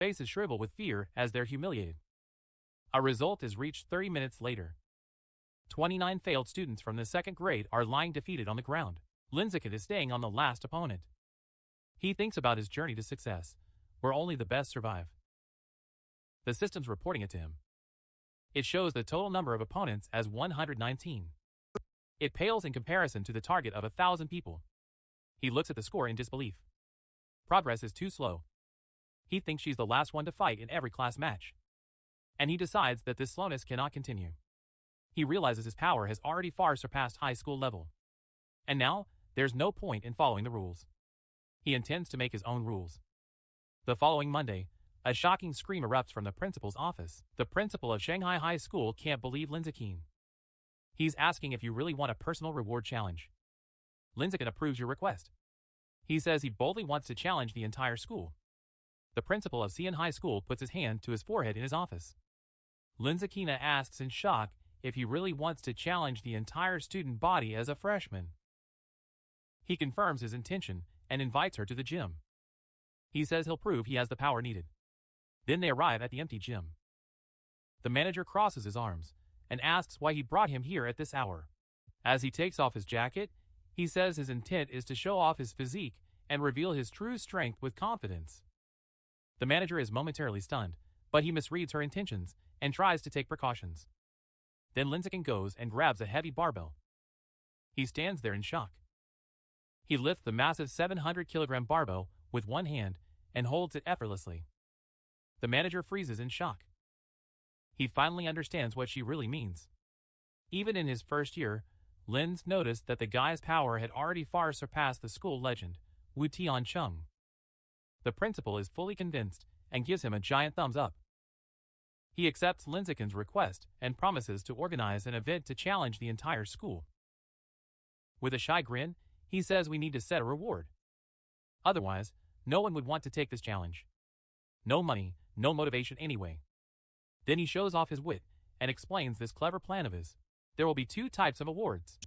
faces shrivel with fear as they're humiliated. A result is reached 30 minutes later. 29 failed students from the second grade are lying defeated on the ground. Linsicott is staying on the last opponent. He thinks about his journey to success, where only the best survive. The system's reporting it to him. It shows the total number of opponents as 119. It pales in comparison to the target of 1,000 people. He looks at the score in disbelief. Progress is too slow. He thinks she's the last one to fight in every class match. And he decides that this slowness cannot continue. He realizes his power has already far surpassed high school level. And now, there's no point in following the rules. He intends to make his own rules. The following Monday, a shocking scream erupts from the principal's office. The principal of Shanghai High School can't believe Linsicott. He's asking if you really want a personal reward challenge. Linsicott approves your request. He says he boldly wants to challenge the entire school. The principal of Xian High School puts his hand to his forehead in his office. Linsicott asks in shock if he really wants to challenge the entire student body as a freshman. He confirms his intention and invites her to the gym. He says he'll prove he has the power needed. Then they arrive at the empty gym. The manager crosses his arms and asks why he brought him here at this hour. As he takes off his jacket, he says his intent is to show off his physique and reveal his true strength with confidence. The manager is momentarily stunned, but he misreads her intentions and tries to take precautions. Then Linsicott goes and grabs a heavy barbell. He stands there in shock. He lifts the massive 700-kilogram barbell with one hand and holds it effortlessly. The manager freezes in shock. He finally understands what she really means. Even in his first year, Lins noticed that the guy's power had already far surpassed the school legend, Wu Tiancheng. The principal is fully convinced and gives him a giant thumbs up. He accepts Linsicott's request and promises to organize an event to challenge the entire school. With a shy grin, he says we need to set a reward. Otherwise, no one would want to take this challenge. No money, no motivation anyway. Then he shows off his wit and explains this clever plan of his. There will be 2 types of awards.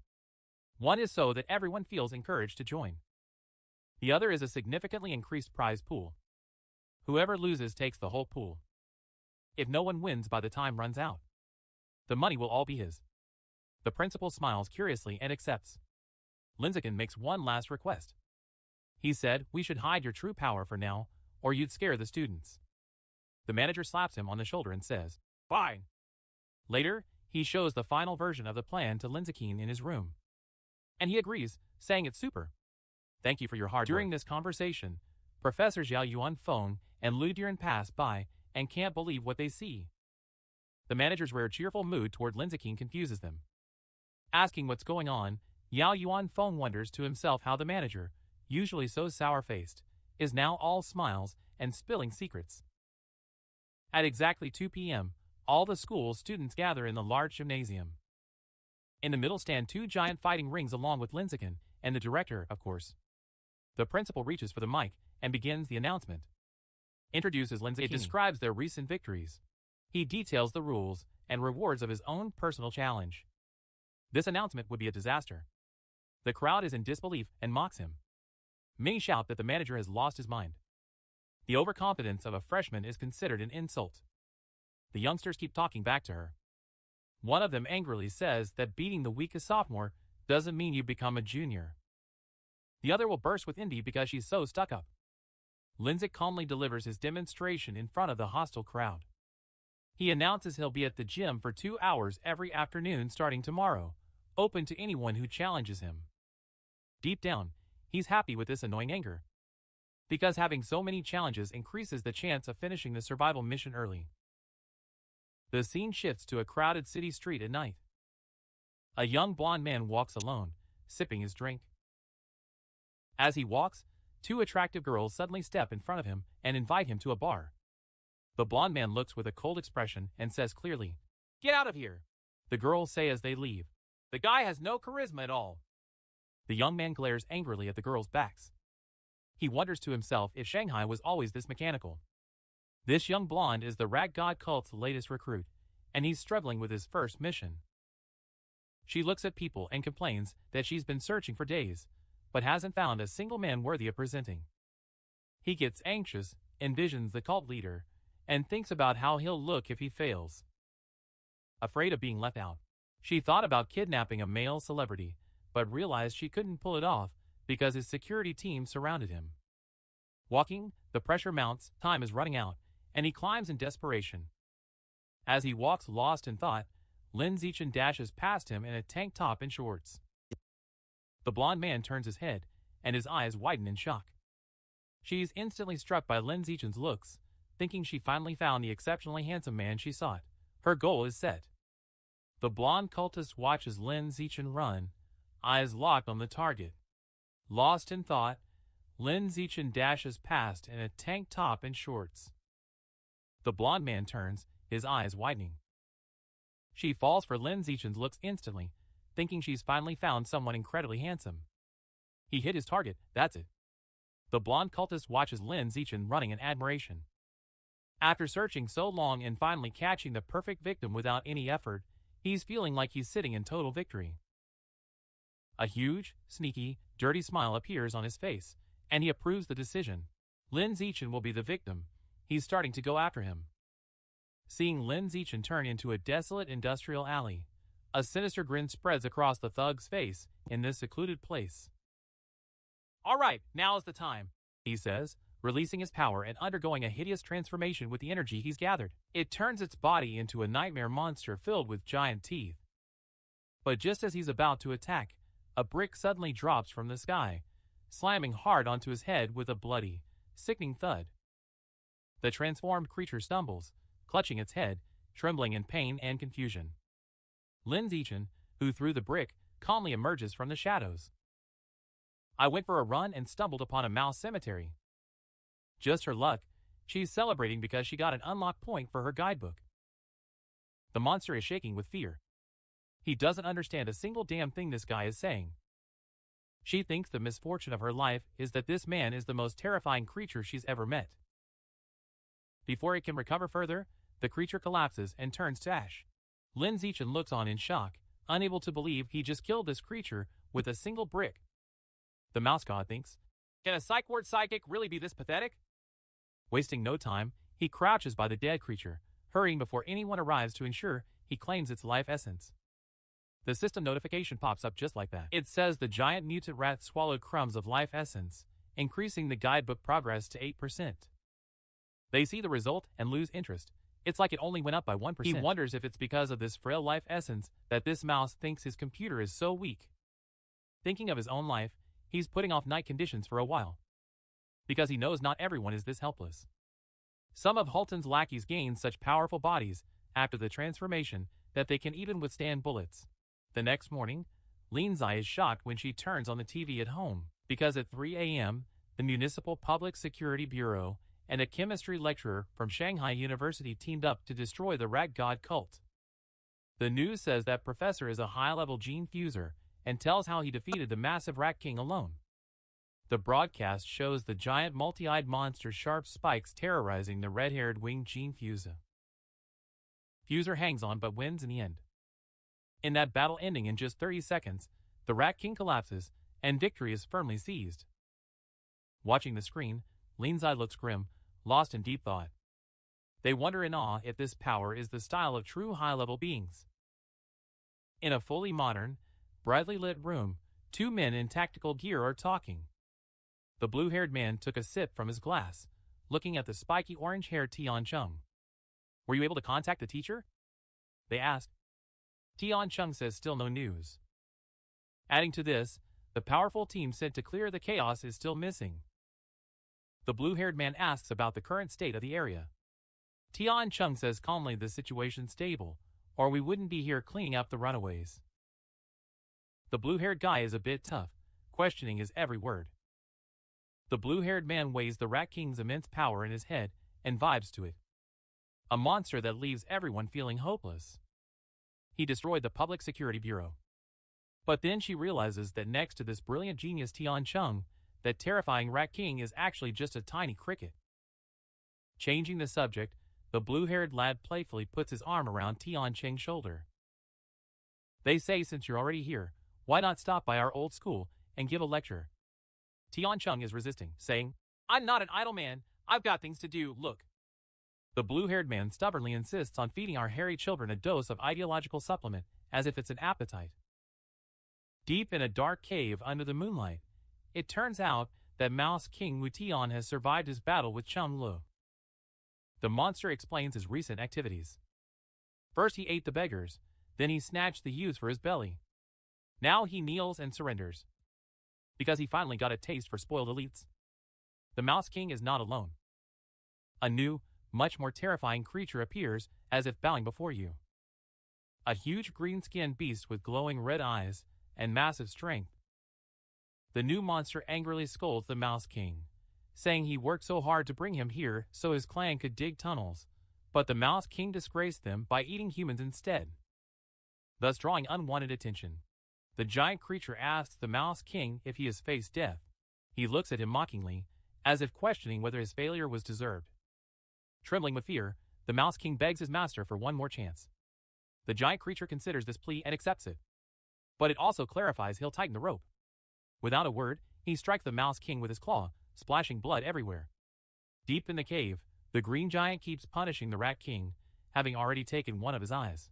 One is so that everyone feels encouraged to join. The other is a significantly increased prize pool. Whoever loses takes the whole pool. If no one wins by the time runs out, the money will all be his. The principal smiles curiously and accepts. Linsicott makes one last request. He said, we should hide your true power for now, or you'd scare the students. The manager slaps him on the shoulder and says, fine. Later, he shows the final version of the plan to Linsicott in his room. And he agrees, saying it's super. Thank you for your hard work. During this conversation, Professors Xiao Yuan Feng and Lu Diran pass by and can't believe what they see. The manager's rare cheerful mood toward Linsicott confuses them. Asking what's going on, Yao Yuan Feng wonders to himself how the manager, usually so sour-faced, is now all smiles and spilling secrets. At exactly 2 p.m., all the school students gather in the large gymnasium. In the middle stand 2 giant fighting rings along with Linsicott and the director, of course. The principal reaches for the mic and begins the announcement. Introduces Linsicott. It describes their recent victories. He details the rules and rewards of his own personal challenge. This announcement would be a disaster. The crowd is in disbelief and mocks him. Many shout that the manager has lost his mind. The overconfidence of a freshman is considered an insult. The youngsters keep talking back to her. One of them angrily says that beating the weakest sophomore doesn't mean you become a junior. The other will burst with envy because she's so stuck up. Linsicott calmly delivers his demonstration in front of the hostile crowd. He announces he'll be at the gym for 2 hours every afternoon starting tomorrow, open to anyone who challenges him. Deep down, he's happy with this annoying anger, because having so many challenges increases the chance of finishing the survival mission early. The scene shifts to a crowded city street at night. A young blonde man walks alone, sipping his drink. As he walks, 2 attractive girls suddenly step in front of him and invite him to a bar. The blonde man looks with a cold expression and says clearly, "Get out of here!" The girls say as they leave, "The guy has no charisma at all." The young man glares angrily at the girls' backs. He wonders to himself if Shanghai was always this mechanical. This young blonde is the rat god cult's latest recruit, and he's struggling with his first mission. She looks at people and complains that she's been searching for days, but hasn't found a single man worthy of presenting. He gets anxious, envisions the cult leader and thinks about how he'll look if he fails. Afraid of being left out, she thought about kidnapping a male celebrity, but realized she couldn't pull it off because his security team surrounded him. Walking, the pressure mounts, time is running out, and he climbs in desperation. As he walks lost in thought, Lin Zichen dashes past him in a tank top and shorts. The blond man turns his head, and his eyes widen in shock. She is instantly struck by Lin Zichen's looks, thinking she finally found the exceptionally handsome man she sought. Her goal is set. The blonde cultist watches Lin Zichen run, eyes locked on the target. Lost in thought, Lin Zichen dashes past in a tank top and shorts. The blond man turns, his eyes widening. She falls for Lin Zichen's looks instantly, thinking she's finally found someone incredibly handsome. He hit his target, that's it. The blonde cultist watches Lin Zichen running in admiration. After searching so long and finally catching the perfect victim without any effort, he's feeling like he's sitting in total victory. A huge, sneaky, dirty smile appears on his face, and he approves the decision. Lin Zichen will be the victim. He's starting to go after him. Seeing Lin Zichen turn into a desolate industrial alley, a sinister grin spreads across the thug's face in this secluded place. "All right, now is the time," he says, releasing his power and undergoing a hideous transformation with the energy he's gathered. It turns its body into a nightmare monster filled with giant teeth. But just as he's about to attack, a brick suddenly drops from the sky, slamming hard onto his head with a bloody, sickening thud. The transformed creature stumbles, clutching its head, trembling in pain and confusion. Lin Zichen, who threw the brick, calmly emerges from the shadows. "I went for a run and stumbled upon a mouse cemetery." Just her luck, she's celebrating because she got an unlocked point for her guidebook. The monster is shaking with fear. He doesn't understand a single damn thing this guy is saying. She thinks the misfortune of her life is that this man is the most terrifying creature she's ever met. Before it can recover further, the creature collapses and turns to ash. Lin Zichen looks on in shock, unable to believe he just killed this creature with a single brick. The mouse god thinks, "Can a psych ward psychic really be this pathetic?" Wasting no time, he crouches by the dead creature, hurrying before anyone arrives to ensure he claims its life essence. The system notification pops up just like that. It says the giant mutant rat swallowed crumbs of life essence, increasing the guidebook progress to 8%. They see the result and lose interest. It's like it only went up by 1%. He wonders if it's because of this frail life essence that this mouse thinks his computer is so weak. Thinking of his own life, he's putting off night conditions for a while. Because he knows not everyone is this helpless. Some of Halton's lackeys gain such powerful bodies after the transformation that they can even withstand bullets. The next morning, Lin Zai is shocked when she turns on the TV at home, because at 3 a.m., the Municipal Public Security Bureau and a chemistry lecturer from Shanghai University teamed up to destroy the rat god cult. The news says that professor is a high-level gene fuser and tells how he defeated the massive rat king alone. The broadcast shows the giant multi-eyed monster's sharp spikes terrorizing the red-haired winged gene fuser. Fuser hangs on but wins in the end. In that battle ending in just 30 seconds, the rat king collapses and victory is firmly seized. Watching the screen, Lin Zai looks grim, lost in deep thought. They wonder in awe if this power is the style of true high-level beings. In a fully modern, brightly lit room, two men in tactical gear are talking. The blue-haired man took a sip from his glass, looking at the spiky orange-haired Tian Chung. "Were you able to contact the teacher?" they asked. Tian Chung says still no news. Adding to this, the powerful team sent to clear the chaos is still missing. The blue-haired man asks about the current state of the area. Tian Chung says calmly the situation's stable, or we wouldn't be here cleaning up the runaways. The blue-haired guy is a bit tough, questioning his every word. The blue-haired man weighs the Rat King's immense power in his head and vibes to it. A monster that leaves everyone feeling hopeless. He destroyed the Public Security Bureau. But then she realizes that next to this brilliant genius Tian Chung, that terrifying Rat King is actually just a tiny cricket. Changing the subject, the blue-haired lad playfully puts his arm around Tian Cheng's shoulder. They say since you're already here, why not stop by our old school and give a lecture? Tian Chung is resisting, saying, "I'm not an idle man, I've got things to do, look. The blue-haired man stubbornly insists on feeding our hairy children a dose of ideological supplement, as if it's an appetite. Deep in a dark cave under the moonlight, it turns out that Mouse King Wutian has survived his battle with Chung Lu. The monster explains his recent activities. First he ate the beggars, then he snatched the youths for his belly. Now he kneels and surrenders. Because he finally got a taste for spoiled elites. The Mouse King is not alone. A new, much more terrifying creature appears as if bowing before you. A huge green-skinned beast with glowing red eyes and massive strength. The new monster angrily scolds the Mouse King, saying he worked so hard to bring him here so his clan could dig tunnels, but the Mouse King disgraced them by eating humans instead, thus drawing unwanted attention. The giant creature asks the Mouse King if he has faced death. He looks at him mockingly, as if questioning whether his failure was deserved. Trembling with fear, the Mouse King begs his master for one more chance. The giant creature considers this plea and accepts it. But it also clarifies he'll tighten the rope. Without a word, he strikes the Mouse King with his claw, splashing blood everywhere. Deep in the cave, the green giant keeps punishing the Rat King, having already taken one of his eyes.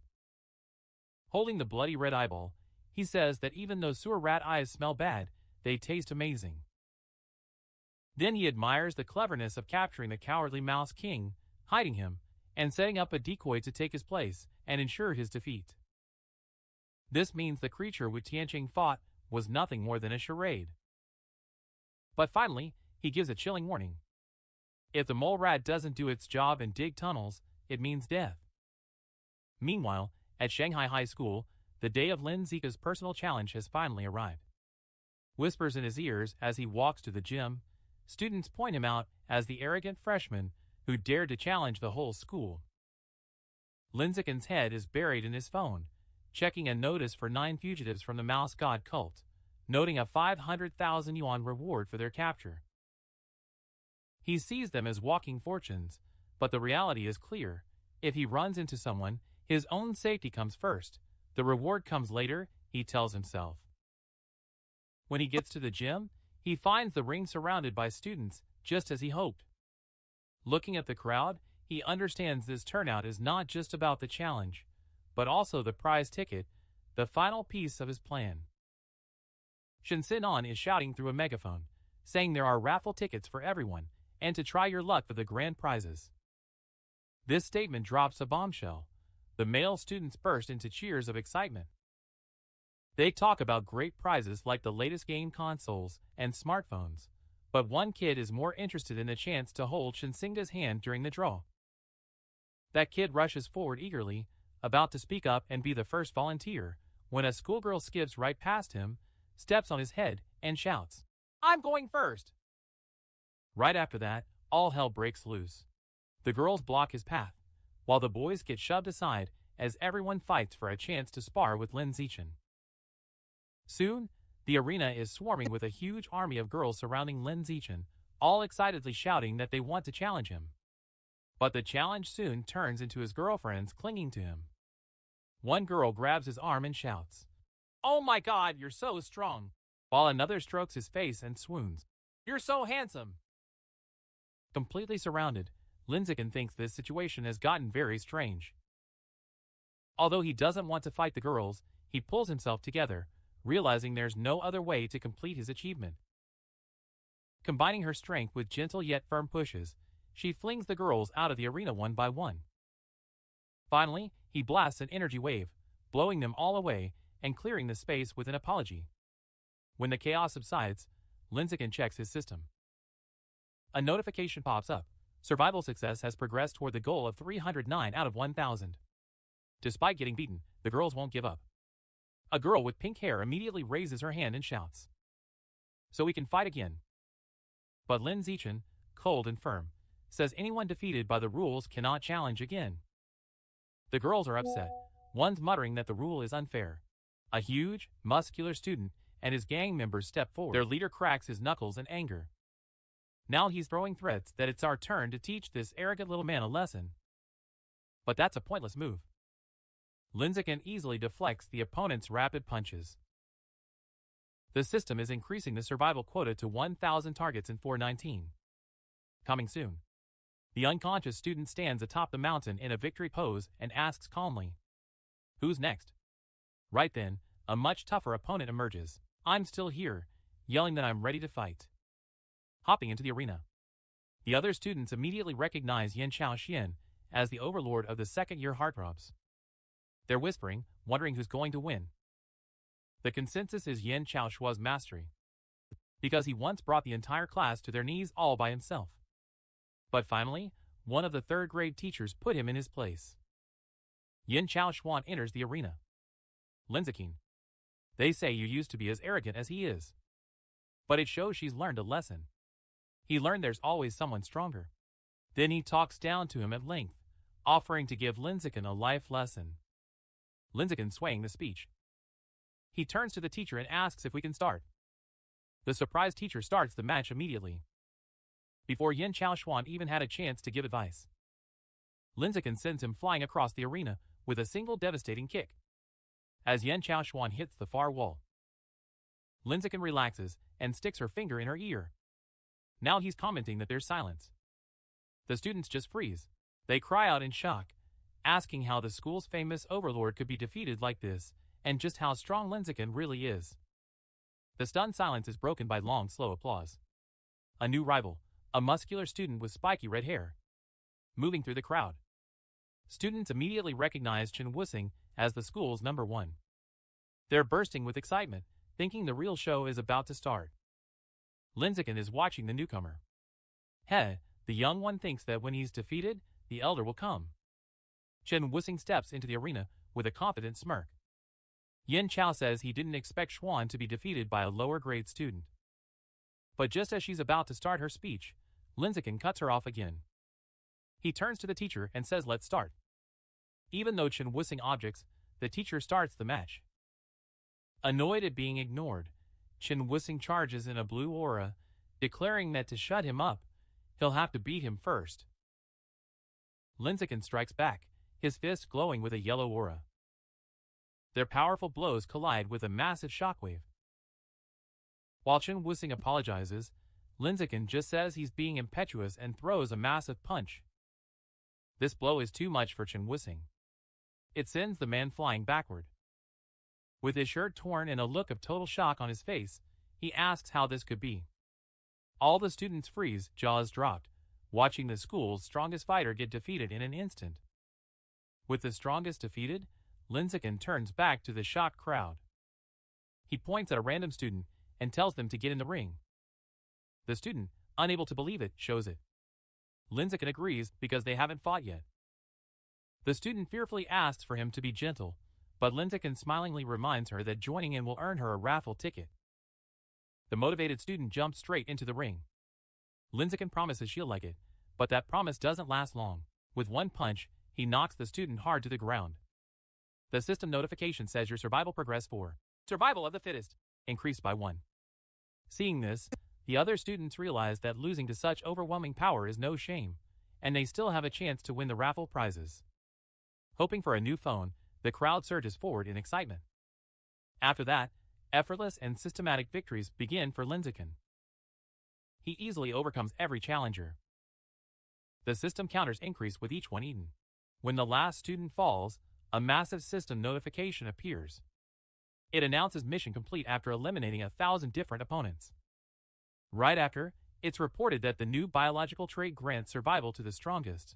Holding the bloody red eyeball, he says that even though sewer rat eyes smell bad, they taste amazing. Then he admires the cleverness of capturing the cowardly Mouse King, hiding him, and setting up a decoy to take his place and ensure his defeat. This means the creature Wu Tianqing fought was nothing more than a charade. But finally, he gives a chilling warning. If the mole rat doesn't do its job and dig tunnels, it means death. Meanwhile, at Shanghai High School, the day of Lin Zika's personal challenge has finally arrived. Whispers in his ears as he walks to the gym, students point him out as the arrogant freshman who dared to challenge the whole school. Lin Zikan's head is buried in his phone, checking a notice for 9 fugitives from the Mouse God cult, noting a 500,000 yuan reward for their capture. He sees them as walking fortunes, but the reality is clear. If he runs into someone, his own safety comes first. The reward comes later, he tells himself. When he gets to the gym, he finds the ring surrounded by students, just as he hoped. Looking at the crowd, he understands this turnout is not just about the challenge, but also the prize ticket, the final piece of his plan. Shen Sinan is shouting through a megaphone, saying there are raffle tickets for everyone, and to try your luck for the grand prizes. This statement drops a bombshell. The male students burst into cheers of excitement. They talk about great prizes like the latest game consoles and smartphones, but one kid is more interested in the chance to hold Shinsinga's hand during the draw. That kid rushes forward eagerly, about to speak up and be the first volunteer, when a schoolgirl skips right past him, steps on his head, and shouts, "I'm going first!" Right after that, all hell breaks loose. The girls block his path, while the boys get shoved aside as everyone fights for a chance to spar with Lin Zichen. Soon, the arena is swarming with a huge army of girls surrounding Lin Zichen, all excitedly shouting that they want to challenge him. But the challenge soon turns into his girlfriends clinging to him. One girl grabs his arm and shouts, "Oh my God, you're so strong," while another strokes his face and swoons, "You're so handsome." Completely surrounded, Lin Zichen thinks this situation has gotten very strange. Although he doesn't want to fight the girls, he pulls himself together, realizing there's no other way to complete his achievement. Combining her strength with gentle yet firm pushes, she flings the girls out of the arena one by one. Finally, he blasts an energy wave, blowing them all away and clearing the space with an apology. When the chaos subsides, Lin Zichen checks his system. A notification pops up. Survival success has progressed toward the goal of 309 out of 1,000. Despite getting beaten, the girls won't give up. A girl with pink hair immediately raises her hand and shouts, "So we can fight again." But Lin Zichen, cold and firm, says anyone defeated by the rules cannot challenge again. The girls are upset, one's muttering that the rule is unfair. A huge, muscular student and his gang members step forward. Their leader cracks his knuckles in anger. Now he's throwing threats that it's our turn to teach this arrogant little man a lesson. But that's a pointless move. Lin Zichen easily deflects the opponent's rapid punches. The system is increasing the survival quota to 1,000 targets in 419. Coming soon. The unconscious student stands atop the mountain in a victory pose and asks calmly, "Who's next?" Right then, a much tougher opponent emerges. "I'm still here," yelling that I'm ready to fight. Hopping into the arena. The other students immediately recognize Yin Chao Xian as the overlord of the second-year heartthrobs. They're whispering, wondering who's going to win. The consensus is Yin Chao Shua's mastery, because he once brought the entire class to their knees all by himself. But finally, one of the third-grade teachers put him in his place. Yin Chao Xuan enters the arena. "Linzikin, they say you used to be as arrogant as he is." But it shows she's learned a lesson. He learned there's always someone stronger. Then he talks down to him at length, offering to give Linzikin a life lesson. Linzikin swaying the speech. He turns to the teacher and asks if we can start. The surprised teacher starts the match immediately, before Yin Chao Xuan even had a chance to give advice. Linzikin sends him flying across the arena with a single devastating kick, as Yin Chao Xuan hits the far wall. Linzikin relaxes and sticks her finger in her ear. Now he's commenting that there's silence. The students just freeze. They cry out in shock, asking how the school's famous overlord could be defeated like this, and just how strong Linzikin really is. The stunned silence is broken by long, slow applause. A new rival, a muscular student with spiky red hair, moving through the crowd. Students immediately recognize Chen Wuxing as the school's number one. They're bursting with excitement, thinking the real show is about to start. Linzikin is watching the newcomer. The young one thinks that when he's defeated, the elder will come. Chen Wuxing steps into the arena with a confident smirk. Yin Chao says he didn't expect Xuan to be defeated by a lower-grade student. But just as she's about to start her speech, Linzikin cuts her off again. He turns to the teacher and says, "Let's start." Even though Chen Wuxing objects, the teacher starts the match. Annoyed at being ignored, Chen Wuxing charges in a blue aura, declaring that to shut him up, he'll have to beat him first. Linzikin strikes back, his fist glowing with a yellow aura. Their powerful blows collide with a massive shockwave. While Chen Wuxing apologizes, Linzikin just says he's being impetuous and throws a massive punch. This blow is too much for Chen Wuxing. It sends the man flying backward. With his shirt torn and a look of total shock on his face, he asks how this could be. All the students freeze, jaws dropped, watching the school's strongest fighter get defeated in an instant. With the strongest defeated, Linzikin turns back to the shocked crowd. He points at a random student and tells them to get in the ring. The student, unable to believe it, shows it. Linzikin agrees because they haven't fought yet. The student fearfully asks for him to be gentle, but Linzikin smilingly reminds her that joining in will earn her a raffle ticket. The motivated student jumps straight into the ring. Linzikin promises she'll like it, but that promise doesn't last long. With one punch, he knocks the student hard to the ground. The system notification says your survival progress for survival of the fittest increased by 1. Seeing this, the other students realize that losing to such overwhelming power is no shame, and they still have a chance to win the raffle prizes. Hoping for a new phone, the crowd surges forward in excitement. After that, effortless and systematic victories begin for Linzikin. He easily overcomes every challenger. The system counters increase with each one eaten. When the last student falls, a massive system notification appears. It announces mission complete after eliminating 1,000 different opponents. Right after, it's reported that the new biological trait grants survival to the strongest.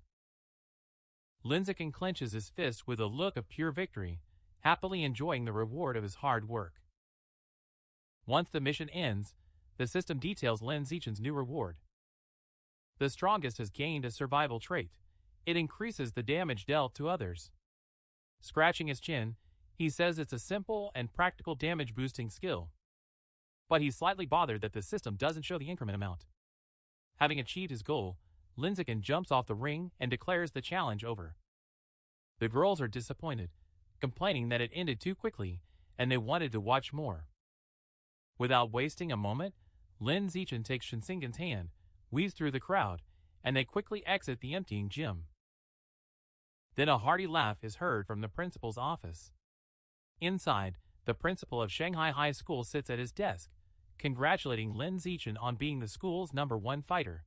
Linzikin clenches his fist with a look of pure victory, happily enjoying the reward of his hard work. Once the mission ends, the system details Lin Zichen's new reward. The strongest has gained a survival trait. It increases the damage dealt to others. Scratching his chin, he says it's a simple and practical damage-boosting skill. But he's slightly bothered that the system doesn't show the increment amount. Having achieved his goal, Linzikin jumps off the ring and declares the challenge over. The girls are disappointed, complaining that it ended too quickly and they wanted to watch more. Without wasting a moment, Lin Zichen takes Shinsingen's hand, weaves through the crowd, and they quickly exit the emptying gym. Then a hearty laugh is heard from the principal's office. Inside, the principal of Shanghai High School sits at his desk, congratulating Lin Zichen on being the school's #1 fighter.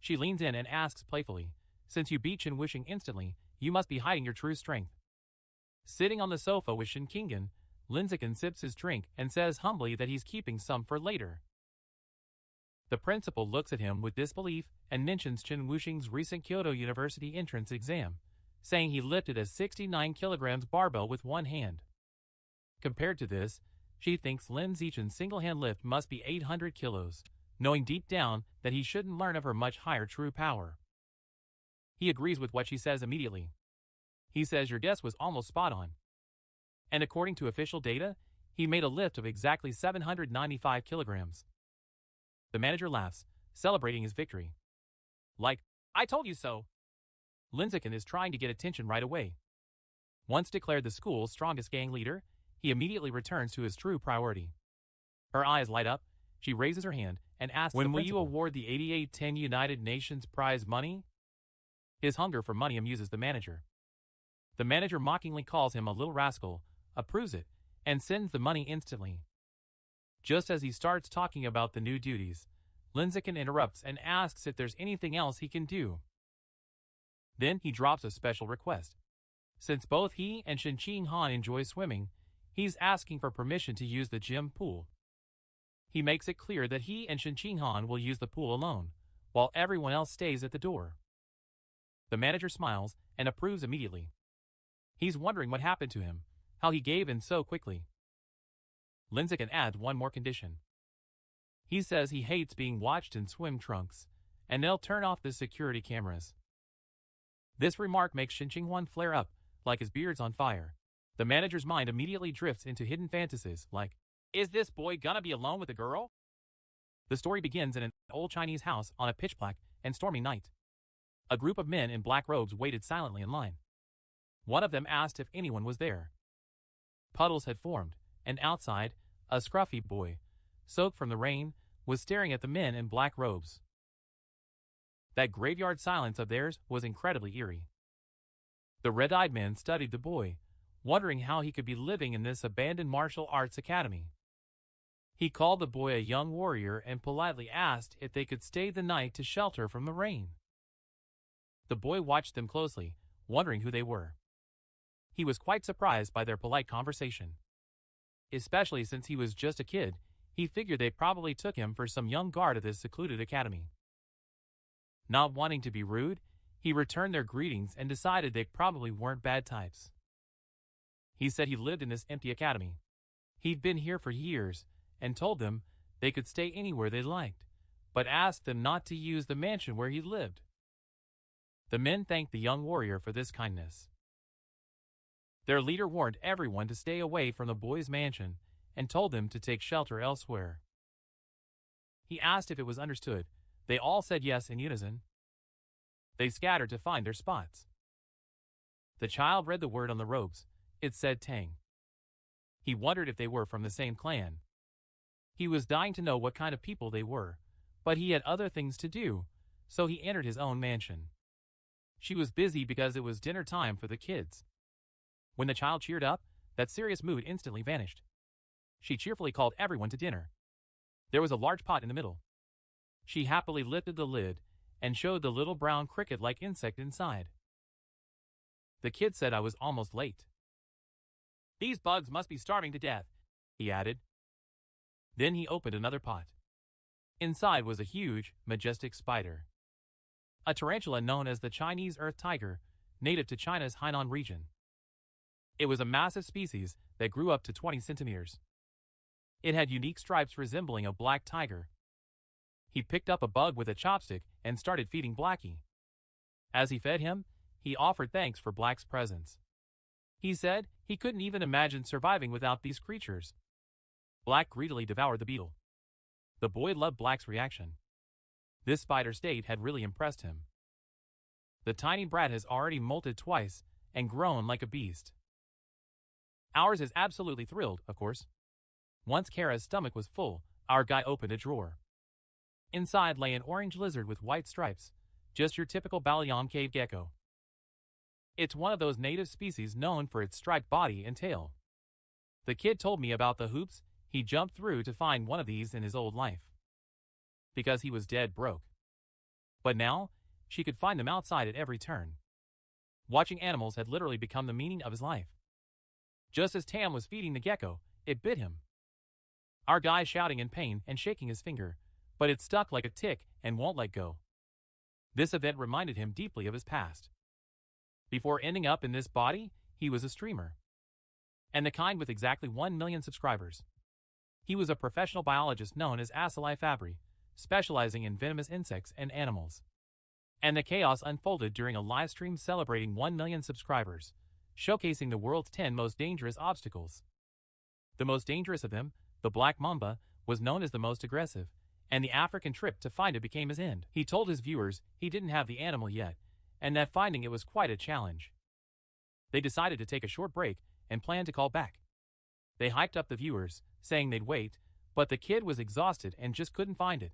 She leans in and asks playfully, since you beat Chen Wuxing instantly, you must be hiding your true strength. Sitting on the sofa with Shen Qinggan, Linziken sips his drink and says humbly that he's keeping some for later. The principal looks at him with disbelief and mentions Chen Wuxing's recent Kyoto University entrance exam, saying he lifted a 69 kilograms barbell with one hand. Compared to this, she thinks Lin Zichen's single-hand lift must be 800 kilos, knowing deep down that he shouldn't learn of her much higher true power. He agrees with what she says immediately. He says your guess was almost spot on. And according to official data, he made a lift of exactly 795 kilograms. The manager laughs, celebrating his victory. Like, I told you so. Linziken is trying to get attention right away. Once declared the school's strongest gang leader, he immediately returns to his true priority. Her eyes light up, she raises her hand and asks, when will you award the 8810 United Nations prize money? His hunger for money amuses the manager. The manager mockingly calls him a little rascal, approves it, and sends the money instantly. Just as he starts talking about the new duties, Linziken interrupts and asks if there's anything else he can do. Then he drops a special request. Since both he and Shen Qinghan enjoy swimming, he's asking for permission to use the gym pool. He makes it clear that he and Shen Qinghan will use the pool alone, while everyone else stays at the door. The manager smiles and approves immediately. He's wondering what happened to him, how he gave in so quickly. Linziken adds one more condition. He says he hates being watched in swim trunks, and they'll turn off the security cameras. This remark makes Shen Qinghan flare up, like his beard's on fire. The manager's mind immediately drifts into hidden fantasies, like, is this boy gonna be alone with a girl? The story begins in an old Chinese house on a pitch-black and stormy night. A group of men in black robes waited silently in line. One of them asked if anyone was there. Puddles had formed, and outside, a scruffy boy, soaked from the rain, was staring at the men in black robes. That graveyard silence of theirs was incredibly eerie. The red-eyed men studied the boy, wondering how he could be living in this abandoned martial arts academy. He called the boy a young warrior and politely asked if they could stay the night to shelter from the rain. The boy watched them closely, wondering who they were. He was quite surprised by their polite conversation. Especially since he was just a kid, he figured they probably took him for some young guard of this secluded academy. Not wanting to be rude, he returned their greetings and decided they probably weren't bad types. He said he lived in this empty academy. He'd been here for years and told them they could stay anywhere they liked, but asked them not to use the mansion where he lived. The men thanked the young warrior for this kindness. Their leader warned everyone to stay away from the boy's mansion and told them to take shelter elsewhere. He asked if it was understood. They all said yes in unison. They scattered to find their spots. The child read the word on the robes. It said Tang. He wondered if they were from the same clan. He was dying to know what kind of people they were, but he had other things to do, so he entered his own mansion. She was busy because it was dinner time for the kids. When the child cheered up, that serious mood instantly vanished. She cheerfully called everyone to dinner. There was a large pot in the middle. She happily lifted the lid and showed the little brown cricket-like insect inside. The kid said I was almost late. These bugs must be starving to death, he added. Then he opened another pot. Inside was a huge, majestic spider. A tarantula known as the Chinese earth tiger, native to China's Hainan region. It was a massive species that grew up to 20 centimeters. It had unique stripes resembling a black tiger. He picked up a bug with a chopstick and started feeding Blackie. As he fed him, he offered thanks for Black's presence. He said he couldn't even imagine surviving without these creatures. Black greedily devoured the beetle. The boy loved Black's reaction. This spider state had really impressed him. The tiny brat has already molted twice and grown like a beast. Ours is absolutely thrilled, of course. Once Kara's stomach was full, our guy opened a drawer. Inside lay an orange lizard with white stripes, just your typical Balayan cave gecko. It's one of those native species known for its striped body and tail. The kid told me about the hoops he jumped through to find one of these in his old life. Because he was dead broke. But now, she could find them outside at every turn. Watching animals had literally become the meaning of his life. Just as Tam was feeding the gecko, it bit him. Our guy shouting in pain and shaking his finger, but it stuck like a tick and won't let go. This event reminded him deeply of his past. Before ending up in this body, he was a streamer. And the kind with exactly 1 million subscribers. He was a professional biologist known as Aceli Fabry, specializing in venomous insects and animals. And the chaos unfolded during a live stream celebrating 1 million subscribers, showcasing the world's 10 most dangerous obstacles. The most dangerous of them, the black mamba, was known as the most aggressive, and the African trip to find it became his end. He told his viewers he didn't have the animal yet, and that finding it was quite a challenge. They decided to take a short break and planned to call back. They hyped up the viewers, saying they'd wait, but the kid was exhausted and just couldn't find it.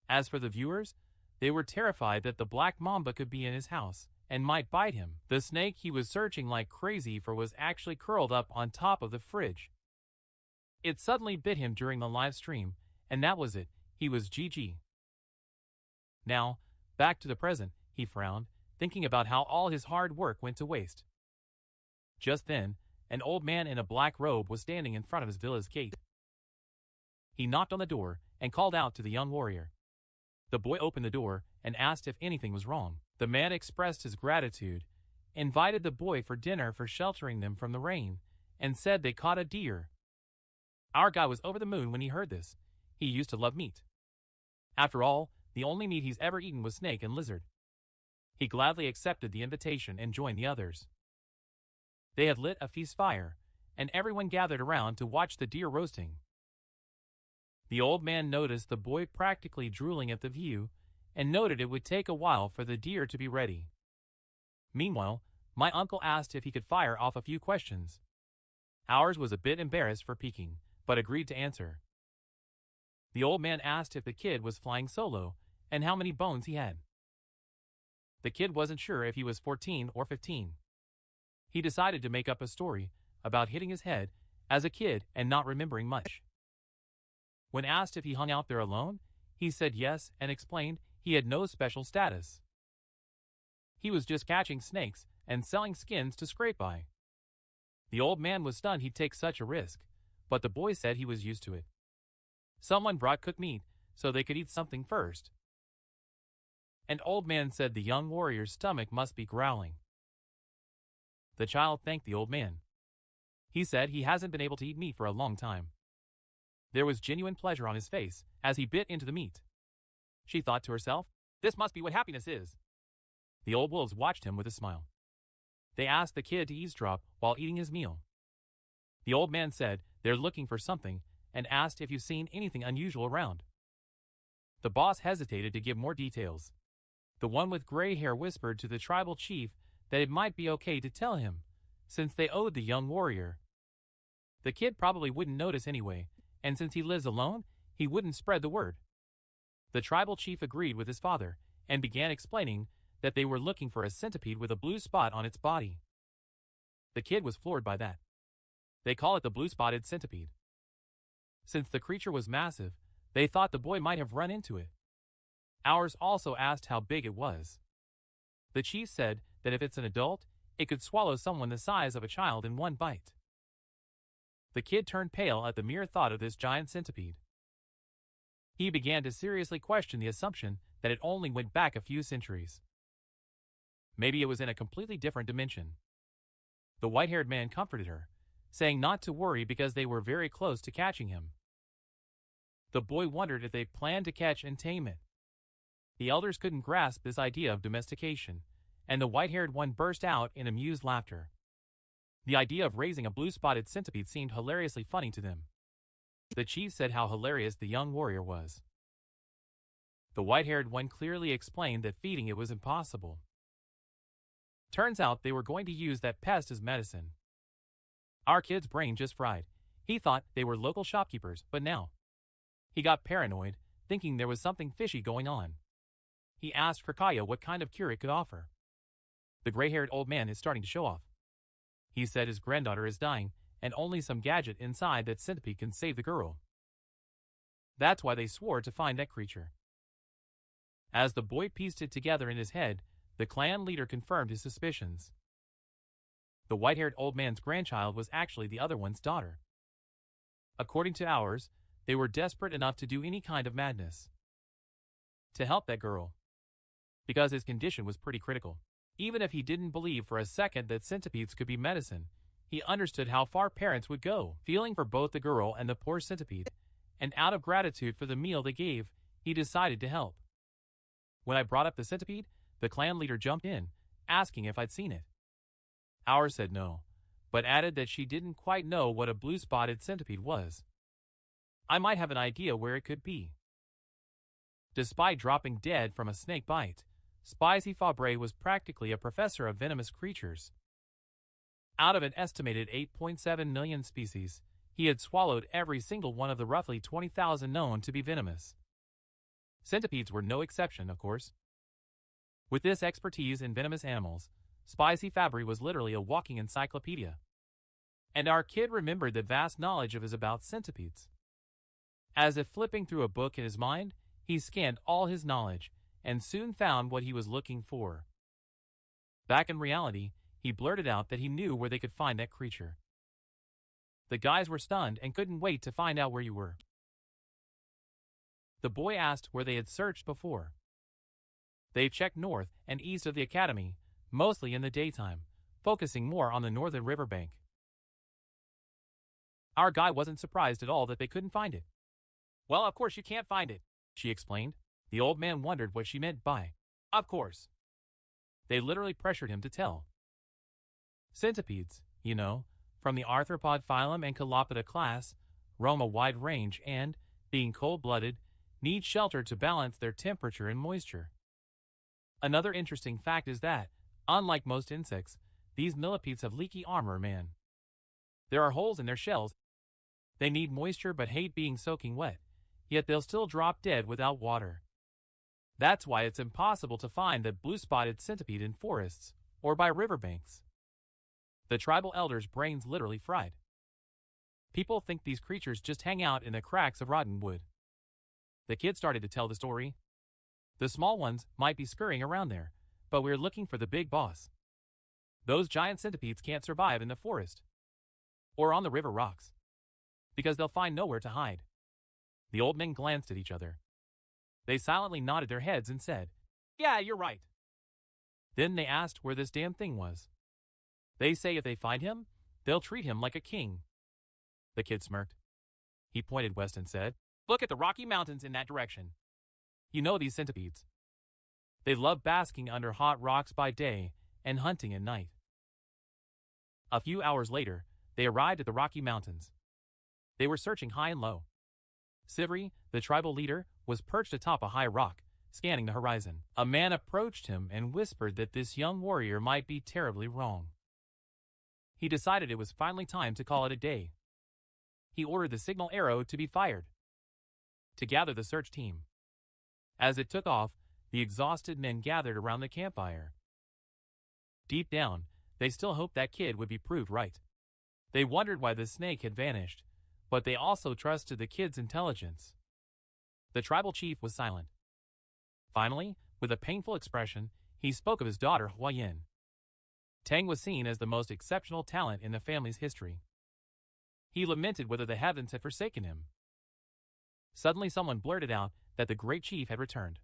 As for the viewers, they were terrified that the black mamba could be in his house and might bite him. The snake he was searching like crazy for was actually curled up on top of the fridge. It suddenly bit him during the live stream, and that was it. He was GG. Now, back to the present, he frowned, thinking about how all his hard work went to waste. Just then, an old man in a black robe was standing in front of his villa's gate. He knocked on the door and called out to the young warrior. The boy opened the door and asked if anything was wrong. The man expressed his gratitude, invited the boy for dinner for sheltering them from the rain, and said they caught a deer. Our guy was over the moon when he heard this. He used to love meat. After all, the only meat he's ever eaten was snake and lizard. He gladly accepted the invitation and joined the others. They had lit a feast fire, and everyone gathered around to watch the deer roasting. The old man noticed the boy practically drooling at the view and noted it would take a while for the deer to be ready. Meanwhile, my uncle asked if he could fire off a few questions. Ours was a bit embarrassed for peeking, but agreed to answer. The old man asked if the kid was flying solo and how many bones he had. The kid wasn't sure if he was 14 or 15. He decided to make up a story about hitting his head as a kid and not remembering much. When asked if he hung out there alone, he said yes and explained he had no special status. He was just catching snakes and selling skins to scrape by. The old man was stunned he'd take such a risk, but the boy said he was used to it. Someone brought cooked meat so they could eat something first. An old man said the young warrior's stomach must be growling. The child thanked the old man. He said he hasn't been able to eat meat for a long time. There was genuine pleasure on his face as he bit into the meat. She thought to herself, this must be what happiness is. The old wolves watched him with a smile. They asked the kid to eavesdrop while eating his meal. The old man said they're looking for something and asked if you've seen anything unusual around. The boss hesitated to give more details. The one with gray hair whispered to the tribal chief that it might be okay to tell him, since they owed the young warrior. The kid probably wouldn't notice anyway, and since he lives alone, he wouldn't spread the word. The tribal chief agreed with his father and began explaining that they were looking for a centipede with a blue spot on its body. The kid was floored by that. They call it the blue-spotted centipede. Since the creature was massive, they thought the boy might have run into it. Ours also asked how big it was. The chief said that if it's an adult, it could swallow someone the size of a child in one bite. The kid turned pale at the mere thought of this giant centipede. He began to seriously question the assumption that it only went back a few centuries. Maybe it was in a completely different dimension. The white-haired man comforted her, saying not to worry because they were very close to catching him. The boy wondered if they planned to catch and tame it. The elders couldn't grasp this idea of domestication, and the white-haired one burst out in amused laughter. The idea of raising a blue-spotted centipede seemed hilariously funny to them. The chief said how hilarious the young warrior was. The white-haired one clearly explained that feeding it was impossible. Turns out they were going to use that pest as medicine. Our kid's brain just fried. He thought they were local shopkeepers, but now he got paranoid, thinking there was something fishy going on. He asked for Kaya what kind of cure it could offer. The gray-haired old man is starting to show off. He said his granddaughter is dying, and only some gadget inside that centipede can save the girl. That's why they swore to find that creature. As the boy pieced it together in his head, the clan leader confirmed his suspicions. The white-haired old man's grandchild was actually the other one's daughter. According to ours, they were desperate enough to do any kind of madness to help that girl, because his condition was pretty critical. Even if he didn't believe for a second that centipedes could be medicine, he understood how far parents would go, feeling for both the girl and the poor centipede, and out of gratitude for the meal they gave, he decided to help. When I brought up the centipede, the clan leader jumped in, asking if I'd seen it. Ours said no, but added that she didn't quite know what a blue-spotted centipede was. I might have an idea where it could be. Despite dropping dead from a snake bite, Spicy Fabre was practically a professor of venomous creatures. Out of an estimated 8.7 million species, he had swallowed every single one of the roughly 20,000 known to be venomous. Centipedes were no exception, of course. With this expertise in venomous animals, Spicy Fabre was literally a walking encyclopedia. And our kid remembered the vast knowledge of his about centipedes. As if flipping through a book in his mind, he scanned all his knowledge and soon found what he was looking for. Back in reality, he blurted out that he knew where they could find that creature. The guys were stunned and couldn't wait to find out where you were. The boy asked where they had searched before. They checked north and east of the academy, mostly in the daytime, focusing more on the northern riverbank. Our guy wasn't surprised at all that they couldn't find it. Well, of course you can't find it, she explained. The old man wondered what she meant by, of course. They literally pressured him to tell. Centipedes, you know, from the arthropod phylum and Colopida class, roam a wide range and, being cold-blooded, need shelter to balance their temperature and moisture. Another interesting fact is that, unlike most insects, these millipedes have leaky armor, man. There are holes in their shells. They need moisture but hate being soaking wet, yet they'll still drop dead without water. That's why it's impossible to find that blue-spotted centipede in forests or by riverbanks. The tribal elders' brains literally fried. People think these creatures just hang out in the cracks of rotten wood. The kid started to tell the story. The small ones might be scurrying around there, but we're looking for the big boss. Those giant centipedes can't survive in the forest or on the river rocks because they'll find nowhere to hide. The old men glanced at each other. They silently nodded their heads and said, "Yeah, you're right." Then they asked where this damn thing was. They say if they find him, they'll treat him like a king. The kid smirked. He pointed west and said, "Look at the Rocky Mountains in that direction. You know these centipedes. They love basking under hot rocks by day and hunting at night." A few hours later, they arrived at the Rocky Mountains. They were searching high and low. Sivri, the tribal leader, was perched atop a high rock, scanning the horizon. A man approached him and whispered that this young warrior might be terribly wrong. He decided it was finally time to call it a day. He ordered the signal arrow to be fired to gather the search team. As it took off, the exhausted men gathered around the campfire. Deep down, they still hoped that kid would be proved right. They wondered why the snake had vanished, but they also trusted the kid's intelligence. The tribal chief was silent. Finally, with a painful expression, he spoke of his daughter Huayin. Tang was seen as the most exceptional talent in the family's history. He lamented whether the heavens had forsaken him. Suddenly someone blurted out that the great chief had returned.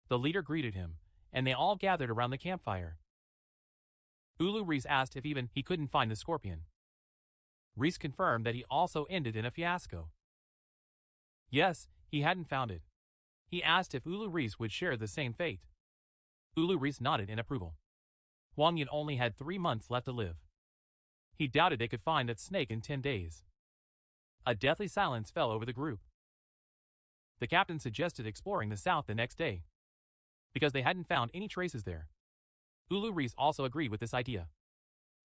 The leader greeted him, and they all gathered around the campfire. Ulu Reese asked if even he couldn't find the scorpion. Reese confirmed that he also ended in a fiasco. Yes, he hadn't found it. He asked if Ulu Reese would share the same fate. Ulu Reese nodded in approval. Huang Yin only had 3 months left to live. He doubted they could find that snake in 10 days. A deathly silence fell over the group. The captain suggested exploring the south the next day, because they hadn't found any traces there. Ulu Reese also agreed with this idea.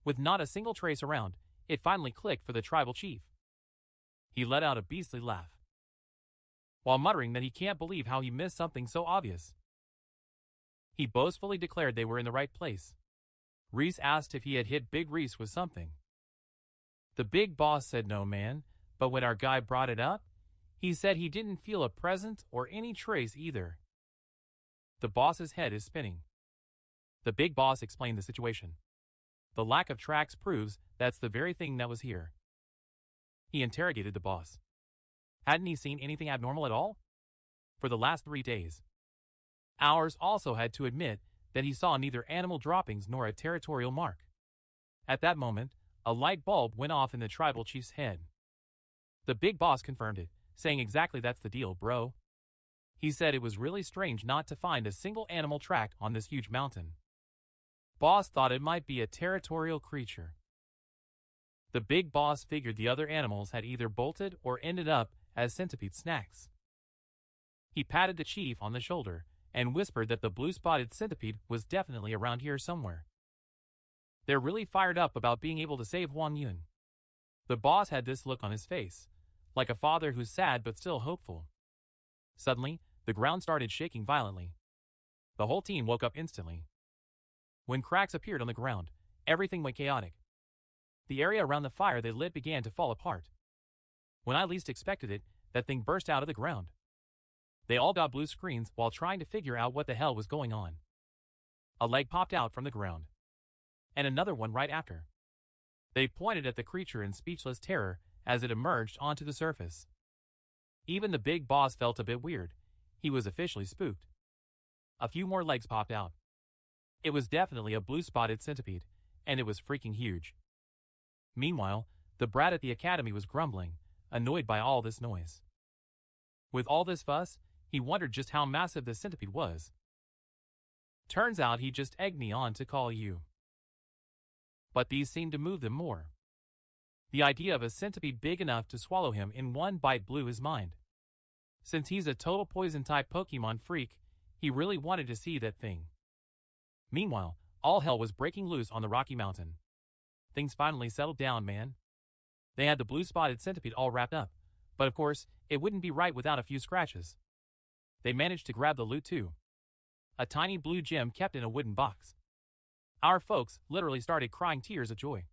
With not a single trace around, it finally clicked for the tribal chief. He let out a beastly laugh, while muttering that he can't believe how he missed something so obvious. He boastfully declared they were in the right place. Reese asked if he had hit Big Reese with something. The big boss said no, man, but when our guy brought it up, he said he didn't feel a presence or any trace either. The boss's head is spinning. The big boss explained the situation. The lack of tracks proves that's the very thing that was here. He interrogated the boss. Hadn't he seen anything abnormal at all? For the last 3 days. Ours also had to admit that he saw neither animal droppings nor a territorial mark. At that moment, a light bulb went off in the tribal chief's head. The big boss confirmed it, saying exactly that's the deal, bro. He said it was really strange not to find a single animal track on this huge mountain. Boss thought it might be a territorial creature. The big boss figured the other animals had either bolted or ended up as centipede snacks. He patted the chief on the shoulder and whispered that the blue-spotted centipede was definitely around here somewhere. They're really fired up about being able to save Huang Yun. The boss had this look on his face, like a father who's sad but still hopeful. Suddenly, the ground started shaking violently. The whole team woke up instantly. When cracks appeared on the ground, everything went chaotic. The area around the fire they lit began to fall apart. When I least expected it, that thing burst out of the ground. They all got blue screens while trying to figure out what the hell was going on. A leg popped out from the ground. And another one right after. They pointed at the creature in speechless terror as it emerged onto the surface. Even the big boss felt a bit weird. He was officially spooked. A few more legs popped out. It was definitely a blue-spotted centipede, and it was freaking huge. Meanwhile, the brat at the academy was grumbling, annoyed by all this noise. With all this fuss, he wondered just how massive the centipede was. Turns out he just egged me on to call you. But these seemed to move them more. The idea of a centipede big enough to swallow him in one bite blew his mind. Since he's a total poison-type Pokemon freak, he really wanted to see that thing. Meanwhile, all hell was breaking loose on the Rocky Mountain. Things finally settled down, man. They had the blue-spotted centipede all wrapped up, but of course, it wouldn't be right without a few scratches. They managed to grab the loot too. A tiny blue gem kept in a wooden box. Our folks literally started crying tears of joy.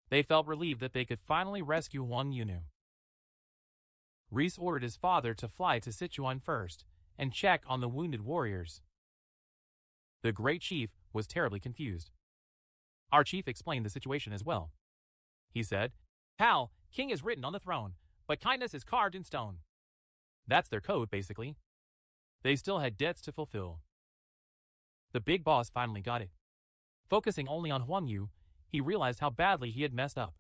They felt relieved that they could finally rescue Huang Yunu. Reese ordered his father to fly to Sichuan first and check on the wounded warriors. The great chief was terribly confused. Our chief explained the situation as well. He said, "Pal, king is written on the throne, but kindness is carved in stone." That's their code, basically. They still had debts to fulfill. The big boss finally got it. Focusing only on Huang Yu, he realized how badly he had messed up.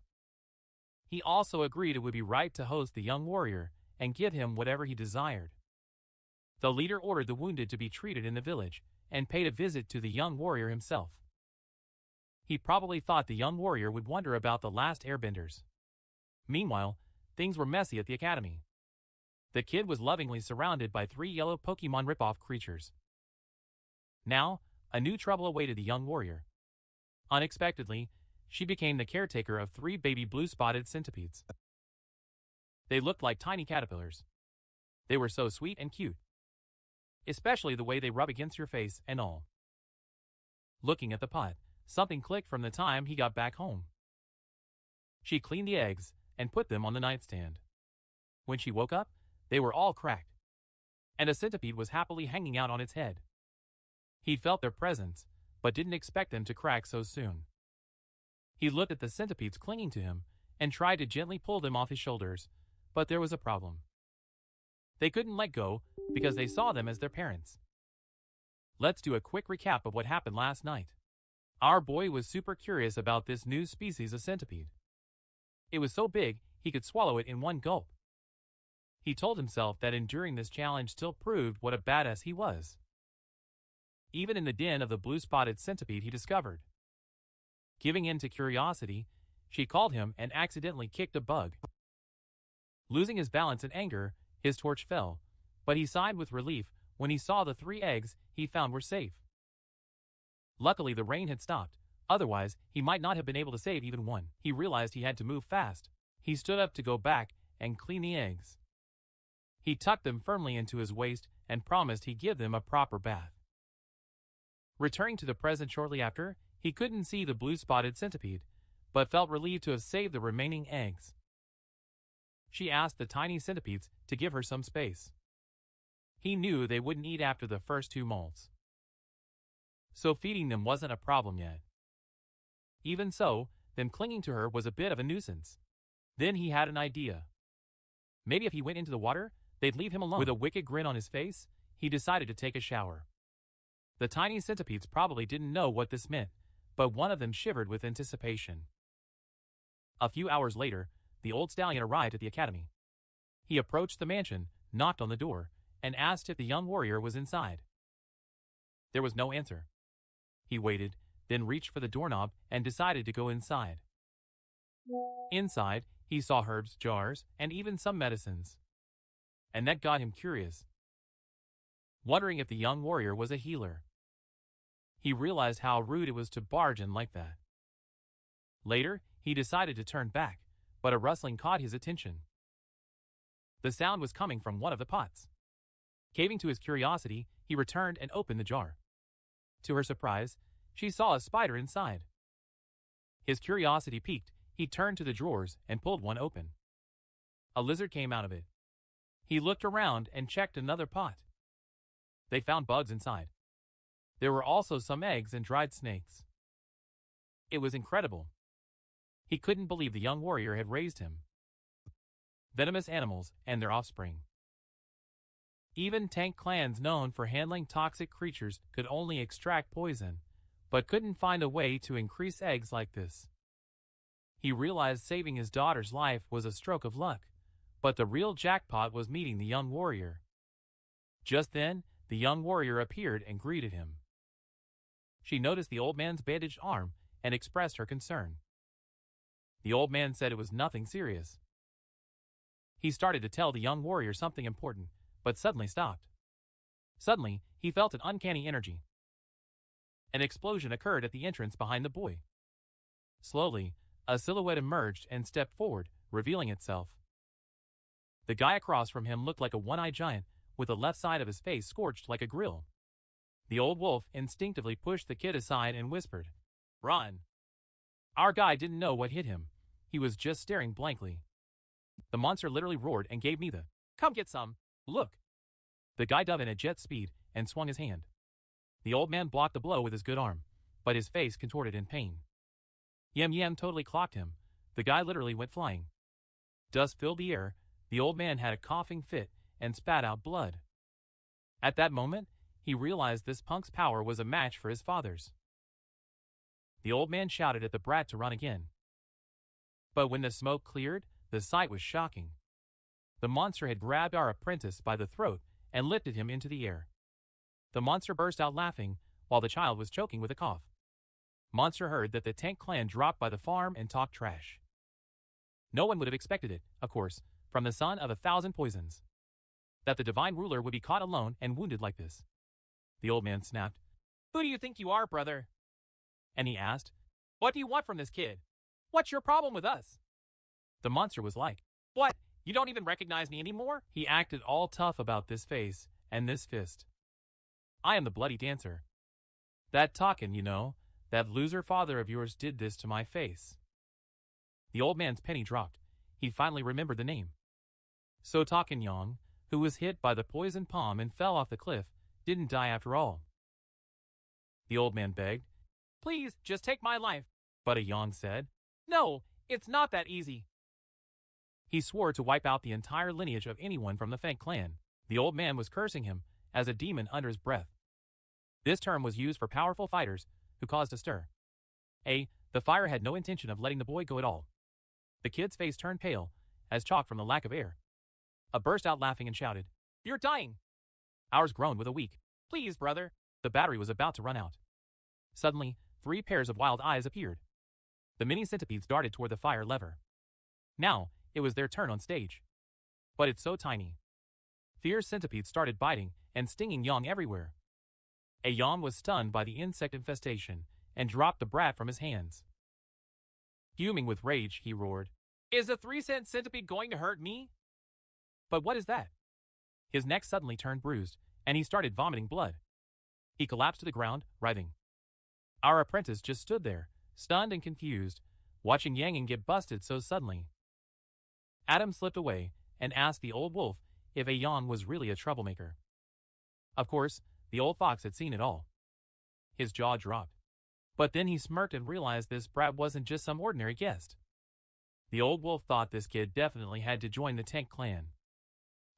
He also agreed it would be right to host the young warrior and give him whatever he desired. The leader ordered the wounded to be treated in the village and paid a visit to the young warrior himself. He probably thought the young warrior would wonder about the last airbenders. Meanwhile, things were messy at the academy. The kid was lovingly surrounded by 3 yellow Pokemon ripoff creatures. Now, a new trouble awaited the young warrior. Unexpectedly, she became the caretaker of 3 baby blue-spotted centipedes. They looked like tiny caterpillars. They were so sweet and cute. Especially the way they rub against your face and all. Looking at the pot, something clicked from the time he got back home. She cleaned the eggs and put them on the nightstand. When she woke up, they were all cracked, and a centipede was happily hanging out on its head. He felt their presence, but didn't expect them to crack so soon. He looked at the centipedes clinging to him and tried to gently pull them off his shoulders, but there was a problem. They couldn't let go because they saw them as their parents. Let's do a quick recap of what happened last night. Our boy was super curious about this new species of centipede. It was so big he could swallow it in one gulp. He told himself that enduring this challenge still proved what a badass he was. Even in the den of the blue-spotted centipede he discovered. Giving in to curiosity, she called him and accidentally kicked a bug. Losing his balance in anger, his torch fell, but he sighed with relief when he saw the 3 eggs he found were safe. Luckily, the rain had stopped. Otherwise, he might not have been able to save even one. He realized he had to move fast. He stood up to go back and clean the eggs. He tucked them firmly into his waist and promised he'd give them a proper bath. Returning to the present shortly after, he couldn't see the blue-spotted centipede, but felt relieved to have saved the remaining eggs. She asked the tiny centipedes to give her some space. He knew they wouldn't eat after the first 2 molts, so feeding them wasn't a problem yet. Even so, them clinging to her was a bit of a nuisance. Then he had an idea. Maybe if he went into the water, they'd leave him alone. With a wicked grin on his face, he decided to take a shower. The tiny centipedes probably didn't know what this meant, but one of them shivered with anticipation. A few hours later, the old stallion arrived at the academy. He approached the mansion, knocked on the door, and asked if the young warrior was inside. There was no answer. He waited, then reached for the doorknob and decided to go inside. Inside, he saw herbs, jars, and even some medicines. And that got him curious, wondering if the young warrior was a healer. He realized how rude it was to barge in like that. Later, he decided to turn back, but a rustling caught his attention. The sound was coming from one of the pots. Caving to his curiosity, he returned and opened the jar. To her surprise, she saw a spider inside. His curiosity piqued, he turned to the drawers and pulled one open. A lizard came out of it. He looked around and checked another pot. They found bugs inside. There were also some eggs and dried snakes. It was incredible. He couldn't believe the young warrior had raised him. Venomous animals and their offspring. Even tank clans known for handling toxic creatures could only extract poison, but couldn't find a way to increase eggs like this. He realized saving his daughter's life was a stroke of luck, but the real jackpot was meeting the young warrior. Just then, the young warrior appeared and greeted him. She noticed the old man's bandaged arm and expressed her concern. The old man said it was nothing serious. He started to tell the young warrior something important, but suddenly stopped. Suddenly, he felt an uncanny energy. An explosion occurred at the entrance behind the boy. Slowly, a silhouette emerged and stepped forward, revealing itself. The guy across from him looked like a one-eyed giant, with the left side of his face scorched like a grill. The old wolf instinctively pushed the kid aside and whispered, "Run." Our guy didn't know what hit him. He was just staring blankly. The monster literally roared and gave me the, "Come get some. Look." The guy dove in at jet speed and swung his hand. The old man blocked the blow with his good arm, but his face contorted in pain. Yem totally clocked him. The guy literally went flying. Dust filled the air. The old man had a coughing fit and spat out blood. At that moment, he realized this punk's power was a match for his father's. The old man shouted at the brat to run again. But when the smoke cleared, the sight was shocking. The monster had grabbed our apprentice by the throat and lifted him into the air. The monster burst out laughing, while the child was choking with a cough. Monster heard that the tank clan dropped by the farm and talked trash. No one would have expected it, of course, from the son of 1,000 poisons. That the divine ruler would be caught alone and wounded like this. The old man snapped, "Who do you think you are, brother?" And he asked, "What do you want from this kid? What's your problem with us?" The monster was like, "What? You don't even recognize me anymore?" He acted all tough about this face and this fist. "I am the bloody dancer. That Taken, you know, that loser father of yours did this to my face." The old man's penny dropped. He finally remembered the name. So Taken Yong, who was hit by the poison palm and fell off the cliff, didn't die after all. The old man begged, "Please, just take my life." But a Yong said, "No, it's not that easy." He swore to wipe out the entire lineage of anyone from the Feng clan. The old man was cursing him as a demon under his breath. This term was used for powerful fighters who caused a stir. The fire had no intention of letting the boy go at all. The kid's face turned pale as chalk from the lack of air. A burst out laughing and shouted, "You're dying!" Ours groaned with a weak, "Please, brother." The battery was about to run out. Suddenly, 3 pairs of wild eyes appeared. The mini centipedes darted toward the fire lever. Now, it was their turn on stage. But it's so tiny. Fierce centipedes started biting and stinging Yang everywhere. A Yang was stunned by the insect infestation and dropped the brat from his hands. Fuming with rage, he roared, "Is the 3-cent centipede going to hurt me?" But what is that? His neck suddenly turned bruised, and he started vomiting blood. He collapsed to the ground, writhing. Our apprentice just stood there, stunned and confused, watching Yang get busted so suddenly. Adam slipped away and asked the old wolf if a Yang was really a troublemaker. Of course, the old fox had seen it all. His jaw dropped. But then he smirked and realized this brat wasn't just some ordinary guest. The old wolf thought this kid definitely had to join the Tank clan.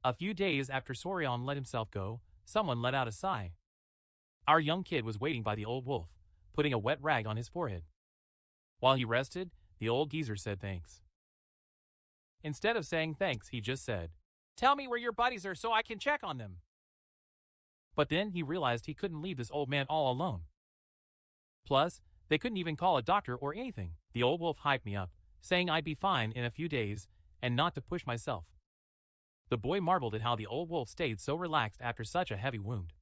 A few days after Soryon let himself go, someone let out a sigh. Our young kid was waiting by the old wolf, putting a wet rag on his forehead. While he rested, the old geezer said thanks. Instead of saying thanks, he just said, "Tell me where your buddies are so I can check on them." But then he realized he couldn't leave this old man all alone. Plus, they couldn't even call a doctor or anything. The old wolf hyped me up, saying I'd be fine in a few days and not to push myself. The boy marveled at how the old wolf stayed so relaxed after such a heavy wound.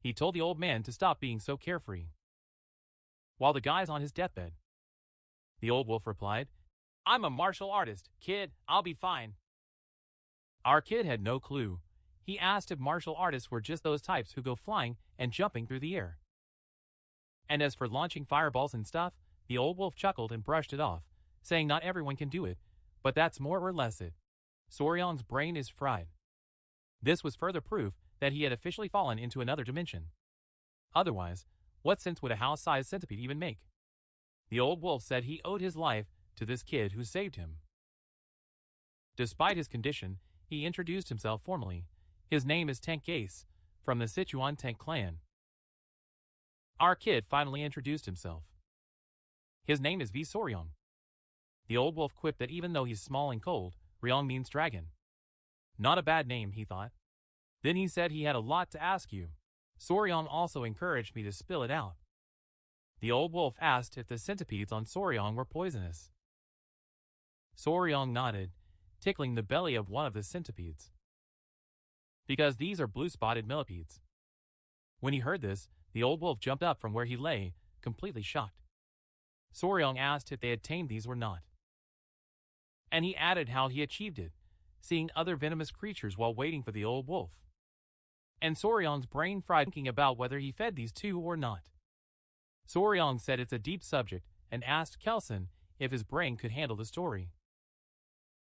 He told the old man to stop being so carefree. While the guy's on his deathbed, the old wolf replied, "I'm a martial artist, kid, I'll be fine." Our kid had no clue. He asked if martial artists were just those types who go flying and jumping through the air. And as for launching fireballs and stuff, the old wolf chuckled and brushed it off, saying not everyone can do it, but that's more or less it. Soryon's brain is fried. This was further proof that he had officially fallen into another dimension. Otherwise, what sense would a house-sized centipede even make? The old wolf said he owed his life to this kid who saved him. Despite his condition, he introduced himself formally. His name is Tank Ace, from the Sichuan Tank clan. Our kid finally introduced himself. His name is V. Soryong. The old wolf quipped that even though he's small and cold, Ryong means dragon. Not a bad name, he thought. Then he said he had a lot to ask you. Soryong also encouraged me to spill it out. The old wolf asked if the centipedes on Soryong were poisonous. Soryong nodded, tickling the belly of one of the centipedes. Because these are blue-spotted millipedes. When he heard this, the old wolf jumped up from where he lay, completely shocked. Soryong asked if they had tamed these or not. And he added how he achieved it, seeing other venomous creatures while waiting for the old wolf. And Soryong's brain fried thinking about whether he fed these two or not. Soryong said it's a deep subject and asked Kelson if his brain could handle the story.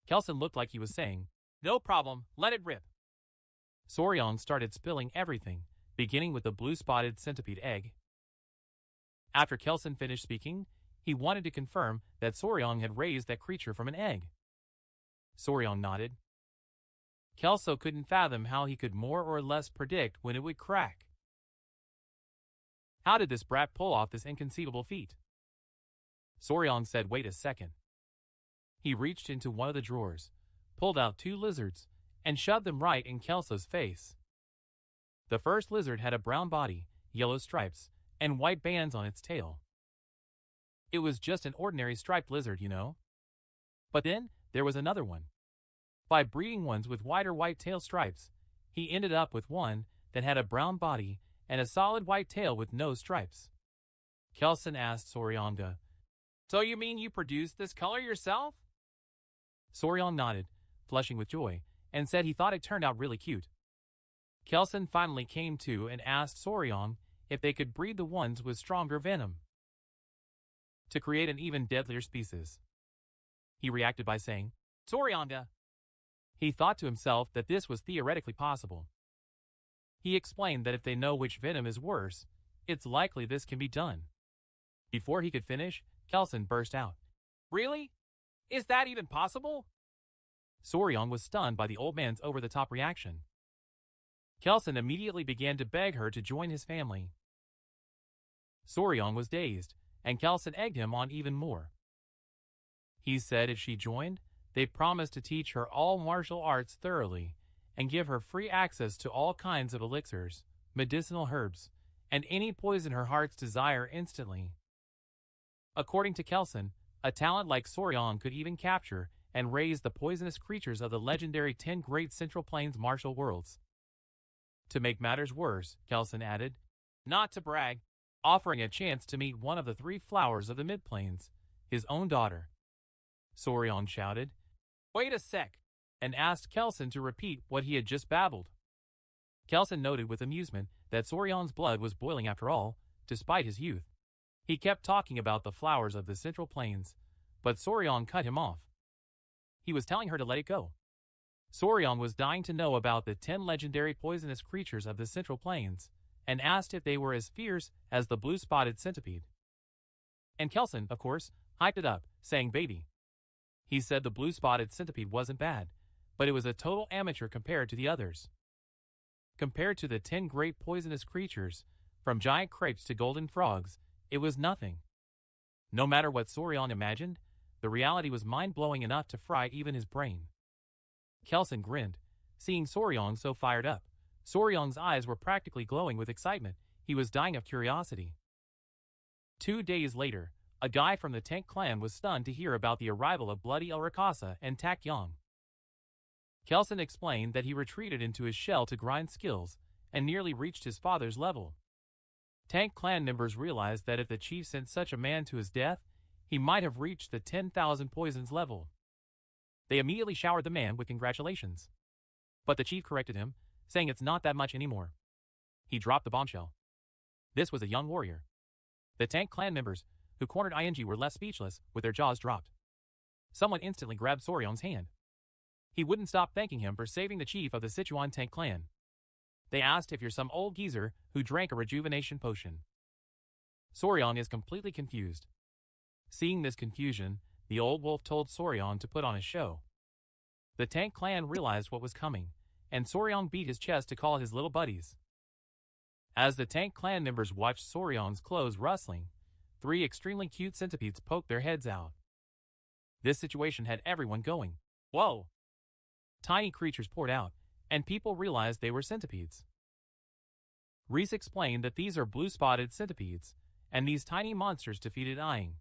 Kelson looked like he was saying, "No problem, let it rip." Soryong started spilling everything, beginning with the blue-spotted centipede egg. After Kelson finished speaking, he wanted to confirm that Soryong had raised that creature from an egg. Soryong nodded. Kelso couldn't fathom how he could more or less predict when it would crack. How did this brat pull off this inconceivable feat? Soryong said, "Wait a second." He reached into one of the drawers, pulled out 2 lizards, and shoved them right in Kelso's face. The first lizard had a brown body, yellow stripes, and white bands on its tail. It was just an ordinary striped lizard, you know. But then there was another one. By breeding ones with wider white tail stripes, he ended up with one that had a brown body and a solid white tail with no stripes. Kelson asked Soryonga, "So you mean you produced this color yourself?" Soryong nodded, flushing with joy, and said he thought it turned out really cute. Kelson finally came to and asked Soryong if they could breed the ones with stronger venom to create an even deadlier species. He reacted by saying, "Soryonga." He thought to himself that this was theoretically possible. He explained that if they know which venom is worse, it's likely this can be done. Before he could finish, Kelson burst out, "Really? Is that even possible?" Soryong was stunned by the old man's over-the-top reaction. Kelson immediately began to beg her to join his family. Soryong was dazed, and Kelson egged him on even more. He said if she joined, they promised to teach her all martial arts thoroughly and give her free access to all kinds of elixirs, medicinal herbs, and any poison her heart's desire instantly. According to Kelson, a talent like Soryong could even capture and raise the poisonous creatures of the legendary 10 Great Central Plains martial worlds. To make matters worse, Kelson added, not to brag, offering a chance to meet one of the 3 flowers of the mid-plains, his own daughter. Soryong shouted, "Wait a sec," and asked Kelson to repeat what he had just babbled. Kelson noted with amusement that Soryong's blood was boiling after all, despite his youth. He kept talking about the flowers of the Central Plains, but Soryong cut him off. He was telling her to let it go. Soryong was dying to know about the 10 legendary poisonous creatures of the Central Plains, and asked if they were as fierce as the blue-spotted centipede. And Kelson, of course, hyped it up, saying baby. He said the blue-spotted centipede wasn't bad, but it was a total amateur compared to the others. Compared to the 10 great poisonous creatures, from giant crepes to golden frogs, it was nothing. No matter what Soryong imagined, the reality was mind-blowing enough to fry even his brain. Kelson grinned, seeing Soryong so fired up. Soryong's eyes were practically glowing with excitement. He was dying of curiosity. 2 days later, a guy from the Tank clan was stunned to hear about the arrival of Bloody Elrakasa and Tak Yong. Kelson explained that he retreated into his shell to grind skills and nearly reached his father's level. Tank clan members realized that if the chief sent such a man to his death, he might have reached the 10,000 poisons level. They immediately showered the man with congratulations. But the chief corrected him, saying it's not that much anymore. He dropped the bombshell. This was a young warrior. The Tank clan members, who cornered ING, were left speechless, with their jaws dropped. Someone instantly grabbed Soryong's hand. He wouldn't stop thanking him for saving the chief of the Sichuan Tank clan. They asked if you're some old geezer who drank a rejuvenation potion. Soryong is completely confused. Seeing this confusion, the old wolf told Soryong to put on a show. The Tank clan realized what was coming, and Soryong beat his chest to call his little buddies. As the Tank clan members watched Soryong's clothes rustling, 3 extremely cute centipedes poked their heads out. This situation had everyone going, whoa! Tiny creatures poured out, and people realized they were centipedes. Reese explained that these are blue-spotted centipedes, and these tiny monsters defeated Aang.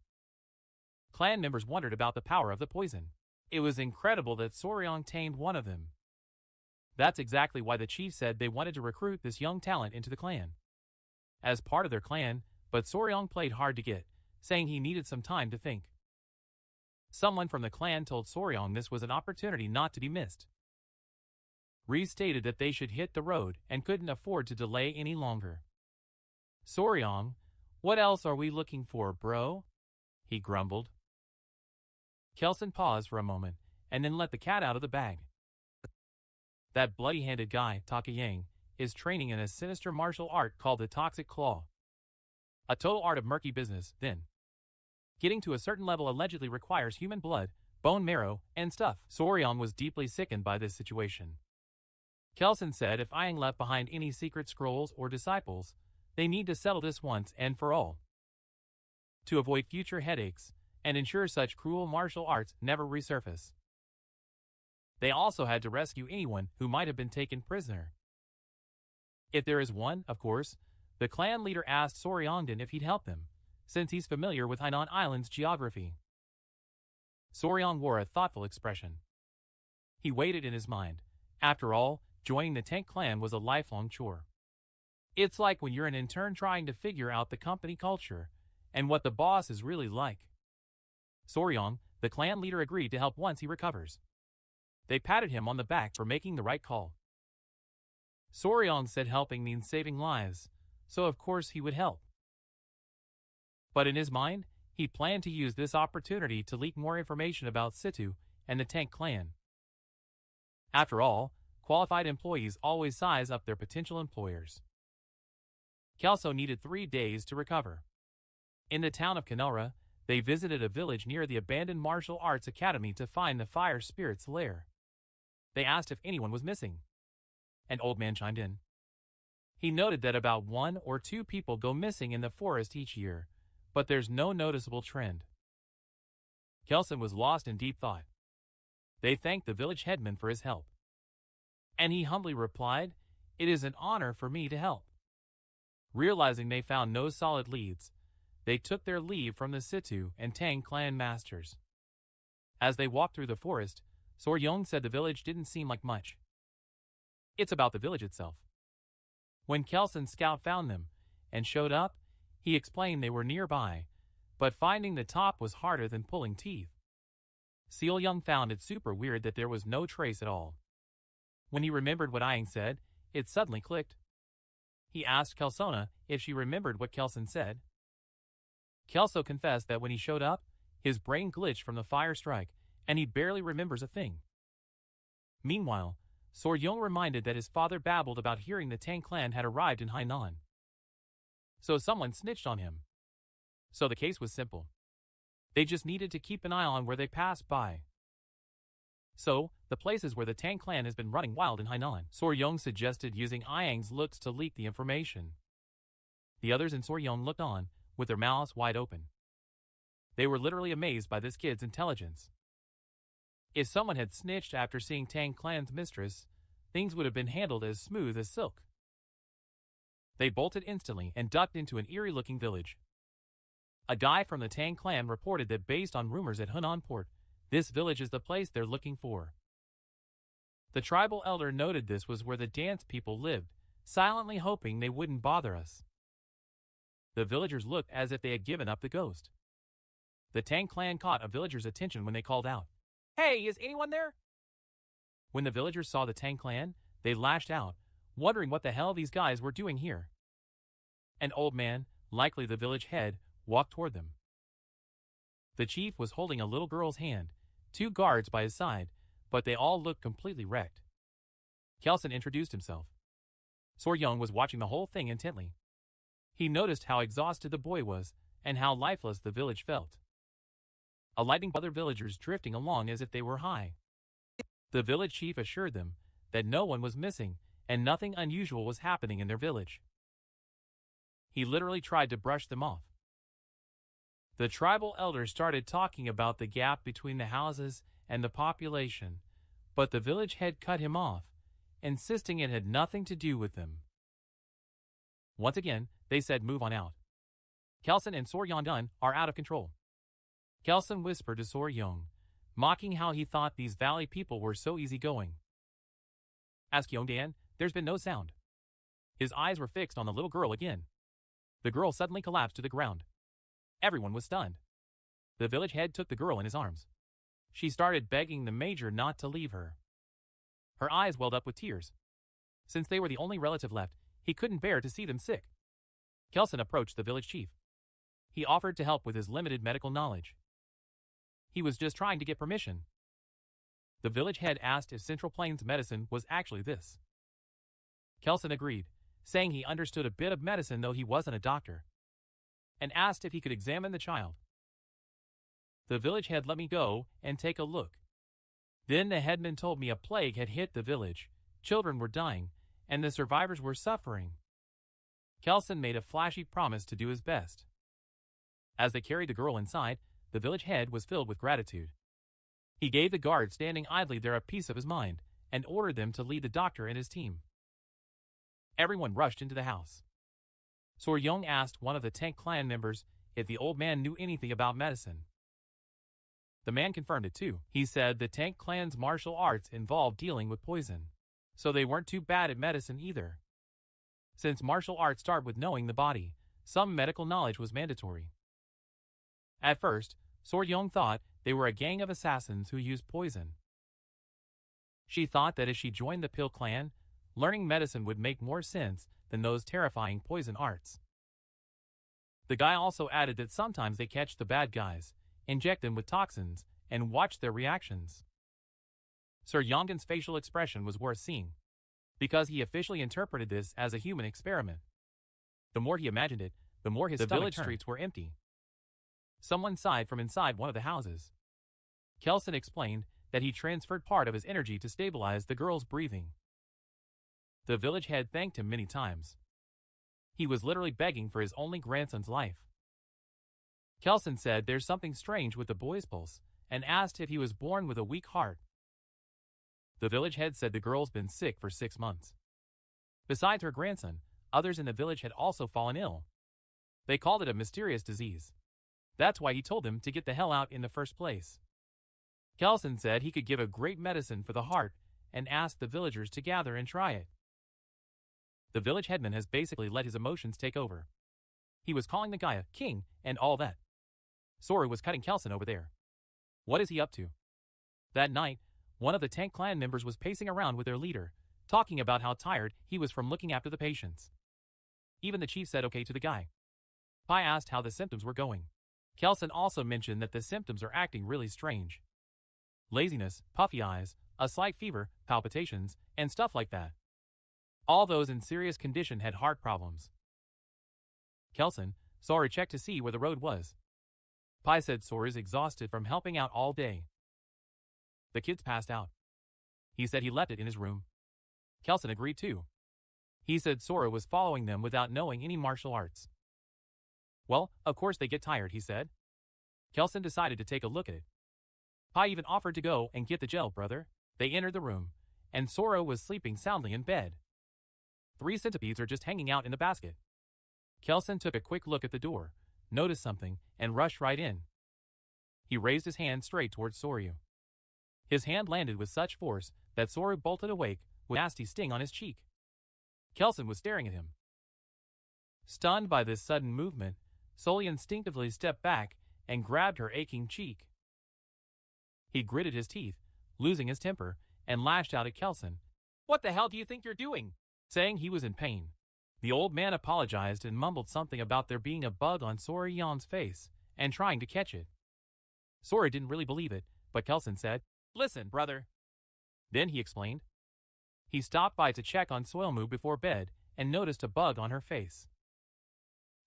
Clan members wondered about the power of the poison. It was incredible that Soryong tamed one of them. That's exactly why the chief said they wanted to recruit this young talent into the clan. As part of their clan, but Soryong played hard to get, saying he needed some time to think. Someone from the clan told Soryong this was an opportunity not to be missed. Reese stated that they should hit the road and couldn't afford to delay any longer. Soryong, what else are we looking for, bro? He grumbled. Kelson paused for a moment and then let the cat out of the bag. That bloody-handed guy, Taka Yang, is training in a sinister martial art called the Toxic Claw. A total art of murky business, then. Getting to a certain level allegedly requires human blood, bone marrow, and stuff. Soryong was deeply sickened by this situation. Kelson said if Aang left behind any secret scrolls or disciples, they need to settle this once and for all. To avoid future headaches, and ensure such cruel martial arts never resurface. They also had to rescue anyone who might have been taken prisoner. If there is one, of course, the clan leader asked Soryongden if he'd help them, since he's familiar with Hainan Island's geography. Soryong wore a thoughtful expression. He weighed it in his mind. After all, joining the Tank clan was a lifelong chore. It's like when you're an intern trying to figure out the company culture and what the boss is really like. Soryong, the clan leader, agreed to help once he recovers. They patted him on the back for making the right call. Soryong said helping means saving lives, so of course he would help. But in his mind, he planned to use this opportunity to leak more information about Situ and the Tank clan. After all, qualified employees always size up their potential employers. Kelso needed 3 days to recover. In the town of Kanora, they visited a village near the abandoned martial arts academy to find the fire spirit's lair. They asked if anyone was missing. An old man chimed in. He noted that about 1 or 2 people go missing in the forest each year, but there's no noticeable trend. Kelson was lost in deep thought. They thanked the village headman for his help. And he humbly replied, "It is an honor for me to help." Realizing they found no solid leads, they took their leave from the Situ and Tang clan masters. As they walked through the forest, Soryong said the village didn't seem like much. It's about the village itself. When Kelson's scout found them and showed up, he explained they were nearby, but finding the top was harder than pulling teeth. Seal Young found it super weird that there was no trace at all. When he remembered what Aang said, it suddenly clicked. He asked Kelsona if she remembered what Kelson said. Kelso confessed that when he showed up, his brain glitched from the fire strike, and he barely remembers a thing. Meanwhile, Soryong reminded that his father babbled about hearing the Tang clan had arrived in Hainan. So someone snitched on him. So the case was simple. They just needed to keep an eye on where they passed by. So, the places where the Tang clan has been running wild in Hainan. Soryong suggested using Iang's looks to leak the information. The others in Soryong looked on, with their mouths wide open. They were literally amazed by this kid's intelligence. If someone had snitched after seeing Tang clan's mistress, things would have been handled as smooth as silk. They bolted instantly and ducked into an eerie-looking village. A guy from the Tang clan reported that based on rumors at Hunan Port, this village is the place they're looking for. The tribal elder noted this was where the dance people lived, silently hoping they wouldn't bother us. The villagers looked as if they had given up the ghost. The Tang clan caught a villager's attention when they called out, "Hey, is anyone there?" When the villagers saw the Tang clan, they lashed out, wondering what the hell these guys were doing here. An old man, likely the village head, walked toward them. The chief was holding a little girl's hand, 2 guards by his side, but they all looked completely wrecked. Kelson introduced himself. Soryong was watching the whole thing intently. He noticed how exhausted the boy was and how lifeless the village felt. Alighting other villagers drifting along as if they were high. The village chief assured them that no one was missing and nothing unusual was happening in their village. He literally tried to brush them off. The tribal elders started talking about the gap between the houses and the population, but the village head cut him off, insisting it had nothing to do with them. Once again, they said move on out. Kelson and Soryong are out of control. Kelson whispered to Soryong, mocking how he thought these valley people were so easygoing. As Kyongdan, there's been no sound. His eyes were fixed on the little girl again. The girl suddenly collapsed to the ground. Everyone was stunned. The village head took the girl in his arms. She started begging the major not to leave her. Her eyes welled up with tears. Since they were the only relative left, he couldn't bear to see them sick. Kelson approached the village chief. He offered to help with his limited medical knowledge. He was just trying to get permission. The village head asked if Central Plains medicine was actually this. Kelson agreed, saying he understood a bit of medicine though he wasn't a doctor, and asked if he could examine the child. The village head let me go and take a look. Then the headman told me a plague had hit the village, children were dying, and the survivors were suffering. Kelson made a flashy promise to do his best. As they carried the girl inside, the village head was filled with gratitude. He gave the guard standing idly there a piece of his mind and ordered them to lead the doctor and his team. Everyone rushed into the house. Soryong asked one of the Tang clan members if the old man knew anything about medicine. The man confirmed it too. He said the Tang clan's martial arts involved dealing with poison, so they weren't too bad at medicine either. Since martial arts start with knowing the body, some medical knowledge was mandatory. At first, Soryong thought they were a gang of assassins who used poison. She thought that if she joined the Pill clan, learning medicine would make more sense than those terrifying poison arts. The guy also added that sometimes they catch the bad guys, inject them with toxins, and watch their reactions. Sir Yongan's facial expression was worth seeing, because he officially interpreted this as a human experiment. The more he imagined it, the more his village streets were empty. Someone sighed from inside one of the houses. Kelson explained that he transferred part of his energy to stabilize the girl's breathing. The village head thanked him many times. He was literally begging for his only grandson's life. Kelson said there's something strange with the boy's pulse and asked if he was born with a weak heart. The village head said the girl's been sick for 6 months. Besides her grandson, others in the village had also fallen ill. They called it a mysterious disease. That's why he told them to get the hell out in the first place. Kelson said he could give a great medicine for the heart and asked the villagers to gather and try it. The village headman has basically let his emotions take over. He was calling the guy a king and all that. Soru was cutting Kelson over there. What is he up to? That night, one of the Tang clan members was pacing around with their leader, talking about how tired he was from looking after the patients. Even the chief said okay to the guy. Pai asked how the symptoms were going. Kelson also mentioned that the symptoms are acting really strange. laziness, puffy eyes, a slight fever, palpitations, and stuff like that. All those in serious condition had heart problems. Kelson, Sora checked to see where the road was. Pai said Sora's exhausted from helping out all day. The kids passed out. He said he left it in his room. Kelson agreed too. He said Sora was following them without knowing any martial arts. Well, of course they get tired, he said. Kelson decided to take a look at it. Pai even offered to go and get the gel, brother. They entered the room, and Sora was sleeping soundly in bed. 3 centipedes are just hanging out in the basket. Kelson took a quick look at the door, noticed something, and rushed right in. He raised his hand straight towards Soryu. His hand landed with such force that Soryu bolted awake with a nasty sting on his cheek. Kelson was staring at him. Stunned by this sudden movement, Sully instinctively stepped back and grabbed her aching cheek. He gritted his teeth, losing his temper, and lashed out at Kelson. "What the hell do you think you're doing?" Saying he was in pain. The old man apologized and mumbled something about there being a bug on Sora Yon's face and trying to catch it. Sora didn't really believe it, but Kelson said, "Listen, brother." Then he explained. He stopped by to check on Soilmu before bed and noticed a bug on her face.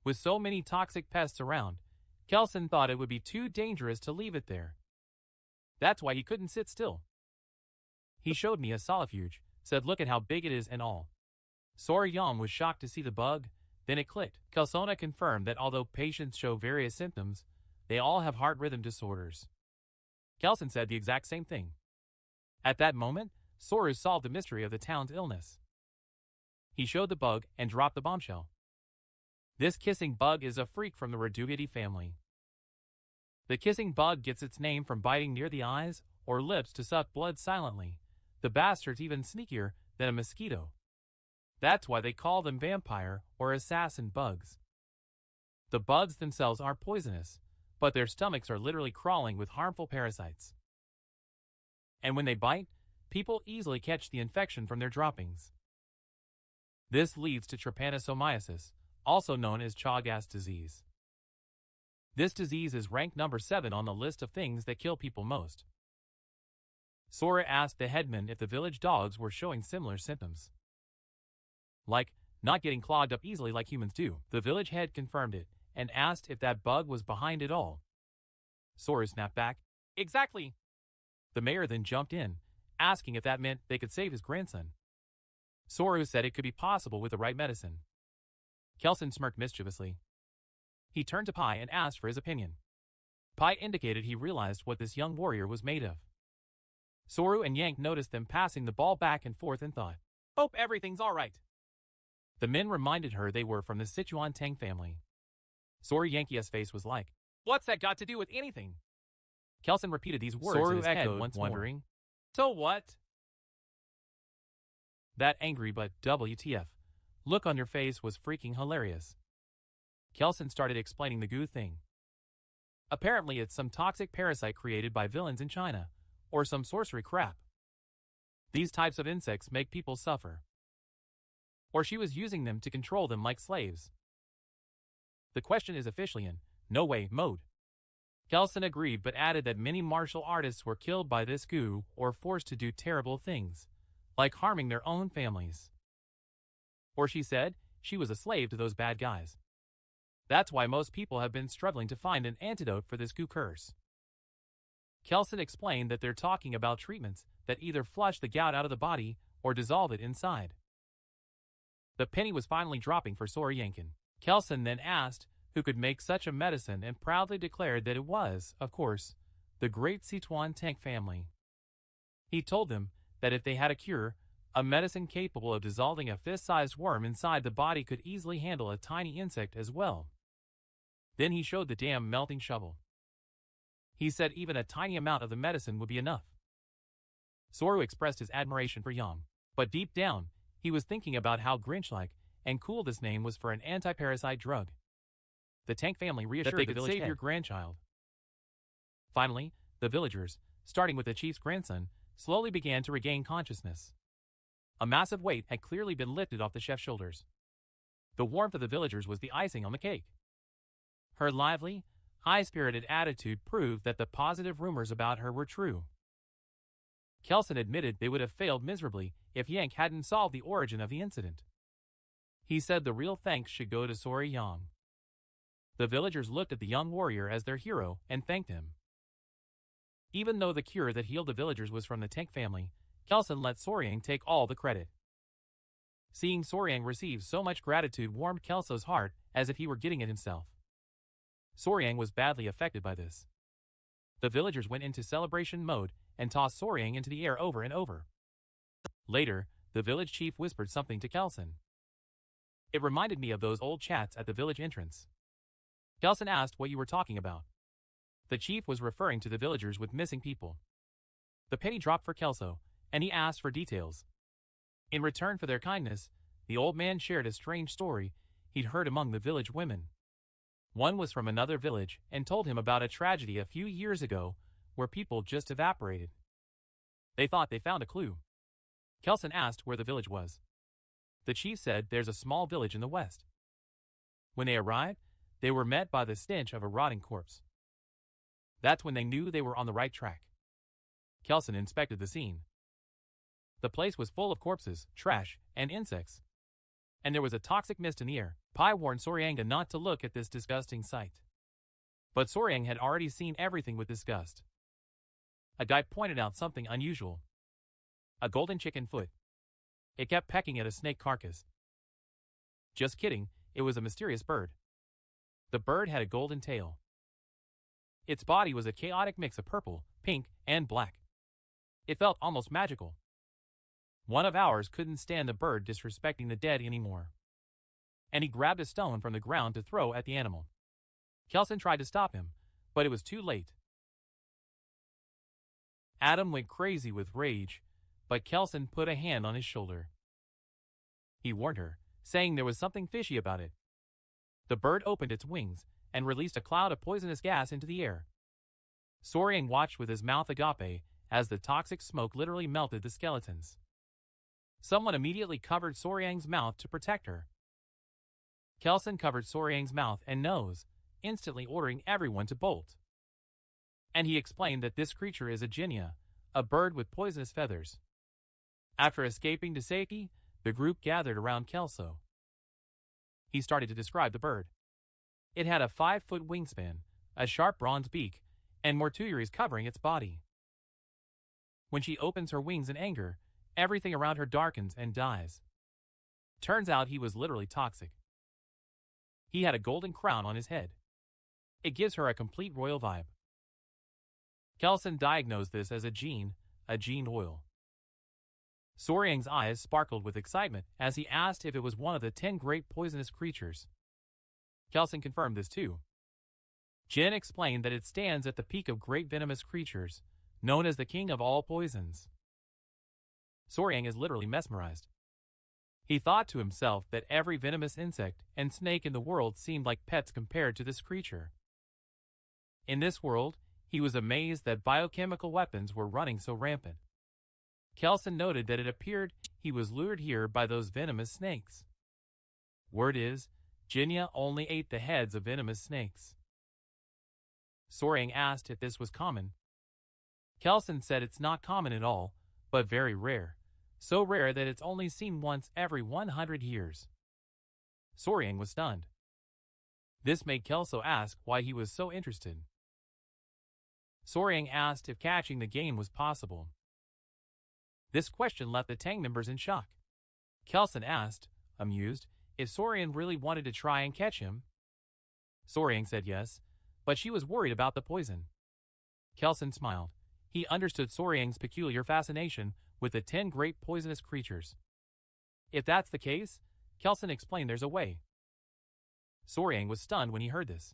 With so many toxic pests around, Kelson thought it would be too dangerous to leave it there. That's why he couldn't sit still. He showed me a solifuge, said look at how big it is and all. Sora Yon was shocked to see the bug, then it clicked. Kelsona confirmed that although patients show various symptoms, they all have heart rhythm disorders. Kelson said the exact same thing. At that moment, Sora solved the mystery of the town's illness. He showed the bug and dropped the bombshell. This kissing bug is a freak from the Radugati family. The kissing bug gets its name from biting near the eyes or lips to suck blood silently. The bastard's even sneakier than a mosquito. That's why they call them vampire or assassin bugs. The bugs themselves are poisonous, but their stomachs are literally crawling with harmful parasites. And when they bite, people easily catch the infection from their droppings. This leads to trypanosomiasis, also known as Chagas disease. This disease is ranked number 7 on the list of things that kill people most. Sora asked the headman if the village dogs were showing similar symptoms. Like, not getting clogged up easily like humans do. The village head confirmed it and asked if that bug was behind it all. Sora snapped back, "Exactly." The mayor then jumped in, asking if that meant they could save his grandson. Sora said it could be possible with the right medicine. Kelson smirked mischievously. He turned to Pai and asked for his opinion. Pai indicated he realized what this young warrior was made of. Soru and Yank noticed them passing the ball back and forth and thought, "Hope everything's all right." The men reminded her they were from the Sichuan Tang family. Soru Yankee's face was like, "What's that got to do with anything?" Kelson repeated these words in his head once wondering, more. "So what?" That angry but WTF look on your face was freaking hilarious. Kelson started explaining the goo thing. Apparently it's some toxic parasite created by villains in China, or some sorcery crap. These types of insects make people suffer. Or she was using them to control them like slaves. The question is officially in no way mode. Kelson agreed but added that many martial artists were killed by this goo or forced to do terrible things, like harming their own families. Or she said she was a slave to those bad guys. That's why most people have been struggling to find an antidote for this goo curse. Kelson explained that they're talking about treatments that either flush the gout out of the body or dissolve it inside. The penny was finally dropping for Sora Yankin. Kelson then asked who could make such a medicine and proudly declared that it was, of course, the great Sichuan Tang family. He told them that if they had a cure, a medicine capable of dissolving a fist-sized worm inside the body could easily handle a tiny insect as well. Then he showed the damn melting shovel. He said even a tiny amount of the medicine would be enough. Soru expressed his admiration for Yam, but deep down, he was thinking about how Grinch-like and cool this name was for an anti-parasite drug. The Tank family reassured that they could save your grandchild. Finally, the villagers, starting with the chief's grandson, slowly began to regain consciousness. A massive weight had clearly been lifted off the chef's shoulders. The warmth of the villagers was the icing on the cake. Her lively, high-spirited attitude proved that the positive rumors about her were true. Kelson admitted they would have failed miserably if Yank hadn't solved the origin of the incident. He said the real thanks should go to Sori Yang. The villagers looked at the young warrior as their hero and thanked him. Even though the cure that healed the villagers was from the Tank family, Kelson let Soryang take all the credit. Seeing Soryang receive so much gratitude warmed Kelso's heart as if he were getting it himself. Soryang was badly affected by this. The villagers went into celebration mode and tossed Soryang into the air over and over. Later, the village chief whispered something to Kelson. It reminded me of those old chats at the village entrance. Kelson asked what you were talking about. The chief was referring to the villagers with missing people. The penny dropped for Kelso, and he asked for details. In return for their kindness, the old man shared a strange story he'd heard among the village women. One was from another village and told him about a tragedy a few years ago where people just evaporated. They thought they found a clue. Kelson asked where the village was. The chief said there's a small village in the west. When they arrived, they were met by the stench of a rotting corpse. That's when they knew they were on the right track. Kelson inspected the scene. The place was full of corpses, trash, and insects. And there was a toxic mist in the air. Pai warned Soryanga not to look at this disgusting sight. But Soryang had already seen everything with disgust. A guy pointed out something unusual. A golden chicken foot. It kept pecking at a snake carcass. Just kidding, it was a mysterious bird. The bird had a golden tail. Its body was a chaotic mix of purple, pink, and black. It felt almost magical. One of ours couldn't stand the bird disrespecting the dead anymore. And he grabbed a stone from the ground to throw at the animal. Kelson tried to stop him, but it was too late. Adam went crazy with rage, but Kelson put a hand on his shoulder. He warned her, saying there was something fishy about it. The bird opened its wings and released a cloud of poisonous gas into the air. Soryang watched with his mouth agape as the toxic smoke literally melted the skeletons. Someone immediately covered Soryang's mouth to protect her. Kelson covered Soryang's mouth and nose, instantly ordering everyone to bolt. And he explained that this creature is a jinya, a bird with poisonous feathers. After escaping to safety, the group gathered around Kelso. He started to describe the bird. It had a 5-foot wingspan, a sharp bronze beak, and mortuaries covering its body. When she opens her wings in anger, everything around her darkens and dies. Turns out he was literally toxic. He had a golden crown on his head. It gives her a complete royal vibe. Kelson diagnosed this as a gene oil. Soryang's eyes sparkled with excitement as he asked if it was one of the 10 great poisonous creatures. Kelson confirmed this too. Jin explained that it stands at the peak of great venomous creatures, known as the king of all poisons. Soryang is literally mesmerized. He thought to himself that every venomous insect and snake in the world seemed like pets compared to this creature. In this world, he was amazed that biochemical weapons were running so rampant. Kelson noted that it appeared he was lured here by those venomous snakes. Word is, Jinya only ate the heads of venomous snakes. Soryang asked if this was common. Kelson said it's not common at all, but very rare. So rare that it's only seen once every 100 years. Soryang was stunned. This made Kelso ask why he was so interested. Soryang asked if catching the game was possible. This question left the Tang members in shock. Kelson asked, amused, if Soryang really wanted to try and catch him. Soryang said yes, but she was worried about the poison. Kelson smiled. He understood Soryang's peculiar fascination with the 10 great poisonous creatures. If that's the case, Kelson explained there's a way. Soryang was stunned when he heard this.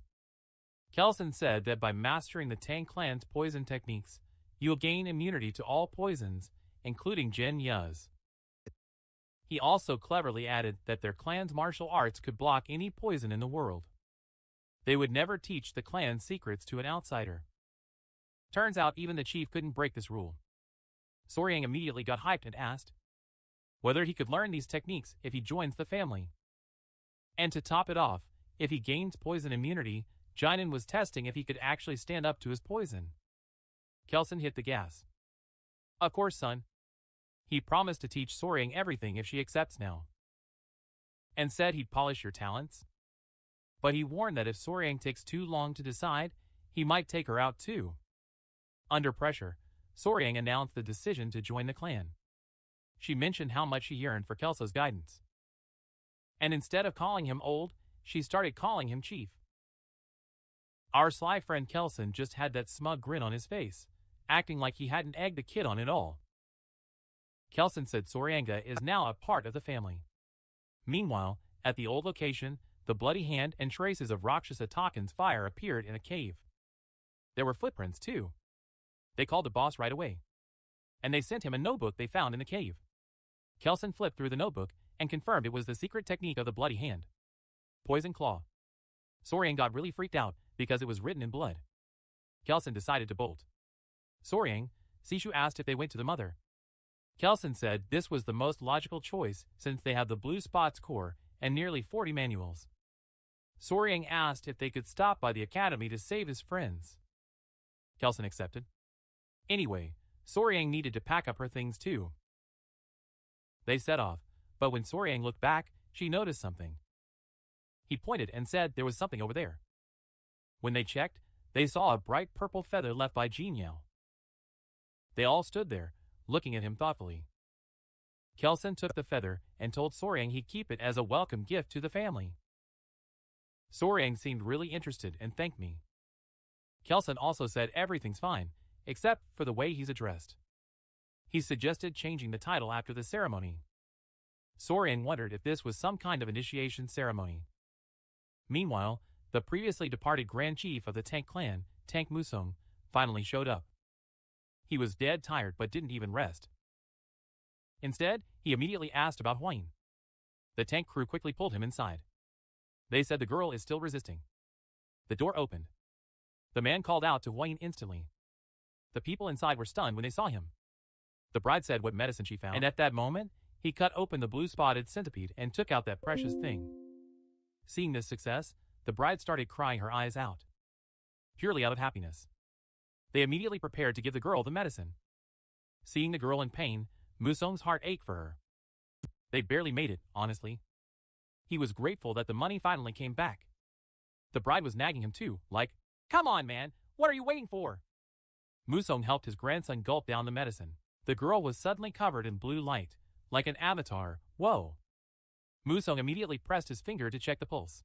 Kelson said that by mastering the Tang clan's poison techniques, you'll gain immunity to all poisons, including Jin Ya's. He also cleverly added that their clan's martial arts could block any poison in the world. They would never teach the clan's secrets to an outsider. Turns out even the chief couldn't break this rule. Soryang immediately got hyped and asked whether he could learn these techniques if he joins the family. And to top it off, if he gains poison immunity, Jinan was testing if he could actually stand up to his poison. Kelson hit the gas. Of course, son. He promised to teach Soryang everything if she accepts now. And said he'd polish your talents. But he warned that if Soryang takes too long to decide, he might take her out too. Under pressure, Soryang announced the decision to join the clan. She mentioned how much she yearned for Kelso's guidance. And instead of calling him old, she started calling him chief. Our sly friend Kelson just had that smug grin on his face, acting like he hadn't egged the kid on at all. Kelson said Soryanga is now a part of the family. Meanwhile, at the old location, the bloody hand and traces of Rakshasa Takan's fire appeared in a cave. There were footprints, too. They called the boss right away. And they sent him a notebook they found in the cave. Kelson flipped through the notebook and confirmed it was the secret technique of the bloody hand. Poison claw. Soryang got really freaked out because it was written in blood. Kelson decided to bolt. Soryang, Sishu asked if they went to the mother. Kelson said this was the most logical choice since they have the Blue Spots Corps and nearly 40 manuals. Soryang asked if they could stop by the academy to save his friends. Kelson accepted. Anyway, Soryang needed to pack up her things too. They set off, but when Soryang looked back, she noticed something. He pointed and said there was something over there. When they checked, they saw a bright purple feather left by Jinyao. They all stood there, looking at him thoughtfully. Kelson took the feather and told Soryang he'd keep it as a welcome gift to the family. Soryang seemed really interested and thanked me. Kelson also said everything's fine, except for the way he's addressed. He suggested changing the title after the ceremony. Soryang wondered if this was some kind of initiation ceremony. Meanwhile, the previously departed Grand Chief of the Tank clan, Tank Musong, finally showed up. He was dead tired but didn't even rest. Instead, he immediately asked about Huayin. The tank crew quickly pulled him inside. They said the girl is still resisting. The door opened. The man called out to Huayin instantly. The people inside were stunned when they saw him. The bride said what medicine she found, and at that moment, he cut open the blue-spotted centipede and took out that precious thing. Seeing this success, the bride started crying her eyes out. Purely out of happiness. They immediately prepared to give the girl the medicine. Seeing the girl in pain, Musong's heart ached for her. They barely made it, honestly. He was grateful that the money finally came back. The bride was nagging him too, like, "Come on, man, what are you waiting for?" Musong helped his grandson gulp down the medicine. The girl was suddenly covered in blue light, like an avatar. Whoa! Musong immediately pressed his finger to check the pulse.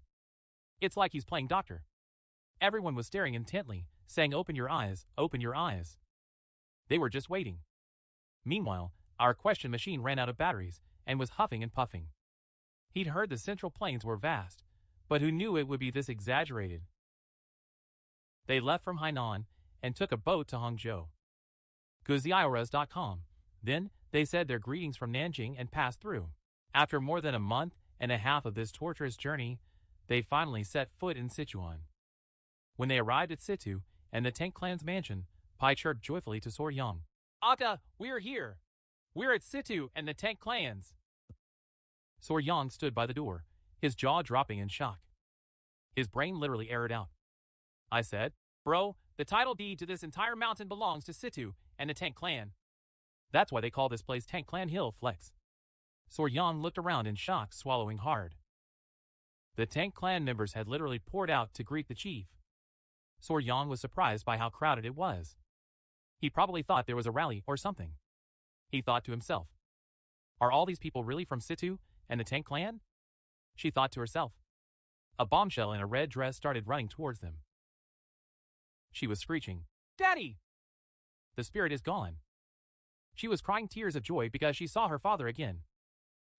It's like he's playing doctor. Everyone was staring intently, saying, "Open your eyes, open your eyes." They were just waiting. Meanwhile, our question machine ran out of batteries and was huffing and puffing. He'd heard the Central Plains were vast, but who knew it would be this exaggerated? They left from Hainan and took a boat to Hangzhou. Guziioras.com. Then, they said their greetings from Nanjing and passed through. After more than a month and a half of this torturous journey, they finally set foot in Sichuan. When they arrived at Situ and the Tank Clan's mansion, Pai chirped joyfully to Soryang. "Aka, we're here! We're at Situ and the Tank Clans!" Soryang stood by the door, his jaw dropping in shock. His brain literally aired out. I said, "Bro, the title deed to this entire mountain belongs to Situ and the Tank Clan. That's why they call this place Tank Clan Hill Flex." Soryang looked around in shock, swallowing hard. The Tank Clan members had literally poured out to greet the chief. Soryang was surprised by how crowded it was. He probably thought there was a rally or something. He thought to himself, "Are all these people really from Situ and the Tank Clan?" She thought to herself. A bombshell in a red dress started running towards them. She was screeching, "Daddy!" The spirit is gone. She was crying tears of joy because she saw her father again.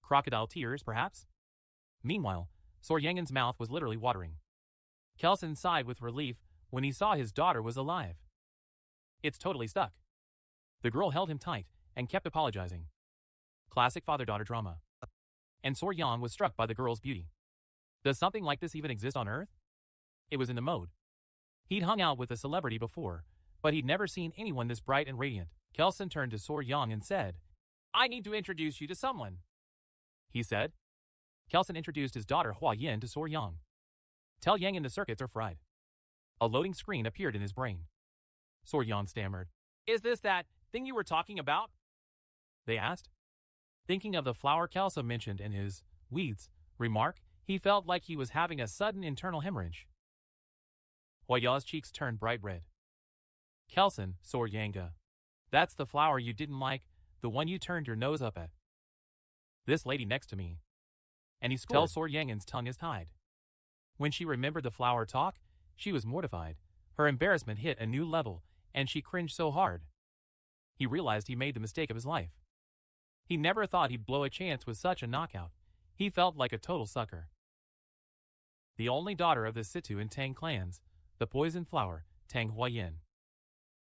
Crocodile tears, perhaps? Meanwhile, Soryangan's mouth was literally watering. Kelson sighed with relief when he saw his daughter was alive. It's totally stuck. The girl held him tight and kept apologizing. Classic father-daughter drama. And Soryang was struck by the girl's beauty. Does something like this even exist on Earth? It was in the mode. He'd hung out with a celebrity before, but he'd never seen anyone this bright and radiant. Kelson turned to Soryang and said, "I need to introduce you to someone," he said. Kelson introduced his daughter Hua Yin to Soryang. Tell Yang and the circuits are fried. A loading screen appeared in his brain. Soryang stammered, "Is this that thing you were talking about? They asked. Thinking of the flower Kelso mentioned in his weeds remark, he felt like he was having a sudden internal hemorrhage. Hwaya's cheeks turned bright red. Kelson, Sor Yanga. That's the flower you didn't like, the one you turned your nose up at. This lady next to me. And he scored. Tell Sor Yangan's tongue is tied. When she remembered the flower talk, she was mortified. Her embarrassment hit a new level, and she cringed so hard. He realized he made the mistake of his life. He never thought he'd blow a chance with such a knockout. He felt like a total sucker. The only daughter of the Situ and Tang clans, the poison flower, Tang Huayin.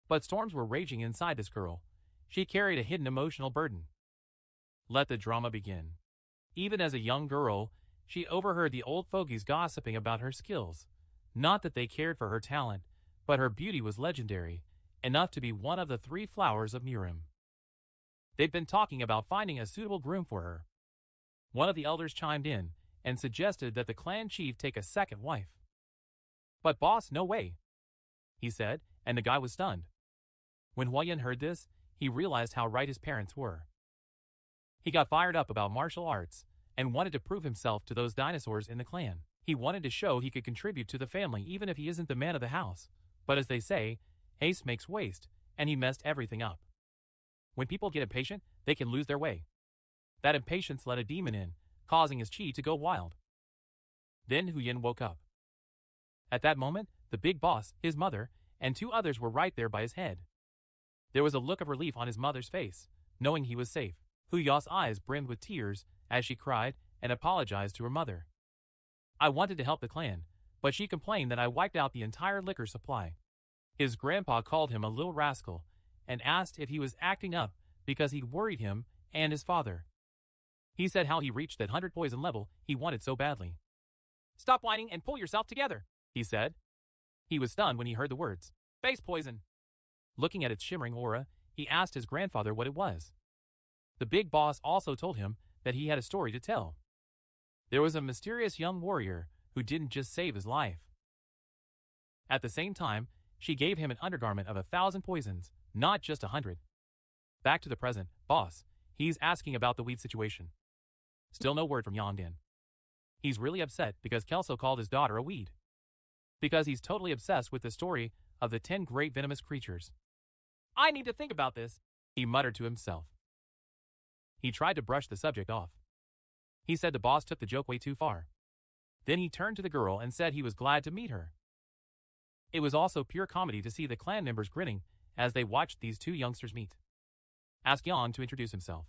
But storms were raging inside this girl. She carried a hidden emotional burden. Let the drama begin. Even as a young girl, she overheard the old fogies gossiping about her skills. Not that they cared for her talent, but her beauty was legendary, enough to be one of the 3 flowers of Murim. They'd been talking about finding a suitable groom for her. One of the elders chimed in and suggested that the clan chief take a second wife. But boss, no way, he said, and the guy was stunned. When Huayan heard this, he realized how right his parents were. He got fired up about martial arts and wanted to prove himself to those dinosaurs in the clan. He wanted to show he could contribute to the family even if he isn't the man of the house. But as they say, haste makes waste, and he messed everything up. When people get impatient, they can lose their way. That impatience let a demon in, causing his chi to go wild. Then Huyin woke up. At that moment, the big boss, his mother, and 2 others were right there by his head. There was a look of relief on his mother's face, knowing he was safe. Huya's eyes brimmed with tears as she cried and apologized to her mother. I wanted to help the clan, but she complained that I wiped out the entire liquor supply. His grandpa called him a little rascal and asked if he was acting up because he worried him and his father. He said how he reached that 100 poison level he wanted so badly. Stop whining and pull yourself together, he said. He was stunned when he heard the words, face poison. Looking at its shimmering aura, he asked his grandfather what it was. The big boss also told him that he had a story to tell. There was a mysterious young warrior who didn't just save his life. At the same time, she gave him an undergarment of 1,000 poisons, not just 100. Back to the present, boss. He's asking about the weed situation. Still no word from Yongdin. He's really upset because Kelso called his daughter a weed. Because he's totally obsessed with the story of the 10 great venomous creatures. I need to think about this, he muttered to himself. He tried to brush the subject off. He said the boss took the joke way too far. Then he turned to the girl and said he was glad to meet her. It was also pure comedy to see the clan members grinning as they watched these 2 youngsters meet. Ask Yang to introduce himself.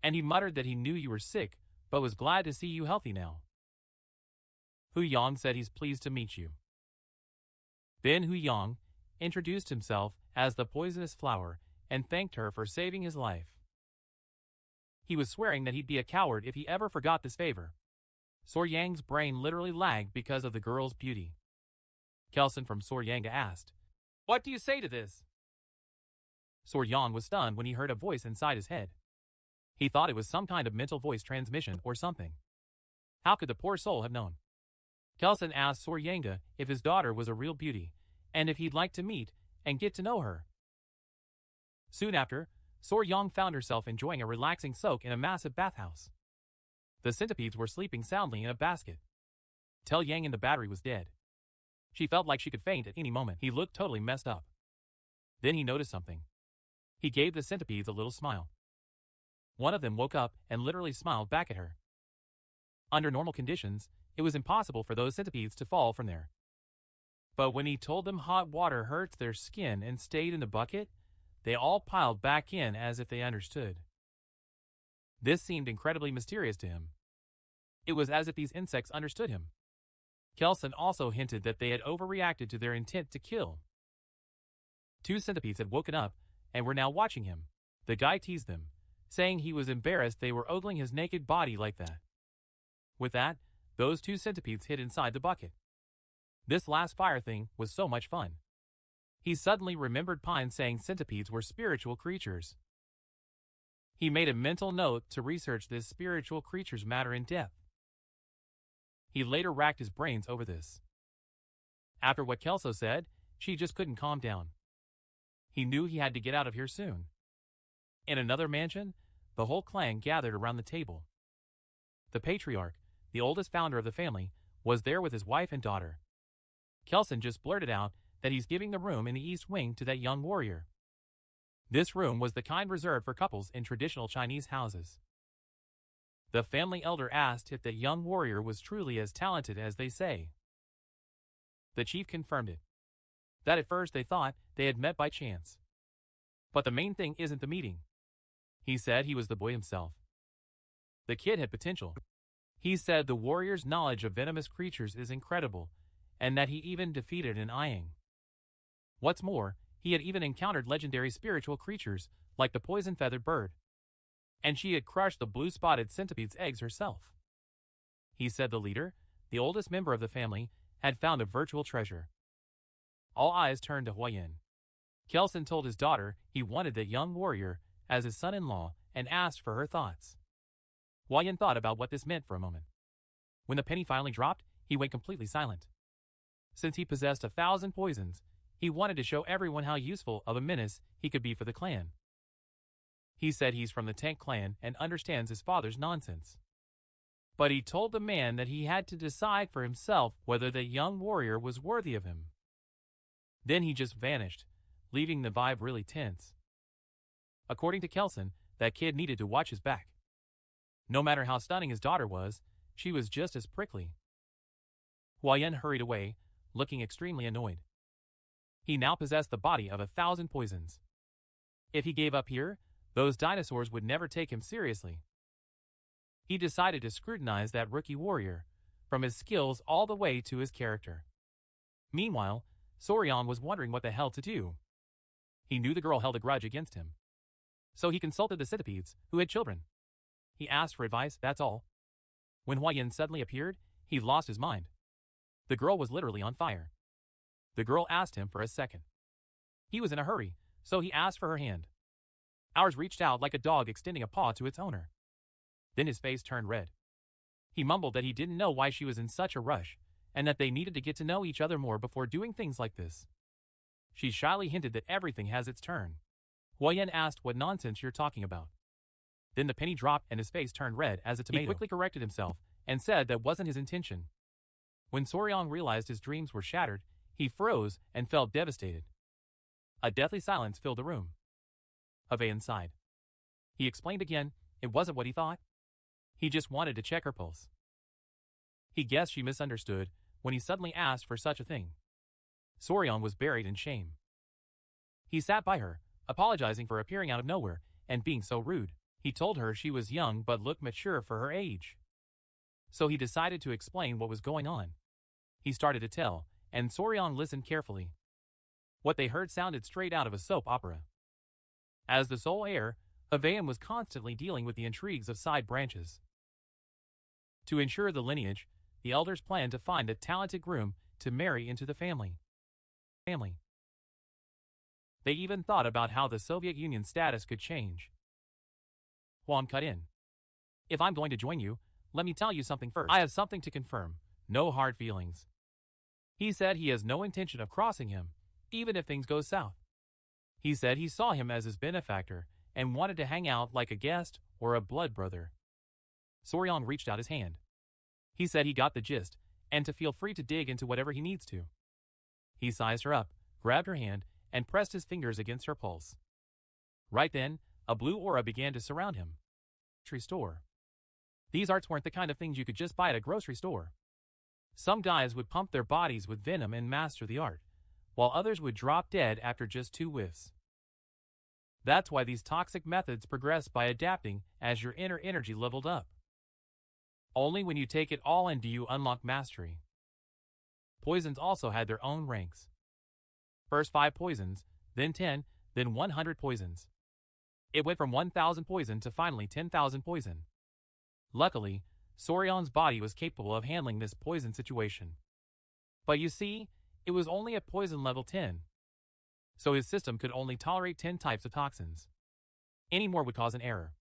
And he muttered that he knew you were sick, but was glad to see you healthy now. Hu Yang said he's pleased to meet you. Then Hu Yang introduced himself as the poisonous flower and thanked her for saving his life. He was swearing that he'd be a coward if he ever forgot this favor. Sor Yang's brain literally lagged because of the girl's beauty. Kelson from Sor Yanga asked, What do you say to this? Sor Yang was stunned when he heard a voice inside his head. He thought it was some kind of mental voice transmission or something. How could the poor soul have known? Kelson asked Sor Yanga if his daughter was a real beauty, and if he'd like to meet and get to know her. Soon after, Sor Yang found herself enjoying a relaxing soak in a massive bathhouse. The centipedes were sleeping soundly in a basket. Tell Yang in the battery was dead. She felt like she could faint at any moment. He looked totally messed up. Then he noticed something. He gave the centipedes a little smile. One of them woke up and literally smiled back at her. Under normal conditions, it was impossible for those centipedes to fall from there. But when he told them hot water hurts their skin and stayed in the bucket, they all piled back in as if they understood. This seemed incredibly mysterious to him. It was as if these insects understood him. Kelson also hinted that they had overreacted to their intent to kill. 2 centipedes had woken up and were now watching him. The guy teased them, saying he was embarrassed they were ogling his naked body like that. With that, those 2 centipedes hid inside the bucket. This last fire thing was so much fun. He suddenly remembered Pine saying centipedes were spiritual creatures. He made a mental note to research this spiritual creature's matter in depth. He later racked his brains over this. After what Kelso said, she just couldn't calm down. He knew he had to get out of here soon. In another mansion, the whole clan gathered around the table. The patriarch, the oldest founder of the family, was there with his wife and daughter. Kelson just blurted out that he's giving the room in the east wing to that young warrior. This room was the kind reserved for couples in traditional Chinese houses. The family elder asked if the young warrior was truly as talented as they say. The chief confirmed it. That at first they thought they had met by chance. But the main thing isn't the meeting. He said he was the boy himself. The kid had potential. He said the warrior's knowledge of venomous creatures is incredible, and that he even defeated an Ayang. What's more, he had even encountered legendary spiritual creatures like the poison-feathered bird. And she had crushed the blue-spotted centipede's eggs herself. He said the leader, the oldest member of the family, had found a virtual treasure. All eyes turned to Huayan. Kelson told his daughter he wanted the young warrior as his son-in-law and asked for her thoughts. Huayan thought about what this meant for a moment. When the penny finally dropped, he went completely silent. Since he possessed 1,000 poisons, he wanted to show everyone how useful of a menace he could be for the clan. He said he's from the Tank clan and understands his father's nonsense. But he told the man that he had to decide for himself whether the young warrior was worthy of him. Then he just vanished, leaving the vibe really tense. According to Kelson, that kid needed to watch his back. No matter how stunning his daughter was, she was just as prickly. Huayan hurried away, looking extremely annoyed. He now possessed the body of 1,000 poisons. If he gave up here, those dinosaurs would never take him seriously. He decided to scrutinize that rookie warrior, from his skills all the way to his character. Meanwhile, Soryang was wondering what the hell to do. He knew the girl held a grudge against him. So he consulted the centipedes, who had children. He asked for advice, that's all. When Huayan suddenly appeared, he lost his mind. The girl was literally on fire. The girl asked him for a second. He was in a hurry, so he asked for her hand. Ours reached out like a dog extending a paw to its owner. Then his face turned red. He mumbled that he didn't know why she was in such a rush, and that they needed to get to know each other more before doing things like this. She shyly hinted that everything has its turn. Huayan asked what nonsense you're talking about. Then the penny dropped and his face turned red as a tomato. He quickly corrected himself and said that wasn't his intention. When Soryang realized his dreams were shattered, he froze and felt devastated. A deathly silence filled the room. Huayan sighed. He explained again, it wasn't what he thought. He just wanted to check her pulse. He guessed she misunderstood when he suddenly asked for such a thing. Soryang was buried in shame. He sat by her, apologizing for appearing out of nowhere and being so rude. He told her she was young but looked mature for her age. So he decided to explain what was going on. He started to tell, and Soryang listened carefully. What they heard sounded straight out of a soap opera. As the sole heir, Huayan was constantly dealing with the intrigues of side branches. To ensure the lineage, the elders planned to find a talented groom to marry into the family. They even thought about how the Soviet Union's status could change. Huan cut in. If I'm going to join you, let me tell you something first. I have something to confirm. No hard feelings. He said he has no intention of crossing him, even if things go south. He said he saw him as his benefactor and wanted to hang out like a guest or a blood brother. Soryang reached out his hand. He said he got the gist, and to feel free to dig into whatever he needs to. He sized her up, grabbed her hand, and pressed his fingers against her pulse. Right then, a blue aura began to surround him. Grocery store. These arts weren't the kind of things you could just buy at a grocery store. Some guys would pump their bodies with venom and master the art, while others would drop dead after just 2 whiffs. That's why these toxic methods progress by adapting as your inner energy leveled up. Only when you take it all in do you unlock mastery. Poisons also had their own ranks. First 5 poisons, then 10, then 100 poisons. It went from 1,000 poison to finally 10,000 poison. Luckily, Soryang's body was capable of handling this poison situation. But you see, it was only at poison level 10. So his system could only tolerate 10 types of toxins. Any more would cause an error.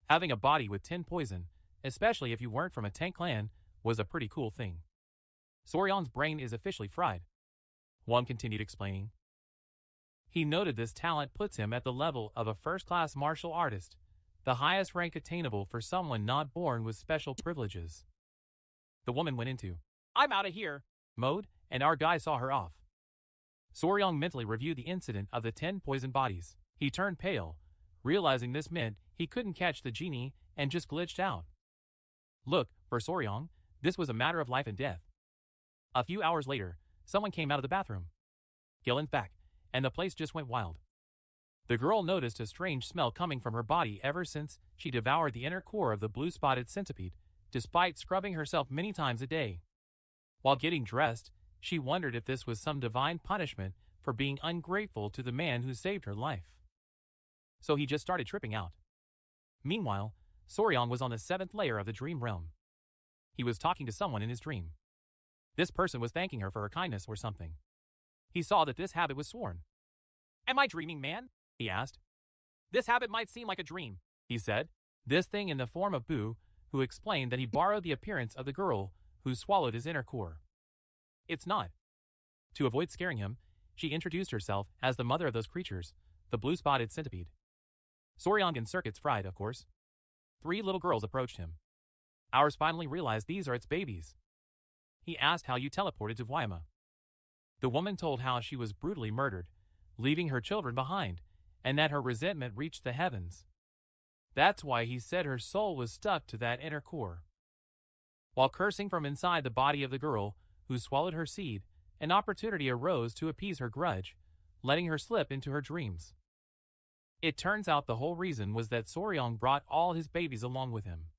Having a body with 10 poison, especially if you weren't from a Tank clan, was a pretty cool thing. Soryang's brain is officially fried. Huan continued explaining. He noted this talent puts him at the level of a first-class martial artist, the highest rank attainable for someone not born with special privileges. The woman went into "I'm out of here" mode, and our guy saw her off. Soryong mentally reviewed the incident of the 10 poisoned bodies. He turned pale, realizing this meant he couldn't catch the genie and just glitched out. Look, for Soryong, this was a matter of life and death. A few hours later, someone came out of the bathroom. Gillen's back, and the place just went wild. The girl noticed a strange smell coming from her body ever since she devoured the inner core of the blue-spotted centipede, despite scrubbing herself many times a day. While getting dressed, she wondered if this was some divine punishment for being ungrateful to the man who saved her life. So he just started tripping out. Meanwhile, Soryong was on the 7th layer of the dream realm. He was talking to someone in his dream. This person was thanking her for her kindness or something. He saw that this habit was sworn. "Am I dreaming, man?" he asked. "This habit might seem like a dream," he said, this thing in the form of Boo, who explained that he borrowed the appearance of the girl who swallowed his inner core. "It's not." To avoid scaring him, she introduced herself as the mother of those creatures, the blue-spotted centipede. Soryong circuits fried, of course. 3 little girls approached him. Ours finally realized these are its babies. He asked how you teleported to Hwayama. The woman told how she was brutally murdered, leaving her children behind, and that her resentment reached the heavens. That's why he said her soul was stuck to that inner core. While cursing from inside the body of the girl who swallowed her seed, an opportunity arose to appease her grudge, letting her slip into her dreams. It turns out the whole reason was that Soryong brought all his babies along with him.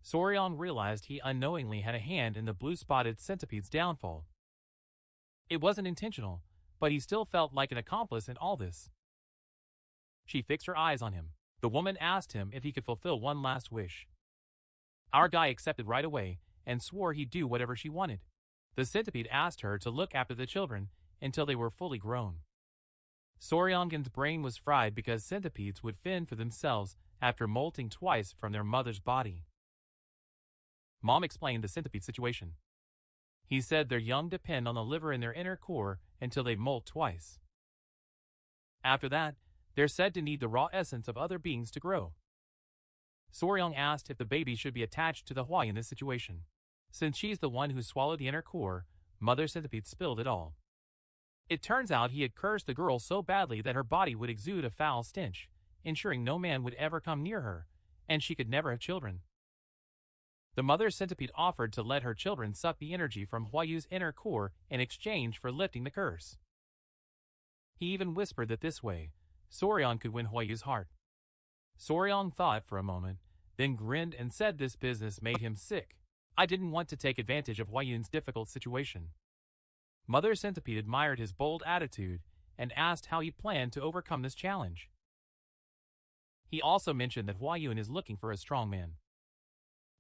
Soryong realized he unknowingly had a hand in the blue-spotted centipede's downfall. It wasn't intentional, but he still felt like an accomplice in all this. She fixed her eyes on him. The woman asked him if he could fulfill one last wish. Our guy accepted right away and swore he'd do whatever she wanted. The centipede asked her to look after the children until they were fully grown. Soryong's brain was fried because centipedes would fend for themselves after molting twice from their mother's body. Mom explained the centipede situation. He said their young depend on the liver in their inner core until they molt twice. After that, they're said to need the raw essence of other beings to grow. Soryong asked if the baby should be attached to the Hwa in this situation. Since she's the one who swallowed the inner core, Mother Centipede spilled it all. It turns out he had cursed the girl so badly that her body would exude a foul stench, ensuring no man would ever come near her, and she could never have children. The Mother Centipede offered to let her children suck the energy from Hwayu's inner core in exchange for lifting the curse. He even whispered that this way, Soryong could win Hwayu's heart. Soryong thought for a moment, then grinned and said this business made him sick. I didn't want to take advantage of Hwayun's difficult situation. Mother Centipede admired his bold attitude and asked how he planned to overcome this challenge. He also mentioned that Hwayun is looking for a strong man.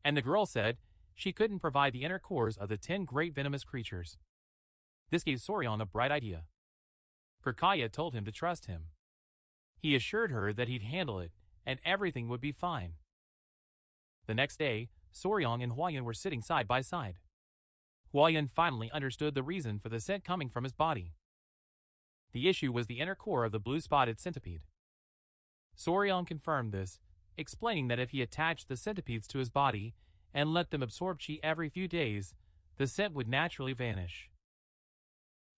And the girl said she couldn't provide the inner cores of the 10 great venomous creatures. This gave Soryong a bright idea. Kirkaya told him to trust him. He assured her that he'd handle it and everything would be fine. The next day, Soryong and Hwayun were sitting side by side. Hwayun finally understood the reason for the scent coming from his body. The issue was the inner core of the blue-spotted centipede. Soryong confirmed this, explaining that if he attached the centipedes to his body and let them absorb chi every few days, the scent would naturally vanish.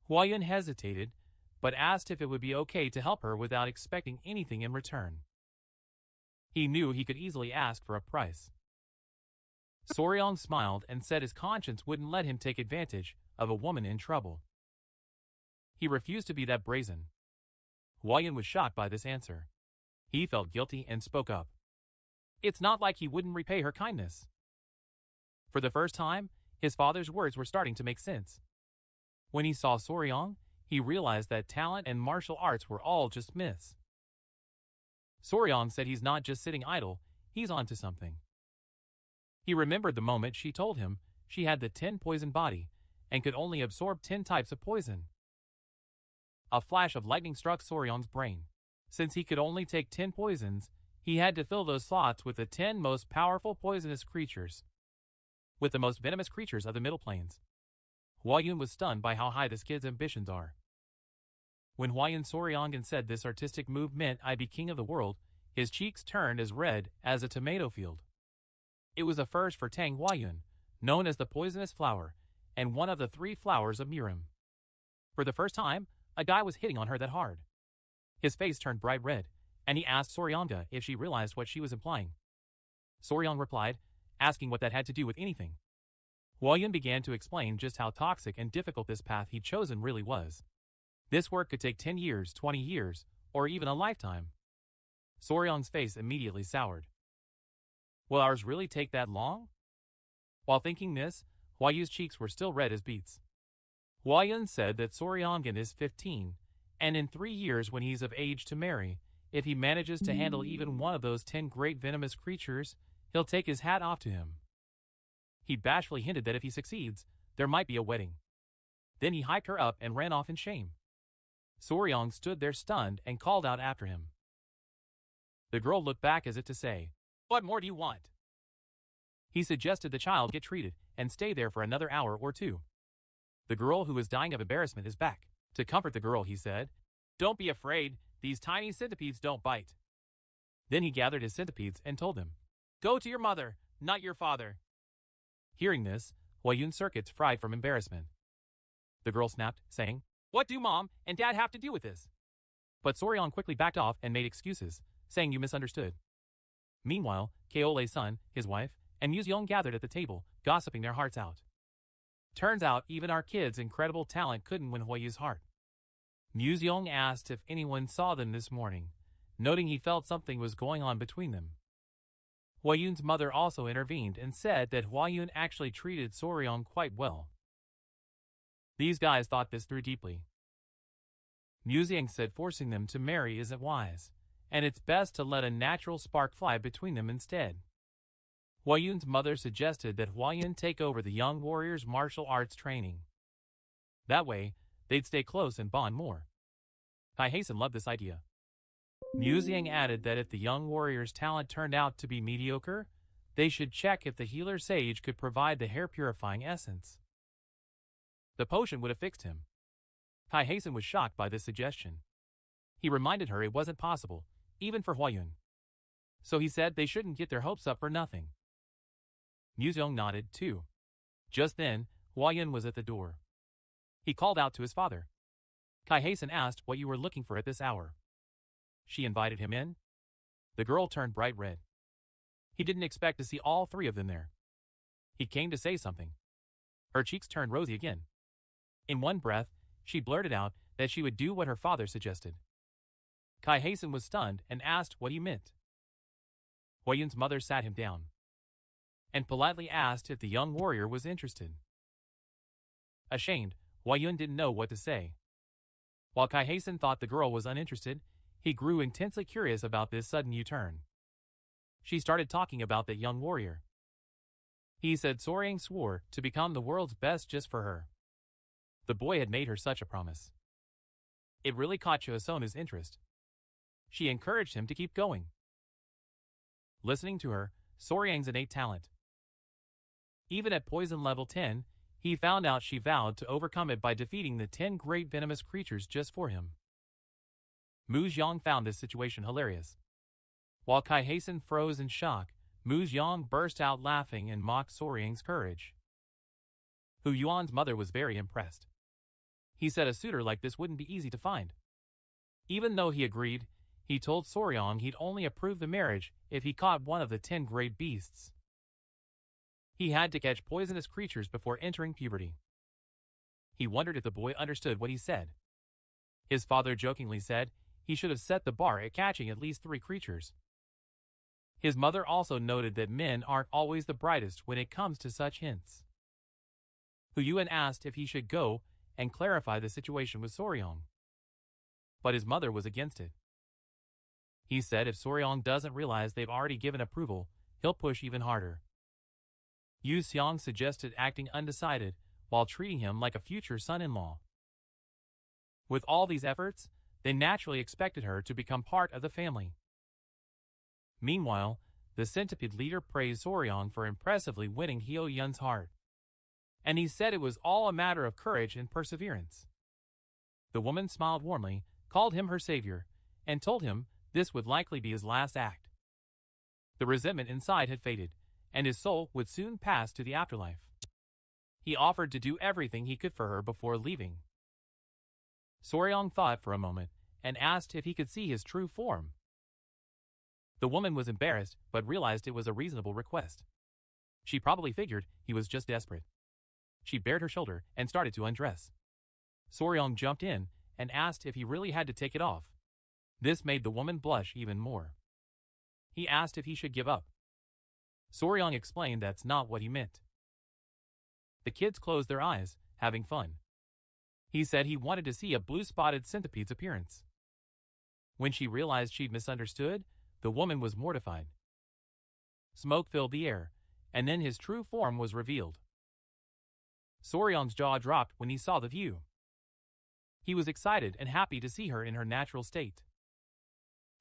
Hwayun hesitated, but asked if it would be okay to help her without expecting anything in return. He knew he could easily ask for a price. Soryong smiled and said his conscience wouldn't let him take advantage of a woman in trouble. He refused to be that brazen. Hwayun was shocked by this answer. He felt guilty and spoke up. It's not like he wouldn't repay her kindness. For the first time, his father's words were starting to make sense. When he saw Soryong, he realized that talent and martial arts were all just myths. Soryong said he's not just sitting idle, he's onto something. He remembered the moment she told him she had the 10 poison body and could only absorb 10 types of poison. A flash of lightning struck Soryong's brain. Since he could only take 10 poisons, he had to fill those slots with the 10 most powerful poisonous creatures. With the most venomous creatures of the Middle Plains. Hwayun was stunned by how high this kid's ambitions are. When Huayan Soryongan said this artistic move meant I'd be king of the world, his cheeks turned as red as a tomato field. It was a first for Tang Huayun, known as the poisonous flower, and one of the 3 flowers of Mirim. For the first time, a guy was hitting on her that hard. His face turned bright red, and he asked Soryonga if she realized what she was implying. Soryong replied, asking what that had to do with anything. Huayun began to explain just how toxic and difficult this path he'd chosen really was. This work could take 10 years, 20 years, or even a lifetime. Soryong's face immediately soured. Will ours really take that long? While thinking this, Huayu's cheeks were still red as beets. Huayun said that Soryongan is 15, and in 3 years when he's of age to marry, if he manages to handle even one of those 10 great venomous creatures, he'll take his hat off to him. He bashfully hinted that if he succeeds, there might be a wedding. Then he hyped her up and ran off in shame. Soryong stood there stunned and called out after him. The girl looked back as if to say, "What more do you want?" He suggested the child get treated and stay there for another hour or 2. The girl who was dying of embarrassment is back. To comfort the girl, he said, "Don't be afraid, these tiny centipedes don't bite." Then he gathered his centipedes and told them, "Go to your mother, not your father." Hearing this, Huayun's circuits fried from embarrassment. The girl snapped, saying, "What do Mom and Dad have to do with this?" But Soryong quickly backed off and made excuses, saying you misunderstood. Meanwhile, Kaole's son, his wife, and Museong gathered at the table, gossiping their hearts out. Turns out even our kid's incredible talent couldn't win Huayu's heart. Museong asked if anyone saw them this morning, noting he felt something was going on between them. Huayun's mother also intervened and said that Huayun actually treated Soryong quite well. These guys thought this through deeply. Museong said forcing them to marry isn't wise, and it's best to let a natural spark fly between them instead. Huayun's mother suggested that Huayun take over the young warrior's martial arts training. That way, they'd stay close and bond more. Kai Hasten loved this idea. Museong added that if the young warrior's talent turned out to be mediocre, they should check if the healer sage could provide the hair-purifying essence. The potion would have fixed him. Kai Hasten was shocked by this suggestion. He reminded her it wasn't possible, even for Huayun. So he said they shouldn't get their hopes up for nothing. Museong nodded, too. Just then, Huayun was at the door. He called out to his father. Kai Hasten asked what you were looking for at this hour. She invited him in. The girl turned bright red. He didn't expect to see all 3 of them there. He came to say something. Her cheeks turned rosy again. In one breath, she blurted out that she would do what her father suggested. Kai Hasten was stunned and asked what he meant. Huayun's mother sat him down and politely asked if the young warrior was interested. Ashamed, Huayun didn't know what to say. While Kai Hasten thought the girl was uninterested, he grew intensely curious about this sudden U-turn. She started talking about that young warrior. He said Soryang swore to become the world's best just for her. The boy had made her such a promise. It really caught Chosonu's interest. She encouraged him to keep going. Listening to her, Soryang's innate talent. Even at poison level 10, he found out she vowed to overcome it by defeating the 10 great venomous creatures just for him. Mu Xiang found this situation hilarious. While Kai Hasten froze in shock, Mu Xiang burst out laughing and mocked Soryang's courage. Hu Yuan's mother was very impressed. He said a suitor like this wouldn't be easy to find. Even though he agreed, he told Soryong he'd only approve the marriage if he caught one of the 10 great beasts. He had to catch poisonous creatures before entering puberty. He wondered if the boy understood what he said. His father jokingly said he should have set the bar at catching at least 3 creatures. His mother also noted that men aren't always the brightest when it comes to such hints. Hu Yuan asked if he should go and clarify the situation with Soryong. But his mother was against it. He said if Soryong doesn't realize they've already given approval, he'll push even harder. Yu Xiang suggested acting undecided while treating him like a future son-in-law. With all these efforts, they naturally expected her to become part of the family. Meanwhile, the centipede leader praised Soryong for impressively winning Hyo Yun's heart. And he said it was all a matter of courage and perseverance. The woman smiled warmly, called him her savior, and told him this would likely be his last act. The resentment inside had faded, and his soul would soon pass to the afterlife. He offered to do everything he could for her before leaving. Soryang thought for a moment and asked if he could see his true form. The woman was embarrassed but realized it was a reasonable request. She probably figured he was just desperate. She bared her shoulder and started to undress. Soryang jumped in and asked if he really had to take it off. This made the woman blush even more. He asked if he should give up. Soryang explained that's not what he meant. The kids closed their eyes, having fun. He said he wanted to see a blue-spotted centipede's appearance. When she realized she'd misunderstood, the woman was mortified. Smoke filled the air, and then his true form was revealed. Soryang's jaw dropped when he saw the view. He was excited and happy to see her in her natural state.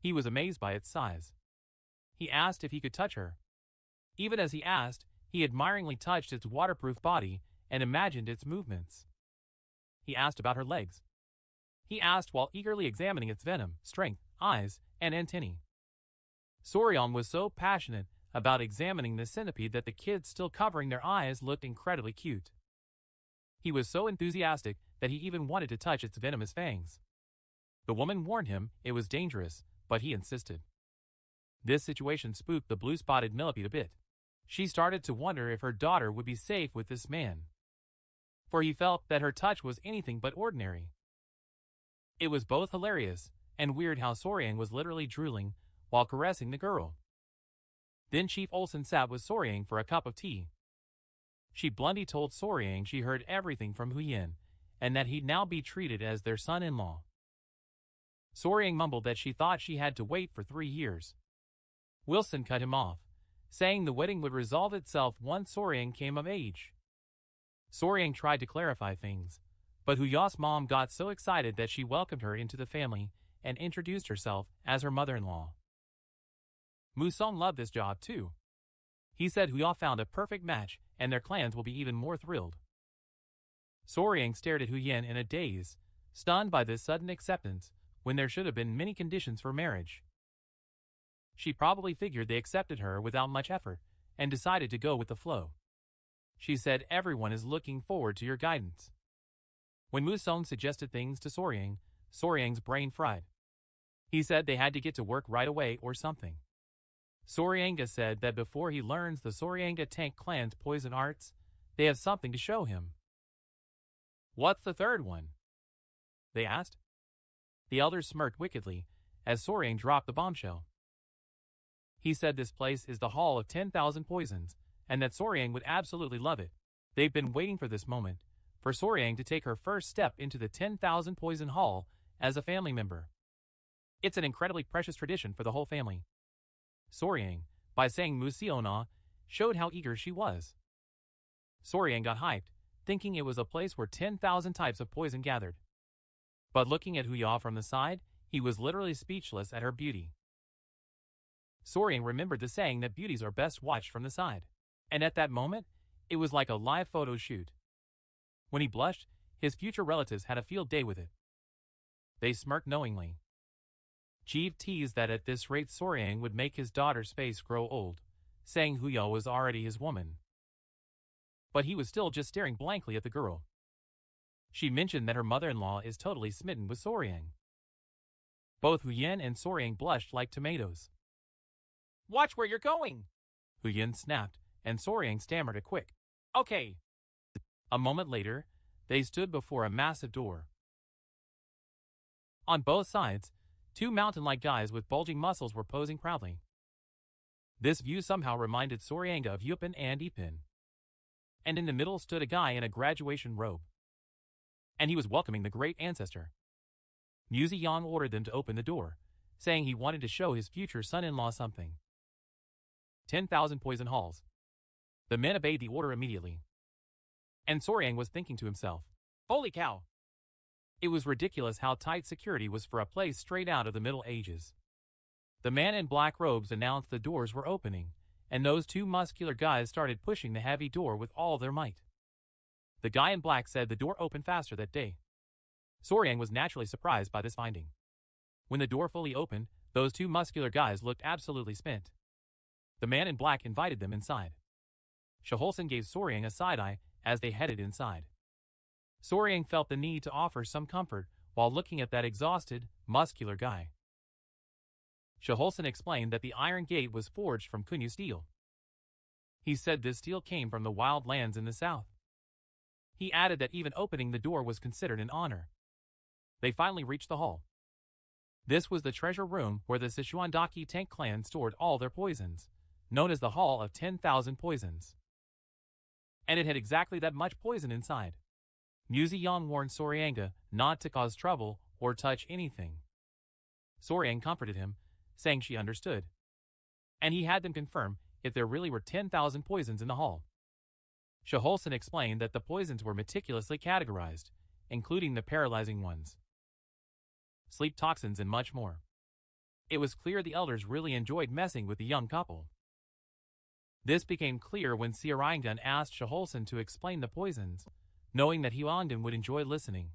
He was amazed by its size. He asked if he could touch her. Even as he asked, he admiringly touched its waterproof body and imagined its movements. He asked about her legs. He asked while eagerly examining its venom, strength, eyes, and antennae. Soryang was so passionate about examining the centipede that the kids still covering their eyes looked incredibly cute. He was so enthusiastic that he even wanted to touch its venomous fangs. The woman warned him it was dangerous, but he insisted. This situation spooked the blue-spotted millipede a bit. She started to wonder if her daughter would be safe with this man, for he felt that her touch was anything but ordinary. It was both hilarious and weird how Soryang was literally drooling while caressing the girl. Then Chief Olsen sat with Soryang for a cup of tea. She bluntly told Soryang she heard everything from Huyen, and that he'd now be treated as their son-in-law. Soryang mumbled that she thought she had to wait for 3 years. Wilson cut him off, saying the wedding would resolve itself once Soryang came of age. Soryang tried to clarify things, but Huya's mom got so excited that she welcomed her into the family and introduced herself as her mother-in-law. Musong loved this job too. He said Huya found a perfect match and their clans will be even more thrilled. Soryang stared at Huyen in a daze, stunned by this sudden acceptance when there should have been many conditions for marriage. She probably figured they accepted her without much effort and decided to go with the flow. She said everyone is looking forward to your guidance. When Musong suggested things to Soryang, Soryang's brain fried. He said they had to get to work right away or something. Soryanga said that before he learns the Soryanga Tank clan's poison arts, they have something to show him. What's the third one? They asked. The elders smirked wickedly as Soryang dropped the bombshell. He said this place is the Hall of 10,000 Poisons, and that Soryang would absolutely love it. They've been waiting for this moment, for Soryang to take her first step into the 10,000 Poison Hall as a family member. It's an incredibly precious tradition for the whole family. Soryang, by saying Musiona, showed how eager she was. Soryang got hyped, thinking it was a place where 10,000 types of poison gathered. But looking at Huya from the side, he was literally speechless at her beauty. Soryang remembered the saying that beauties are best watched from the side. And at that moment, it was like a live photo shoot. When he blushed, his future relatives had a field day with it. They smirked knowingly. Jeev teased that at this rate Soryang would make his daughter's face grow old, saying Huya was already his woman. But he was still just staring blankly at the girl. She mentioned that her mother-in-law is totally smitten with Soryang. Both Huyen and Soryang blushed like tomatoes. Watch where you're going! Huyen snapped, and Soryang stammered a quick, okay. A moment later, they stood before a massive door. On both sides, 2 mountain-like guys with bulging muscles were posing proudly. This view somehow reminded Soryanga of Yupin and Ipin. And in the middle stood a guy in a graduation robe. And he was welcoming the great ancestor. Muzi Yang ordered them to open the door, saying he wanted to show his future son-in-law something. 10,000 poison halls. The men obeyed the order immediately. And Soryang was thinking to himself, holy cow! It was ridiculous how tight security was for a place straight out of the Middle Ages. The man in black robes announced the doors were opening, and those 2 muscular guys started pushing the heavy door with all their might. The guy in black said the door opened faster that day. Soryang was naturally surprised by this finding. When the door fully opened, those two muscular guys looked absolutely spent. The man in black invited them inside. Shaholson gave Soryang a side-eye as they headed inside. Soryang felt the need to offer some comfort while looking at that exhausted, muscular guy. Shaholson explained that the iron gate was forged from Kunyu steel. He said this steel came from the wild lands in the south. He added that even opening the door was considered an honor. They finally reached the hall. This was the treasure room where the Sichuan-Daki Tank clan stored all their poisons, known as the Hall of 10,000 Poisons. And it had exactly that much poison inside. Mu Ziyang warned Soryanga not to cause trouble or touch anything. Soryang comforted him, saying she understood. And he had them confirm if there really were 10,000 poisons in the hall. Shaholson explained that the poisons were meticulously categorized, including the paralyzing ones, sleep toxins, and much more. It was clear the elders really enjoyed messing with the young couple. This became clear when Soryanga asked Shaholson to explain the poisons, knowing that Huangdan would enjoy listening.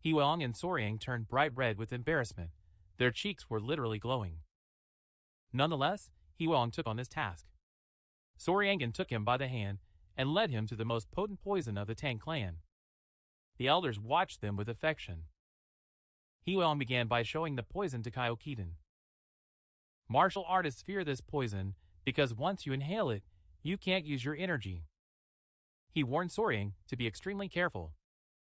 Huang and Soryang turned bright red with embarrassment. Their cheeks were literally glowing. Nonetheless, Huang took on this task. Soryang took him by the hand and led him to the most potent poison of the Tang clan. The elders watched them with affection. Huang began by showing the poison to Kyokidan. Martial artists fear this poison because once you inhale it, you can't use your energy. He warned Soryang to be extremely careful.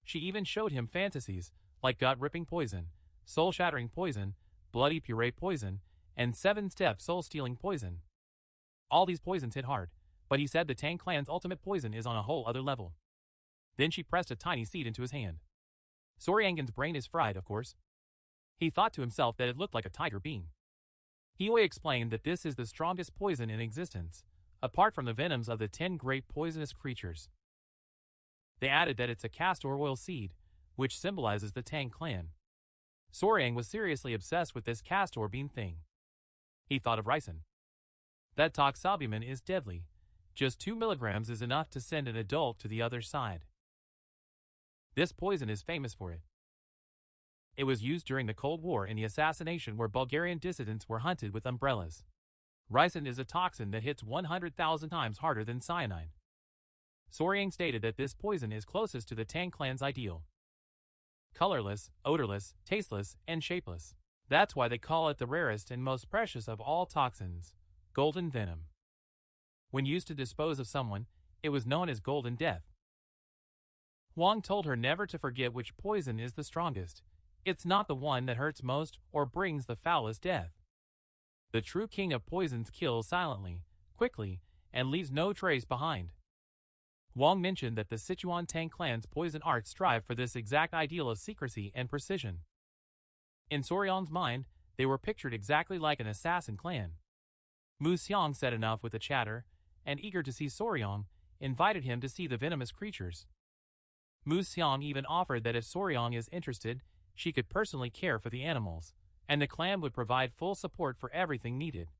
She even showed him fantasies like gut-ripping poison, soul-shattering poison, bloody puree poison, and 7-step soul-stealing poison. All these poisons hit hard, but he said the Tang clan's ultimate poison is on a whole other level. Then she pressed a tiny seed into his hand. Soryangan's brain is fried, of course. He thought to himself that it looked like a tiger bean. Hiei explained that this is the strongest poison in existence, apart from the venoms of the 10 great poisonous creatures. They added that it's a castor oil seed, which symbolizes the Tang clan. Soryang was seriously obsessed with this castor bean thing. He thought of ricin. That toxalbumin is deadly. Just 2 milligrams is enough to send an adult to the other side. This poison is famous for it. It was used during the Cold War in the assassination where Bulgarian dissidents were hunted with umbrellas. Ricin is a toxin that hits 100,000 times harder than cyanide. Soryang stated that this poison is closest to the Tang clan's ideal. Colorless, odorless, tasteless, and shapeless. That's why they call it the rarest and most precious of all toxins, golden venom. When used to dispose of someone, it was known as golden death. Huang told her never to forget which poison is the strongest. It's not the one that hurts most or brings the foulest death. The true king of poisons kills silently, quickly, and leaves no trace behind. Huang mentioned that the Sichuan Tang clan's poison arts strive for this exact ideal of secrecy and precision. In Soryang's mind, they were pictured exactly like an assassin clan. Mu Xiang said enough with a chatter, and eager to see Soryang, invited him to see the venomous creatures. Mu Xiang even offered that if Soryang is interested, she could personally care for the animals, and the clan would provide full support for everything needed.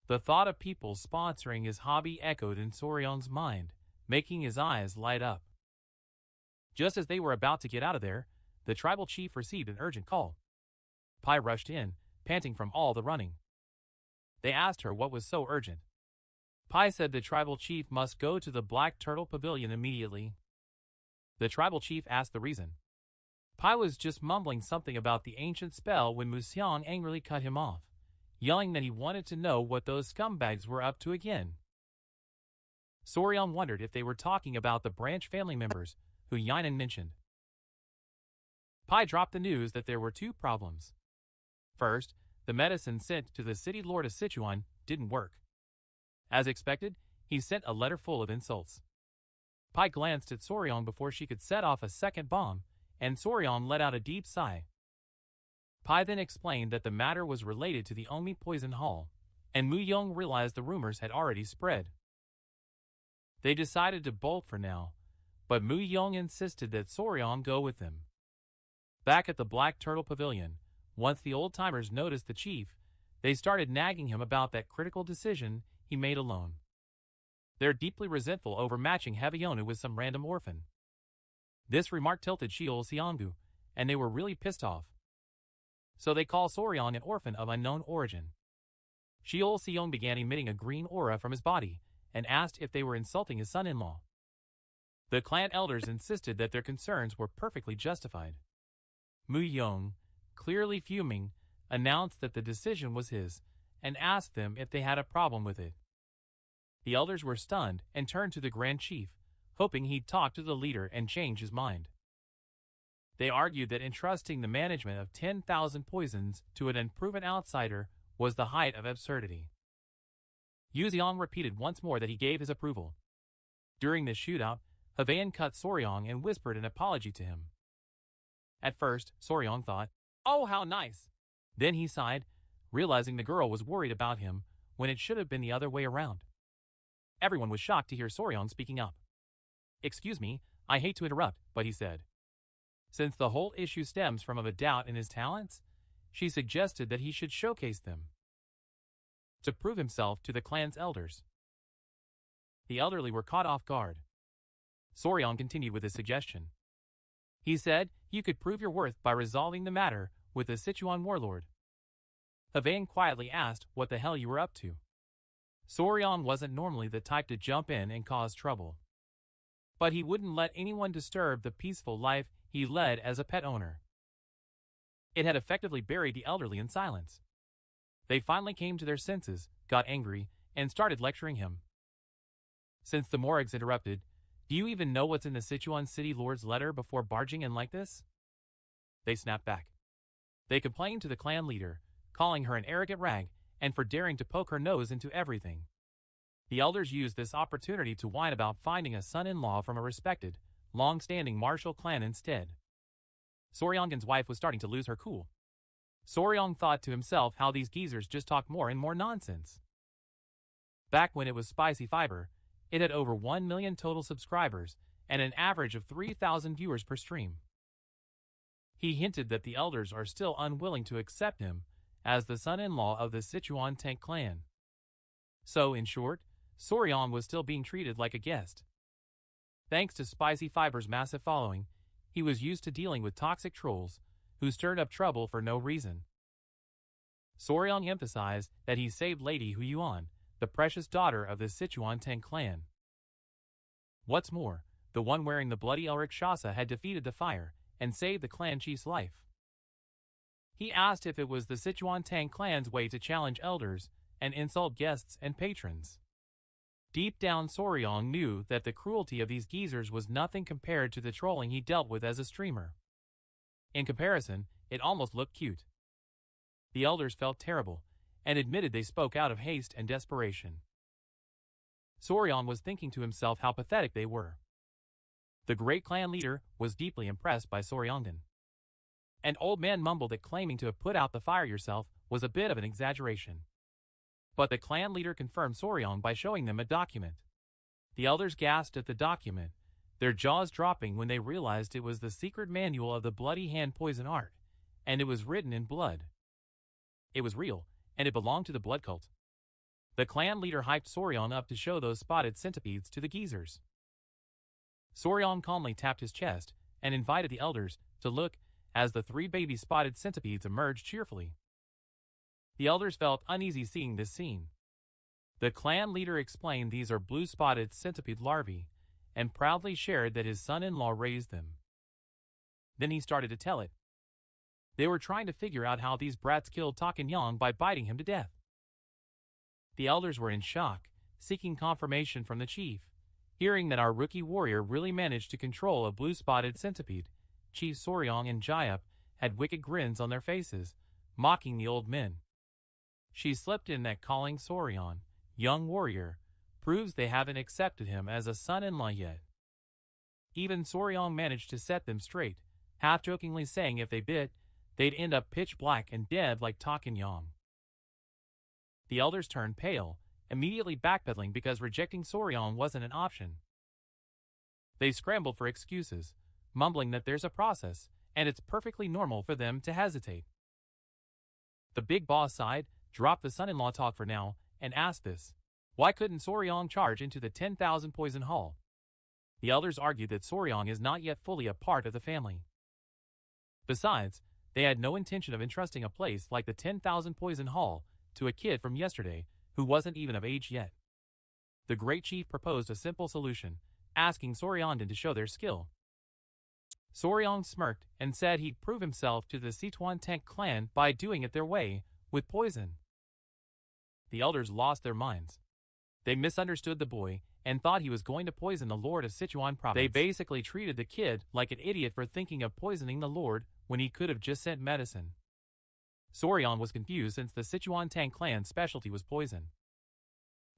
The thought of people sponsoring his hobby echoed in Soryang's mind, making his eyes light up. Just as they were about to get out of there, the tribal chief received an urgent call. Pai rushed in, panting from all the running. They asked her what was so urgent. Pai said the tribal chief must go to the Black Turtle Pavilion immediately. The tribal chief asked the reason. Pai was just mumbling something about the ancient spell when Mu Xiang angrily cut him off, yelling that he wanted to know what those scumbags were up to again. Soryang wondered if they were talking about the branch family members who Yinan mentioned. Pai dropped the news that there were 2 problems. First, the medicine sent to the city lord of Sichuan didn't work. As expected, he sent a letter full of insults. Pai glanced at Soryang before she could set off a second bomb, and Soryang let out a deep sigh. Pai then explained that the matter was related to the Omi Poison Hall, and Mu Yong realized the rumors had already spread. They decided to bolt for now, but Mu Yong insisted that Soryang go with them. Back at the Black Turtle Pavilion, once the old-timers noticed the chief, they started nagging him about that critical decision he made alone. They're deeply resentful over matching Hevionu with some random orphan. This remark tilted Shiol Xianggu, and they were really pissed off. So they call Soryong an orphan of unknown origin. Sheol Seong began emitting a green aura from his body and asked if they were insulting his son-in-law. The clan elders insisted that their concerns were perfectly justified. Mu Yong, clearly fuming, announced that the decision was his and asked them if they had a problem with it. The elders were stunned and turned to the Grand Chief, hoping he'd talk to the leader and change his mind. They argued that entrusting the management of 10,000 poisons to an unproven outsider was the height of absurdity. Yu Xiong repeated once more that he gave his approval. During this shootout, Havayan cut Soryong and whispered an apology to him. At first, Soryong thought, "Oh, how nice!" Then he sighed, realizing the girl was worried about him when it should have been the other way around. Everyone was shocked to hear Soryong speaking up. "Excuse me, I hate to interrupt," but he said. Since the whole issue stems from a doubt in his talents, she suggested that he should showcase them to prove himself to the clan's elders. The elderly were caught off guard. Soryong continued with his suggestion. He said, "You could prove your worth by resolving the matter with the Sichuan warlord." Havayan quietly asked what the hell you were up to. Soryong wasn't normally the type to jump in and cause trouble. But he wouldn't let anyone disturb the peaceful life he led as a pet owner. It had effectively buried the elderly in silence. They finally came to their senses, got angry, and started lecturing him. Since the Morgs interrupted, "Do you even know what's in the Sichuan city lord's letter before barging in like this?" They snapped back. They complained to the clan leader, calling her an arrogant rag and for daring to poke her nose into everything. The elders used this opportunity to whine about finding a son-in-law from a respected, long-standing martial clan instead. Soryong's wife was starting to lose her cool. Soryong thought to himself how these geezers just talk more and more nonsense. Back when it was Spicy Fiber, it had over 1 million total subscribers and an average of 3,000 viewers per stream. He hinted that the elders are still unwilling to accept him as the son-in-law of the Sichuan Tank clan. So, in short, Soryong was still being treated like a guest. Thanks to Spicy Fiber's massive following, he was used to dealing with toxic trolls who stirred up trouble for no reason. Soryong emphasized that he saved Lady Huyuan, the precious daughter of the Sichuan Tank clan. What's more, the one wearing the bloody Elrikshasa had defeated the fire and saved the clan chief's life. He asked if it was the Sichuan Tank clan's way to challenge elders and insult guests and patrons. Deep down, Soryong knew that the cruelty of these geezers was nothing compared to the trolling he dealt with as a streamer. In comparison, it almost looked cute. The elders felt terrible and admitted they spoke out of haste and desperation. Soryong was thinking to himself how pathetic they were. The great clan leader was deeply impressed by Soryongden. An old man mumbled that claiming to have put out the fire yourself was a bit of an exaggeration. But the clan leader confirmed Soryong by showing them a document. The elders gasped at the document, their jaws dropping when they realized it was the secret manual of the Bloody Hand poison art, and it was written in blood. It was real, and it belonged to the blood cult. The clan leader hyped Soryong up to show those spotted centipedes to the geezers. Soryong calmly tapped his chest and invited the elders to look as the 3 baby spotted centipedes emerged cheerfully. The elders felt uneasy seeing this scene. The clan leader explained these are blue-spotted centipede larvae and proudly shared that his son-in-law raised them. Then he started to tell it. They were trying to figure out how these brats killed Takenyang by biting him to death. The elders were in shock, seeking confirmation from the chief. Hearing that our rookie warrior really managed to control a blue-spotted centipede, Chief Soryong and Jayup had wicked grins on their faces, mocking the old men. She slipped in that calling Soryong, young warrior, proves they haven't accepted him as a son-in-law yet. Even Soryong managed to set them straight, half-jokingly saying if they bit, they'd end up pitch black and dead like Takenyang. The elders turned pale, immediately backpedaling because rejecting Soryong wasn't an option. They scrambled for excuses, mumbling that there's a process, and it's perfectly normal for them to hesitate. The big boss sighed, dropped the son-in-law talk for now, and asked this. Why couldn't Soryong charge into the 10,000 poison hall? The elders argued that Soryong is not yet fully a part of the family. Besides, they had no intention of entrusting a place like the 10,000 Poison Hall to a kid from yesterday who wasn't even of age yet. The great chief proposed a simple solution, asking Soryandin to show their skill. Soryang smirked and said he'd prove himself to the Sichuan Tank clan by doing it their way, with poison. The elders lost their minds. They misunderstood the boy and thought he was going to poison the lord of Sichuan province. They basically treated the kid like an idiot for thinking of poisoning the lord when he could have just sent medicine. Soryang was confused since the Sichuan Tang clan's specialty was poison.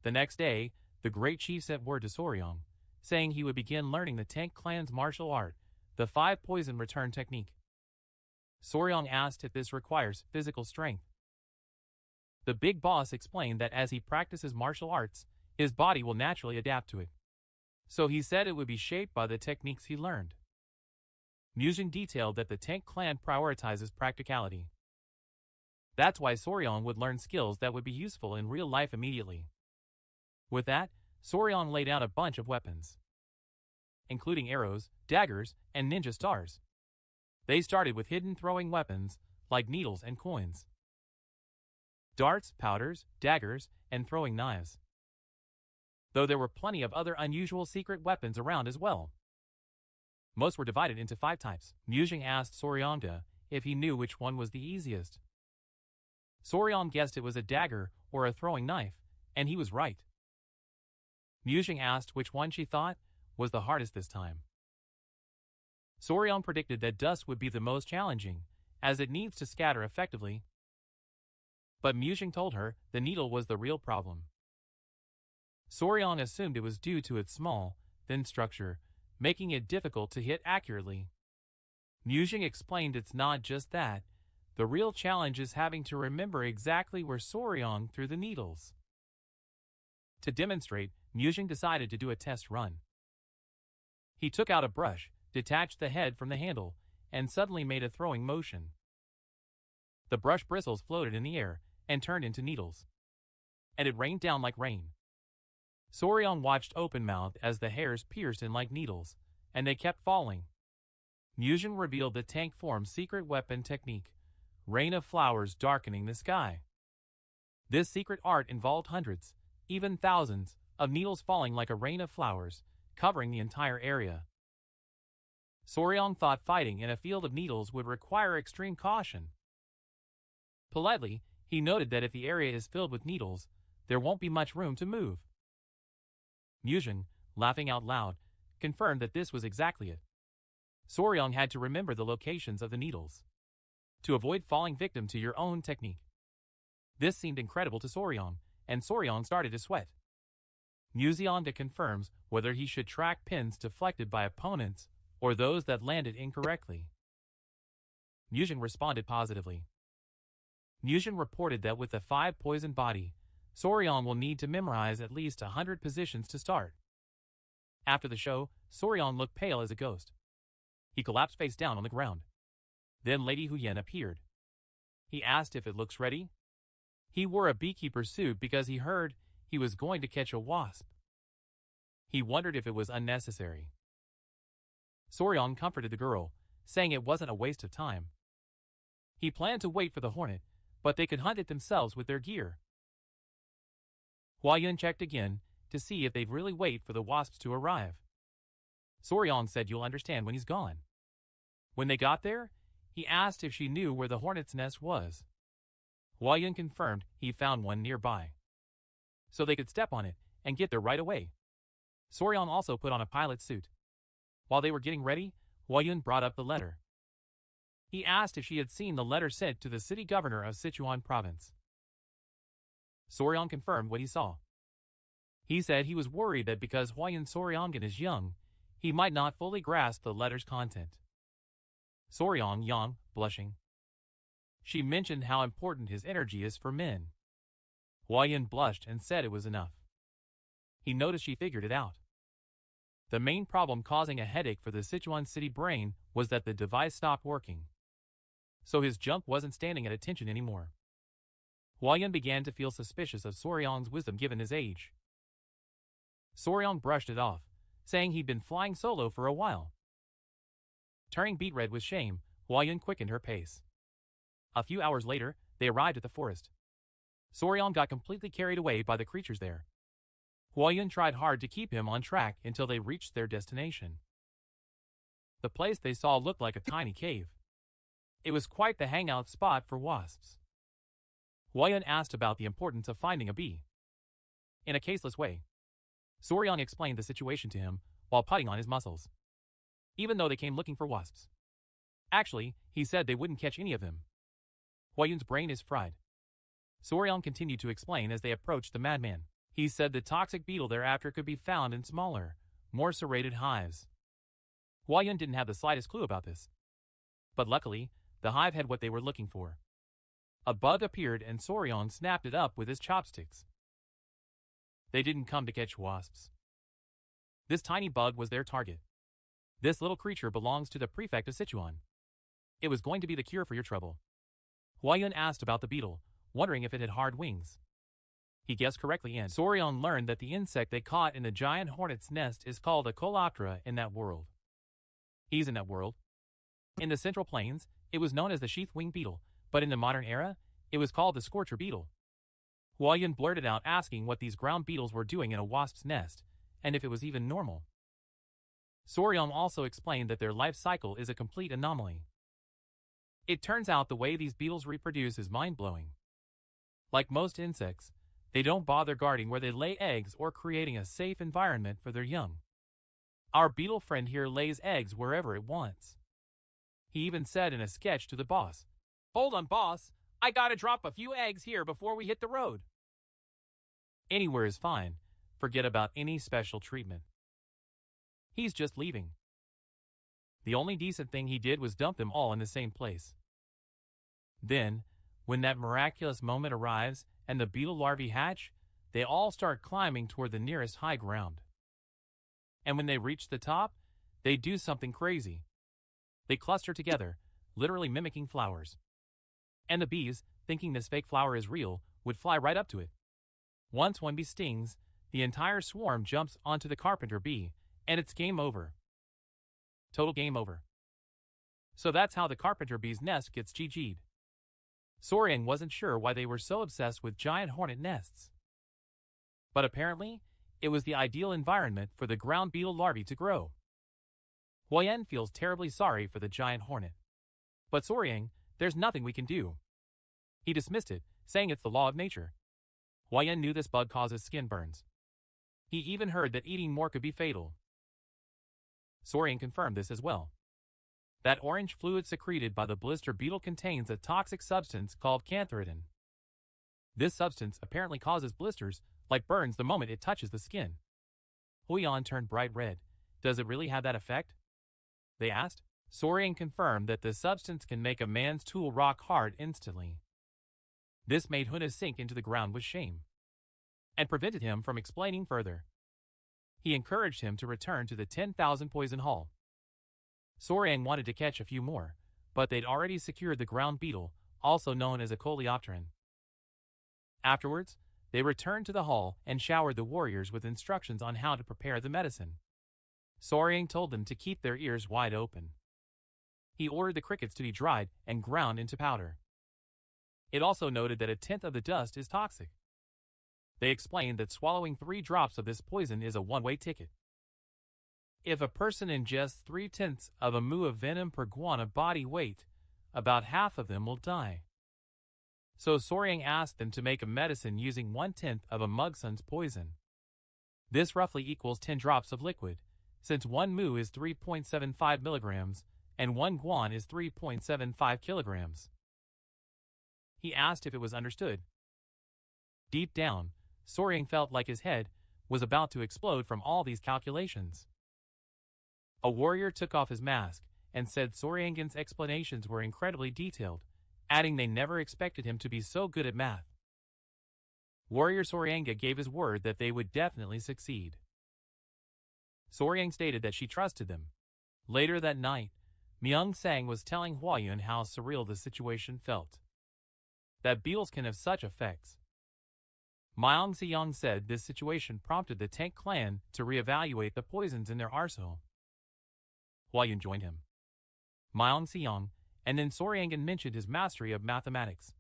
The next day, the great chief sent word to Soryang, saying he would begin learning the Tank clan's martial art, the 5 poison return technique. Soryang asked if this requires physical strength. The big boss explained that as he practices martial arts, his body will naturally adapt to it. So he said it would be shaped by the techniques he learned. Muzheng detailed that the Tank clan prioritizes practicality. That's why Soryang would learn skills that would be useful in real life immediately. With that, Soryang laid out a bunch of weapons, including arrows, daggers, and ninja stars. They started with hidden throwing weapons, like needles and coins, darts, powders, daggers, and throwing knives. Though there were plenty of other unusual secret weapons around as well. Most were divided into 5 types. Muzheng asked Soryang if he knew which one was the easiest. Soryang guessed it was a dagger or a throwing knife, and he was right. Muzheng asked which one she thought was the hardest this time. Soryang predicted that dust would be the most challenging, as it needs to scatter effectively. But Muzheng told her the needle was the real problem. Soryang assumed it was due to its small, thin structure, making it difficult to hit accurately. Muzheng explained it's not just that. The real challenge is having to remember exactly where Soryang threw the needles. To demonstrate, Muzheng decided to do a test run. He took out a brush, detached the head from the handle, and suddenly made a throwing motion. The brush bristles floated in the air and turned into needles. And it rained down like rain. Soryang watched open-mouthed as the hairs pierced in like needles, and they kept falling. Muzheng revealed the tank form's secret weapon technique, rain of flowers darkening the sky. This secret art involved hundreds, even thousands, of needles falling like a rain of flowers, covering the entire area. Soryang thought fighting in a field of needles would require extreme caution. Politely, he noted that if the area is filled with needles, there won't be much room to move. Muzheng, laughing out loud, confirmed that this was exactly it. Soryang had to remember the locations of the needles to avoid falling victim to your own technique. This seemed incredible to Soryang, and Soryang started to sweat. Muzheng confirms whether he should track pins deflected by opponents or those that landed incorrectly. Muzheng responded positively. Muzheng reported that with the 5 poison body, Soryang will need to memorize at least 100 positions to start. After the show, Soryang looked pale as a ghost. He collapsed face down on the ground. Then Lady Huyen appeared. He asked if it looks ready. He wore a beekeeper's suit because he heard he was going to catch a wasp. He wondered if it was unnecessary. Soryang comforted the girl, saying it wasn't a waste of time. He planned to wait for the hornet, but they could hunt it themselves with their gear. Huayun checked again to see if they'd really wait for the wasps to arrive. Soryang said you'll understand when he's gone. When they got there, he asked if she knew where the hornet's nest was. Huayun confirmed he found one nearby, so they could step on it and get there right away. Soryang also put on a pilot suit. While they were getting ready, Huayun brought up the letter. He asked if she had seen the letter sent to the city governor of Sichuan province. Soryang confirmed what he saw. He said he was worried that because Huayun Soryangin is young, he might not fully grasp the letter's content. Soryang yawned, blushing. She mentioned how important his energy is for men. Huayun blushed and said it was enough. He noticed she figured it out. The main problem causing a headache for the Sichuan city brain was that the device stopped working. So his jump wasn't standing at attention anymore. Huayun began to feel suspicious of Soryang's wisdom given his age. Soryang brushed it off, saying he'd been flying solo for a while. Turning beet red with shame, Huayun quickened her pace. A few hours later, they arrived at the forest. Soryang got completely carried away by the creatures there. Huayun tried hard to keep him on track until they reached their destination. The place they saw looked like a tiny cave. It was quite the hangout spot for wasps. Huayun asked about the importance of finding a bee. In a caseless way, Soryang explained the situation to him while putting on his muscles. Even though they came looking for wasps. Actually, he said they wouldn't catch any of them. Huayun's brain is fried. Soryang continued to explain as they approached the madman. He said the toxic beetle thereafter could be found in smaller, more serrated hives. Huayun didn't have the slightest clue about this. But luckily, the hive had what they were looking for. A bug appeared and Soryang snapped it up with his chopsticks. They didn't come to catch wasps. This tiny bug was their target. This little creature belongs to the prefect of Sichuan. It was going to be the cure for your trouble. Huayun asked about the beetle, wondering if it had hard wings. He guessed correctly and Soryang learned that the insect they caught in the giant hornet's nest is called a Coloptera in that world. He's in that world. In the Central Plains, it was known as the sheath-winged beetle, but in the modern era, it was called the scorcher beetle. Huayun blurted out asking what these ground beetles were doing in a wasp's nest, and if it was even normal. Soryang also explained that their life cycle is a complete anomaly. It turns out the way these beetles reproduce is mind-blowing. Like most insects, they don't bother guarding where they lay eggs or creating a safe environment for their young. Our beetle friend here lays eggs wherever it wants. He even said in a sketch to the boss, "Hold on, boss, I gotta drop a few eggs here before we hit the road." Anywhere is fine. Forget about any special treatment. He's just leaving. The only decent thing he did was dump them all in the same place. Then, when that miraculous moment arrives and the beetle larvae hatch, they all start climbing toward the nearest high ground. And when they reach the top, they do something crazy. They cluster together, literally mimicking flowers. And the bees, thinking this fake flower is real, would fly right up to it. Once one bee stings, the entire swarm jumps onto the carpenter bee, and it's game over. Total game over. So that's how the carpenter bee's nest gets GG'd. Soryang wasn't sure why they were so obsessed with giant hornet nests. But apparently, it was the ideal environment for the ground beetle larvae to grow. Huayun feels terribly sorry for the giant hornet. But Soryang, there's nothing we can do. He dismissed it, saying it's the law of nature. Huayun knew this bug causes skin burns. He even heard that eating more could be fatal. Soryang confirmed this as well. That orange fluid secreted by the blister beetle contains a toxic substance called cantharidin. This substance apparently causes blisters, like burns the moment it touches the skin. Huayun turned bright red. Does it really have that effect? They asked. Soryang confirmed that the substance can make a man's tool rock hard instantly. This made Huna sink into the ground with shame, and prevented him from explaining further. He encouraged him to return to the 10,000 poison hall. Soryang wanted to catch a few more, but they'd already secured the ground beetle, also known as a coleopteran. Afterwards, they returned to the hall and showered the warriors with instructions on how to prepare the medicine. Soryang told them to keep their ears wide open. He ordered the crickets to be dried and ground into powder. It also noted that 1/10 of the dust is toxic. They explained that swallowing 3 drops of this poison is a one-way ticket. If a person ingests 3/10 of a mu of venom per guana body weight, about half of them will die. So Soryang asked them to make a medicine using 1/10 of a mugsun's poison. This roughly equals 10 drops of liquid, since 1 mu is 3.75 milligrams and 1 guan is 3.75 kilograms. He asked if it was understood. Deep down, Soryang felt like his head was about to explode from all these calculations. A warrior took off his mask and said Soryangan's explanations were incredibly detailed, adding they never expected him to be so good at math. Warrior Soryanga gave his word that they would definitely succeed. Soryang stated that she trusted them. Later that night, Myung Sang was telling Huayun how surreal the situation felt. That beetles can have such effects. Myung Seong said this situation prompted the Tank clan to reevaluate the poisons in their arsenal. Huayun joined him. Myung Seong and then Soryangan mentioned his mastery of mathematics.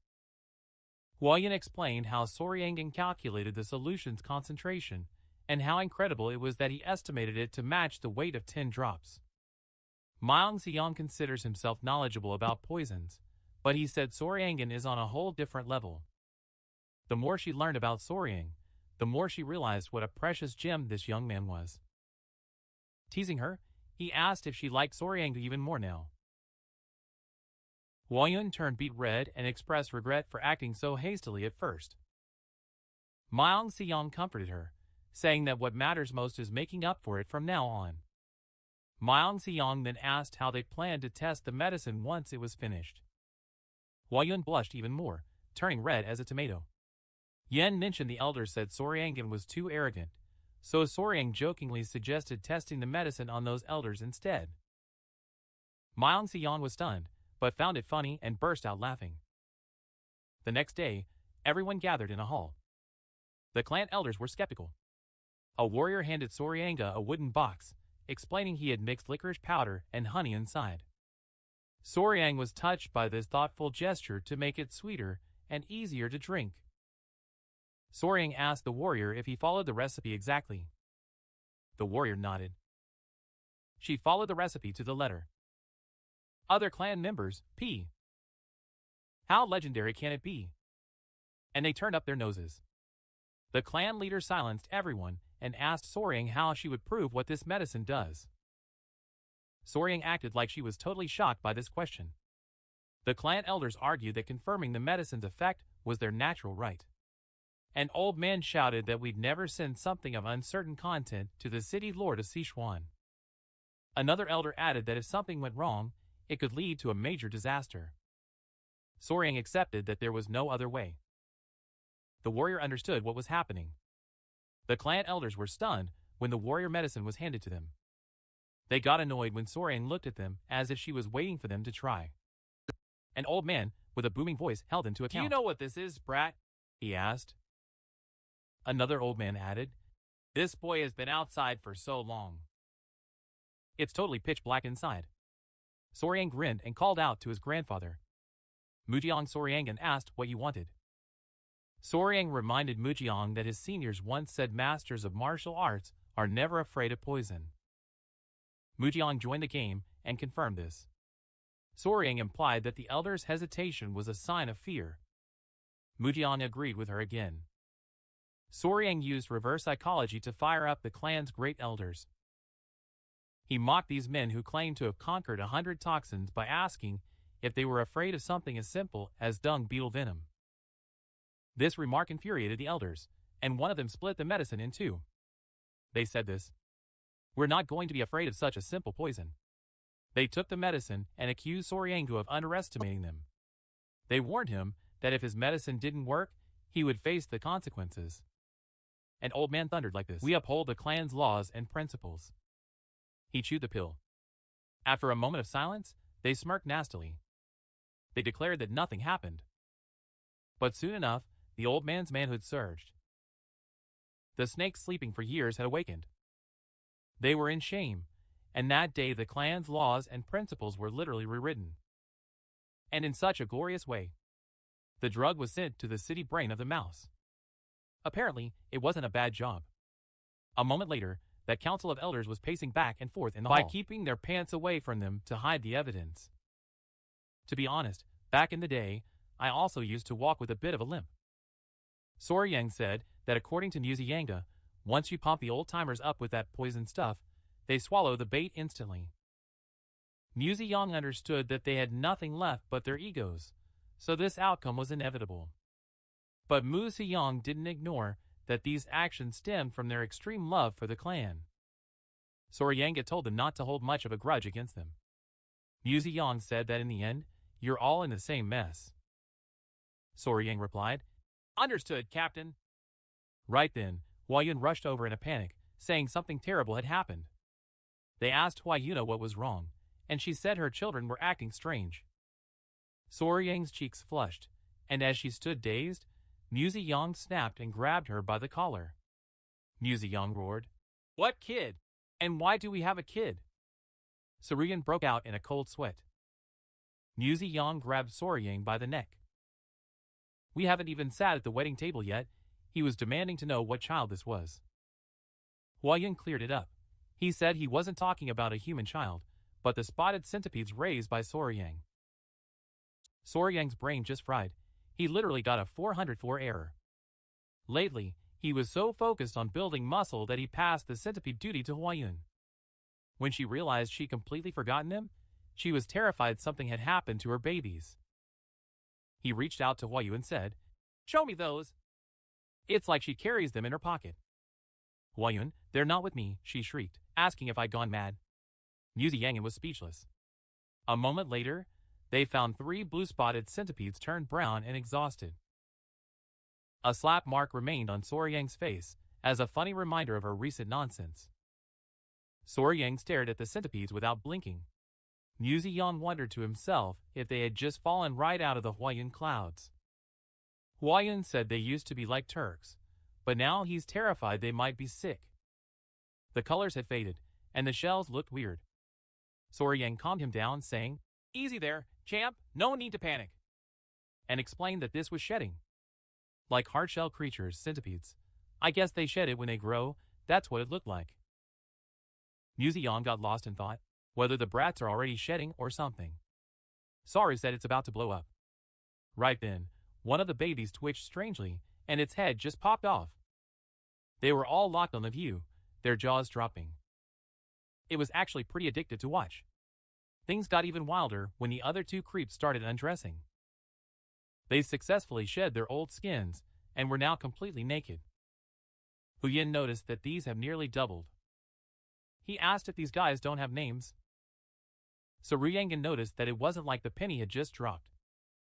Huayan explained how Soryangan calculated the solution's concentration and how incredible it was that he estimated it to match the weight of 10 drops. Maung Xiang considers himself knowledgeable about poisons, but he said Soryangan is on a whole different level. The more she learned about Soryang, the more she realized what a precious gem this young man was. Teasing her, he asked if she liked Soryang even more now. Huayan turned beet red and expressed regret for acting so hastily at first. Maung Xiang comforted her, saying that what matters most is making up for it from now on. Maung Xiang then asked how they planned to test the medicine once it was finished. Huayan blushed even more, turning red as a tomato. Yen mentioned the elders said Soryangan was too arrogant, so Soryang jokingly suggested testing the medicine on those elders instead. Maung Xiang was stunned, but found it funny and burst out laughing. The next day, everyone gathered in a hall. The clan elders were skeptical. A warrior handed Soryanga a wooden box, explaining he had mixed licorice powder and honey inside. Soryang was touched by this thoughtful gesture to make it sweeter and easier to drink. Soryang asked the warrior if he followed the recipe exactly. The warrior nodded. She followed the recipe to the letter. Other clan members, P. How legendary can it be? And they turned up their noses. The clan leader silenced everyone and asked Soryang how she would prove what this medicine does. Soryang acted like she was totally shocked by this question. The clan elders argued that confirming the medicine's effect was their natural right. An old man shouted that we'd never send something of uncertain content to the city lord of Sichuan. Another elder added that if something went wrong, it could lead to a major disaster. Soryang accepted that there was no other way. The warrior understood what was happening. The clan elders were stunned when the warrior medicine was handed to them. They got annoyed when Soryang looked at them as if she was waiting for them to try. An old man with a booming voice held them to account. Do you know what this is, brat? He asked. Another old man added, This boy has been outside for so long. It's totally pitch black inside. Soryang grinned and called out to his grandfather. Mujiang Soryangan asked what you wanted. Soryang reminded Mujiang that his seniors once said masters of martial arts are never afraid of poison. Mujiang joined the game and confirmed this. Soryang implied that the elder's hesitation was a sign of fear. Mujiang agreed with her again. Soryang used reverse psychology to fire up the clan's great elders. He mocked these men who claimed to have conquered 100 toxins by asking if they were afraid of something as simple as dung beetle venom. This remark infuriated the elders, and one of them split the medicine in two. They said this. We're not going to be afraid of such a simple poison. They took the medicine and accused Soryangu of underestimating them. They warned him that if his medicine didn't work, he would face the consequences. An old man thundered like this. We uphold the clan's laws and principles. He chewed the pill. After a moment of silence, they smirked nastily. They declared that nothing happened. But soon enough, the old man's manhood surged. The snakes sleeping for years had awakened. They were in shame, and that day the clan's laws and principles were literally rewritten. And in such a glorious way. The drug was sent to the city brain of the mouse. Apparently, it wasn't a bad job. A moment later, that council of elders was pacing back and forth in the hall, by keeping their pants away from them to hide the evidence. To be honest, back in the day, I also used to walk with a bit of a limp. Soryang said that according to Muzianga, once you pump the old-timers up with that poison stuff, they swallow the bait instantly. Muziang understood that they had nothing left but their egos, so this outcome was inevitable. But Mu Ziyang didn't ignore that these actions stemmed from their extreme love for the clan. Soryanga told them not to hold much of a grudge against them. Mu Ziyang said that in the end, you're all in the same mess. Soryang replied, Understood, Captain. Right then, Huayun rushed over in a panic, saying something terrible had happened. They asked Huayuna what was wrong, and she said her children were acting strange. Soryang's cheeks flushed, and as she stood dazed, Mu Ziyang snapped and grabbed her by the collar. Mu Ziyang roared, What kid? And why do we have a kid? Soryang broke out in a cold sweat. Mu Ziyang grabbed Soryang by the neck. We haven't even sat at the wedding table yet. He was demanding to know what child this was. Huayun cleared it up. He said he wasn't talking about a human child, but the spotted centipedes raised by Soryang. Soryang's brain just fried. He literally got a 404 error. Lately, he was so focused on building muscle that he passed the centipede duty to Huayun. When she realized she'd completely forgotten him, she was terrified something had happened to her babies. He reached out to Huayun and said, "Show me those." It's like she carries them in her pocket. "Huayun, they're not with me," she shrieked, asking if I'd gone mad. Mu Ziyang was speechless. A moment later, they found 3 blue-spotted centipedes turned brown and exhausted. A slap mark remained on Soryang's face as a funny reminder of her recent nonsense. Soryang stared at the centipedes without blinking. Mu Ziyang wondered to himself if they had just fallen right out of the Huayun clouds. Huayun said they used to be like Turks, but now he's terrified they might be sick. The colors had faded, and the shells looked weird. Soryang calmed him down, saying, "Easy there, champ, no need to panic," and explained that this was shedding. Like hard-shell creatures, centipedes. I guess they shed it when they grow, that's what it looked like. Mu Ziyang got lost in thought, whether the brats are already shedding or something. Sorry said it's about to blow up. Right then, one of the babies twitched strangely, and its head just popped off. They were all locked on the view, their jaws dropping. It was actually pretty addictive to watch. Things got even wilder when the other 2 creeps started undressing. They successfully shed their old skins and were now completely naked. Huyin noticed that these have nearly doubled. He asked if these guys don't have names. Soryang noticed that it wasn't like the penny had just dropped.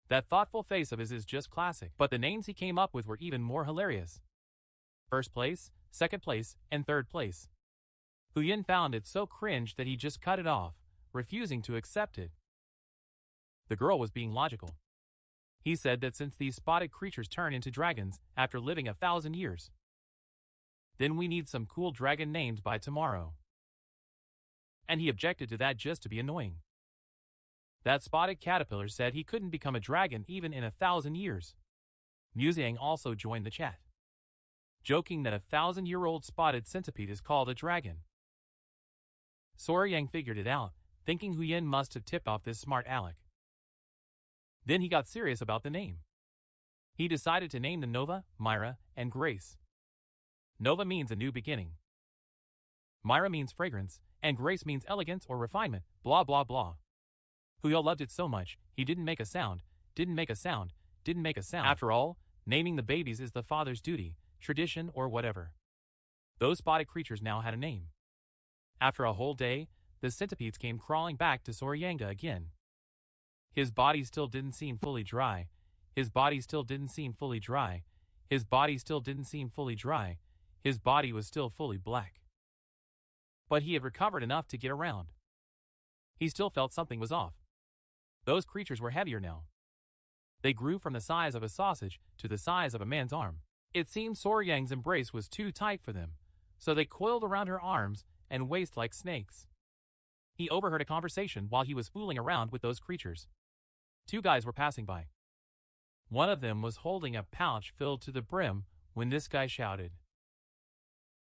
That thoughtful face of his is just classic, but the names he came up with were even more hilarious. First place, second place, and third place. Huyin found it so cringe that he just cut it off, refusing to accept it. The girl was being logical. He said that since these spotted creatures turn into dragons after living 1,000 years, then we need some cool dragon names by tomorrow. And he objected to that just to be annoying. That spotted caterpillar said he couldn't become a dragon even in 1,000 years. Mu Ziyang also joined the chat, joking that 1,000-year-old spotted centipede is called a dragon. Soryang figured it out, thinking Huyin must have tipped off this smart aleck. Then he got serious about the name. He decided to name them Nova, Myra, and Grace. Nova means a new beginning. Myra means fragrance, and Grace means elegance or refinement, blah blah blah. Huyo loved it so much, he didn't make a sound, didn't make a sound, didn't make a sound. After all, naming the babies is the father's duty, tradition, or whatever. Those spotted creatures now had a name. After a whole day, the centipedes came crawling back to Soryanga again. His body still didn't seem fully dry. His body still didn't seem fully dry. His body still didn't seem fully dry. His body was still fully black. But he had recovered enough to get around. He still felt something was off. Those creatures were heavier now. They grew from the size of a sausage to the size of a man's arm. It seemed Soryang's embrace was too tight for them, so they coiled around her arms and waist like snakes. He overheard a conversation while he was fooling around with those creatures. 2 guys were passing by. One of them was holding a pouch filled to the brim when this guy shouted,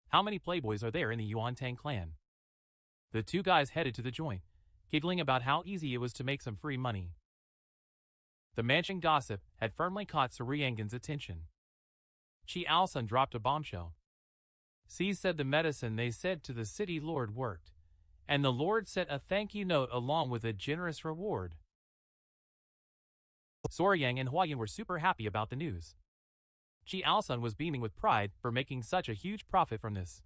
"How many playboys are there in the Yuan-Tang clan?" The 2 guys headed to the joint, giggling about how easy it was to make some free money. The mansion gossip had firmly caught Suryangan's attention. Chi Alsun dropped a bombshell. C said the medicine they said to the city lord worked, and the lord sent a thank you note along with a generous reward. Soryang and Huayun were super happy about the news. Chi Alsun was beaming with pride for making such a huge profit from this.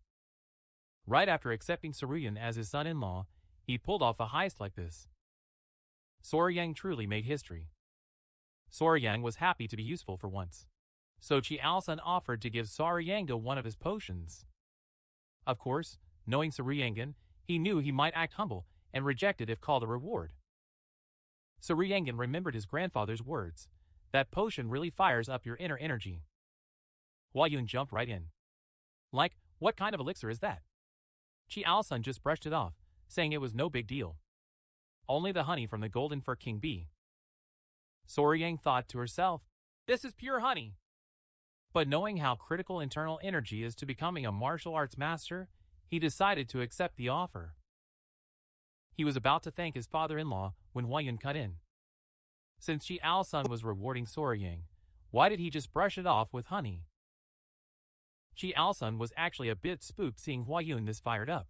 Right after accepting Soryang as his son-in-law, he pulled off a heist like this. Soryang truly made history. Soryang was happy to be useful for once, so Chi Alsun offered to give Soryanga one of his potions. Of course, knowing Suryangan, he knew he might act humble and reject it if called a reward. Suryangan remembered his grandfather's words, "That potion really fires up your inner energy." Huayun jumped right in. Like, what kind of elixir is that? Chi Alsun just brushed it off, saying it was no big deal. only the honey from the golden fur king bee. Soryang thought to herself, "This is pure honey." But knowing how critical internal energy is to becoming a martial arts master, he decided to accept the offer. He was about to thank his father-in-law when Huayun cut in. Since Chi Al-sun was rewarding Soryang, why did he just brush it off with honey? Chi Al-sun was actually a bit spooked seeing Huayun this fired up.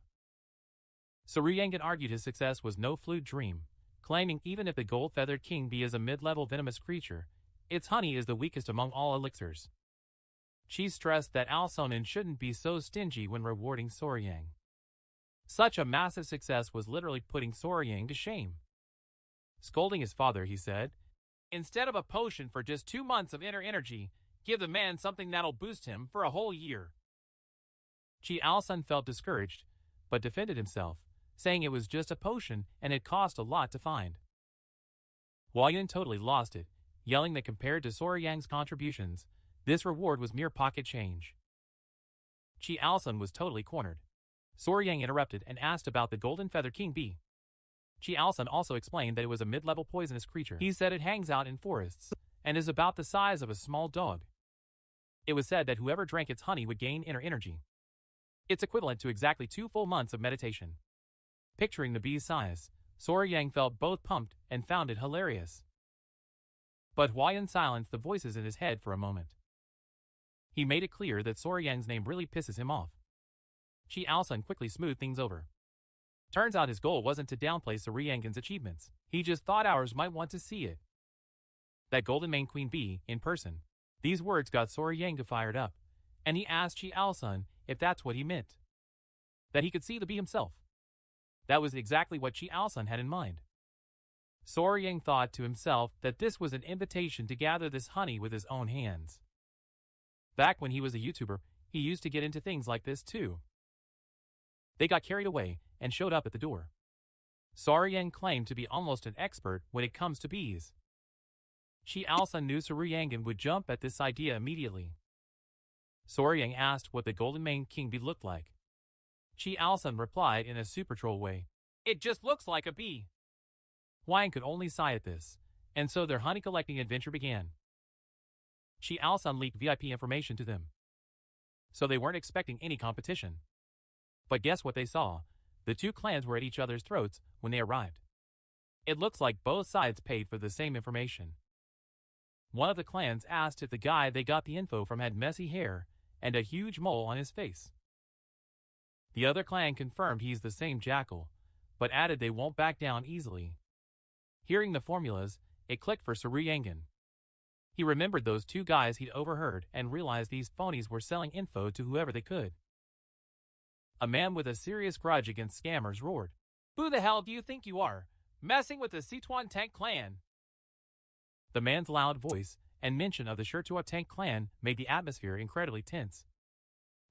Soryang argued his success was no fluid dream, claiming even if the gold-feathered king bee is a mid-level venomous creature, its honey is the weakest among all elixirs. She stressed that Al-sun shouldn't be so stingy when rewarding Soryang. Such a massive success was literally putting Soryang to shame. Scolding his father, he said, "Instead of a potion for just 2 months of inner energy, give the man something that'll boost him for a whole year." Chi Al-sun felt discouraged, but defended himself, saying it was just a potion and it cost a lot to find. Huayun totally lost it, yelling that compared to Soryang's contributions, this reward was mere pocket change. Chi Al-sun was totally cornered. Soryang interrupted and asked about the golden feather king bee. Chi Al-sun also explained that it was a mid-level poisonous creature. He said it hangs out in forests and is about the size of a small dog. It was said that whoever drank its honey would gain inner energy. It's equivalent to exactly 2 full months of meditation. Picturing the bee's size, Soryang felt both pumped and found it hilarious. But Huayun silenced the voices in his head for a moment. He made it clear that Soryang's name really pisses him off. Chi Al-sun quickly smoothed things over. Turns out his goal wasn't to downplay Soryang's achievements. He just thought ours might want to see it. That golden mane queen bee, in person. These words got Soryang fired up, and he asked Chi Al-sun if that's what he meant. That he could see the bee himself. That was exactly what Chi Al-sun had in mind. Soryang thought to himself that this was an invitation to gather this honey with his own hands. Back when he was a YouTuber, he used to get into things like this too. They got carried away and showed up at the door. Soryang claimed to be almost an expert when it comes to bees. Chi Al-sun knew Soryang would jump at this idea immediately. Soryang asked what the golden mane king bee looked like. Chi Al-sun replied in a super troll way, "It just looks like a bee." Huayun could only sigh at this, and so their honey collecting adventure began. Chi Al-sun leaked VIP information to them. So they weren't expecting any competition. But guess what they saw? The two clans were at each other's throats when they arrived. It looks like both sides paid for the same information. One of the clans asked if the guy they got the info from had messy hair and a huge mole on his face. The other clan confirmed he's the same jackal, but added they won't back down easily. Hearing the formulas, it clicked for Soryang. He remembered those two guys he'd overheard and realized these phonies were selling info to whoever they could. A man with a serious grudge against scammers roared, "Who the hell do you think you are, messing with the Sichuan Tank clan?" The man's loud voice and mention of the Shirtua Tank clan made the atmosphere incredibly tense.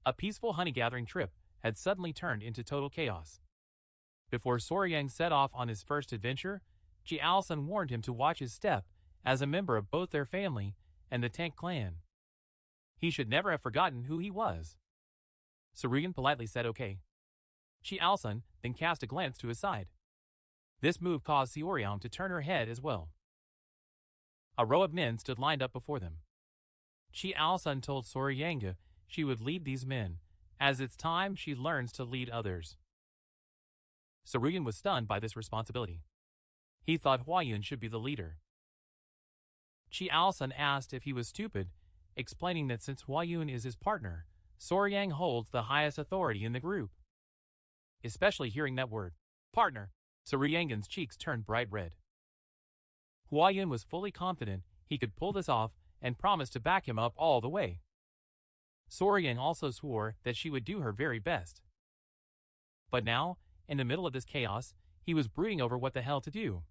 A peaceful honey-gathering trip had suddenly turned into total chaos. Before Soryang set off on his first adventure, Chi Al-sun warned him to watch his step as a member of both their family and the Tank clan. He should never have forgotten who he was. Soryang politely said okay. Chi Al-sun then cast a glance to his side. This move caused Soryang to turn her head as well. A row of men stood lined up before them. Chi Al-sun told Soryang she would lead these men, as it's time she learns to lead others. Soryang was stunned by this responsibility. He thought Huayun should be the leader. Chi Al-sun asked if he was stupid, explaining that since Huayun is his partner, Soryang holds the highest authority in the group. Especially hearing that word, partner, Soryang's cheeks turned bright red. Huayun was fully confident he could pull this off and promised to back him up all the way. Soryang also swore that she would do her very best. But now, in the middle of this chaos, he was brooding over what the hell to do.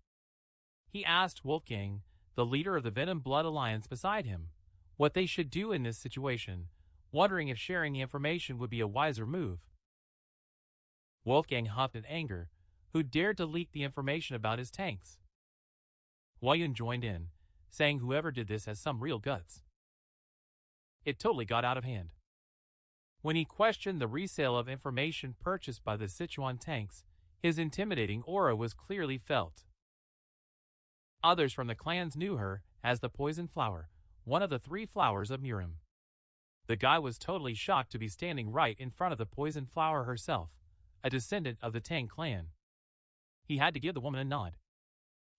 He asked Wolfgang, the leader of the Venom Blood Alliance beside him, what they should do in this situation, wondering if sharing the information would be a wiser move. Wolfgang huffed in anger, who dared to leak the information about his tanks. Huayun joined in, saying whoever did this has some real guts. It totally got out of hand. When he questioned the resale of information purchased by the Sichuan tanks, his intimidating aura was clearly felt. Others from the clans knew her as the Poison Flower, one of the 3 flowers of Murim. The guy was totally shocked to be standing right in front of the Poison Flower herself, a descendant of the Tang clan. He had to give the woman a nod.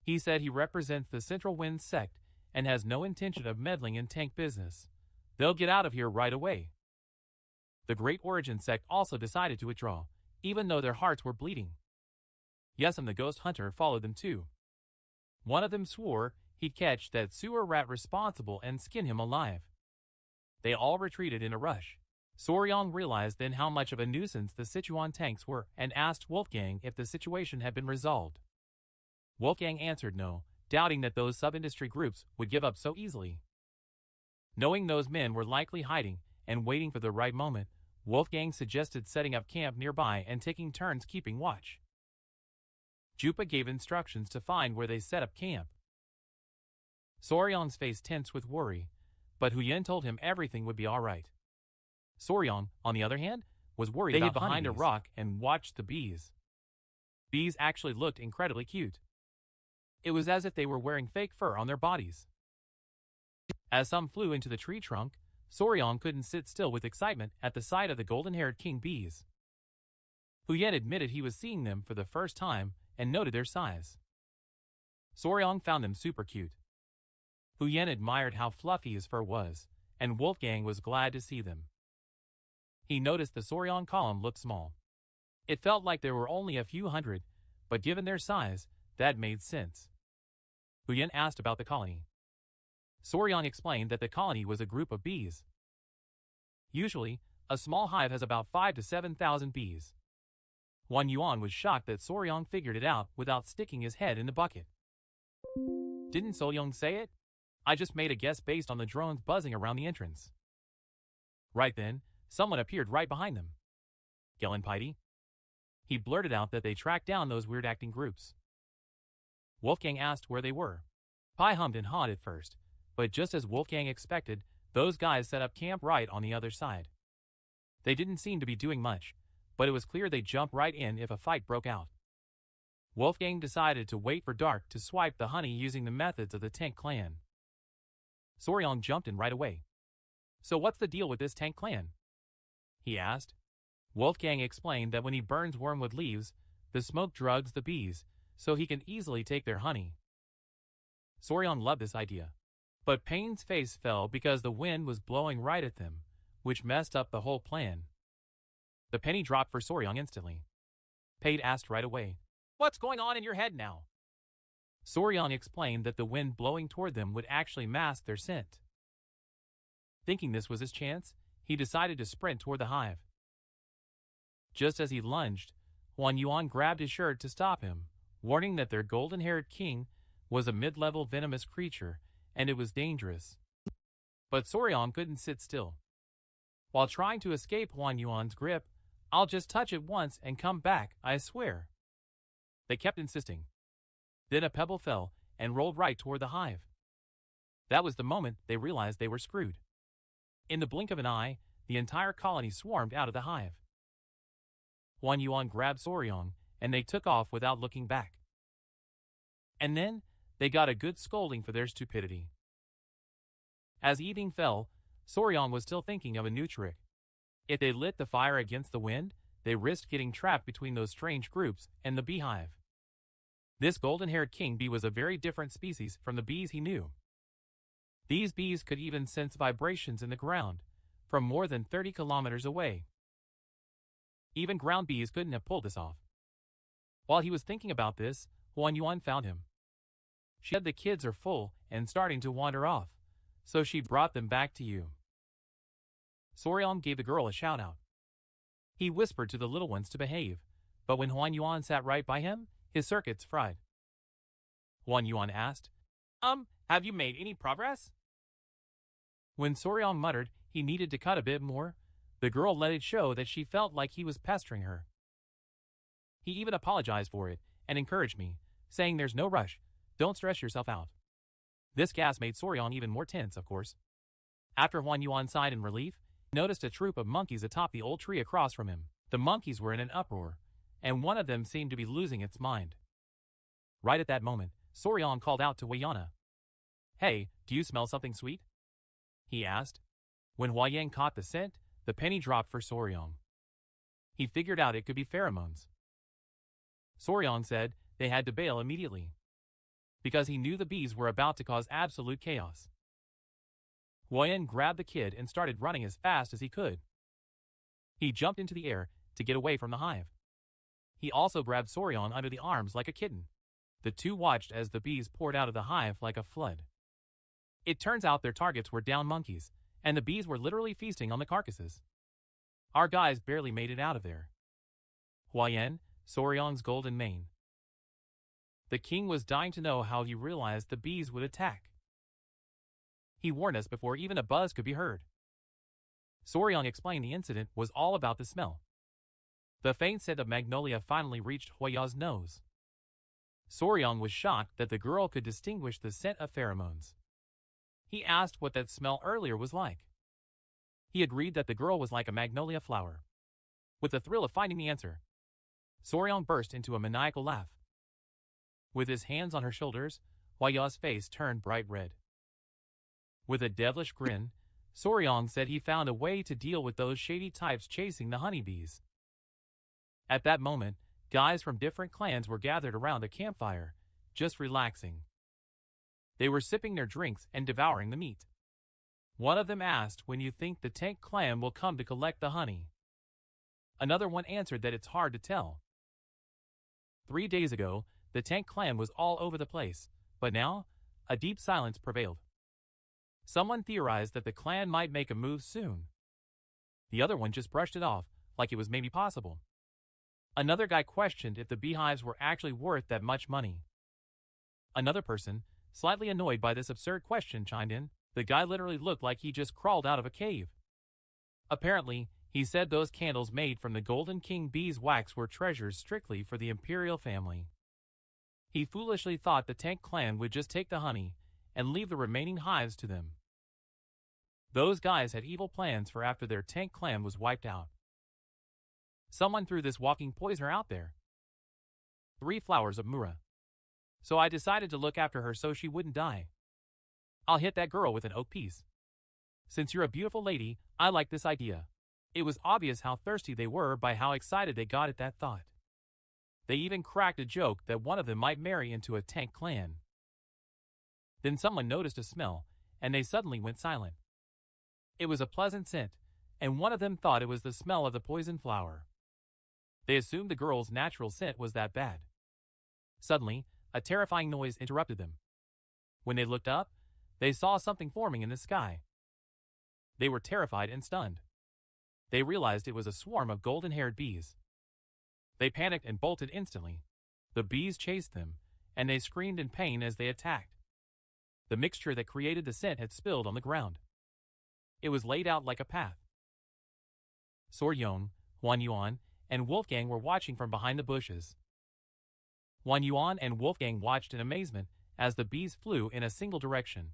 He said he represents the Central Wind sect and has no intention of meddling in tank business. They'll get out of here right away. The Great Origin sect also decided to withdraw, even though their hearts were bleeding. Yes, and the ghost hunter followed them too. One of them swore he'd catch that sewer rat responsible and skin him alive. They all retreated in a rush. Soryang realized then how much of a nuisance the Sichuan tanks were and asked Wolfgang if the situation had been resolved. Wolfgang answered no, doubting that those sub-industry groups would give up so easily. Knowing those men were likely hiding and waiting for the right moment, Wolfgang suggested setting up camp nearby and taking turns keeping watch. Jupa gave instructions to find where they set up camp. Soryang's face tensed with worry, but Huyen told him everything would be all right. Soryang, on the other hand, was worried about behind a rock and watched the bees. Bees actually looked incredibly cute. It was as if they were wearing fake fur on their bodies. As some flew into the tree trunk, Soryang couldn't sit still with excitement at the sight of the golden-haired king bees. Huyen admitted he was seeing them for the first time and noted their size. Soryang found them super cute. Huyen admired how fluffy his fur was, and Wolfgang was glad to see them. He noticed the Soryang column looked small. It felt like there were only a few hundred, but given their size, that made sense. Huyen asked about the colony. Soryang explained that the colony was a group of bees. Usually, a small hive has about 5,000 to 7,000 bees. Huan Yuan was shocked that Soryang figured it out without sticking his head in the bucket. Didn't Soryang say it? I just made a guess based on the drones buzzing around the entrance. Right then, someone appeared right behind them. Gellenpeide. He blurted out that they tracked down those weird-acting groups. Wolfgang asked where they were. Pai hummed and hawed at first, but just as Wolfgang expected, those guys set up camp right on the other side. They didn't seem to be doing much, but it was clear they'd jump right in if a fight broke out. Wolfgang decided to wait for dark to swipe the honey using the methods of the Tank clan. Soryang jumped in right away. So what's the deal with this Tank clan? He asked. Wolfgang explained that when he burns wormwood leaves, the smoke drugs the bees, so he can easily take their honey. Soryang loved this idea. But Payne's face fell because the wind was blowing right at them, which messed up the whole plan. The penny dropped for Soryang instantly. Payne asked right away, "What's going on in your head now?" Soryang explained that the wind blowing toward them would actually mask their scent. Thinking this was his chance, he decided to sprint toward the hive. Just as he lunged, Huan Yuan grabbed his shirt to stop him, warning that their golden-haired king was a mid-level venomous creature, and it was dangerous. But Soryang couldn't sit still. While trying to escape Huan Yuan's grip, "I'll just touch it once and come back, I swear." They kept insisting. Then a pebble fell and rolled right toward the hive. That was the moment they realized they were screwed. In the blink of an eye, the entire colony swarmed out of the hive. Huan Yuan grabbed Soryang, and they took off without looking back. And then, they got a good scolding for their stupidity. As evening fell, Soryang was still thinking of a new trick. If they lit the fire against the wind, they risked getting trapped between those strange groups and the beehive. This golden-haired king bee was a very different species from the bees he knew. These bees could even sense vibrations in the ground, from more than 30 kilometers away. Even ground bees couldn't have pulled this off. While he was thinking about this, Huan Yuan found him. She said the kids are full and starting to wander off, so she brought them back to you. Soryang gave the girl a shout-out. He whispered to the little ones to behave, but when Huan Yuan sat right by him, his circuits fried. Huan Yuan asked, have you made any progress?" When Soryang muttered he needed to cut a bit more, the girl let it show that she felt like he was pestering her. He even apologized for it and encouraged me, saying there's no rush, don't stress yourself out. This gas made Soryang even more tense, of course. After Huan Yuan sighed in relief, he noticed a troop of monkeys atop the old tree across from him. The monkeys were in an uproar, and one of them seemed to be losing its mind. Right at that moment, Soryong called out to Huayana. Hey, do you smell something sweet? He asked. When Huayang caught the scent, the penny dropped for Soryong. He figured out it could be pheromones. Soryong said they had to bail immediately, because he knew the bees were about to cause absolute chaos. Huayang grabbed the kid and started running as fast as he could. He jumped into the air to get away from the hive. He also grabbed Soryong under the arms like a kitten. The two watched as the bees poured out of the hive like a flood. It turns out their targets were down monkeys, and the bees were literally feasting on the carcasses. Our guys barely made it out of there. Huayan, Soryong's golden mane. The king was dying to know how he realized the bees would attack. He warned us before even a buzz could be heard. Soryong explained the incident was all about the smell. The faint scent of magnolia finally reached Huaya's nose. Soryong was shocked that the girl could distinguish the scent of pheromones. He asked what that smell earlier was like. He agreed that the girl was like a magnolia flower. With the thrill of finding the answer, Soryong burst into a maniacal laugh. With his hands on her shoulders, Huaya's face turned bright red. With a devilish grin, Soryong said he found a way to deal with those shady types chasing the honeybees. At that moment, guys from different clans were gathered around a campfire, just relaxing. They were sipping their drinks and devouring the meat. One of them asked when you think the Tank clan will come to collect the honey. Another one answered that it's hard to tell. 3 days ago, the Tank clan was all over the place, but now, a deep silence prevailed. Someone theorized that the clan might make a move soon. The other one just brushed it off, like it was maybe possible. Another guy questioned if the beehives were actually worth that much money. Another person, slightly annoyed by this absurd question, chimed in. The guy literally looked like he just crawled out of a cave. Apparently, he said those candles made from the Golden King bee's wax were treasures strictly for the imperial family. He foolishly thought the Tank clan would just take the honey and leave the remaining hives to them. Those guys had evil plans for after their Tank clan was wiped out. Someone threw this walking poisoner out there. 3 flowers of Mura. So I decided to look after her so she wouldn't die. I'll hit that girl with an oak piece. Since you're a beautiful lady, I like this idea. It was obvious how thirsty they were by how excited they got at that thought. They even cracked a joke that one of them might marry into a Tank clan. Then someone noticed a smell, and they suddenly went silent. It was a pleasant scent, and one of them thought it was the smell of the poison flower. They assumed the girl's natural scent was that bad. Suddenly, a terrifying noise interrupted them. When they looked up, they saw something forming in the sky. They were terrified and stunned. They realized it was a swarm of golden-haired bees. They panicked and bolted instantly. The bees chased them, and they screamed in pain as they attacked. The mixture that created the scent had spilled on the ground. It was laid out like a path. Soryong, Huan Yuan, and Wolfgang were watching from behind the bushes. Huan Yuan and Wolfgang watched in amazement as the bees flew in a single direction.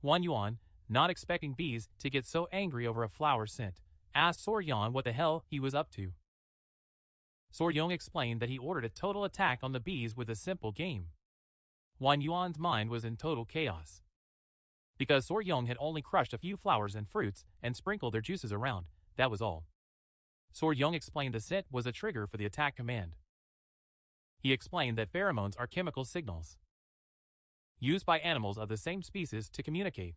Huan Yuan, not expecting bees to get so angry over a flower scent, asked Soryong what the hell he was up to. Soryong explained that he ordered a total attack on the bees with a simple game. Huan Yuan's mind was in total chaos. Because Soryong had only crushed a few flowers and fruits and sprinkled their juices around, that was all. Soryong explained the scent was a trigger for the attack command. He explained that pheromones are chemical signals used by animals of the same species to communicate.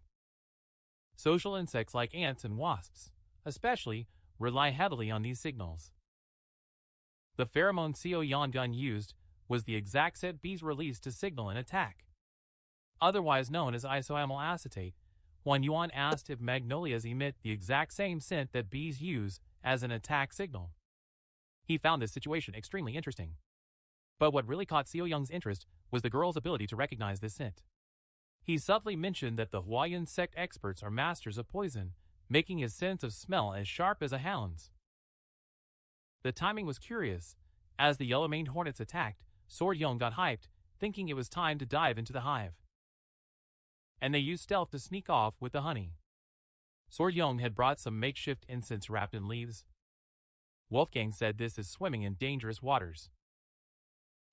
Social insects like ants and wasps, especially, rely heavily on these signals. The pheromone Seo Yan gun used was the exact scent bees released to signal an attack. Otherwise known as isoamyl acetate, Huan Yuan asked if magnolias emit the exact same scent that bees use as an attack signal. He found this situation extremely interesting. But what really caught Seo Young's interest was the girl's ability to recognize this scent. He subtly mentioned that the Huayan sect experts are masters of poison, making his sense of smell as sharp as a hound's. The timing was curious. As the yellow-maned hornets attacked, Soryong got hyped, thinking it was time to dive into the hive. And they used stealth to sneak off with the honey. Soryong had brought some makeshift incense wrapped in leaves. Wolfgang said this is swimming in dangerous waters,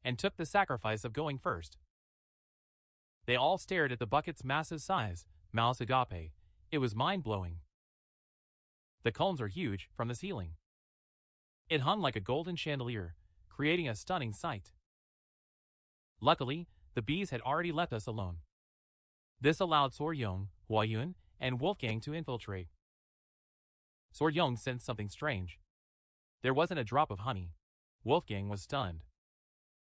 and took the sacrifice of going first. They all stared at the bucket's massive size, Mouse Agape. It was mind-blowing. The cones are huge from the ceiling. It hung like a golden chandelier, creating a stunning sight. Luckily, the bees had already left us alone. This allowed Soryong, Hwayun, and Wolfgang to infiltrate. Soryong sensed something strange. There wasn't a drop of honey. Wolfgang was stunned.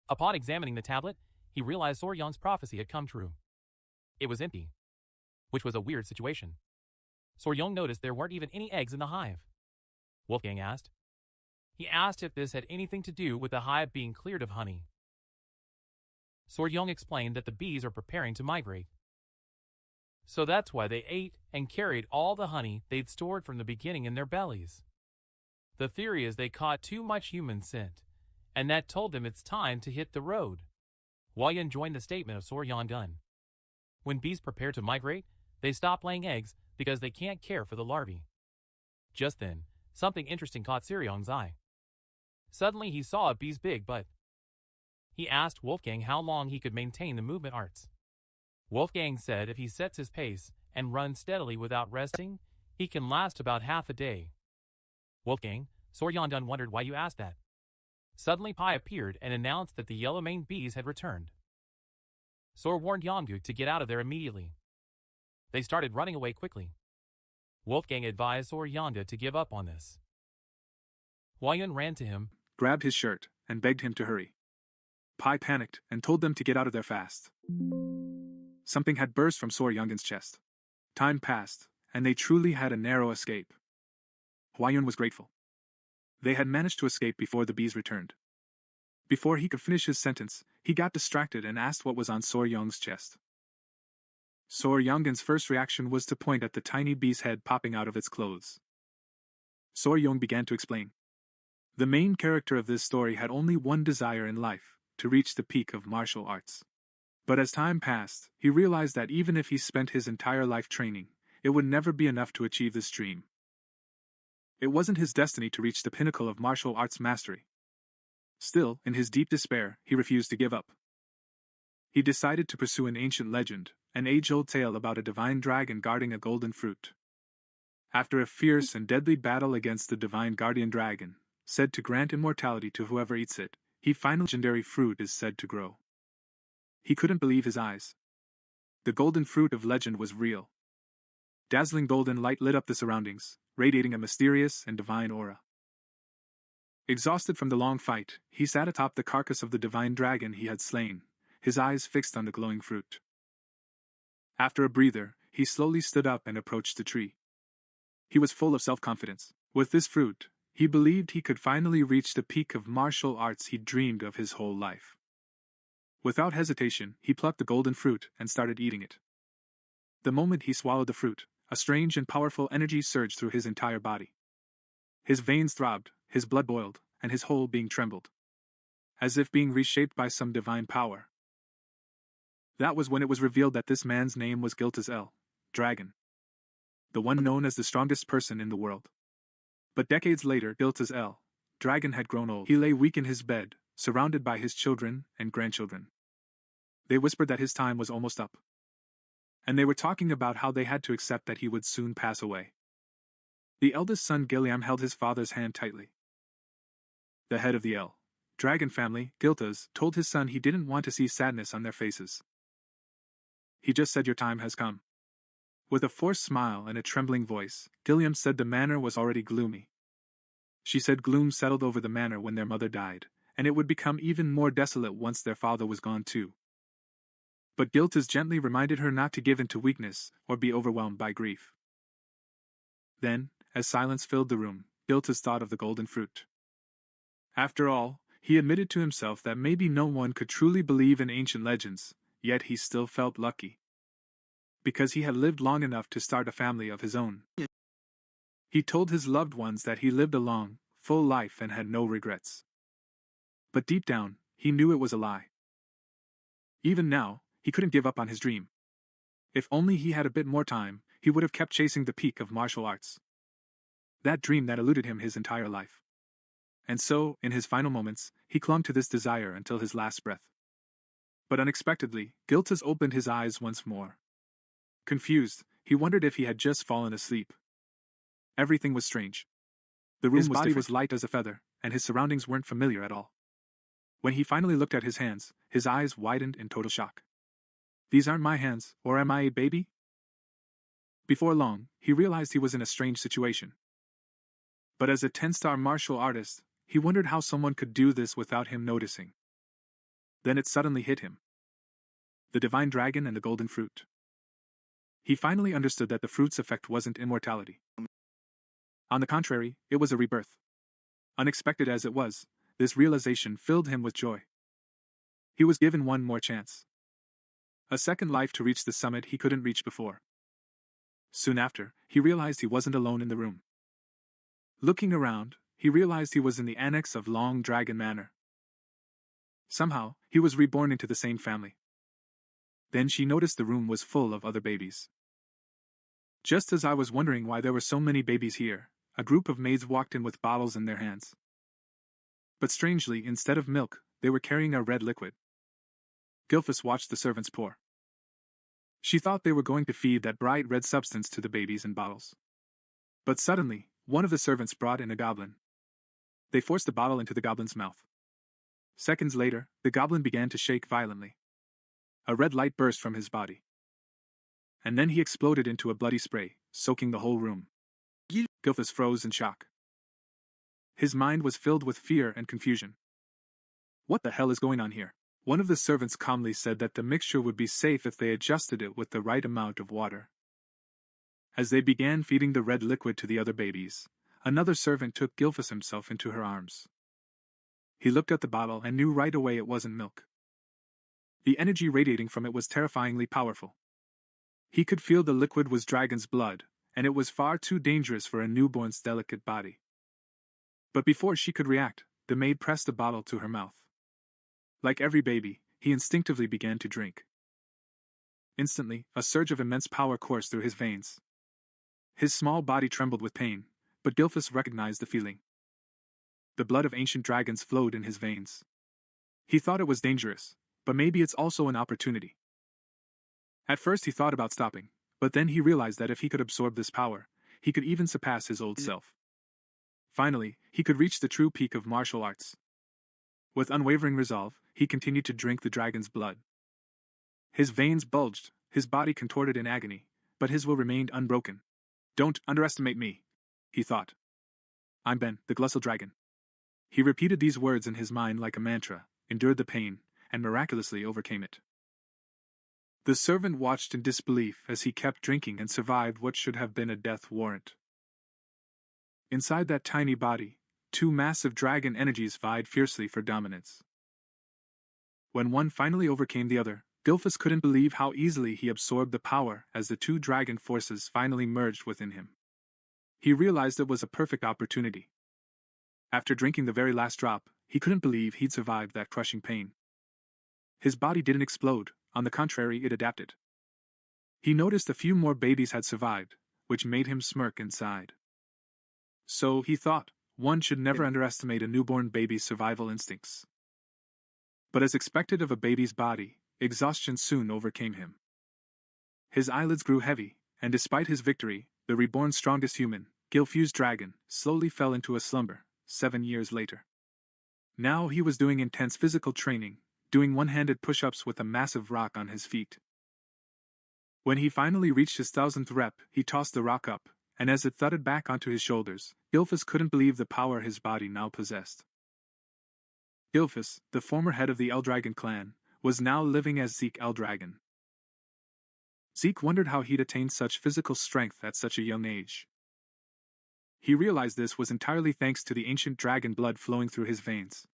Upon examining the tablet, he realized Soryong's prophecy had come true. It was empty, which was a weird situation. Soryong noticed there weren't even any eggs in the hive. Wolfgang asked. He asked if this had anything to do with the hive being cleared of honey. Soryong explained that the bees are preparing to migrate. So that's why they ate and carried all the honey they'd stored from the beginning in their bellies. The theory is they caught too much human scent, and that told them it's time to hit the road. Hwayun joined the statement of Soryong Gun. When bees prepare to migrate, they stop laying eggs because they can't care for the larvae. Just then, something interesting caught Soryong's eye. Suddenly he saw a bee's big butt. He asked Wolfgang how long he could maintain the movement arts. Wolfgang said if he sets his pace and runs steadily without resting, he can last about half a day. Wolfgang, Soryong wondered why you asked that. Suddenly Pai appeared and announced that the yellow-maned bees had returned. Sor warned Yongu to get out of there immediately. They started running away quickly. Wolfgang advised Sor Yonga to give up on this. Hwayun ran to him, grabbed his shirt, and begged him to hurry. Pai panicked and told them to get out of there fast. Something had burst from Sor Yongan's chest. Time passed, and they truly had a narrow escape. Hwayun was grateful. They had managed to escape before the bees returned. Before he could finish his sentence, he got distracted and asked what was on Sor Yong's chest. Sor Yongan's first reaction was to point at the tiny bee's head popping out of its clothes. Sor Yong began to explain. The main character of this story had only one desire in life, to reach the peak of martial arts. But as time passed, he realized that even if he spent his entire life training, it would never be enough to achieve this dream. It wasn't his destiny to reach the pinnacle of martial arts mastery. Still, in his deep despair, he refused to give up. He decided to pursue an ancient legend, an age-old tale about a divine dragon guarding a golden fruit. After a fierce and deadly battle against the divine guardian dragon, said to grant immortality to whoever eats it, he finally legendary fruit is said to grow. He couldn't believe his eyes. The golden fruit of legend was real. Dazzling golden light lit up the surroundings, radiating a mysterious and divine aura. Exhausted from the long fight, he sat atop the carcass of the divine dragon he had slain, his eyes fixed on the glowing fruit. After a breather, he slowly stood up and approached the tree. He was full of self-confidence. With this fruit, he believed he could finally reach the peak of martial arts he dreamed of his whole life. Without hesitation, he plucked the golden fruit and started eating it. The moment he swallowed the fruit, a strange and powerful energy surged through his entire body. His veins throbbed, his blood boiled, and his whole being trembled, as if being reshaped by some divine power. That was when it was revealed that this man's name was Giltaz Dragon. The one known as the strongest person in the world. But decades later, Giltaz Dragon had grown old. He lay weak in his bed, surrounded by his children and grandchildren. They whispered that his time was almost up. And they were talking about how they had to accept that he would soon pass away. The eldest son Gilliam held his father's hand tightly. The head of the Dragon family, Giltaz, told his son he didn't want to see sadness on their faces. He just said, "Your time has come." With a forced smile and a trembling voice, Gilliam said the manor was already gloomy. She said gloom settled over the manor when their mother died, and it would become even more desolate once their father was gone too. But Giltaz gently reminded her not to give in to weakness or be overwhelmed by grief. Then, as silence filled the room, Giltaz thought of the golden fruit. After all, he admitted to himself that maybe no one could truly believe in ancient legends, yet he still felt lucky. Because he had lived long enough to start a family of his own. He told his loved ones that he lived a long, full life and had no regrets. But deep down, he knew it was a lie. Even now, he couldn't give up on his dream. If only he had a bit more time, he would have kept chasing the peak of martial arts. That dream that eluded him his entire life. And so, in his final moments, he clung to this desire until his last breath. But unexpectedly, Giltas opened his eyes once more. Confused, he wondered if he had just fallen asleep. Everything was strange. The room His was body different. was light as a feather, and his surroundings weren't familiar at all. When he finally looked at his hands, his eyes widened in total shock. These aren't my hands, or am I a baby? Before long, he realized he was in a strange situation. But as a 10-star martial artist, he wondered how someone could do this without him noticing. Then it suddenly hit him. The divine dragon and the golden fruit. He finally understood that the fruit's effect wasn't immortality. On the contrary, it was a rebirth. Unexpected as it was, this realization filled him with joy. He was given one more chance. A second life to reach the summit he couldn't reach before. Soon after, he realized he wasn't alone in the room. Looking around, he realized he was in the annex of Long Dragon Manor. Somehow, he was reborn into the same family. Then she noticed the room was full of other babies. Just as I was wondering why there were so many babies here, a group of maids walked in with bottles in their hands. But strangely, instead of milk, they were carrying a red liquid. Gilphus watched the servants pour. She thought they were going to feed that bright red substance to the babies in bottles. But suddenly, one of the servants brought in a goblin. They forced the bottle into the goblin's mouth. Seconds later, the goblin began to shake violently. A red light burst from his body. And then he exploded into a bloody spray, soaking the whole room. Gilphus froze in shock. His mind was filled with fear and confusion. What the hell is going on here? One of the servants calmly said that the mixture would be safe if they adjusted it with the right amount of water. As they began feeding the red liquid to the other babies, another servant took Gilphus himself into her arms. He looked at the bottle and knew right away it wasn't milk. The energy radiating from it was terrifyingly powerful. He could feel the liquid was dragon's blood, and it was far too dangerous for a newborn's delicate body. But before she could react, the maid pressed the bottle to her mouth. Like every baby, he instinctively began to drink. Instantly, a surge of immense power coursed through his veins. His small body trembled with pain, but Gilphus recognized the feeling. The blood of ancient dragons flowed in his veins. He thought it was dangerous, but maybe it's also an opportunity. At first he thought about stopping, but then he realized that if he could absorb this power, he could even surpass his old self. Finally, he could reach the true peak of martial arts. With unwavering resolve, he continued to drink the dragon's blood. His veins bulged, his body contorted in agony, but his will remained unbroken. Don't underestimate me, he thought. I'm Ben, the Glussel Dragon. He repeated these words in his mind like a mantra, endured the pain, and miraculously overcame it. The servant watched in disbelief as he kept drinking and survived what should have been a death warrant. Inside that tiny body, two massive dragon energies vied fiercely for dominance. When one finally overcame the other, Gilphus couldn't believe how easily he absorbed the power as the two dragon forces finally merged within him. He realized it was a perfect opportunity. After drinking the very last drop, he couldn't believe he'd survived that crushing pain. His body didn't explode, on the contrary, it adapted. He noticed a few more babies had survived, which made him smirk inside. So, he thought, one should never underestimate a newborn baby's survival instincts. But as expected of a baby's body, exhaustion soon overcame him. His eyelids grew heavy, and despite his victory, the reborn strongest human, Gilphus Dragon, slowly fell into a slumber, 7 years later. Now he was doing intense physical training, doing one-handed push-ups with a massive rock on his feet. When he finally reached his 1000th rep, he tossed the rock up, and as it thudded back onto his shoulders, Gilphus couldn't believe the power his body now possessed. Gilphus, the former head of the Eldragon clan, was now living as Zeke Eldragon. Zeke wondered how he'd attained such physical strength at such a young age. He realized this was entirely thanks to the ancient dragon blood flowing through his veins.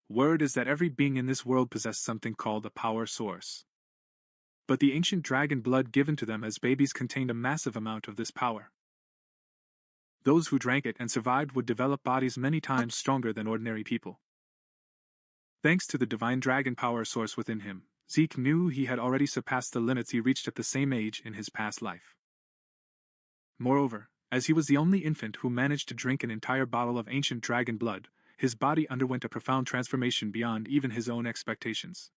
Word is that every being in this world possessed something called a power source. But the ancient dragon blood given to them as babies contained a massive amount of this power. Those who drank it and survived would develop bodies many times stronger than ordinary people. Thanks to the divine dragon power source within him, Zeke knew he had already surpassed the limits he reached at the same age in his past life. Moreover, as he was the only infant who managed to drink an entire bottle of ancient dragon blood, his body underwent a profound transformation beyond even his own expectations.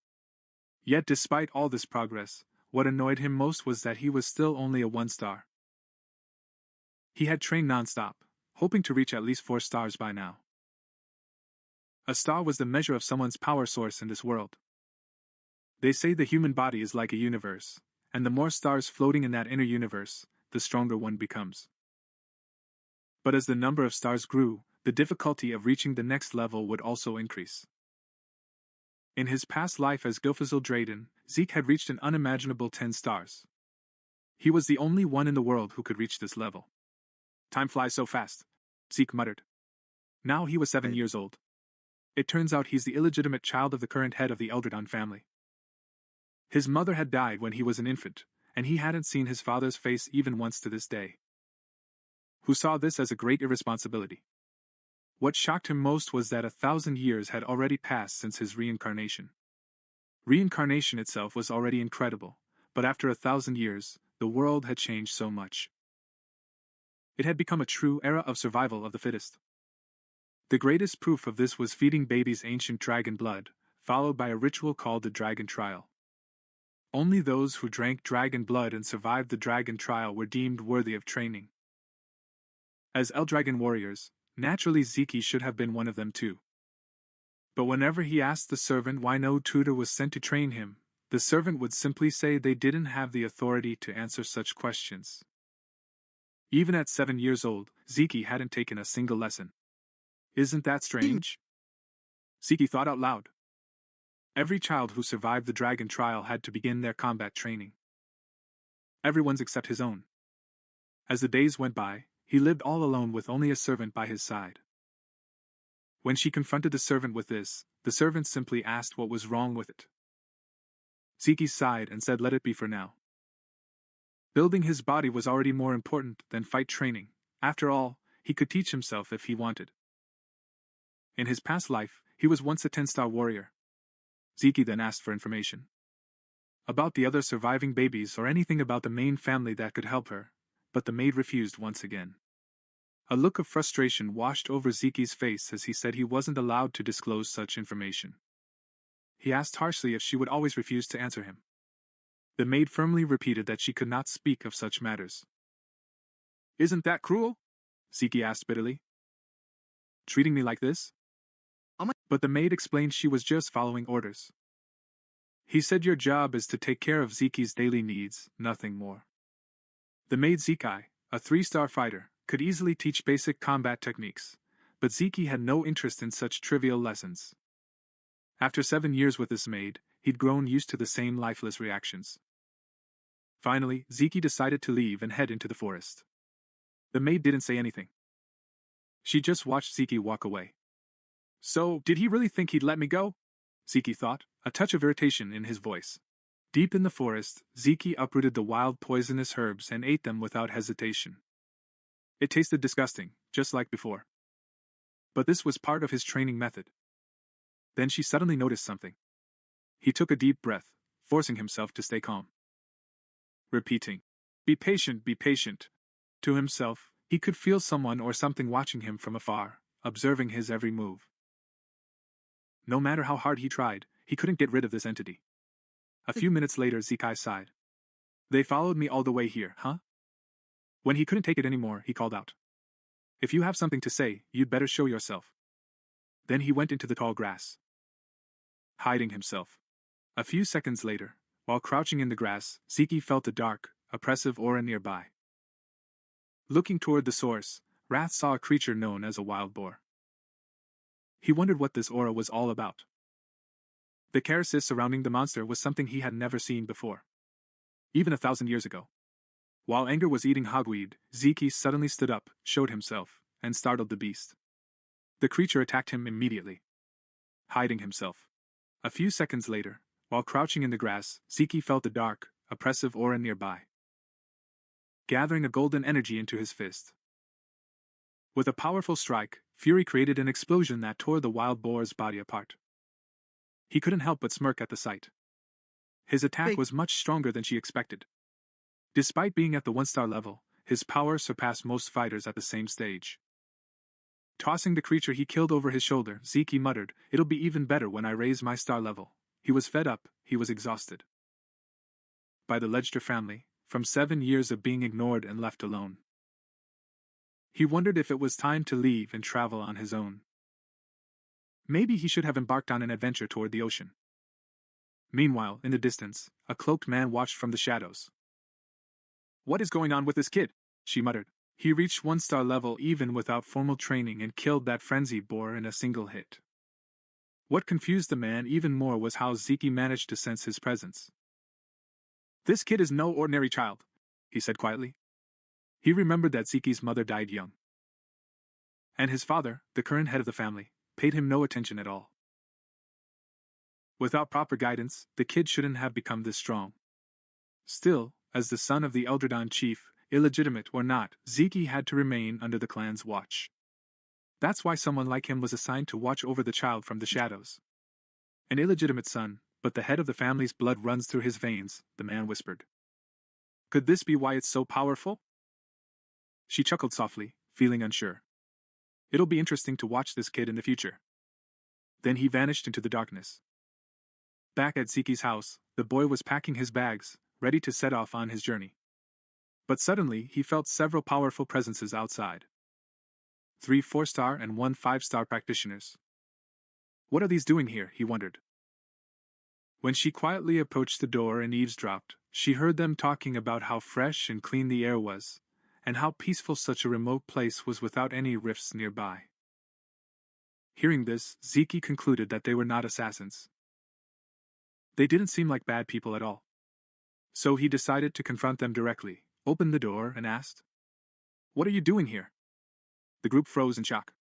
Yet despite all this progress, what annoyed him most was that he was still only a 1-star. He had trained non-stop, hoping to reach at least 4 stars by now. A star was the measure of someone's power source in this world. They say the human body is like a universe, and the more stars floating in that inner universe, the stronger one becomes. But as the number of stars grew, the difficulty of reaching the next level would also increase. In his past life as Gilfazil Drayden, Zeke had reached an unimaginable 10 stars. He was the only one in the world who could reach this level. Time flies so fast, Zeke muttered. Now he was 7 years old. It turns out he's the illegitimate child of the current head of the Eldredon family. His mother had died when he was an infant, and he hadn't seen his father's face even once to this day. Who saw this as a great irresponsibility. What shocked him most was that 1,000 years had already passed since his reincarnation. Reincarnation itself was already incredible, but after 1,000 years, the world had changed so much. It had become a true era of survival of the fittest. The greatest proof of this was feeding babies ancient dragon blood, followed by a ritual called the Dragon Trial. Only those who drank dragon blood and survived the Dragon Trial were deemed worthy of training. As Eldragon warriors, naturally Zeke should have been one of them too. But whenever he asked the servant why no tutor was sent to train him, the servant would simply say they didn't have the authority to answer such questions. Even at 7 years old, Zeke hadn't taken a single lesson. Isn't that strange? Zeke thought out loud. Every child who survived the Dragon Trial had to begin their combat training. Everyone's except his own. As the days went by, he lived all alone with only a servant by his side. When she confronted the servant with this, the servant simply asked what was wrong with it. Zeke sighed and said let it be for now. Building his body was already more important than fight training. After all, he could teach himself if he wanted. In his past life, he was once a 10-star warrior. Zeke then asked for information. About the other surviving babies or anything about the main family that could help her, but the maid refused once again. A look of frustration washed over Zeke's face as he said he wasn't allowed to disclose such information. He asked harshly if she would always refuse to answer him. The maid firmly repeated that she could not speak of such matters. Isn't that cruel? Zeke asked bitterly. Treating me like this? But the maid explained she was just following orders. He said your job is to take care of Zeke's daily needs, nothing more. The maid Zeke, a 3-star fighter, could easily teach basic combat techniques, but Zeke had no interest in such trivial lessons. After 7 years with this maid, he'd grown used to the same lifeless reactions. Finally, Zeke decided to leave and head into the forest. The maid didn't say anything. She just watched Zeke walk away. So, did he really think he'd let me go? Zeke thought, a touch of irritation in his voice. Deep in the forest, Zeke uprooted the wild poisonous herbs and ate them without hesitation. It tasted disgusting, just like before. But this was part of his training method. Then she suddenly noticed something. He took a deep breath, forcing himself to stay calm. Repeating, be patient, to himself, he could feel someone or something watching him from afar, observing his every move. No matter how hard he tried, he couldn't get rid of this entity. A few minutes later, Zeke sighed. They followed me all the way here, huh? When he couldn't take it anymore, he called out. If you have something to say, you'd better show yourself. Then he went into the tall grass, hiding himself. A few seconds later, while crouching in the grass, Zeke felt a dark, oppressive aura nearby. Looking toward the source, Wrath saw a creature known as a wild boar. He wondered what this aura was all about. The chaosis surrounding the monster was something he had never seen before. Even 1,000 years ago. While anger was eating hogweed, Zeke suddenly stood up, showed himself, and startled the beast. The creature attacked him immediately, hiding himself. A few seconds later, while crouching in the grass, Zeke felt the dark, oppressive aura nearby, gathering a golden energy into his fist. With a powerful strike, Fury created an explosion that tore the wild boar's body apart. He couldn't help but smirk at the sight. His attack was much stronger than she expected. Despite being at the 1-star level, his power surpassed most fighters at the same stage. Tossing the creature he killed over his shoulder, Zeke muttered, "It'll be even better when I raise my star level. He was fed up, he was exhausted. By the Ledger family, from 7 years of being ignored and left alone. He wondered if it was time to leave and travel on his own. Maybe he should have embarked on an adventure toward the ocean. Meanwhile, in the distance, a cloaked man watched from the shadows. "What is going on with this kid?" she muttered. He reached 1-star level even without formal training and killed that frenzied boar in a single hit. What confused the man even more was how Zeke managed to sense his presence. "This kid is no ordinary child," he said quietly. He remembered that Zeke's mother died young. And his father, the current head of the family, paid him no attention at all. Without proper guidance, the kid shouldn't have become this strong. Still, as the son of the Eldredon chief, illegitimate or not, Zeke had to remain under the clan's watch. That's why someone like him was assigned to watch over the child from the shadows. An illegitimate son, but the head of the family's blood runs through his veins, the man whispered. Could this be why it's so powerful? She chuckled softly, feeling unsure. It'll be interesting to watch this kid in the future. Then he vanished into the darkness. Back at Zeke's house, the boy was packing his bags, ready to set off on his journey. But suddenly he felt several powerful presences outside. 3 4-star and 1 5-star practitioners. What are these doing here, he wondered. When she quietly approached the door and eavesdropped, she heard them talking about how fresh and clean the air was, and how peaceful such a remote place was without any rifts nearby. Hearing this, Zeke concluded that they were not assassins. They didn't seem like bad people at all. So he decided to confront them directly, opened the door, and asked, "What are you doing here?" The group froze in shock.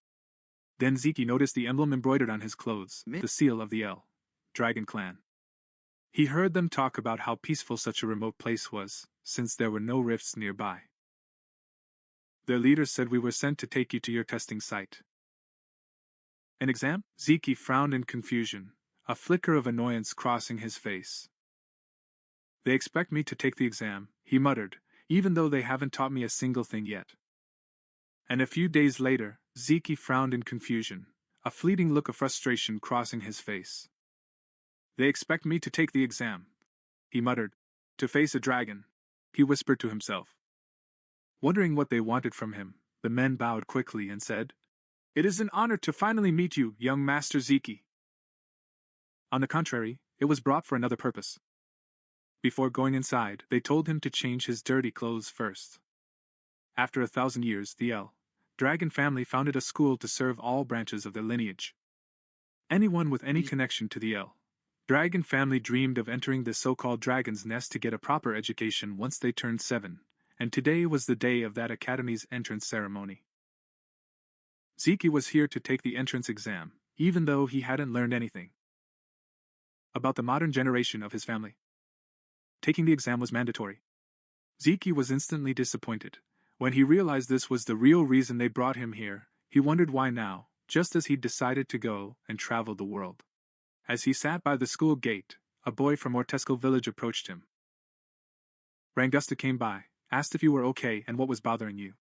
Then Zeke noticed the emblem embroidered on his clothes, the seal of the Dragon Clan. He heard them talk about how peaceful such a remote place was, since there were no rifts nearby. Their leader said, "We were sent to take you to your testing site." An exam? Zeke frowned in confusion, a flicker of annoyance crossing his face. They expect me to take the exam, he muttered, even though they haven't taught me a single thing yet. And a few days later, Zeke frowned in confusion, a fleeting look of frustration crossing his face. They expect me to take the exam, he muttered, to face a dragon, he whispered to himself. Wondering what they wanted from him, the men bowed quickly and said, "It is an honor to finally meet you, young Master Zeke." On the contrary, it was brought for another purpose. Before going inside, they told him to change his dirty clothes first. After 1,000 years, the Dragon family founded a school to serve all branches of their lineage. Anyone with any connection to the Dragon family dreamed of entering the so-called Dragon's Nest to get a proper education once they turned 7, and today was the day of that academy's entrance ceremony. Zeke was here to take the entrance exam, even though he hadn't learned anything about the modern generation of his family. Taking the exam was mandatory. Zeke was instantly disappointed. When he realized this was the real reason they brought him here, he wondered why now, just as he'd decided to go and travel the world. As he sat by the school gate, a boy from Ortescal village approached him. Rangusta came by, asked if you were okay and what was bothering you.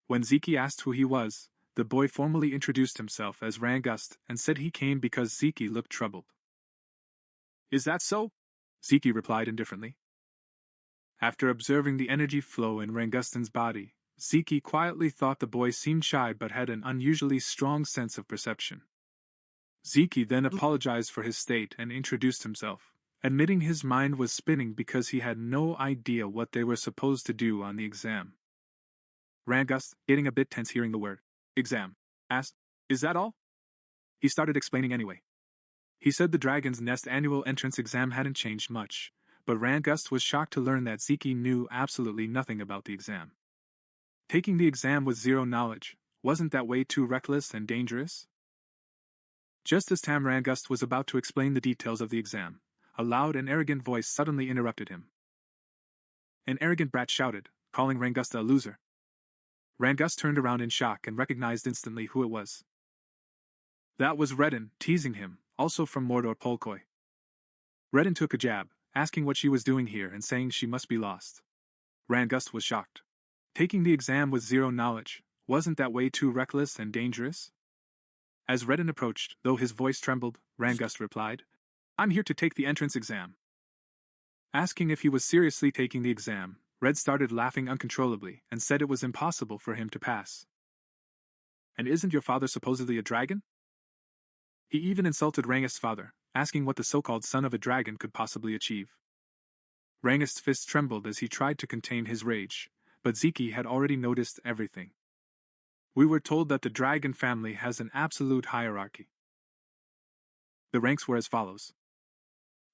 When Zeke asked who he was, the boy formally introduced himself as Rangust and said he came because Zeke looked troubled. "Is that so?" Zeke replied indifferently. After observing the energy flow in Rangustin's body, Zeke quietly thought the boy seemed shy but had an unusually strong sense of perception. Zeke then apologized for his state and introduced himself, admitting his mind was spinning because he had no idea what they were supposed to do on the exam. Rangust, getting a bit tense hearing the word exam, asked, "Is that all?" He started explaining anyway. He said the Dragon's Nest annual entrance exam hadn't changed much, but Rangust was shocked to learn that Zeke knew absolutely nothing about the exam. Taking the exam with zero knowledge, wasn't that way too reckless and dangerous? Just as Tam Rangust was about to explain the details of the exam, a loud and arrogant voice suddenly interrupted him. An arrogant brat shouted, calling Rangust a loser. Rangust turned around in shock and recognized instantly who it was. That was Redden, teasing him, also from Mordor Polkoi. Redden took a jab, asking what she was doing here and saying she must be lost. Rangust was shocked. Taking the exam with zero knowledge, wasn't that way too reckless and dangerous? As Redden approached, though his voice trembled, Rangust replied, I'm here to take the entrance exam. Asking if he was seriously taking the exam, Red started laughing uncontrollably and said it was impossible for him to pass. And isn't your father supposedly a dragon? He even insulted Rangist's father, asking what the so-called son of a dragon could possibly achieve. Rangist's fist trembled as he tried to contain his rage, but Ziki had already noticed everything. We were told that the dragon family has an absolute hierarchy. The ranks were as follows: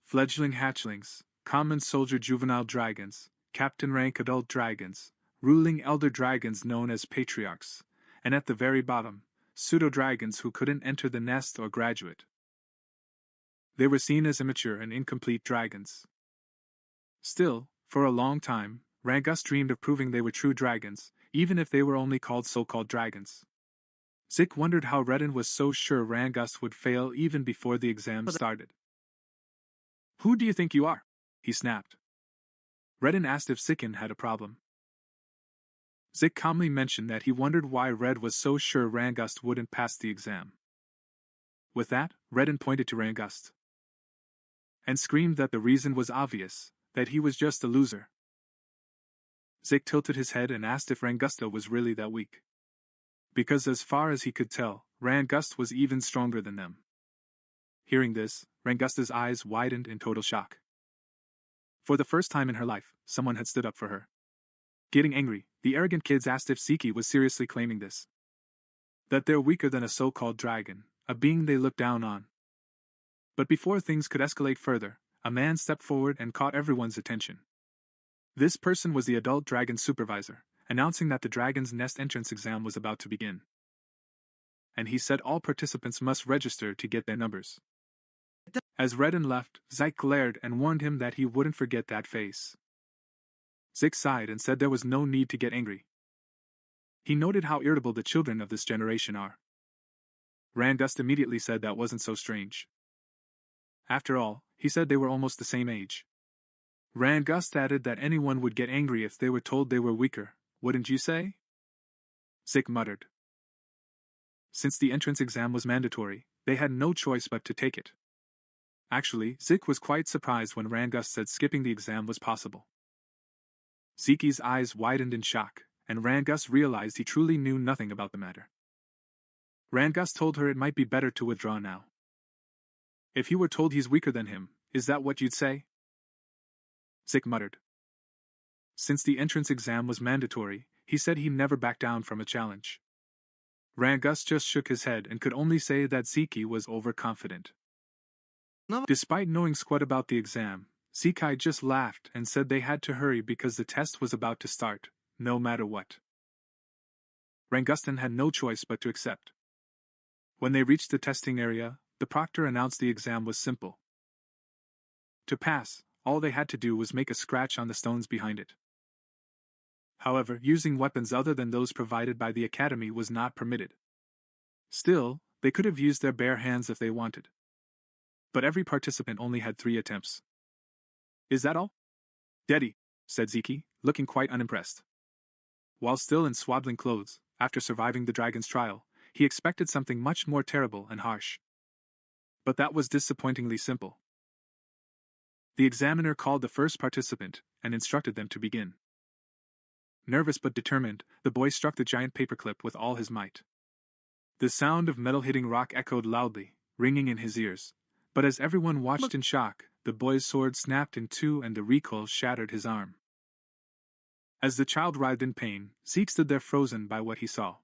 fledgling hatchlings, common soldier juvenile dragons, captain rank adult dragons, ruling elder dragons known as patriarchs, and at the very bottom, pseudo-dragons who couldn't enter the nest or graduate. They were seen as immature and incomplete dragons. Still, for a long time, Rangus dreamed of proving they were true dragons, even if they were only called so-called dragons. Zik wondered how Redden was so sure Rangus would fail even before the exam started. Who do you think you are? He snapped. Redden asked if Zikin had a problem. Zik calmly mentioned that he wondered why Red was so sure Rangust wouldn't pass the exam. With that, Redden pointed to Rangust and screamed that the reason was obvious, that he was just a loser. Zik tilted his head and asked if Rangusta was really that weak. Because as far as he could tell, Rangust was even stronger than them. Hearing this, Rangusta's eyes widened in total shock. For the first time in her life, someone had stood up for her. Getting angry, the arrogant kids asked if Ziki was seriously claiming this. That they're weaker than a so-called dragon, a being they look down on. But before things could escalate further, a man stepped forward and caught everyone's attention. This person was the adult dragon supervisor, announcing that the dragon's nest entrance exam was about to begin. And he said all participants must register to get their numbers. As Redden left, Zik glared and warned him that he wouldn't forget that face. Zik sighed and said there was no need to get angry. He noted how irritable the children of this generation are. Rangust immediately said that wasn't so strange. After all, he said they were almost the same age. Rangust added that anyone would get angry if they were told they were weaker, wouldn't you say? Zik muttered. Since the entrance exam was mandatory, they had no choice but to take it. Actually, Zik was quite surprised when Rangust said skipping the exam was possible. Ziki's eyes widened in shock, and Rangust realized he truly knew nothing about the matter. Rangust told her it might be better to withdraw now. If you were told he's weaker than him, is that what you'd say? Zik muttered. Since the entrance exam was mandatory, he said he'd never back down from a challenge. Rangust just shook his head and could only say that Ziki was overconfident. Despite knowing squat about the exam, Zikai just laughed and said they had to hurry because the test was about to start, no matter what. Rangustan had no choice but to accept. When they reached the testing area, the proctor announced the exam was simple. To pass, all they had to do was make a scratch on the stones behind it. However, using weapons other than those provided by the academy was not permitted. Still, they could have used their bare hands if they wanted. But every participant only had 3 attempts. Is that all? Daddy, said Ziki, looking quite unimpressed. While still in swaddling clothes, after surviving the dragon's trial, he expected something much more terrible and harsh. But that was disappointingly simple. The examiner called the first participant and instructed them to begin. Nervous but determined, the boy struck the giant paperclip with all his might. The sound of metal hitting rock echoed loudly, ringing in his ears, but as everyone watched in shock, the boy's sword snapped in two and the recoil shattered his arm. As the child writhed in pain, Zeke stood there frozen by what he saw.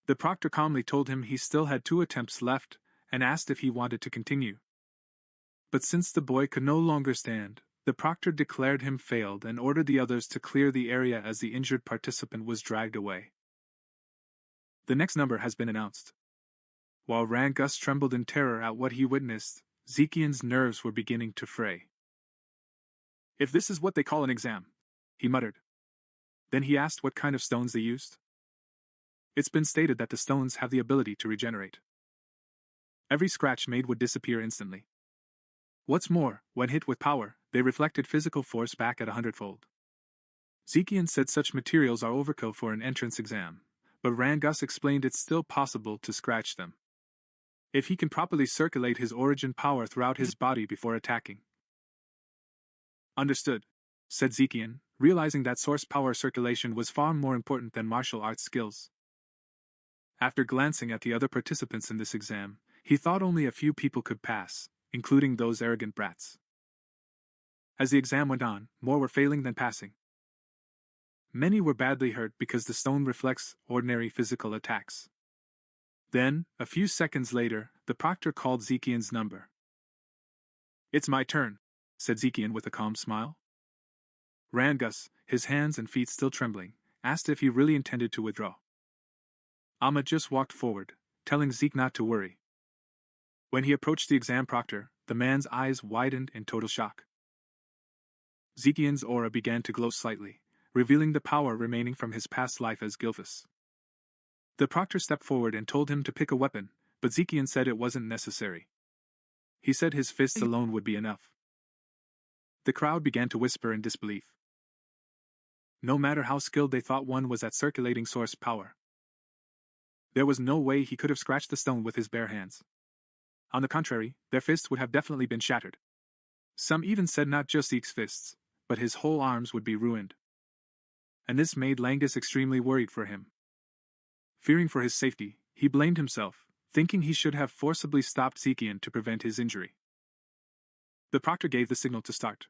The proctor calmly told him he still had 2 attempts left and asked if he wanted to continue. But since the boy could no longer stand, the proctor declared him failed and ordered the others to clear the area as the injured participant was dragged away. The next number has been announced. While Rangus trembled in terror at what he witnessed, Zekian's nerves were beginning to fray. If this is what they call an exam, he muttered. Then he asked what kind of stones they used. It's been stated that the stones have the ability to regenerate. Every scratch made would disappear instantly. What's more, when hit with power, they reflected physical force back at 100-fold. Zekian said such materials are overkill for an entrance exam, but Rangus explained it's still possible to scratch them. if he can properly circulate his origin power throughout his body before attacking. Understood, said Zekian, realizing that source power circulation was far more important than martial arts skills. After glancing at the other participants in this exam, he thought only a few people could pass, including those arrogant brats. As the exam went on, more were failing than passing. Many were badly hurt because the stone reflects ordinary physical attacks. Then, a few seconds later, the proctor called Zekian's number. "It's my turn," said Zekian with a calm smile. Rangus, his hands and feet still trembling, asked if he really intended to withdraw. Ahmed just walked forward, telling Zeke not to worry. When he approached the exam proctor, the man's eyes widened in total shock. Zekian's aura began to glow slightly, revealing the power remaining from his past life as Gilphus. The proctor stepped forward and told him to pick a weapon, but Zekian said it wasn't necessary. He said his fists alone would be enough. The crowd began to whisper in disbelief. No matter how skilled they thought one was at circulating source power, there was no way he could have scratched the stone with his bare hands. On the contrary, their fists would have definitely been shattered. Some even said not just Zeke's fists, but his whole arms would be ruined. And this made Langus extremely worried for him. Fearing for his safety, he blamed himself, thinking he should have forcibly stopped Zekian to prevent his injury. The proctor gave the signal to start.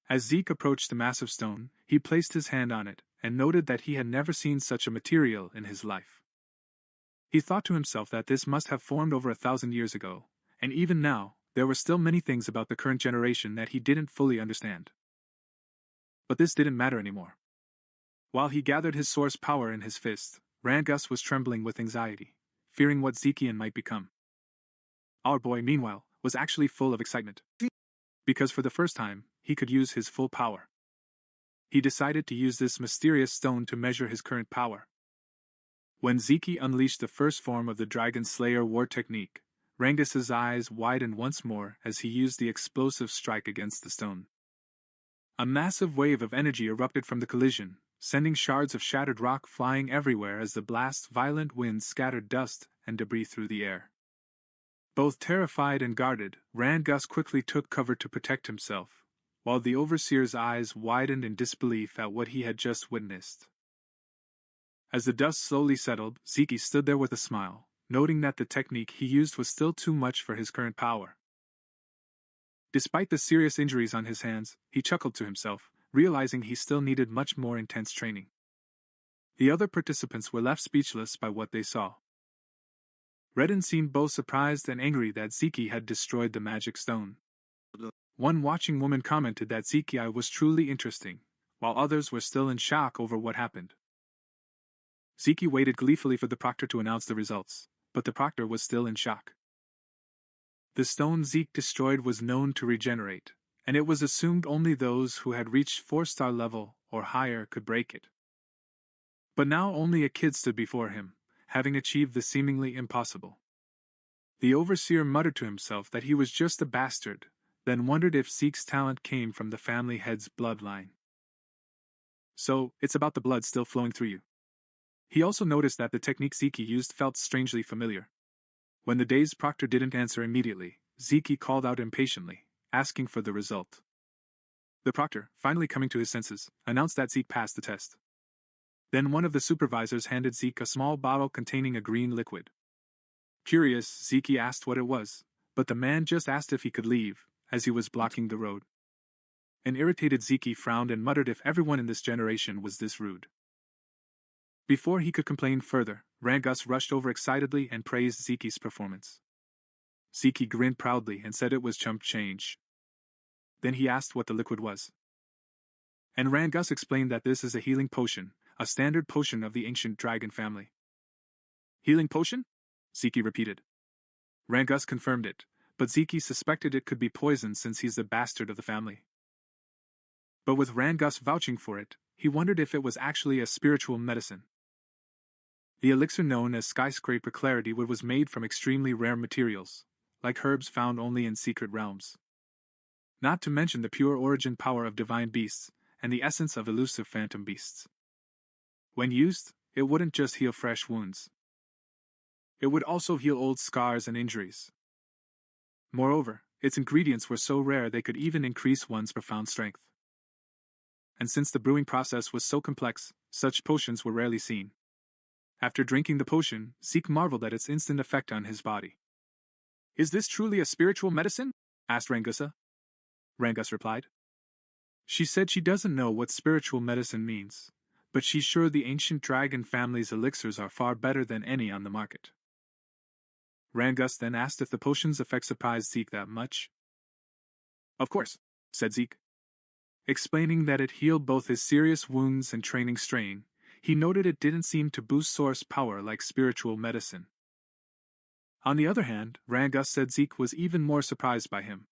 As Zeke approached the massive stone, he placed his hand on it and noted that he had never seen such a material in his life. He thought to himself that this must have formed over 1,000 years ago, and even now, there were still many things about the current generation that he didn't fully understand. But this didn't matter anymore. While he gathered his source power in his fist, Rangus was trembling with anxiety, fearing what Zekian might become. Our boy, meanwhile, was actually full of excitement. Because for the first time, he could use his full power. He decided to use this mysterious stone to measure his current power. When Zeke unleashed the first form of the Dragon Slayer war technique, Rangus's eyes widened once more as he used the explosive strike against the stone. A massive wave of energy erupted from the collision, sending shards of shattered rock flying everywhere as the blast's violent winds scattered dust and debris through the air. Both terrified and guarded, Rangus quickly took cover to protect himself, while the overseer's eyes widened in disbelief at what he had just witnessed. As the dust slowly settled, Zeke stood there with a smile, noting that the technique he used was still too much for his current power. Despite the serious injuries on his hands, he chuckled to himself, realizing he still needed much more intense training. The other participants were left speechless by what they saw. Redden seemed both surprised and angry that Zeke had destroyed the magic stone. One watching woman commented that Zeke was truly interesting, while others were still in shock over what happened. Zeke waited gleefully for the proctor to announce the results, but the proctor was still in shock. The stone Zeke destroyed was known to regenerate, and it was assumed only those who had reached 4-star level or higher could break it. But now only a kid stood before him, having achieved the seemingly impossible. The overseer muttered to himself that he was just a bastard, then wondered if Zeke's talent came from the family head's bloodline. So, it's about the blood still flowing through you. He also noticed that the technique Zeke used felt strangely familiar. When the dazed proctor didn't answer immediately, Zeke called out impatiently, asking for the result. The proctor, finally coming to his senses, announced that Zeke passed the test. Then one of the supervisors handed Zeke a small bottle containing a green liquid. Curious, Zeke asked what it was, but the man just asked if he could leave, as he was blocking the road. An irritated Zeke frowned and muttered if everyone in this generation was this rude. Before he could complain further, Rangus rushed over excitedly and praised Zeke's performance. Zeke grinned proudly and said it was chump change. Then he asked what the liquid was. And Rangus explained that this is a healing potion, a standard potion of the ancient dragon family. Healing potion? Zeke repeated. Rangus confirmed it, but Zeke suspected it could be poison since he's the bastard of the family. But with Rangus vouching for it, he wondered if it was actually a spiritual medicine. The elixir known as Skyscraper Clarity Wood was made from extremely rare materials, like herbs found only in secret realms. Not to mention the pure origin power of divine beasts, and the essence of elusive phantom beasts. When used, it wouldn't just heal fresh wounds. It would also heal old scars and injuries. Moreover, its ingredients were so rare they could even increase one's profound strength. And since the brewing process was so complex, such potions were rarely seen. After drinking the potion, Zeke marveled at its instant effect on his body. "Is this truly a spiritual medicine?" asked Rangusa. Rangus replied. She said she doesn't know what spiritual medicine means, but she's sure the ancient dragon family's elixirs are far better than any on the market. Rangus then asked if the potion's effect surprised Zeke that much. "Of course," said Zeke. Explaining that it healed both his serious wounds and training strain, he noted it didn't seem to boost source power like spiritual medicine. On the other hand, Rangus said Zeke was even more surprised by him.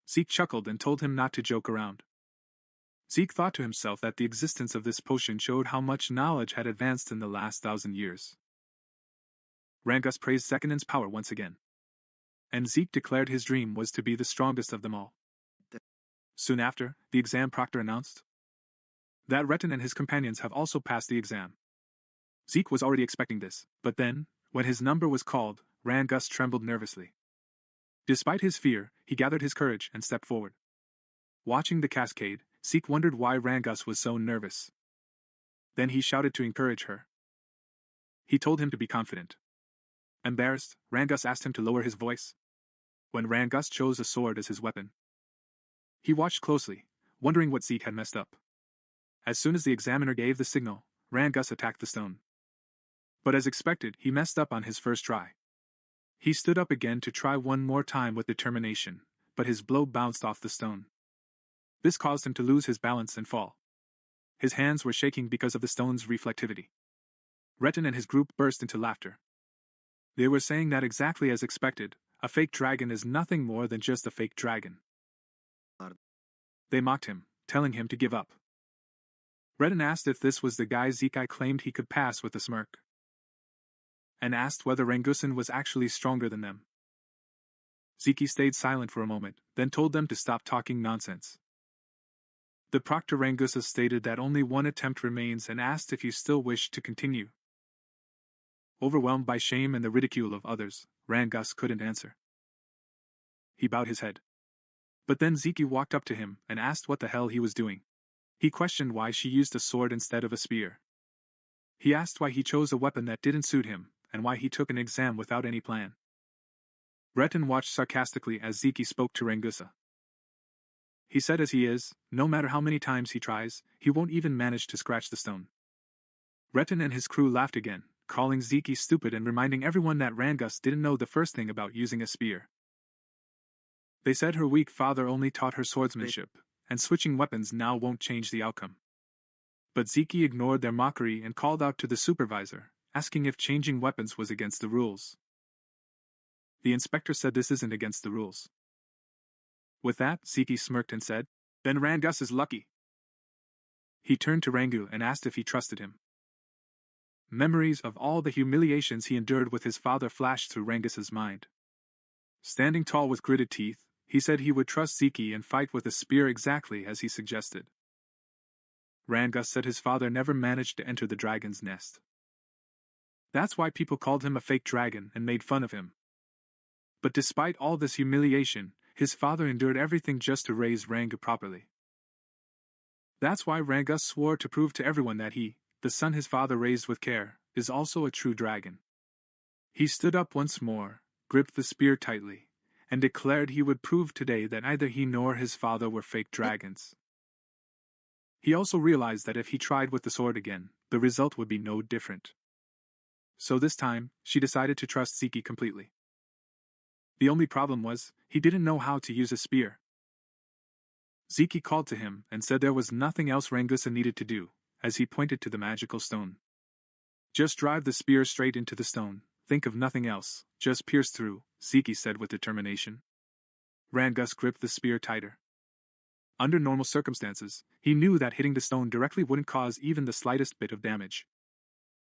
Zeke chuckled and told him not to joke around. Zeke thought to himself that the existence of this potion showed how much knowledge had advanced in the last 1,000 years. Rangus praised Zekanen's power once again. And Zeke declared his dream was to be the strongest of them all. Soon after, the exam proctor announced that Retin and his companions have also passed the exam. Zeke was already expecting this, but then, when his number was called, Rangus trembled nervously. Despite his fear, he gathered his courage and stepped forward. Watching the cascade, Zeke wondered why Rangus was so nervous. Then he shouted to encourage her. He told him to be confident. Embarrassed, Rangus asked him to lower his voice. When Rangus chose a sword as his weapon, he watched closely, wondering what Zeke had messed up. As soon as the examiner gave the signal, Rangus attacked the stone. But as expected, he messed up on his first try. He stood up again to try one more time with determination, but his blow bounced off the stone. This caused him to lose his balance and fall. His hands were shaking because of the stone's reflectivity. Retin and his group burst into laughter. They were saying that exactly as expected, a fake dragon is nothing more than just a fake dragon. They mocked him, telling him to give up. Retin asked if this was the guy Zeke claimed he could pass with a smirk, and asked whether Rangusan was actually stronger than them. Zeke stayed silent for a moment, then told them to stop talking nonsense. The proctor Rangusa stated that only one attempt remains and asked if you still wish to continue. Overwhelmed by shame and the ridicule of others, Rangus couldn't answer. He bowed his head. But then Zeke walked up to him and asked what the hell he was doing. He questioned why she used a sword instead of a spear. He asked why he chose a weapon that didn't suit him, and why he took an exam without any plan. Retin watched sarcastically as Zeke spoke to Rangusa. He said as he is, no matter how many times he tries, he won't even manage to scratch the stone. Retin and his crew laughed again, calling Zeke stupid and reminding everyone that Rangus didn't know the first thing about using a spear. They said her weak father only taught her swordsmanship, and switching weapons now won't change the outcome. But Zeke ignored their mockery and called out to the supervisor, asking if changing weapons was against the rules. The inspector said this isn't against the rules. With that, Zeke smirked and said, "Then Rangus is lucky." He turned to Rangu and asked if he trusted him. Memories of all the humiliations he endured with his father flashed through Rangus's mind. Standing tall with gritted teeth, he said he would trust Zeke and fight with a spear exactly as he suggested. Rangus said his father never managed to enter the dragon's nest. That's why people called him a fake dragon and made fun of him. But despite all this humiliation, his father endured everything just to raise Rangu properly. That's why Rangus swore to prove to everyone that he, the son his father raised with care, is also a true dragon. He stood up once more, gripped the spear tightly, and declared he would prove today that neither he nor his father were fake dragons. He also realized that if he tried with the sword again, the result would be no different. So this time, she decided to trust Zeke completely. The only problem was, he didn't know how to use a spear. Zeke called to him and said there was nothing else Rangusa needed to do, as he pointed to the magical stone. Just drive the spear straight into the stone, think of nothing else, just pierce through, Zeke said with determination. Rangus gripped the spear tighter. Under normal circumstances, he knew that hitting the stone directly wouldn't cause even the slightest bit of damage,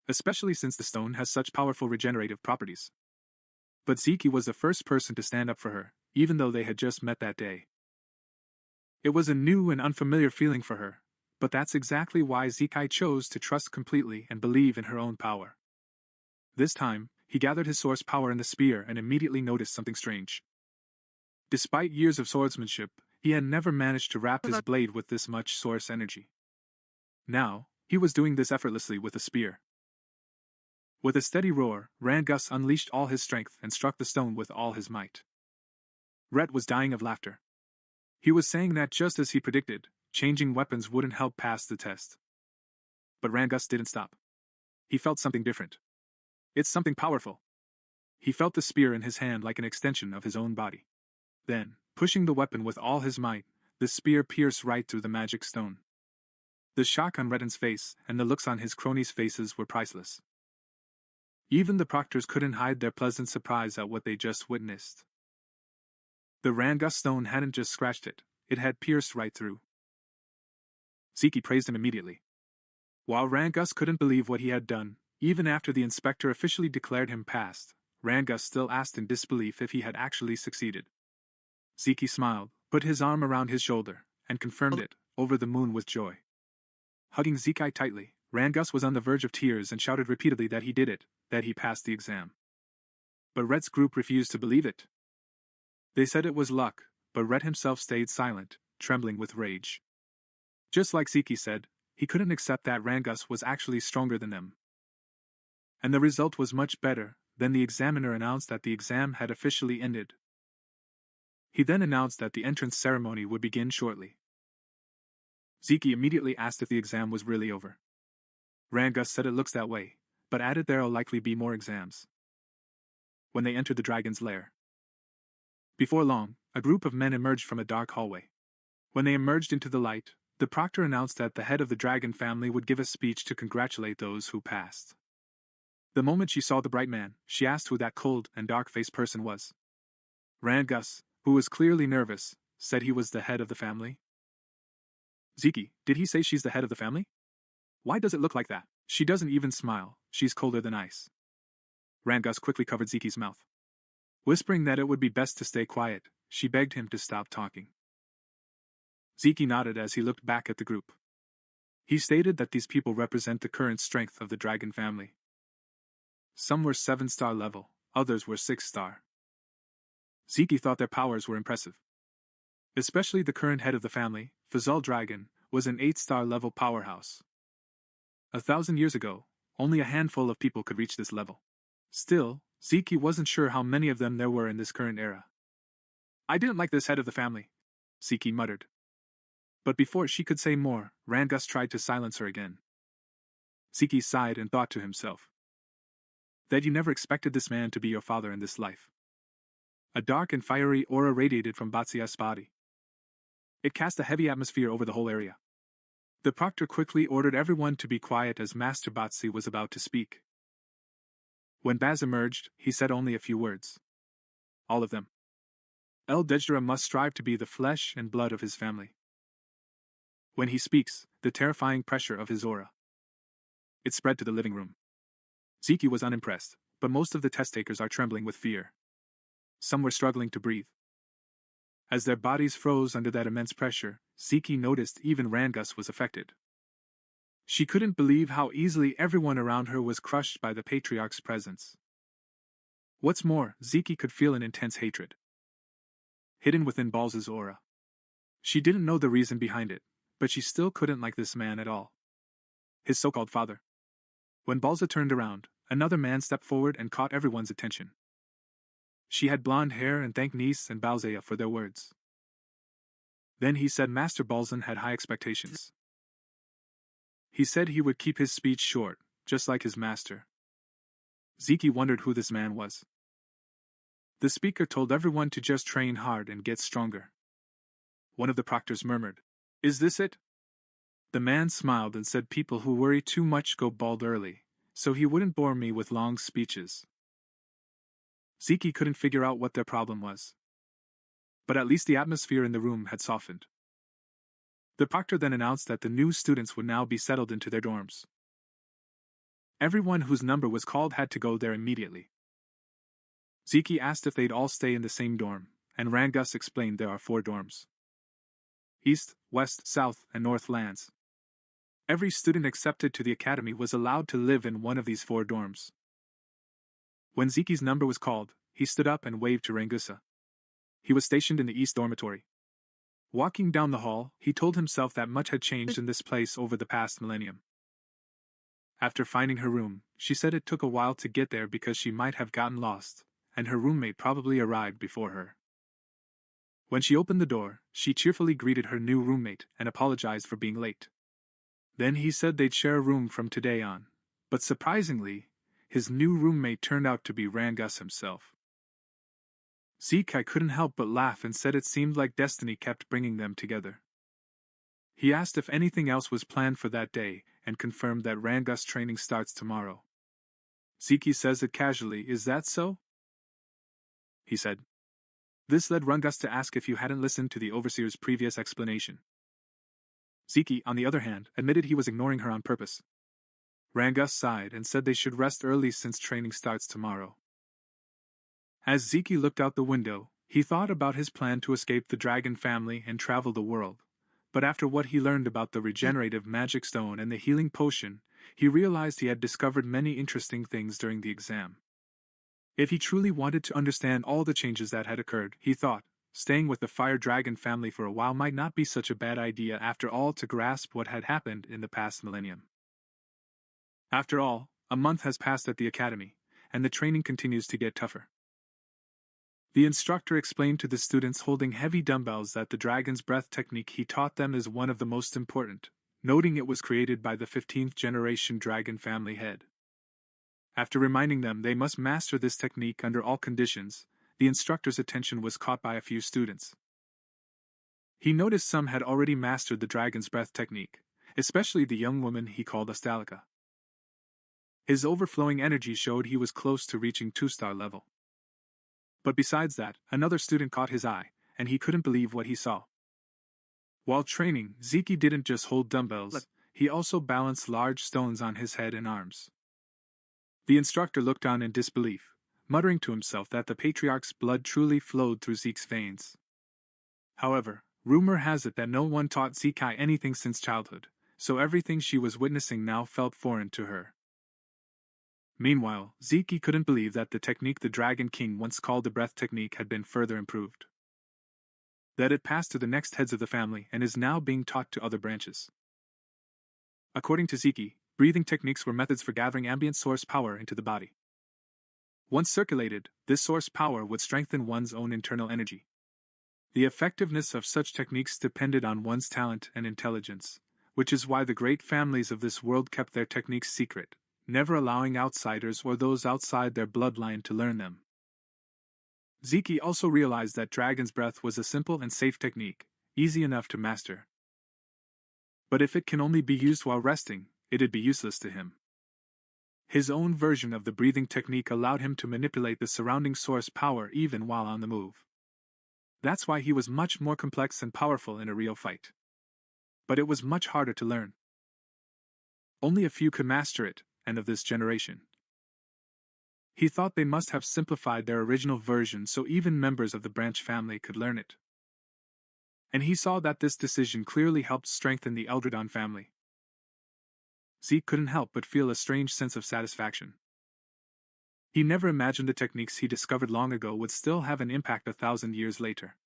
especially since the stone has such powerful regenerative properties. But Zeke was the first person to stand up for her, even though they had just met that day. It was a new and unfamiliar feeling for her, but that's exactly why Zeke chose to trust completely and believe in her own power. This time, He gathered his source power in the spear and immediately noticed something strange. Despite years of swordsmanship, he had never managed to wrap his blade with this much source energy. Now, he was doing this effortlessly with a spear. With a steady roar, Rangus unleashed all his strength and struck the stone with all his might. Rhett was dying of laughter. He was saying that just as he predicted, changing weapons wouldn't help pass the test. But Rangus didn't stop. He felt something different. It's something powerful. He felt the spear in his hand like an extension of his own body. Then, pushing the weapon with all his might, the spear pierced right through the magic stone. The shock on Retten's face and the looks on his cronies' faces were priceless. Even the proctors couldn't hide their pleasant surprise at what they just witnessed. The Rangus stone hadn't just scratched it, it had pierced right through. Ziki praised him immediately. While Rangus couldn't believe what he had done, even after the inspector officially declared him passed, Rangus still asked in disbelief if he had actually succeeded. Ziki smiled, put his arm around his shoulder, and confirmed it, over the moon with joy. Hugging Ziki tightly, Rangus was on the verge of tears and shouted repeatedly that he did it, that he passed the exam. But Red's group refused to believe it. They said it was luck, but Red himself stayed silent, trembling with rage. Just like Ziki said, he couldn't accept that Rangus was actually stronger than them. And the result was much better. Then the examiner announced that the exam had officially ended. He then announced that the entrance ceremony would begin shortly. Ziki immediately asked if the exam was really over. Rangus said it looks that way, but added there'll likely be more exams. When they entered the dragon's lair. Before long, a group of men emerged from a dark hallway. When they emerged into the light, the proctor announced that the head of the dragon family would give a speech to congratulate those who passed. The moment she saw the bright man, she asked who that cold and dark-faced person was. Rangus, who was clearly nervous, said he was the head of the family. Ziki, did he say she's the head of the family? Why does it look like that? She doesn't even smile, she's colder than ice. Rangus quickly covered Ziki's mouth. Whispering that it would be best to stay quiet, she begged him to stop talking. Ziki nodded as he looked back at the group. He stated that these people represent the current strength of the dragon family. Some were 7-star level, others were 6-star. Ziki thought their powers were impressive. Especially the current head of the family, Fazal Dragon, was an 8-star level powerhouse. 1,000 years ago, only a handful of people could reach this level. Still, Ziki wasn't sure how many of them there were in this current era. I didn't like this head of the family, Ziki muttered. But before she could say more, Rangus tried to silence her again. Ziki sighed and thought to himself. That you never expected this man to be your father in this life. A dark and fiery aura radiated from Batsia's body. It cast a heavy atmosphere over the whole area. The proctor quickly ordered everyone to be quiet as Master Batsi was about to speak. When Baz emerged, he said only a few words. All of them. El Dejdara must strive to be the flesh and blood of his family. When he speaks, the terrifying pressure of his aura. It spread to the living room. Ziki was unimpressed, but most of the test takers are trembling with fear. Some were struggling to breathe. As their bodies froze under that immense pressure, Ziki noticed even Rangus was affected. She couldn't believe how easily everyone around her was crushed by the patriarch's presence. What's more, Ziki could feel an intense hatred. Hidden within Balza's aura. She didn't know the reason behind it, but she still couldn't like this man at all. His so-called father. When Balza turned around, another man stepped forward and caught everyone's attention. She had blonde hair and thanked Nis and Balzea for their words. Then he said Master Balzan had high expectations. He said he would keep his speech short, just like his master. Ziki wondered who this man was. The speaker told everyone to just train hard and get stronger. One of the proctors murmured, "Is this it?" The man smiled and said people who worry too much go bald early, so he wouldn't bore me with long speeches. Ziki couldn't figure out what their problem was. But at least the atmosphere in the room had softened. The proctor then announced that the new students would now be settled into their dorms. Everyone whose number was called had to go there immediately. Ziki asked if they'd all stay in the same dorm, and Rangus explained there are 4 dorms. East, West, South, and North lands. Every student accepted to the academy was allowed to live in one of these 4 dorms. When Zeki's number was called, he stood up and waved to Rangusa. He was stationed in the East Dormitory. Walking down the hall, he told himself that much had changed in this place over the past millennium. After finding her room, she said it took a while to get there because she might have gotten lost, and her roommate probably arrived before her. When she opened the door, she cheerfully greeted her new roommate and apologized for being late. Then he said they'd share a room from today on, but surprisingly, his new roommate turned out to be Rangus himself. Zekai couldn't help but laugh and said it seemed like destiny kept bringing them together. He asked if anything else was planned for that day, and confirmed that Rangus training starts tomorrow. Zeki says it casually, "Is that so?" he said. This led Rangus to ask if you hadn't listened to the overseer's previous explanation. Zeki, on the other hand, admitted he was ignoring her on purpose. Rangus sighed and said they should rest early since training starts tomorrow. As Zeki looked out the window, he thought about his plan to escape the dragon family and travel the world. But after what he learned about the regenerative magic stone and the healing potion, he realized he had discovered many interesting things during the exam. If he truly wanted to understand all the changes that had occurred, he thought, staying with the fire dragon family for a while might not be such a bad idea after all to grasp what had happened in the past millennium. After all, a month has passed at the academy, and the training continues to get tougher. The instructor explained to the students holding heavy dumbbells that the dragon's breath technique he taught them is one of the most important, noting it was created by the 15th generation dragon family head. After reminding them they must master this technique under all conditions, the instructor's attention was caught by a few students. He noticed some had already mastered the dragon's breath technique, especially the young woman he called Astalika. His overflowing energy showed he was close to reaching 2-star level. But besides that, another student caught his eye, and he couldn't believe what he saw. While training, Zeki didn't just hold dumbbells, he also balanced large stones on his head and arms. The instructor looked on in disbelief, muttering to himself that the patriarch's blood truly flowed through Zeke's veins. However, rumor has it that no one taught Zekai anything since childhood, so everything she was witnessing now felt foreign to her. Meanwhile, Zeki couldn't believe that the technique the Dragon King once called the breath technique had been further improved. That it passed to the next heads of the family and is now being taught to other branches. According to Zeki, breathing techniques were methods for gathering ambient source power into the body. Once circulated, this source power would strengthen one's own internal energy. The effectiveness of such techniques depended on one's talent and intelligence, which is why the great families of this world kept their techniques secret, never allowing outsiders or those outside their bloodline to learn them. Zeki also realized that Dragon's Breath was a simple and safe technique, easy enough to master. But if it can only be used while resting, it'd be useless to him. His own version of the breathing technique allowed him to manipulate the surrounding source power even while on the move. That's why he was much more complex and powerful in a real fight. But it was much harder to learn. Only a few could master it, and of this generation. He thought they must have simplified their original version so even members of the branch family could learn it. And he saw that this decision clearly helped strengthen the Eldredon family. Zeke couldn't help but feel a strange sense of satisfaction. He never imagined the techniques he discovered long ago would still have an impact 1,000 years later.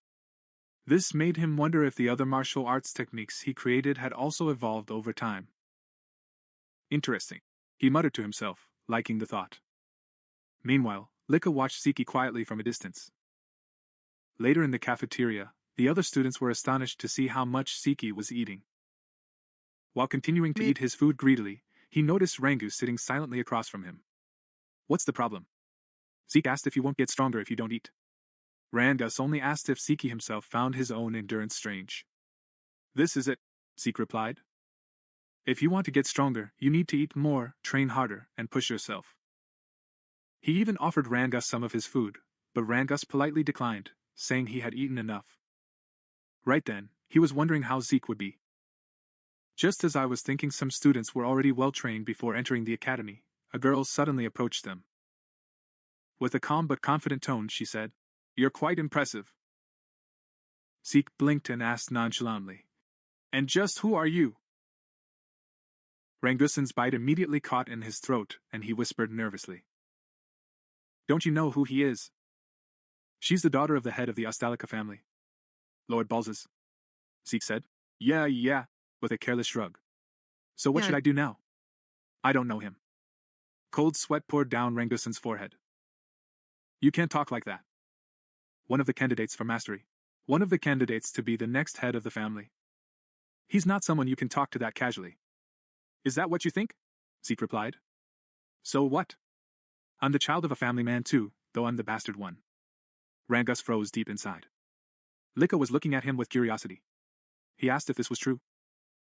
This made him wonder if the other martial arts techniques he created had also evolved over time. Interesting, he muttered to himself, liking the thought. Meanwhile, Lika watched Zeki quietly from a distance. Later in the cafeteria, the other students were astonished to see how much Zeki was eating. While continuing to eat his food greedily, he noticed Rangu sitting silently across from him. What's the problem? Zeke asked if you won't get stronger if you don't eat. Rangus only asked if Zeke himself found his own endurance strange. This is it, Zeke replied. If you want to get stronger, you need to eat more, train harder, and push yourself. He even offered Rangus some of his food, but Rangus politely declined, saying he had eaten enough. Right then, he was wondering how Zeke would be. Just as I was thinking some students were already well trained before entering the academy, a girl suddenly approached them. With a calm but confident tone, she said, "You're quite impressive." Zeke blinked and asked nonchalantly, "And just who are you?" Rangussen's bite immediately caught in his throat, and he whispered nervously, Don't you know who he is? She's the daughter of the head of the Ostalika family. Lord Balzas. Zeke said. Yeah, with a careless shrug. So what should I do now? I don't know him. Cold sweat poured down Ranguson's forehead. You can't talk like that. One of the candidates for mastery. One of the candidates to be the next head of the family. He's not someone you can talk to that casually. Is that what you think? Zeke replied. So what? I'm the child of a family man too, though I'm the bastard one. Rangus froze deep inside. Lika was looking at him with curiosity. He asked if this was true.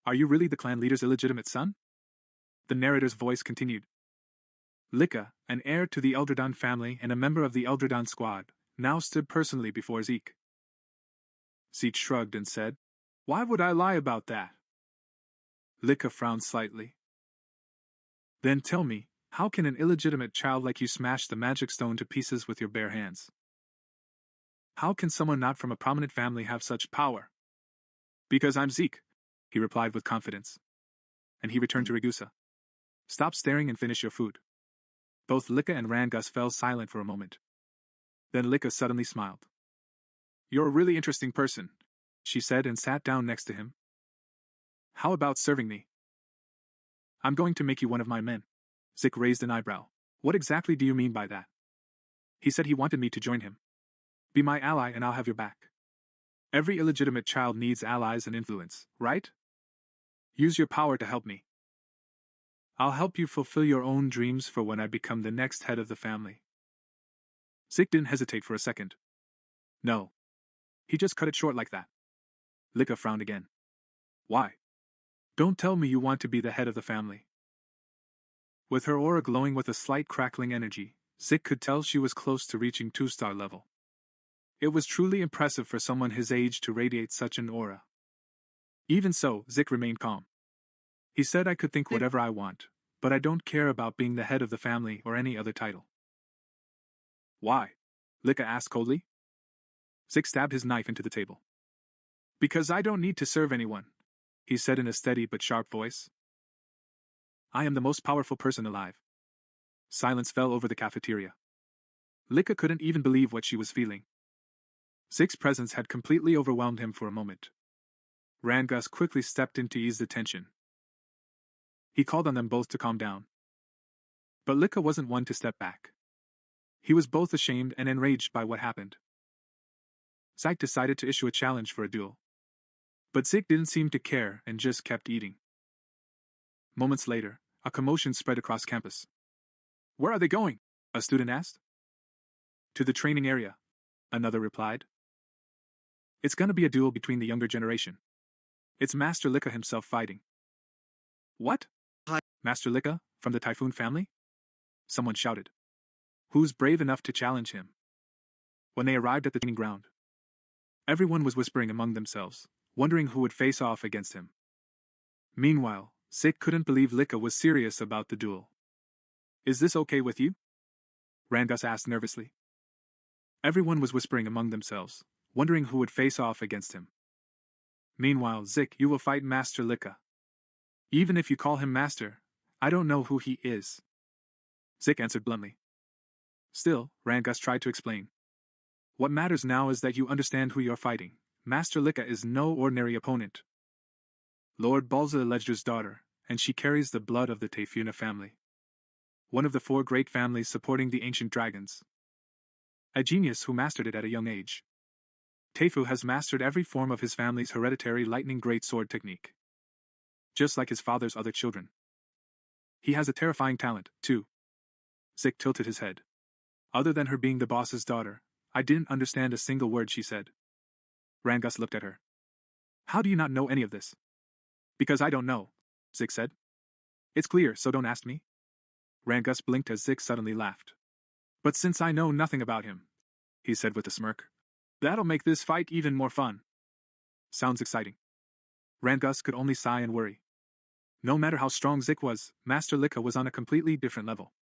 Are you really the clan leader's illegitimate son? The narrator's voice continued. Lika, an heir to the Eldredon family and a member of the Eldredon squad, now stood personally before Zeke. Zeke shrugged and said, Why would I lie about that? Lika frowned slightly. Then tell me, how can an illegitimate child like you smash the magic stone to pieces with your bare hands? How can someone not from a prominent family have such power? Because I'm Zeke, he replied with confidence. And he returned to Ragusa. Stop staring and finish your food. Both Lika and Rangus fell silent for a moment. Then Lika suddenly smiled. You're a really interesting person, she said and sat down next to him. How about serving me? I'm going to make you one of my men. Zeke raised an eyebrow. What exactly do you mean by that? He said he wanted me to join him. Be my ally and I'll have your back. Every illegitimate child needs allies and influence, right? Use your power to help me. I'll help you fulfill your own dreams for when I become the next head of the family. Zeke didn't hesitate for a second. No. He just cut it short like that. Lika frowned again. Why? Don't tell me you want to be the head of the family. With her aura glowing with a slight crackling energy, Zeke could tell she was close to reaching 2-star level. It was truly impressive for someone his age to radiate such an aura. Even so, Zeke remained calm. He said I could think whatever I want, but I don't care about being the head of the family or any other title. Why? Lika asked coldly. Zeke stabbed his knife into the table. Because I don't need to serve anyone, he said in a steady but sharp voice. I am the most powerful person alive. Silence fell over the cafeteria. Lika couldn't even believe what she was feeling. Zeke's presence had completely overwhelmed him for a moment. Rangus quickly stepped in to ease the tension. He called on them both to calm down. But Lika wasn't one to step back. He was both ashamed and enraged by what happened. Zeke decided to issue a challenge for a duel. But Zeke didn't seem to care and just kept eating. Moments later, a commotion spread across campus. Where are they going? A student asked. To the training area, another replied. It's gonna be a duel between the younger generation. It's Master Lika himself fighting. What? Hi. Master Lika, from the Typhoon family? Someone shouted. Who's brave enough to challenge him? When they arrived at the training ground, everyone was whispering among themselves, wondering who would face off against him. Meanwhile, Zeke couldn't believe Lika was serious about the duel. Is this okay with you? Rangus asked nervously. Everyone was whispering among themselves, wondering who would face off against him. Meanwhile, Zeke, you will fight Master Lika. Even if you call him Master, I don't know who he is. Zeke answered bluntly. Still, Rangus tried to explain. What matters now is that you understand who you're fighting. Master Lika is no ordinary opponent. Lord Balza the Ledger's daughter, and she carries the blood of the Tefuna family. One of the 4 great families supporting the ancient dragons. A genius who mastered it at a young age. Tefu has mastered every form of his family's hereditary lightning greatsword technique. Just like his father's other children. He has a terrifying talent, too. Zeke tilted his head. Other than her being the boss's daughter, I didn't understand a single word she said. Rangus looked at her. How do you not know any of this? Because I don't know, Zeke said. It's clear, so don't ask me. Rangus blinked as Zeke suddenly laughed. But since I know nothing about him, he said with a smirk, that'll make this fight even more fun. Sounds exciting. Rangus could only sigh and worry. No matter how strong Zeke was, Master Lika was on a completely different level.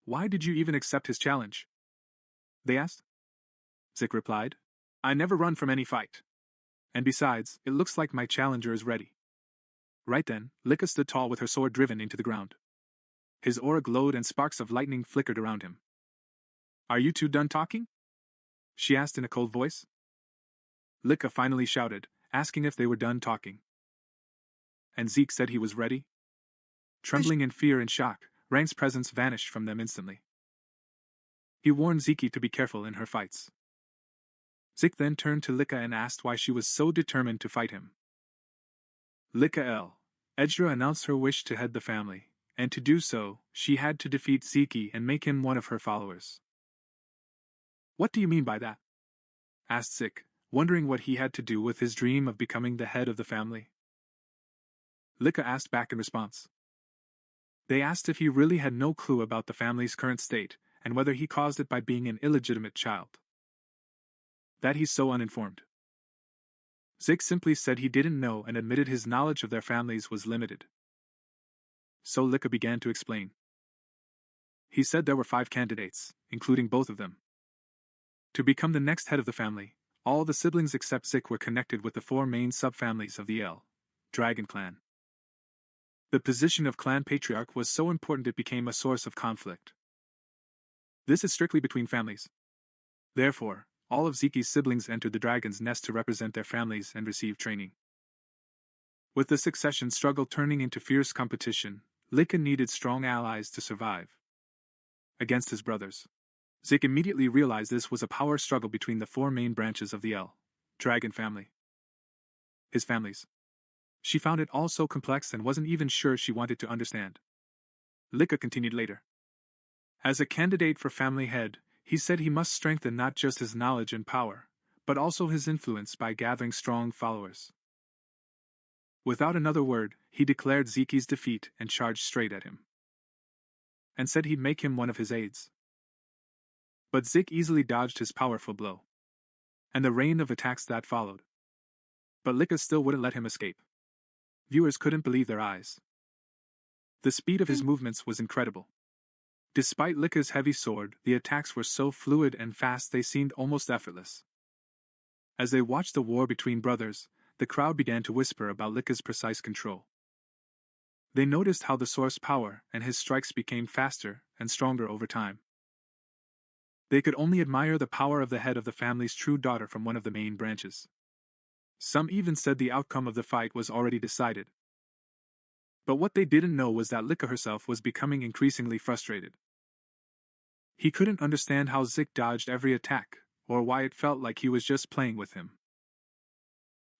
Why did you even accept his challenge? They asked. Zeke replied. I never run from any fight. And besides, it looks like my challenger is ready. Right then, Lika stood tall with her sword driven into the ground. His aura glowed and sparks of lightning flickered around him. Are you two done talking? She asked in a cold voice. Lika finally shouted, asking if they were done talking. And Zeke said he was ready. Trembling in fear and shock, Rang's presence vanished from them instantly. He warned Zeke to be careful in her fights. Zeke then turned to Lika and asked why she was so determined to fight him. Lika Edra announced her wish to head the family, and to do so, she had to defeat Zeke and make him one of her followers. What do you mean by that? Asked Zeke, wondering what he had to do with his dream of becoming the head of the family. Lika asked back in response. They asked if he really had no clue about the family's current state, and whether he caused it by being an illegitimate child. That he's so uninformed. Zeke simply said he didn't know and admitted his knowledge of their families was limited. So Lika began to explain. He said there were 5 candidates, including both of them. To become the next head of the family, all the siblings except Zeke were connected with the 4 main subfamilies of the Dragon clan. The position of clan patriarch was so important it became a source of conflict. This is strictly between families. Therefore, all of Zeke's siblings entered the dragon's nest to represent their families and receive training. With the succession struggle turning into fierce competition, Lika needed strong allies to survive. Against his brothers. Zeke immediately realized this was a power struggle between the 4 main branches of the Dragon family. His families. She found it all so complex and wasn't even sure she wanted to understand. Lika continued later. As a candidate for family head, he said he must strengthen not just his knowledge and power, but also his influence by gathering strong followers. Without another word, he declared Zeke's defeat and charged straight at him. And said he'd make him one of his aides. But Zeke easily dodged his powerful blow. And the rain of attacks that followed. But Lika still wouldn't let him escape. Viewers couldn't believe their eyes. The speed of his movements was incredible. Despite Lika's heavy sword, the attacks were so fluid and fast they seemed almost effortless. As they watched the war between brothers, the crowd began to whisper about Lika's precise control. They noticed how the source power and his strikes became faster and stronger over time. They could only admire the power of the head of the family's true daughter from one of the main branches. Some even said the outcome of the fight was already decided. But what they didn't know was that Lika herself was becoming increasingly frustrated. He couldn't understand how Zeke dodged every attack, or why it felt like he was just playing with him.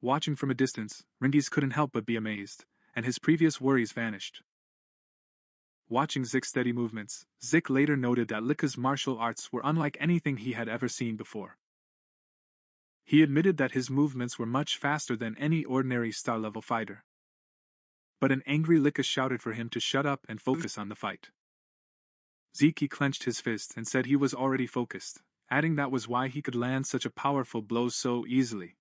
Watching from a distance, Ringis couldn't help but be amazed, and his previous worries vanished. Watching Zeke's steady movements, Zeke later noted that Lika's martial arts were unlike anything he had ever seen before. He admitted that his movements were much faster than any ordinary star-level fighter. But an angry Lika shouted for him to shut up and focus on the fight. Zeke clenched his fist and said he was already focused, adding that was why he could land such a powerful blow so easily.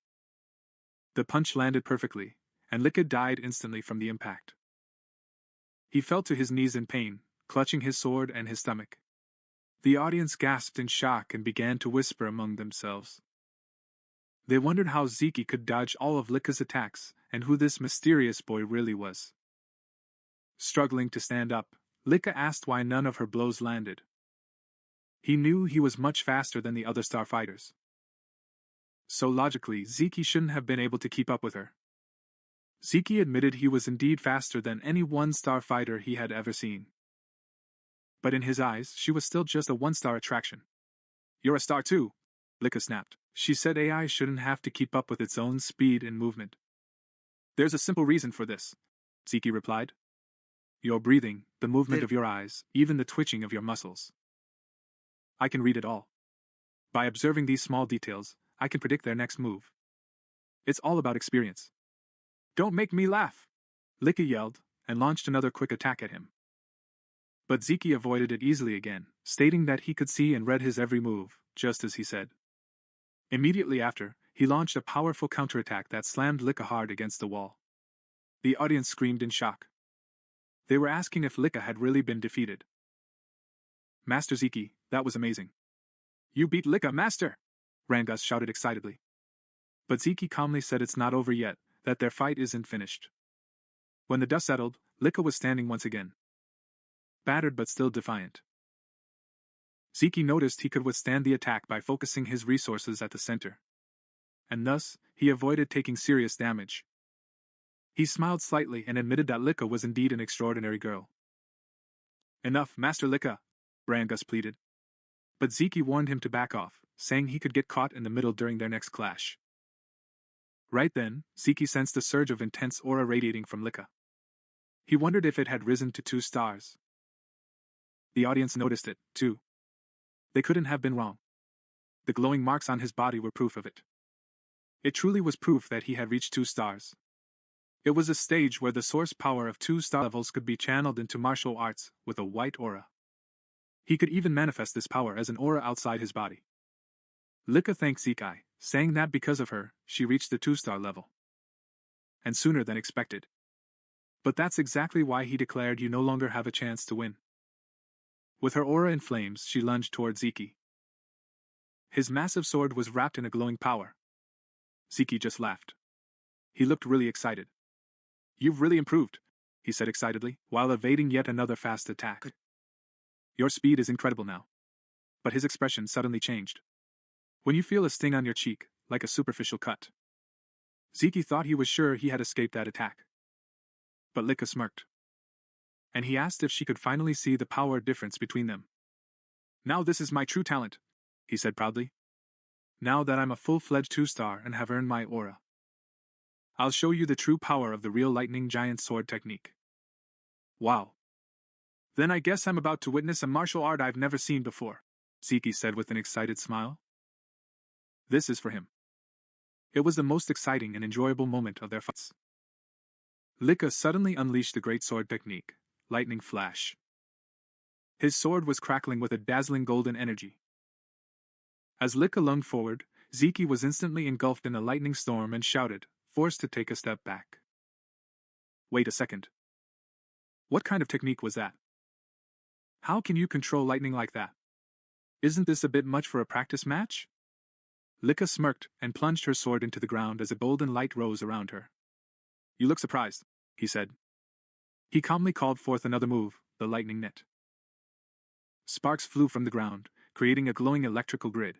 The punch landed perfectly, and Lika died instantly from the impact. He fell to his knees in pain, clutching his sword and his stomach. The audience gasped in shock and began to whisper among themselves. They wondered how Zeke could dodge all of Lika's attacks, and who this mysterious boy really was. Struggling to stand up, Lika asked why none of her blows landed. He knew he was much faster than the other starfighters. So logically, Zeke shouldn't have been able to keep up with her. Zeke admitted he was indeed faster than any one-star fighter he had ever seen. But in his eyes, she was still just a one-star attraction. "You're a star too," Lika snapped. She said AI shouldn't have to keep up with its own speed and movement. "There's a simple reason for this," Zeke replied. "Your breathing, the movement of your eyes, even the twitching of your muscles. I can read it all. By observing these small details, I can predict their next move. It's all about experience." "Don't make me laugh!" Lika yelled, and launched another quick attack at him. But Zeke avoided it easily again, stating that he could see and read his every move, just as he said. Immediately after, he launched a powerful counterattack that slammed Lika hard against the wall. The audience screamed in shock. They were asking if Lika had really been defeated. "Master Zeke, that was amazing." "You beat Lika, Master!" Rangas shouted excitedly. But Zeke calmly said it's not over yet, that their fight isn't finished. When the dust settled, Lika was standing once again. Battered but still defiant. Ziki noticed he could withstand the attack by focusing his resources at the center. And thus, he avoided taking serious damage. He smiled slightly and admitted that Lika was indeed an extraordinary girl. Enough, Master Lika, Brangus pleaded. But Ziki warned him to back off, saying he could get caught in the middle during their next clash. Right then, Ziki sensed a surge of intense aura radiating from Lika. He wondered if it had risen to 2 stars. The audience noticed it, too. They couldn't have been wrong. The glowing marks on his body were proof of it. It truly was proof that he had reached 2 stars. It was a stage where the source power of 2-star levels could be channeled into martial arts with a white aura. He could even manifest this power as an aura outside his body. Lika thanked Zikai, saying that because of her, she reached the 2-star level. And sooner than expected. But that's exactly why he declared you no longer have a chance to win. With her aura in flames, she lunged toward Ziki. His massive sword was wrapped in a glowing power. Ziki just laughed. He looked really excited. You've really improved, he said excitedly, while evading yet another fast attack. Your speed is incredible now. But his expression suddenly changed. When you feel a sting on your cheek, like a superficial cut. Ziki thought he was sure he had escaped that attack. But Lika smirked. And he asked if she could finally see the power difference between them. Now this is my true talent, he said proudly. Now that I'm a full-fledged 2-star and have earned my aura. I'll show you the true power of the real lightning giant sword technique. Wow. Then I guess I'm about to witness a martial art I've never seen before, Ziki said with an excited smile. This is for him. It was the most exciting and enjoyable moment of their fights. Lika suddenly unleashed the great sword technique, lightning flash. His sword was crackling with a dazzling golden energy. As Lika lunged forward, Ziki was instantly engulfed in a lightning storm and shouted, forced to take a step back. Wait a second. What kind of technique was that? How can you control lightning like that? Isn't this a bit much for a practice match? Lika smirked and plunged her sword into the ground as a golden light rose around her. You look surprised, he said. He calmly called forth another move, the lightning net. Sparks flew from the ground, creating a glowing electrical grid.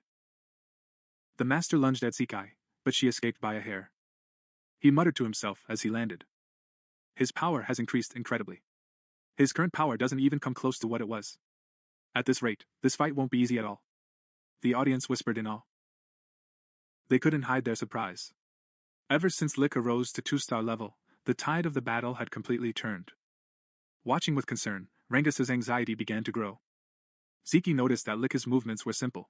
The master lunged at Zikai, but she escaped by a hair. He muttered to himself as he landed. His power has increased incredibly. His current power doesn't even come close to what it was. At this rate, this fight won't be easy at all. The audience whispered in awe. They couldn't hide their surprise. Ever since Lika rose to 2-star level, the tide of the battle had completely turned. Watching with concern, Rengus's anxiety began to grow. Ziki noticed that Lika's movements were simple.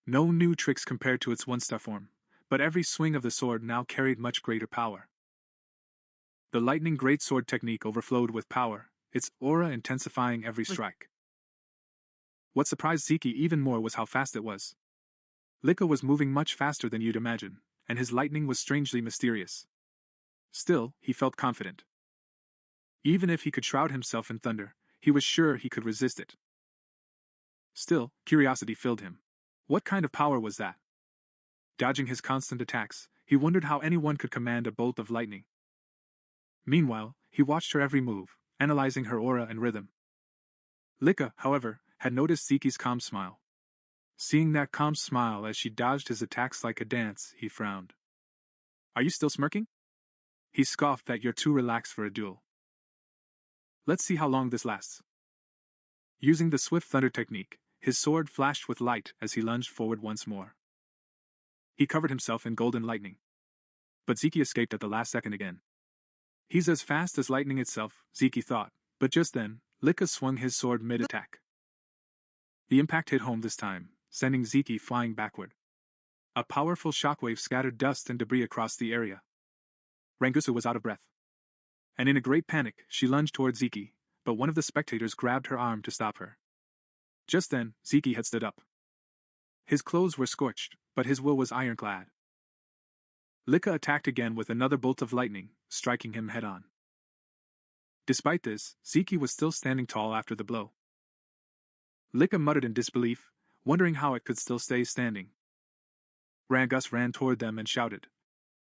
No new tricks compared to its 1-star form, but every swing of the sword now carried much greater power. The lightning greatsword technique overflowed with power, its aura intensifying every strike. What surprised Ziki even more was how fast it was. Lika was moving much faster than you'd imagine, and his lightning was strangely mysterious. Still, he felt confident. Even if he could shroud himself in thunder, he was sure he could resist it. Still, curiosity filled him. What kind of power was that? Dodging his constant attacks, he wondered how anyone could command a bolt of lightning. Meanwhile, he watched her every move, analyzing her aura and rhythm. Lika, however, had noticed Ziki's calm smile. Seeing that calm smile as she dodged his attacks like a dance, he frowned. Are you still smirking? He scoffed that you're too relaxed for a duel. Let's see how long this lasts. Using the swift thunder technique, his sword flashed with light as he lunged forward once more. He covered himself in golden lightning. But Ziki escaped at the last second again. He's as fast as lightning itself, Ziki thought, but just then, Lika swung his sword mid-attack. The impact hit home this time, sending Ziki flying backward. A powerful shockwave scattered dust and debris across the area. Rangusu was out of breath. And in a great panic, she lunged toward Ziki, but one of the spectators grabbed her arm to stop her. Just then, Ziki had stood up. His clothes were scorched, but his will was ironclad. Lika attacked again with another bolt of lightning, striking him head-on. Despite this, Ziki was still standing tall after the blow. Lika muttered in disbelief, wondering how it could still stay standing. Rangus ran toward them and shouted,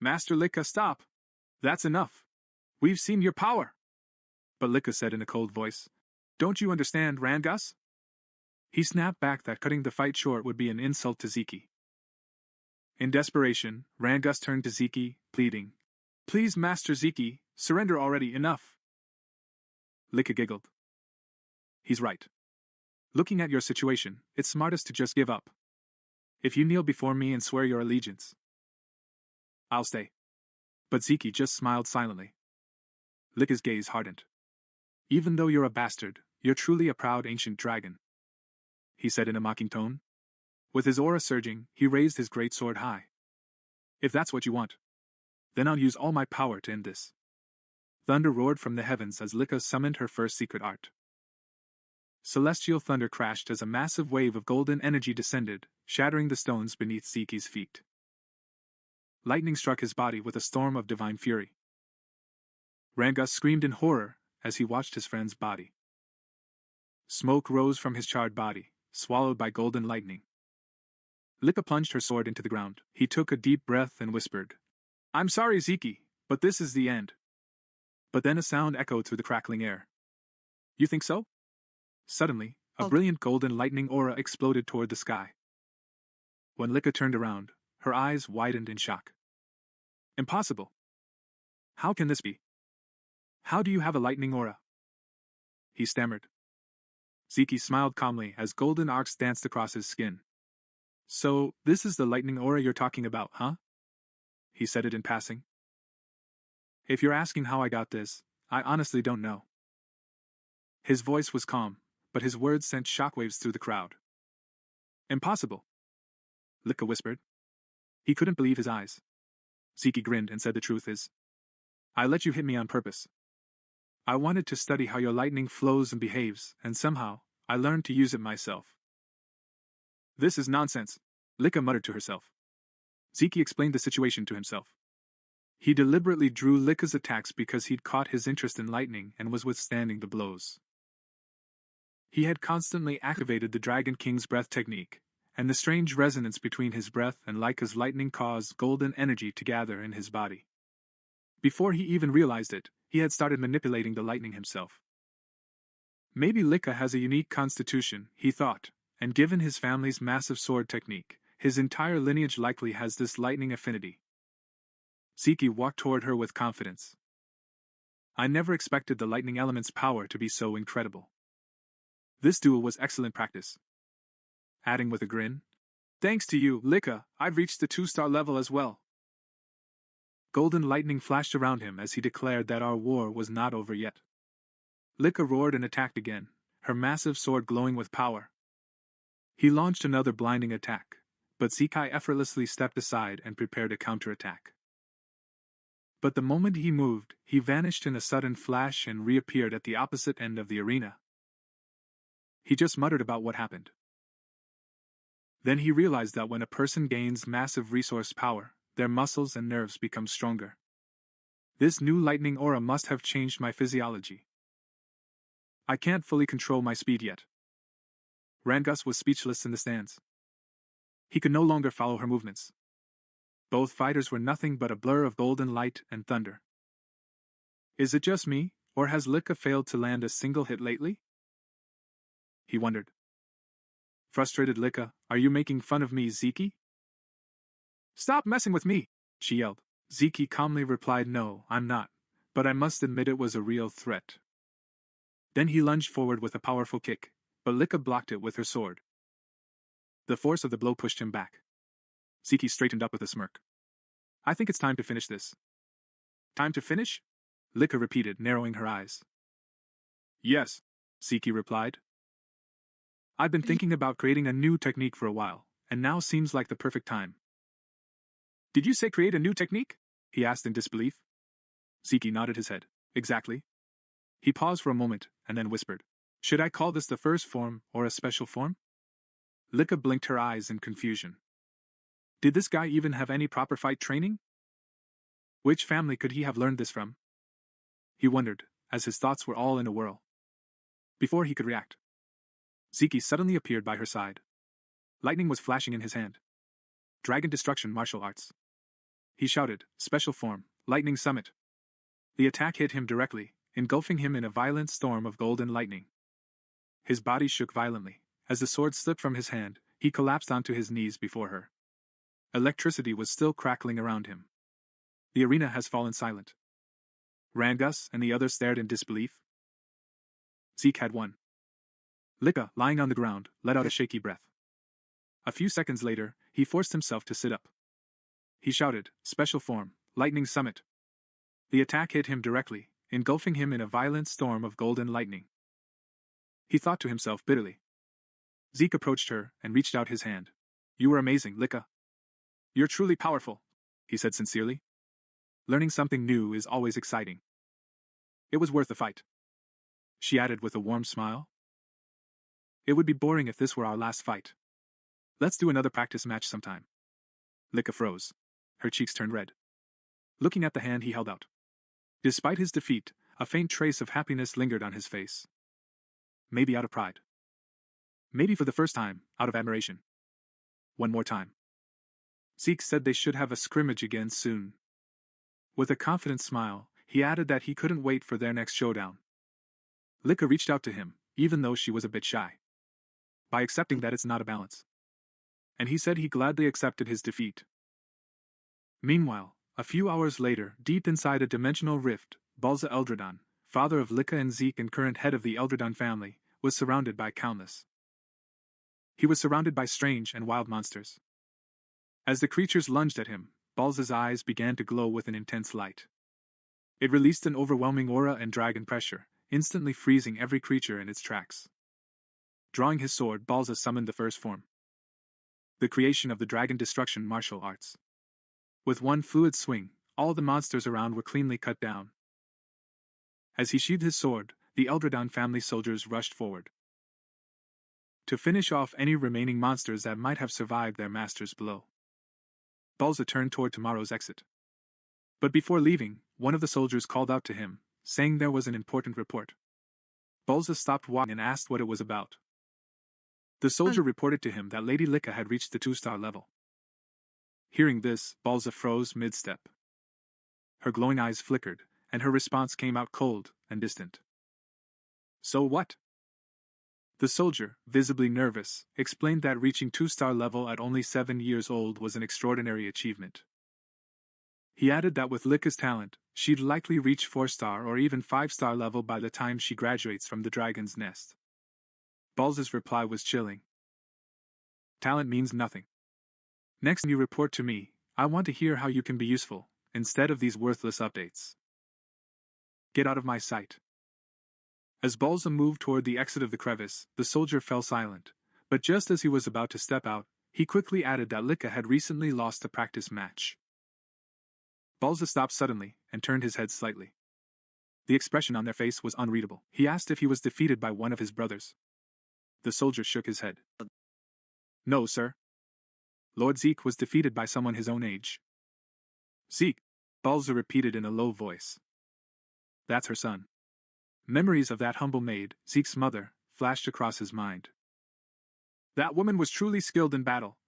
Master Lika, stop! That's enough! We've seen your power! But Lika said in a cold voice, Don't you understand, Rangus? He snapped back that cutting the fight short would be an insult to Zeke. In desperation, Rangus turned to Zeke, pleading, "Please, Master Zeke, surrender already, enough." Lika giggled. "He's right. Looking at your situation, it's smartest to just give up. If you kneel before me and swear your allegiance, I'll stay." But Zeke just smiled silently. Lika's gaze hardened. "Even though you're a bastard, you're truly a proud ancient dragon," he said in a mocking tone. With his aura surging, he raised his great sword high. "If that's what you want, then I'll use all my power to end this." Thunder roared from the heavens as Lika summoned her first secret art. Celestial thunder crashed as a massive wave of golden energy descended, shattering the stones beneath Zeke's feet. Lightning struck his body with a storm of divine fury. Rangus screamed in horror as he watched his friend's body. Smoke rose from his charred body, swallowed by golden lightning. Lika plunged her sword into the ground. He took a deep breath and whispered, "I'm sorry, Zeke, but this is the end." But then a sound echoed through the crackling air. "You think so?" Suddenly, a brilliant golden lightning aura exploded toward the sky. When Lika turned around, her eyes widened in shock. "Impossible. How can this be? How do you have a lightning aura?" he stammered. Zeke smiled calmly as golden arcs danced across his skin. "So, this is the lightning aura you're talking about, huh?" he said it in passing. "If you're asking how I got this, I honestly don't know." His voice was calm, but his words sent shockwaves through the crowd. "Impossible," Lika whispered. He couldn't believe his eyes. Zeke grinned and said, "The truth is, I let you hit me on purpose. I wanted to study how your lightning flows and behaves, and somehow, I learned to use it myself." "This is nonsense," Lika muttered to herself. Zeke explained the situation to himself. He deliberately drew Lika's attacks because he'd caught his interest in lightning and was withstanding the blows. He had constantly activated the Dragon King's breath technique, and the strange resonance between his breath and Lika's lightning caused golden energy to gather in his body. Before he even realized it, he had started manipulating the lightning himself. Maybe Lika has a unique constitution, he thought, and given his family's massive sword technique, his entire lineage likely has this lightning affinity. Zeke walked toward her with confidence. "I never expected the lightning element's power to be so incredible." This duel was excellent practice. Adding with a grin, "Thanks to you, Lika, I've reached the 2-star level as well." Golden lightning flashed around him as he declared that our war was not over yet. Lika roared and attacked again, her massive sword glowing with power. He launched another blinding attack, but Zeke effortlessly stepped aside and prepared a counterattack. But the moment he moved, he vanished in a sudden flash and reappeared at the opposite end of the arena. He just muttered about what happened. Then he realized that when a person gains massive resource power, their muscles and nerves become stronger. This new lightning aura must have changed my physiology. I can't fully control my speed yet. Rangus was speechless in the stands. He could no longer follow her movements. Both fighters were nothing but a blur of golden light and thunder. Is it just me, or has Lika failed to land a single hit lately? He wondered. Frustrated Lika, "Are you making fun of me, Zeke?" "Stop messing with me," she yelled. Zeke calmly replied, "No, I'm not, but I must admit it was a real threat." Then he lunged forward with a powerful kick, but Lika blocked it with her sword. The force of the blow pushed him back. Zeke straightened up with a smirk. "I think it's time to finish this." "Time to finish?" Lika repeated, narrowing her eyes. "Yes," Zeke replied. "I've been thinking about creating a new technique for a while, and now seems like the perfect time." "Did you say create a new technique?" he asked in disbelief. Zeke nodded his head. "Exactly." He paused for a moment, and then whispered, "Should I call this the first form, or a special form?" Lika blinked her eyes in confusion. Did this guy even have any proper fight training? Which family could he have learned this from? He wondered, as his thoughts were all in a whirl. Before he could react, Zeke suddenly appeared by her side. Lightning was flashing in his hand. Dragon Destruction Martial Arts. He shouted, "Special form, Lightning Summit." The attack hit him directly, engulfing him in a violent storm of golden lightning. His body shook violently, As the sword slipped from his hand, he collapsed onto his knees before her. Electricity was still crackling around him. The arena has fallen silent. Rangus and the others stared in disbelief. Zeke had won. Lika, lying on the ground, let out a shaky breath. A few seconds later, he forced himself to sit up. He shouted, "Special form, lightning summit." The attack hit him directly, engulfing him in a violent storm of golden lightning. He thought to himself bitterly. Zeke approached her and reached out his hand. "You were amazing, Lika. You're truly powerful," he said sincerely. Learning something new is always exciting. "It was worth the fight," she added with a warm smile. "It would be boring if this were our last fight. Let's do another practice match sometime." Lika froze. Her cheeks turned red. Looking at the hand he held out. Despite his defeat, a faint trace of happiness lingered on his face. Maybe out of pride. Maybe for the first time, out of admiration. One more time. Zeke said they should have a scrimmage again soon. With a confident smile, he added that he couldn't wait for their next showdown. Lika reached out to him, even though she was a bit shy. By accepting that it's not a balance. And he said he gladly accepted his defeat. Meanwhile, a few hours later, deep inside a dimensional rift, Balza Eldredon, father of Lika and Zeke and current head of the Eldredon family, was surrounded by countless. He was surrounded by strange and wild monsters. As the creatures lunged at him, Balza's eyes began to glow with an intense light. It released an overwhelming aura and dragon pressure, instantly freezing every creature in its tracks. Drawing his sword, Balza summoned the first form. The creation of the dragon destruction martial arts. With one fluid swing, all the monsters around were cleanly cut down. As he sheathed his sword, the Eldredon family soldiers rushed forward to finish off any remaining monsters that might have survived their master's blow. Balza turned toward tomorrow's exit. But before leaving, one of the soldiers called out to him, saying there was an important report. Balza stopped walking and asked what it was about. The soldier reported to him that Lady Lika had reached the 2-star level. Hearing this, Balza froze mid-step. Her glowing eyes flickered, and her response came out cold and distant. "So what?" The soldier, visibly nervous, explained that reaching 2-star level at only 7 years old was an extraordinary achievement. He added that with Lika's talent, she'd likely reach 4-star or even 5-star level by the time she graduates from the dragon's nest. Balza's reply was chilling. "Talent means nothing. Next time you report to me, I want to hear how you can be useful, instead of these worthless updates. Get out of my sight." As Balza moved toward the exit of the crevice, the soldier fell silent, but just as he was about to step out, he quickly added that Lika had recently lost a practice match. Balza stopped suddenly and turned his head slightly. The expression on their face was unreadable. He asked if he was defeated by one of his brothers. The soldier shook his head. "No, sir. Lord Zeke was defeated by someone his own age." "Zeke," Balza repeated in a low voice. "That's her son." Memories of that humble maid, Zeke's mother, flashed across his mind. "That woman was truly skilled in battle,"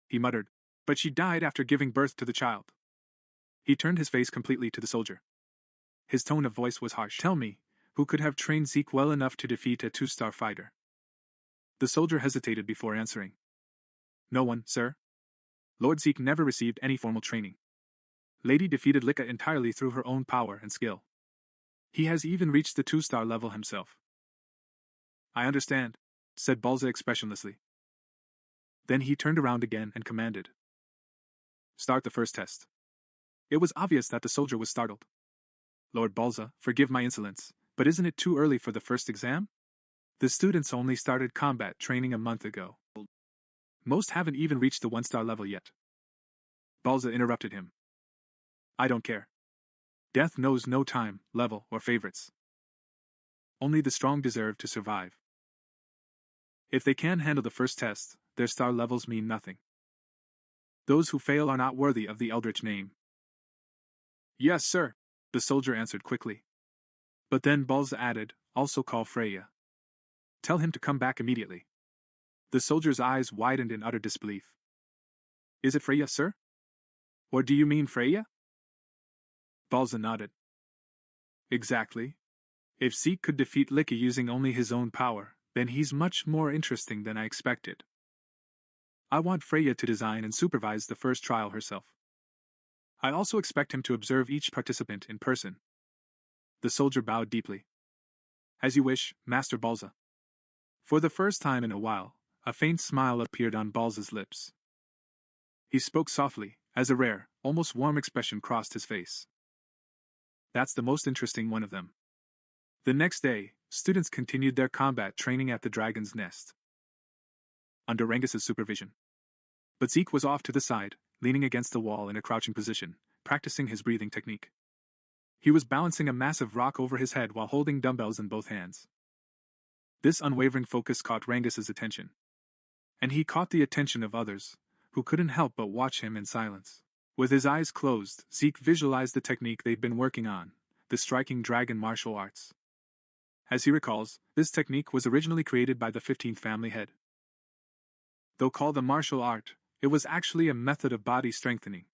he muttered, "but she died after giving birth to the child." He turned his face completely to the soldier. His tone of voice was harsh. "Tell me, who could have trained Zeke well enough to defeat a 2-star fighter?" The soldier hesitated before answering. "No one, sir. Lord Zeke never received any formal training. Lady defeated Lika entirely through her own power and skill. He has even reached the 2-star level himself." "I understand," said Balza expressionlessly. Then he turned around again and commanded, "Start the first test." It was obvious that the soldier was startled. "Lord Balza, forgive my insolence, but isn't it too early for the first exam? The students only started combat training a month ago. Most haven't even reached the 1-star level yet." Balza interrupted him. "I don't care. Death knows no time, level, or favorites. Only the strong deserve to survive. If they can't handle the first test, their star levels mean nothing. Those who fail are not worthy of the eldritch name." "Yes, sir," the soldier answered quickly. But then Balza added, "Also call Freya. Tell him to come back immediately." The soldier's eyes widened in utter disbelief. "Is it Freya, sir? Or do you mean Freya?" Balza nodded. "Exactly. If Zeke could defeat Lika using only his own power, Then he's much more interesting than I expected. I want Freya to design and supervise the first trial herself. I also expect him to observe each participant in person. The soldier bowed deeply. As you wish, Master Balza. For the first time in a while, a faint smile appeared on Balza's lips. He spoke softly, as a rare, almost warm expression crossed his face. That's the most interesting one of them. The next day, students continued their combat training at the dragon's nest, under Rengus's supervision. But Zeke was off to the side, leaning against the wall in a crouching position, practicing his breathing technique. He was balancing a massive rock over his head while holding dumbbells in both hands. This unwavering focus caught Rengus's attention. And he caught the attention of others, who couldn't help but watch him in silence. With his eyes closed, Zeke visualized the technique they'd been working on, the striking dragon martial arts. As he recalls, this technique was originally created by the 15th family head. Though called a martial art, it was actually a method of body strengthening.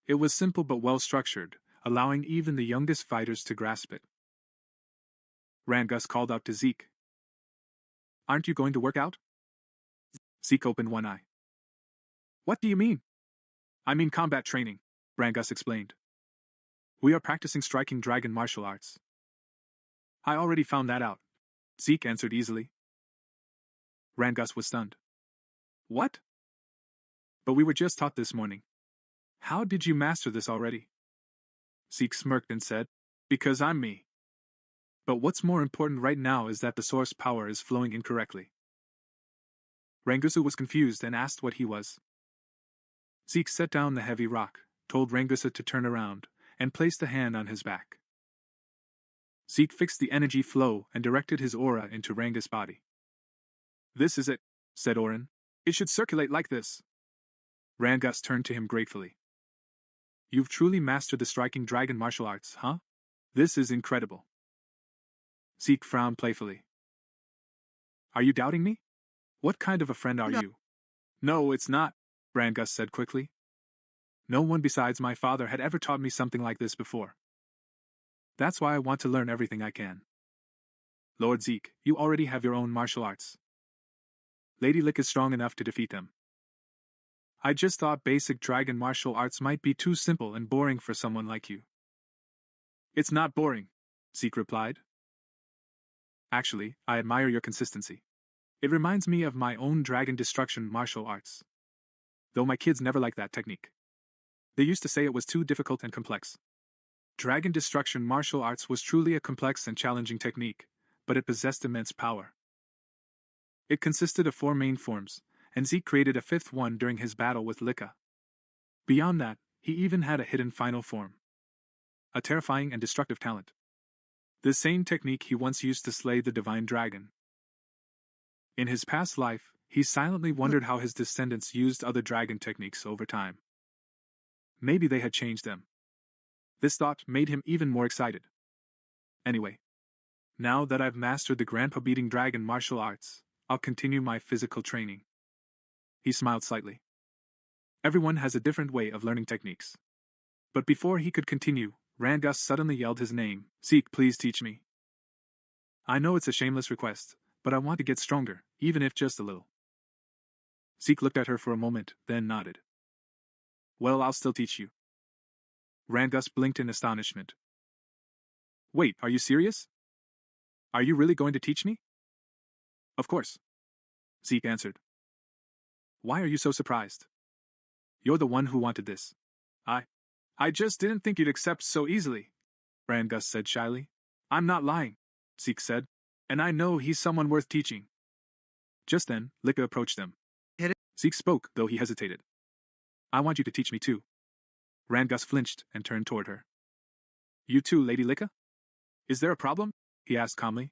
It was simple but well structured, allowing even the youngest fighters to grasp it. Rangus called out to Zeke. Aren't you going to work out? Zeke opened one eye. What do you mean? I mean combat training, Rangus explained. We are practicing striking dragon martial arts. I already found that out, Zeke answered easily. Rangus was stunned. What? But we were just taught this morning. How did you master this already? Zeke smirked and said, Because I'm me. But what's more important right now is that the source power is flowing incorrectly. Rangusu was confused and asked what he was. Zeke set down the heavy rock, told Rangusa to turn around, and placed a hand on his back. Zeke fixed the energy flow and directed his aura into Rangus' body. This is it, said Orin. It should circulate like this. Rangus turned to him gratefully. You've truly mastered the striking dragon martial arts, huh? This is incredible. Zeke frowned playfully. Are you doubting me? What kind of a friend are you? No, it's not, Rangus said quickly. No one besides my father had ever taught me something like this before. That's why I want to learn everything I can. Lord Zeke, you already have your own martial arts. Lady Lick is strong enough to defeat them. I just thought basic dragon martial arts might be too simple and boring for someone like you. It's not boring, Zeke replied. Actually, I admire your consistency. It reminds me of my own dragon destruction martial arts. Though my kids never liked that technique. They used to say it was too difficult and complex. Dragon destruction martial arts was truly a complex and challenging technique, but it possessed immense power. It consisted of 4 main forms, and Zeke created a 5th one during his battle with Lika. Beyond that, he even had a hidden final form. A terrifying and destructive talent. The same technique he once used to slay the divine dragon. In his past life, he silently wondered how his descendants used other dragon techniques over time. Maybe they had changed them. This thought made him even more excited. Anyway, now that I've mastered the grandpa-beating dragon martial arts, I'll continue my physical training. He smiled slightly. Everyone has a different way of learning techniques. But before he could continue, Rangus suddenly yelled his name. Zeke, please teach me. I know it's a shameless request, but I want to get stronger, even if just a little. Zeke looked at her for a moment, then nodded. Well, I'll still teach you. Rangus blinked in astonishment. Wait, are you serious? Are you really going to teach me? Of course, Zeke answered. Why are you so surprised? You're the one who wanted this. I just didn't think you'd accept so easily, Rangus said shyly. I'm not lying, Zeke said, and I know he's someone worth teaching. Just then, Lika approached them. Zeke spoke, though he hesitated. I want you to teach me too. Rangus flinched and turned toward her. You too, Lady Lika? Is there a problem? He asked calmly.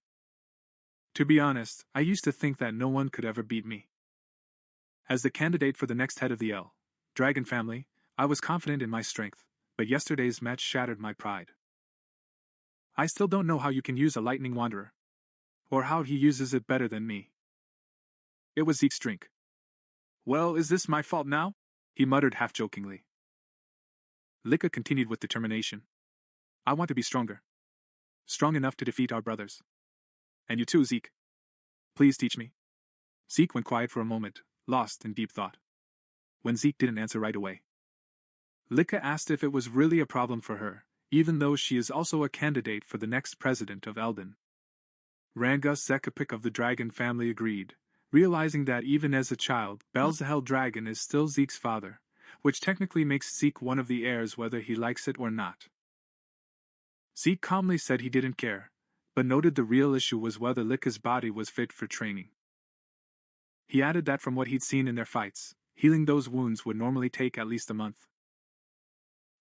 To be honest, I used to think that no one could ever beat me. As the candidate for the next head of the Dragon family, I was confident in my strength, but yesterday's match shattered my pride. I still don't know how you can use a lightning wanderer, or how he uses it better than me. It was Zeke's drink. Well, is this my fault now? He muttered half-jokingly. Lika continued with determination. I want to be stronger. Strong enough to defeat our brothers. And you too, Zeke. Please teach me. Zeke went quiet for a moment, lost in deep thought. When Zeke didn't answer right away, Lika asked if it was really a problem for her, even though she is also a candidate for the next president of Eldon. Ranga Sekapik of the dragon family agreed, realizing that even as a child, Belzahel Dragon is still Zeke's father, which technically makes Zeke one of the heirs whether he likes it or not. Zeke calmly said he didn't care, but noted the real issue was whether Lika's body was fit for training. He added that from what he'd seen in their fights, healing those wounds would normally take at least a month.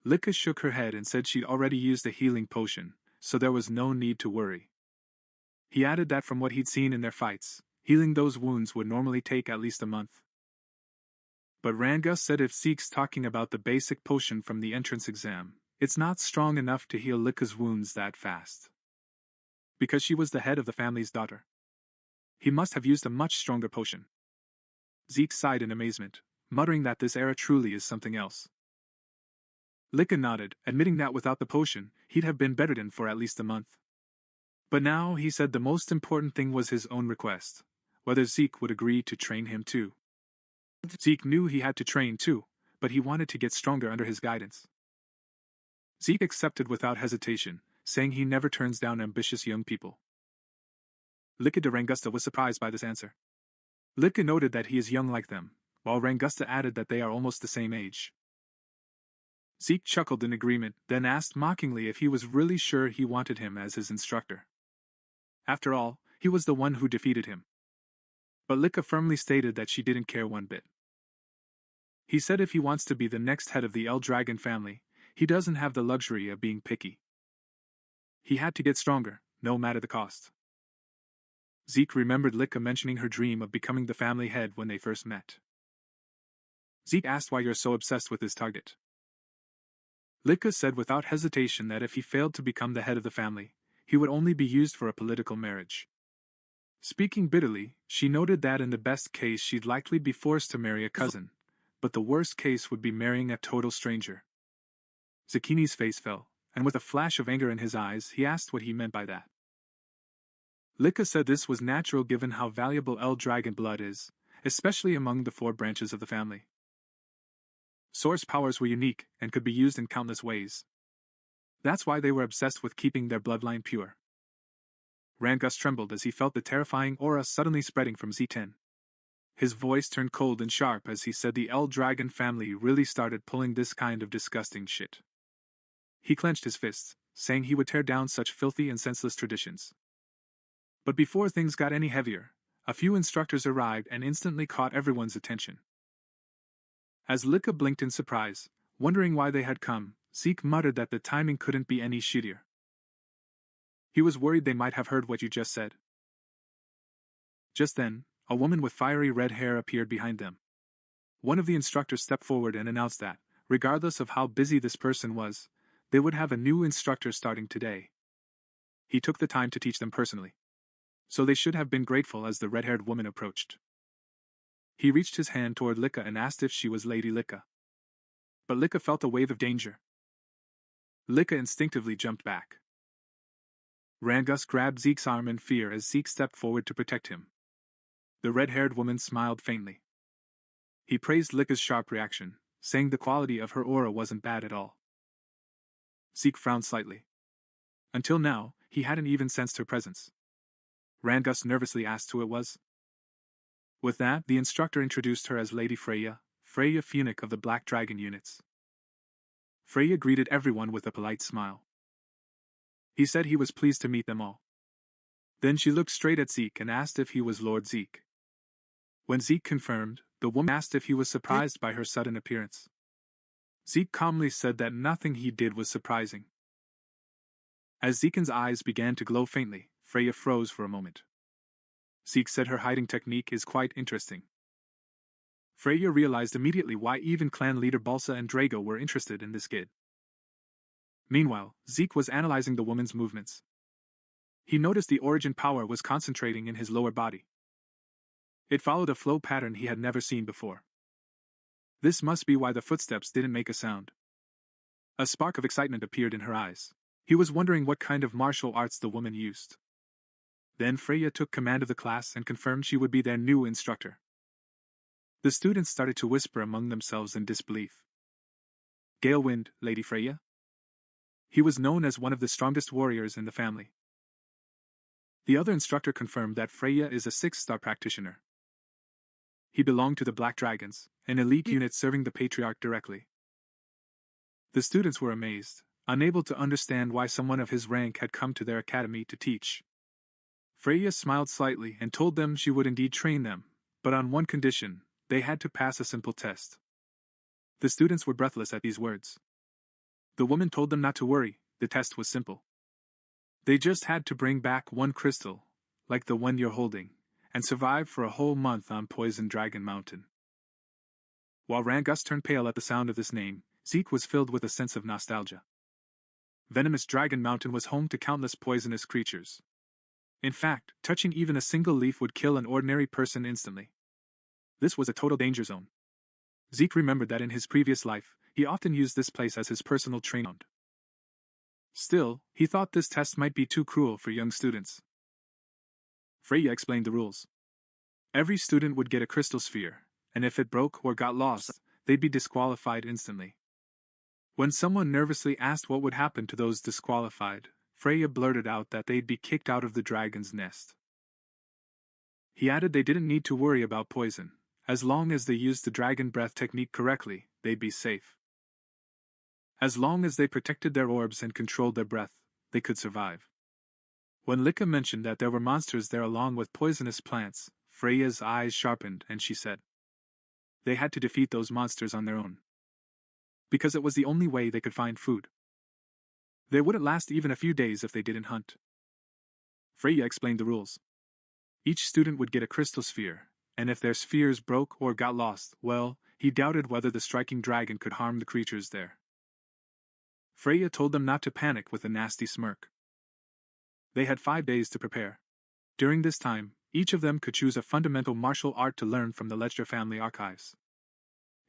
Lika shook her head and said she'd already used a healing potion, so there was no need to worry. He added that from what he'd seen in their fights, healing those wounds would normally take at least a month. But Ranga said if Zeke's talking about the basic potion from the entrance exam, it's not strong enough to heal Lika's wounds that fast. Because she was the head of the family's daughter, he must have used a much stronger potion. Zeke sighed in amazement, muttering that this era truly is something else. Lika nodded, admitting that without the potion, he'd have been bedridden for at least a month. But now, he said the most important thing was his own request, whether Zeke would agree to train him too. Zeke knew he had to train too, but he wanted to get stronger under his guidance. Zeke accepted without hesitation, saying he never turns down ambitious young people. Lika de Rangusta was surprised by this answer. Lika noted that he is young like them, while Rangusta added that they are almost the same age. Zeke chuckled in agreement, then asked mockingly if he was really sure he wanted him as his instructor. After all, he was the one who defeated him. But Lika firmly stated that she didn't care one bit. He said if he wants to be the next head of the El Dragon family, he doesn't have the luxury of being picky. He had to get stronger, no matter the cost. Zeke remembered Lika mentioning her dream of becoming the family head when they first met. Zeke asked why you're so obsessed with this target. Lika said without hesitation that if he failed to become the head of the family, he would only be used for a political marriage. Speaking bitterly, she noted that in the best case she'd likely be forced to marry a cousin, but the worst case would be marrying a total stranger. Zucchini's face fell, and with a flash of anger in his eyes, he asked what he meant by that. Lika said this was natural given how valuable El Dragon blood is, especially among the 4 branches of the family. Source powers were unique and could be used in countless ways. That's why they were obsessed with keeping their bloodline pure. Rangus trembled as he felt the terrifying aura suddenly spreading from Z10. His voice turned cold and sharp as he said the El Dragon family really started pulling this kind of disgusting shit. He clenched his fists, saying he would tear down such filthy and senseless traditions. But before things got any heavier, a few instructors arrived and instantly caught everyone's attention. As Lika blinked in surprise, wondering why they had come, Zeke muttered that the timing couldn't be any shittier. He was worried they might have heard what you just said. Just then, a woman with fiery red hair appeared behind them. One of the instructors stepped forward and announced that, regardless of how busy this person was, they would have a new instructor starting today. He took the time to teach them personally, so they should have been grateful as the red-haired woman approached. He reached his hand toward Lika and asked if she was Lady Lika. But Lika felt a wave of danger. Lika instinctively jumped back. Rangus grabbed Zeke's arm in fear as Zeke stepped forward to protect him. The red-haired woman smiled faintly. He praised Lika's sharp reaction, saying the quality of her aura wasn't bad at all. Zeke frowned slightly. Until now, he hadn't even sensed her presence. Rangus nervously asked who it was. With that, the instructor introduced her as Lady Freya, Freya Phoenix of the Black Dragon units. Freya greeted everyone with a polite smile. He said he was pleased to meet them all. Then she looked straight at Zeke and asked if he was Lord Zeke. When Zeke confirmed, the woman asked if he was surprised by her sudden appearance. Zeke calmly said that nothing he did was surprising. As Zeke's eyes began to glow faintly, Freya froze for a moment. Zeke said her hiding technique is quite interesting. Freya realized immediately why even clan leader Balsa and Drago were interested in this kid. Meanwhile, Zeke was analyzing the woman's movements. He noticed the origin power was concentrating in his lower body. It followed a flow pattern he had never seen before. This must be why the footsteps didn't make a sound. A spark of excitement appeared in her eyes. He was wondering what kind of martial arts the woman used. Then Freya took command of the class and confirmed she would be their new instructor. The students started to whisper among themselves in disbelief. Galewind, Lady Freya? He was known as one of the strongest warriors in the family. The other instructor confirmed that Freya is a 6-star practitioner. He belonged to the Black Dragons, an elite unit serving the Patriarch directly. The students were amazed, unable to understand why someone of his rank had come to their academy to teach. Freya smiled slightly and told them she would indeed train them, but on one condition: they had to pass a simple test. The students were breathless at these words. The woman told them not to worry, the test was simple. They just had to bring back one crystal, like the one you're holding, and survive for a whole month on Poison Dragon Mountain. While Rangus turned pale at the sound of this name, Zeke was filled with a sense of nostalgia. Venomous Dragon Mountain was home to countless poisonous creatures. In fact, touching even a single leaf would kill an ordinary person instantly. This was a total danger zone. Zeke remembered that in his previous life, he often used this place as his personal training ground. Still, he thought this test might be too cruel for young students. Freya explained the rules. Every student would get a crystal sphere, and if it broke or got lost, they'd be disqualified instantly. When someone nervously asked what would happen to those disqualified, Freya blurted out that they'd be kicked out of the dragon's nest. He added they didn't need to worry about poison. As long as they used the dragon breath technique correctly, they'd be safe. As long as they protected their orbs and controlled their breath, they could survive. When Lika mentioned that there were monsters there along with poisonous plants, Freya's eyes sharpened and she said they had to defeat those monsters on their own. Because it was the only way they could find food. They wouldn't last even a few days if they didn't hunt. Freya explained the rules. Each student would get a crystal sphere, and if their spheres broke or got lost, well, he doubted whether the striking dragon could harm the creatures there. Freya told them not to panic with a nasty smirk. They had 5 days to prepare. During this time, each of them could choose a fundamental martial art to learn from the Ledger family archives.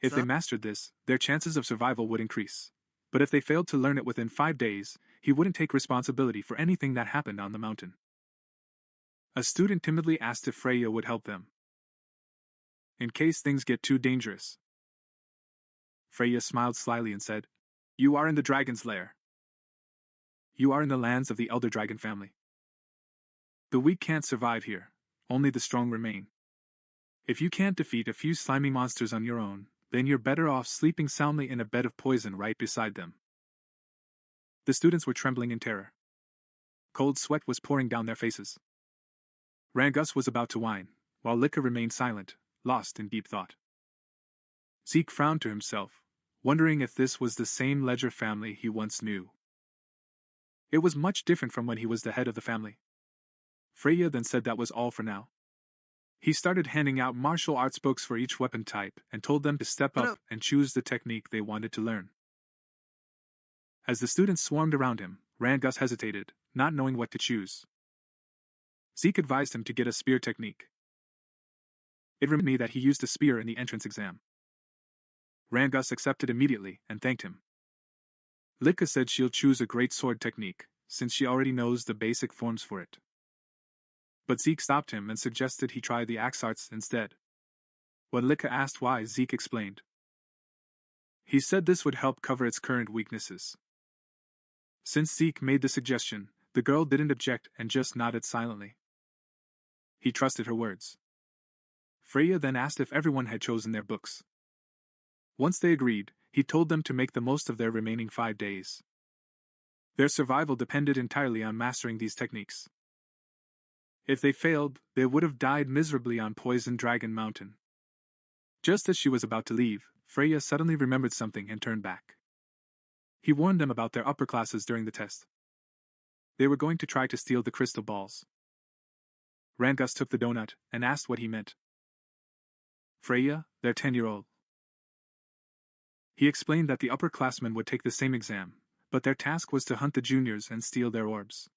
If they mastered this, their chances of survival would increase. But if they failed to learn it within 5 days, he wouldn't take responsibility for anything that happened on the mountain. A student timidly asked if Freya would help them. In case things get too dangerous. Freya smiled slyly and said, "You are in the dragon's lair. You are in the lands of the Elder Dragon family. The weak can't survive here, only the strong remain. If you can't defeat a few slimy monsters on your own, then you're better off sleeping soundly in a bed of poison right beside them." The students were trembling in terror. Cold sweat was pouring down their faces. Rangus was about to whine, while Lika remained silent, lost in deep thought. Zeke frowned to himself, wondering if this was the same Ledger family he once knew. It was much different from when he was the head of the family. Freya then said that was all for now. He started handing out martial arts books for each weapon type and told them to step up and choose the technique they wanted to learn. As the students swarmed around him, Rangus hesitated, not knowing what to choose. Zeke advised him to get a spear technique. It reminded me that he used a spear in the entrance exam. Rangus accepted immediately and thanked him. Lika said she'll choose a great sword technique, since she already knows the basic forms for it. But Zeke stopped him and suggested he try the axe arts instead. When Lika asked why, Zeke explained. He said this would help cover its current weaknesses. Since Zeke made the suggestion, the girl didn't object and just nodded silently. He trusted her words. Freya then asked if everyone had chosen their books. Once they agreed, he told them to make the most of their remaining 5 days. Their survival depended entirely on mastering these techniques. If they failed, they would have died miserably on Poison Dragon Mountain. Just as she was about to leave, Freya suddenly remembered something and turned back. He warned them about their upper classes during the test. They were going to try to steal the crystal balls. Rangus took the donut and asked what he meant. Freya, their 10-year-old. He explained that the upperclassmen would take the same exam, but their task was to hunt the juniors and steal their orbs.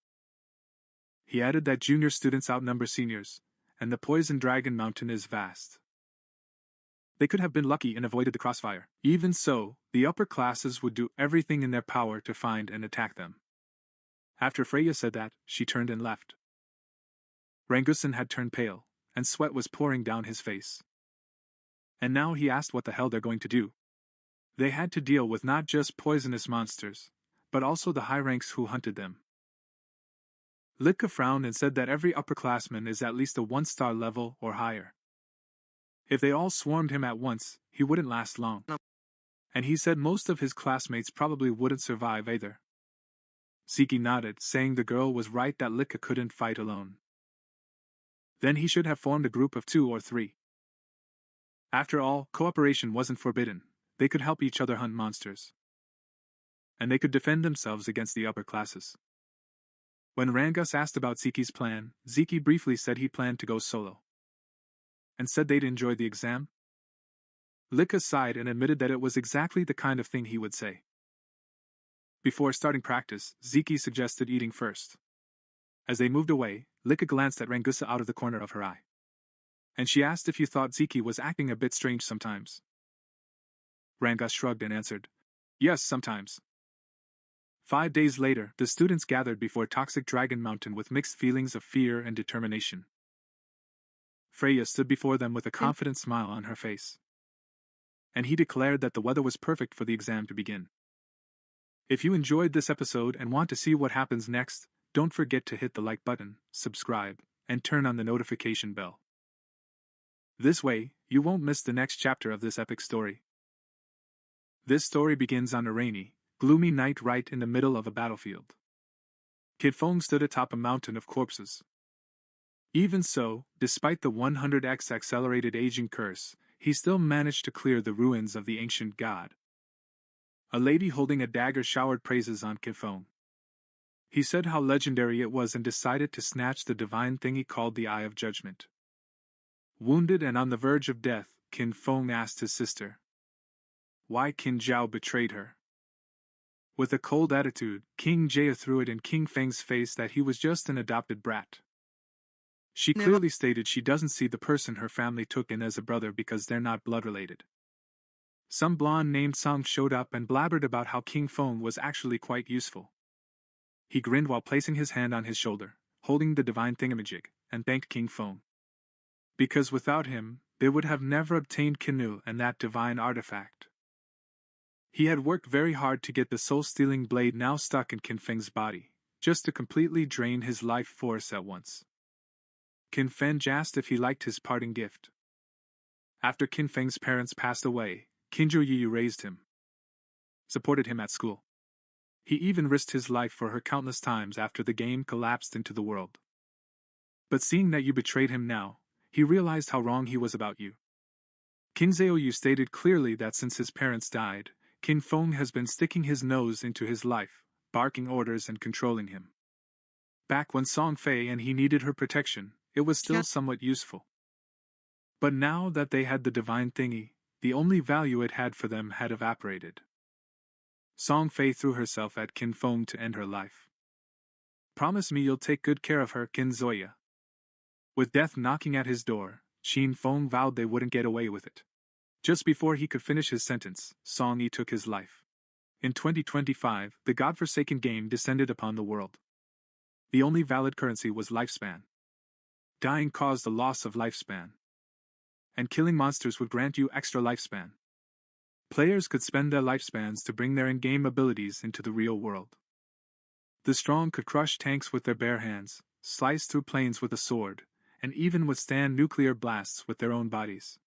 He added that junior students outnumber seniors, and the Poison Dragon Mountain is vast. They could have been lucky and avoided the crossfire. Even so, the upper classes would do everything in their power to find and attack them. After Freya said that, she turned and left. Rangusan had turned pale, and sweat was pouring down his face. And now he asked what the hell they're going to do. They had to deal with not just poisonous monsters, but also the high ranks who hunted them. Litka frowned and said that every upperclassman is at least a 1-star level or higher. If they all swarmed him at once, he wouldn't last long. And he said most of his classmates probably wouldn't survive either. Ziki nodded, saying the girl was right that Litka couldn't fight alone. Then he should have formed a group of 2 or 3. After all, cooperation wasn't forbidden. They could help each other hunt monsters. And they could defend themselves against the upper classes. When Rangus asked about Ziki's plan, Ziki briefly said he planned to go solo. And said they'd enjoy the exam. Litka sighed and admitted that it was exactly the kind of thing he would say. Before starting practice, Ziki suggested eating first. As they moved away, Litka glanced at Rangusa out of the corner of her eye. And she asked if you thought Ziki was acting a bit strange sometimes. Rangus shrugged and answered, "Yes, sometimes." 5 days later, the students gathered before Toxic Dragon Mountain with mixed feelings of fear and determination. Freya stood before them with a confident smile on her face. And he declared that the weather was perfect for the exam to begin. If you enjoyed this episode and want to see what happens next, don't forget to hit the like button, subscribe, and turn on the notification bell. This way, you won't miss the next chapter of this epic story. This story begins on a rainy, gloomy night right in the middle of a battlefield. Kid Fong stood atop a mountain of corpses. Even so, despite the 100x accelerated aging curse, he still managed to clear the ruins of the ancient god. A lady holding a dagger showered praises on Kid Fong. He said how legendary it was and decided to snatch the divine thing he called the Eye of Judgment. Wounded and on the verge of death, Kin Fong asked his sister why Qin Zhao betrayed her. With a cold attitude, King Jia threw it in King Feng's face that he was just an adopted brat. She clearly stated she doesn't see the person her family took in as a brother because they're not blood-related. Some blonde named Song showed up and blabbered about how King Feng was actually quite useful. He grinned while placing his hand on his shoulder, holding the divine thingamajig, and thanked King Feng. Because without him, they would have never obtained Kinu and that divine artifact. He had worked very hard to get the soul-stealing blade now stuck in Qin Feng's body, just to completely drain his life force at once. Qin Feng asked if he liked his parting gift. After Qin Feng's parents passed away, Qinzhou Yu raised him. Supported him at school. He even risked his life for her countless times after the game collapsed into the world. But seeing that you betrayed him now, he realized how wrong he was about you. Qin Zhou Yu stated clearly that since his parents died, Qin Feng has been sticking his nose into his life, barking orders and controlling him. Back when Song Fei and he needed her protection, it was still somewhat useful. But now that they had the divine thingy, the only value it had for them had evaporated. Song Fei threw herself at Qin Feng to end her life. "Promise me you'll take good care of her, Qin Zoya." With death knocking at his door, Qin Feng vowed they wouldn't get away with it. Just before he could finish his sentence, Song Yi took his life. In 2025, the godforsaken game descended upon the world. The only valid currency was lifespan. Dying caused a loss of lifespan. And killing monsters would grant you extra lifespan. Players could spend their lifespans to bring their in-game abilities into the real world. The strong could crush tanks with their bare hands, slice through planes with a sword, and even withstand nuclear blasts with their own bodies.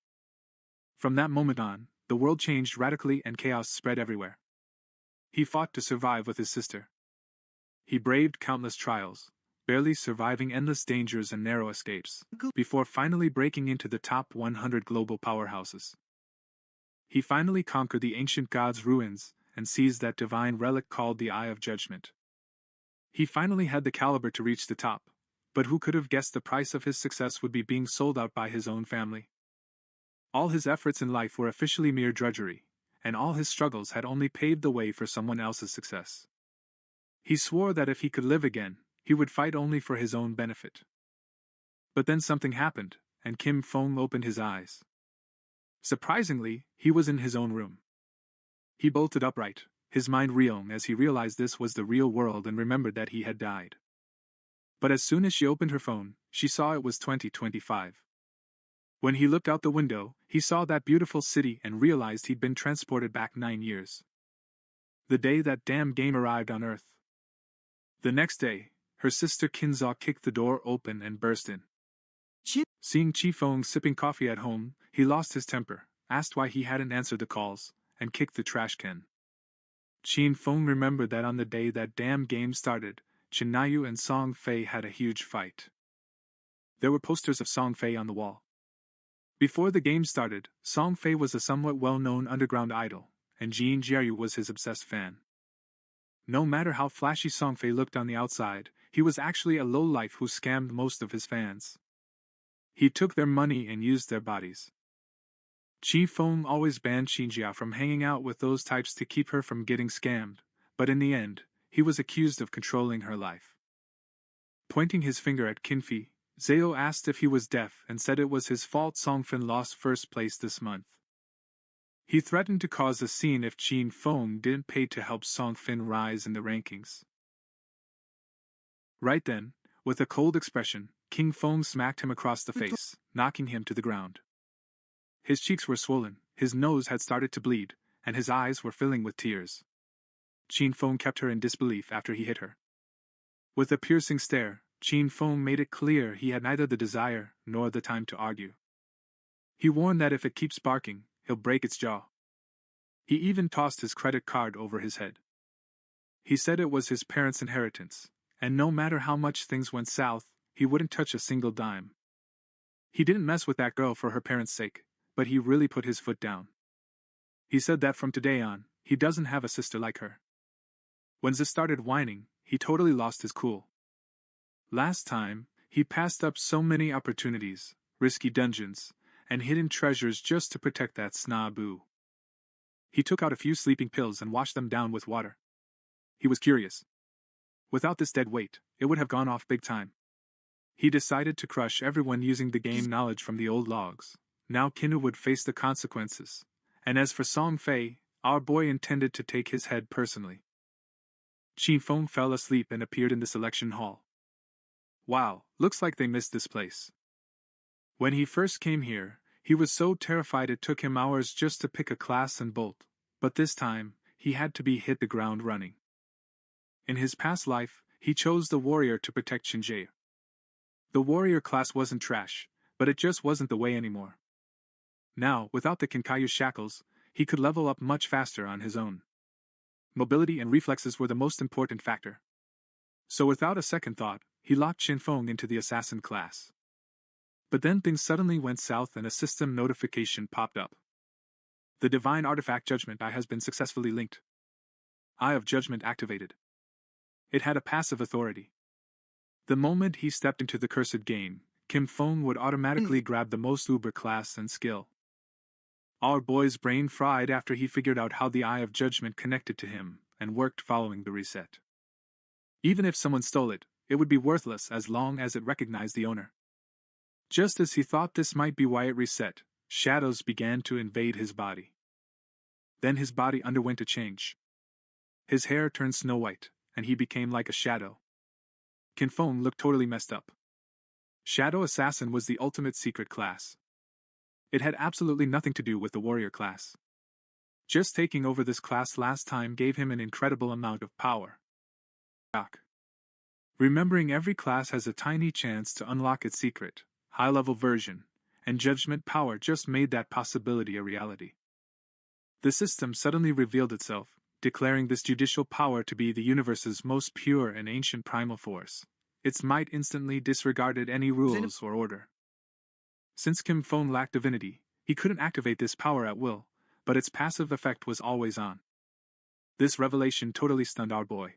From that moment on, the world changed radically and chaos spread everywhere. He fought to survive with his sister. He braved countless trials, barely surviving endless dangers and narrow escapes, before finally breaking into the top 100 global powerhouses. He finally conquered the ancient god's ruins and seized that divine relic called the Eye of Judgment. He finally had the caliber to reach the top, but who could have guessed the price of his success would be being sold out by his own family? All his efforts in life were officially mere drudgery, and all his struggles had only paved the way for someone else's success. He swore that if he could live again, he would fight only for his own benefit. But then something happened, and Kim Fong opened his eyes. Surprisingly, he was in his own room. He bolted upright, his mind reeling as he realized this was the real world and remembered that he had died. But as soon as she opened her phone, she saw it was 2025. When he looked out the window, he saw that beautiful city and realized he'd been transported back 9 years. The day that damn game arrived on Earth. The next day, her sister Kinzaw kicked the door open and burst in. Seeing Chi Fong sipping coffee at home, he lost his temper, asked why he hadn't answered the calls, and kicked the trash can. Chin Fong remembered that on the day that damn game started, Chinayu and Song Fei had a huge fight. There were posters of Song Fei on the wall. Before the game started, Song Fei was a somewhat well-known underground idol, and Jin Jiayu was his obsessed fan. No matter how flashy Song Fei looked on the outside, he was actually a lowlife who scammed most of his fans. He took their money and used their bodies. Chi Fong always banned Xinjia from hanging out with those types to keep her from getting scammed, but in the end, he was accused of controlling her life. Pointing his finger at Kinfi, Zhao asked if he was deaf and said it was his fault Songfin lost first place this month. He threatened to cause a scene if Qin Feng didn't pay to help Songfin rise in the rankings. Right then, with a cold expression, King Feng smacked him across the face, knocking him to the ground. His cheeks were swollen, his nose had started to bleed, and his eyes were filling with tears. Qin Feng kept her in disbelief after he hit her. With a piercing stare, Qin Feng made it clear he had neither the desire nor the time to argue. He warned that if it keeps barking, he'll break its jaw. He even tossed his credit card over his head. He said it was his parents' inheritance, and no matter how much things went south, he wouldn't touch a single dime. He didn't mess with that girl for her parents' sake, but he really put his foot down. He said that from today on, he doesn't have a sister like her. When Ze started whining, he totally lost his cool. Last time, he passed up so many opportunities, risky dungeons, and hidden treasures just to protect that snoboo. He took out a few sleeping pills and washed them down with water. He was curious. Without this dead weight, it would have gone off big time. He decided to crush everyone using the game knowledge from the old logs. Now Kinu would face the consequences, and as for Song Fei, our boy intended to take his head personally. Qin Feng fell asleep and appeared in the selection hall. Wow, looks like they missed this place. When he first came here, he was so terrified it took him hours just to pick a class and bolt, but this time, he had to be hit the ground running. In his past life, he chose the warrior to protect Shinjae. The warrior class wasn't trash, but it just wasn't the way anymore. Now, without the Kinkayu shackles, he could level up much faster on his own. Mobility and reflexes were the most important factor. So without a second thought, he locked Qin Feng into the assassin class. But then things suddenly went south and a system notification popped up. The Divine Artifact Judgment Eye has been successfully linked. Eye of Judgment activated. It had a passive authority. The moment he stepped into the cursed game, Kim Feng would automatically grab the most uber class and skill. Our boy's brain fried after he figured out how the Eye of Judgment connected to him, and worked following the reset. Even if someone stole it, it would be worthless as long as it recognized the owner. Just as he thought this might be why it reset, shadows began to invade his body. Then his body underwent a change. His hair turned snow white, and he became like a shadow. Qin Feng looked totally messed up. Shadow Assassin was the ultimate secret class. It had absolutely nothing to do with the warrior class. Just taking over this class last time gave him an incredible amount of power. Remembering every class has a tiny chance to unlock its secret, high-level version, and judgment power just made that possibility a reality. The system suddenly revealed itself, declaring this judicial power to be the universe's most pure and ancient primal force. Its might instantly disregarded any rules or order. Since Kim Feng lacked divinity, he couldn't activate this power at will, but its passive effect was always on. This revelation totally stunned our boy.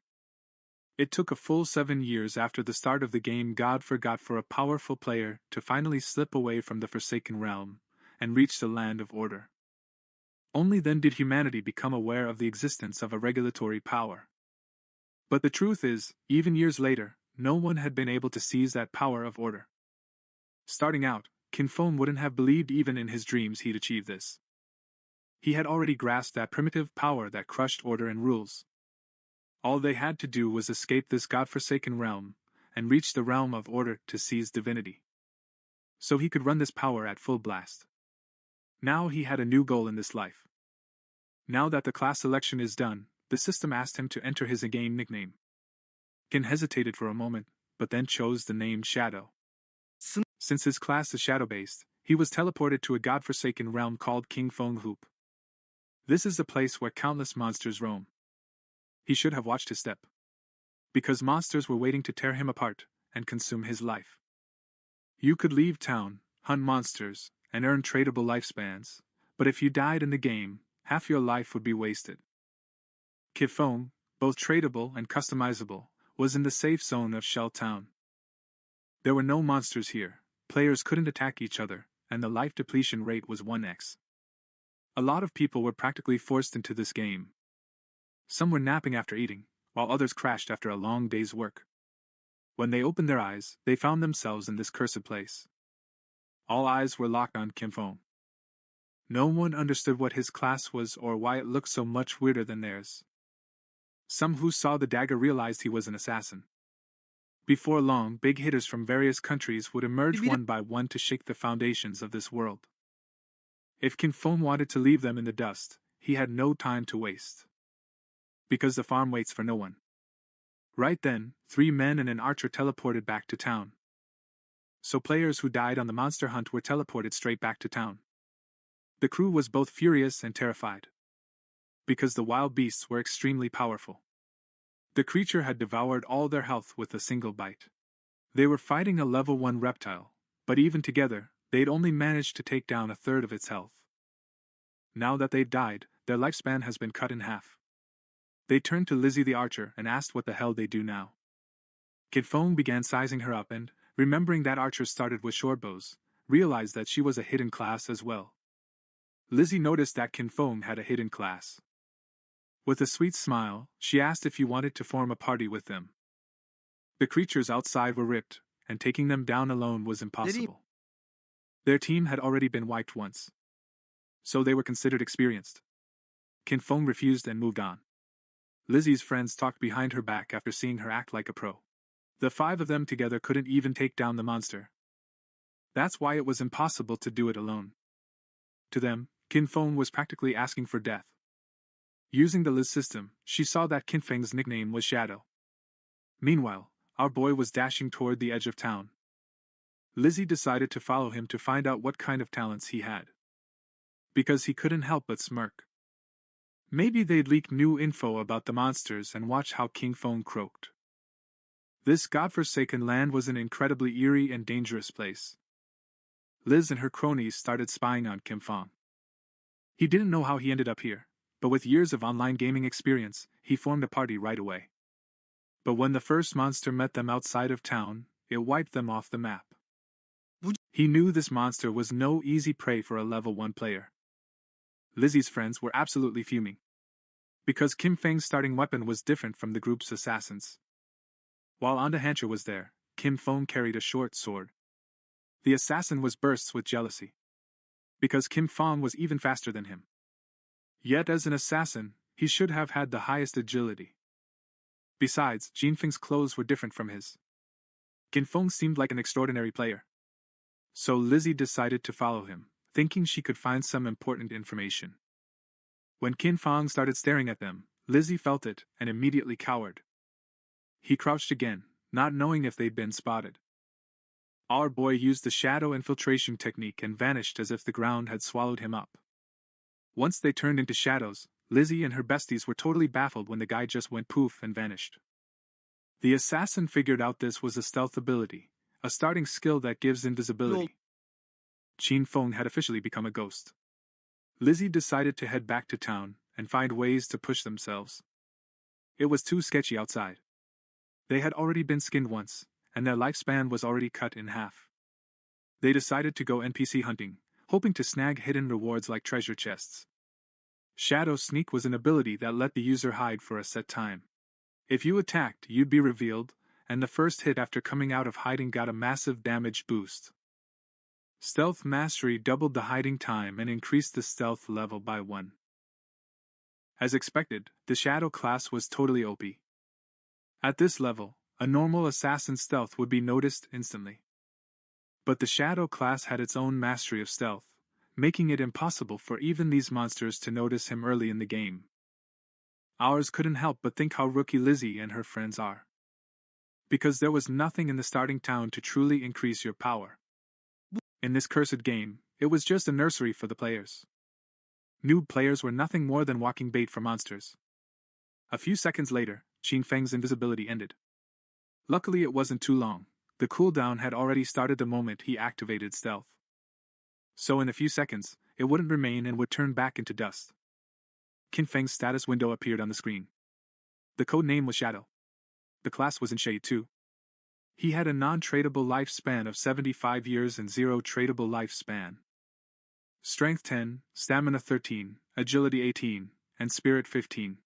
It took a full 7 years after the start of the game God forgot for a powerful player to finally slip away from the Forsaken Realm and reach the Land of Order. Only then did humanity become aware of the existence of a regulatory power. But the truth is, even years later, no one had been able to seize that power of order. Starting out, Qin Feng wouldn't have believed even in his dreams he'd achieve this. He had already grasped that primitive power that crushed order and rules. All they had to do was escape this godforsaken realm, and reach the realm of order to seize divinity. So he could run this power at full blast. Now he had a new goal in this life. Now that the class selection is done, the system asked him to enter his in-game nickname. Kin hesitated for a moment, but then chose the name Shadow. Since his class is shadow-based, he was teleported to a godforsaken realm called King Fong Hoop. This is the place where countless monsters roam. He should have watched his step, because monsters were waiting to tear him apart and consume his life. You could leave town, hunt monsters, and earn tradable lifespans, but if you died in the game, half your life would be wasted. Kifong, both tradable and customizable, was in the safe zone of Shell Town. There were no monsters here, players couldn't attack each other, and the life depletion rate was 1x. A lot of people were practically forced into this game. Some were napping after eating, while others crashed after a long day's work. When they opened their eyes, they found themselves in this cursed place. All eyes were locked on Kim Fong. No one understood what his class was or why it looked so much weirder than theirs. Some who saw the dagger realized he was an assassin. Before long, big hitters from various countries would emerge one by one to shake the foundations of this world. If Kin Fong wanted to leave them in the dust, he had no time to waste. Because the farm waits for no one. Right then, 3 men and an archer teleported back to town. So players who died on the monster hunt were teleported straight back to town. The crew was both furious and terrified, because the wild beasts were extremely powerful. The creature had devoured all their health with a single bite. They were fighting a level 1 reptile, but even together, they'd only managed to take down a third of its health. Now that they've died, their lifespan has been cut in half. They turned to Lizzie the archer and asked what the hell they do now. Kid Fong began sizing her up and, remembering that archers started with short bows, realized that she was a hidden class as well. Lizzie noticed that Kin Fong had a hidden class. With a sweet smile, she asked if he wanted to form a party with them. The creatures outside were ripped, and taking them down alone was impossible. Their team had already been wiped once, so they were considered experienced. Kin Fong refused and moved on. Lizzie's friends talked behind her back after seeing her act like a pro. The 5 of them together couldn't even take down the monster. That's why it was impossible to do it alone. To them, Kin Fong was practically asking for death. Using the Liz system, she saw that Kin Feng's nickname was Shadow. Meanwhile, our boy was dashing toward the edge of town. Lizzie decided to follow him to find out what kind of talents he had. Because he couldn't help but smirk. Maybe they'd leak new info about the monsters and watch how King Fong croaked. This godforsaken land was an incredibly eerie and dangerous place. Liz and her cronies started spying on Kim Fong. He didn't know how he ended up here, but with years of online gaming experience, he formed a party right away. But when the first monster met them outside of town, it wiped them off the map. He knew this monster was no easy prey for a level 1 player. Lizzie's friends were absolutely fuming, because Kim Feng's starting weapon was different from the group's assassins. While Anda Hancher was there, Kim Fong carried a short sword. The assassin was bursts with jealousy, because Kim Fong was even faster than him. Yet as an assassin, he should have had the highest agility. Besides, Jin Feng's clothes were different from his. Kin Fong seemed like an extraordinary player. So Lizzie decided to follow him, thinking she could find some important information. When Kin Fong started staring at them, Lizzie felt it and immediately cowered. He crouched again, not knowing if they'd been spotted. Our boy used the shadow infiltration technique and vanished as if the ground had swallowed him up. Once they turned into shadows, Lizzie and her besties were totally baffled when the guy just went poof and vanished. The assassin figured out this was a stealth ability, a starting skill that gives invisibility. Jin Fong had officially become a ghost. Lizzie decided to head back to town and find ways to push themselves. It was too sketchy outside. They had already been skinned once, and their lifespan was already cut in half. They decided to go NPC hunting, hoping to snag hidden rewards like treasure chests. Shadow Sneak was an ability that let the user hide for a set time. If you attacked, you'd be revealed, and the first hit after coming out of hiding got a massive damage boost. Stealth Mastery doubled the hiding time and increased the stealth level by 1. As expected, the Shadow class was totally OP. At this level, A normal assassin's stealth would be noticed instantly. But the Shadow class had its own mastery of stealth, making it impossible for even these monsters to notice him early in the game. Ours couldn't help but think how rookie Lizzie and her friends are. Because there was nothing in the starting town to truly increase your power. In this cursed game, it was just a nursery for the players. Noob players were nothing more than walking bait for monsters. A few seconds later, Qin Feng's invisibility ended. Luckily it wasn't too long. The cooldown had already started the moment he activated stealth. So in a few seconds, it wouldn't remain and would turn back into dust. Qin Feng's status window appeared on the screen. The code name was Shadow. The class was in Shade 2. He had a non-tradable lifespan of 75 years and 0 tradable lifespan. Strength 10, Stamina 13, Agility 18, and Spirit 15.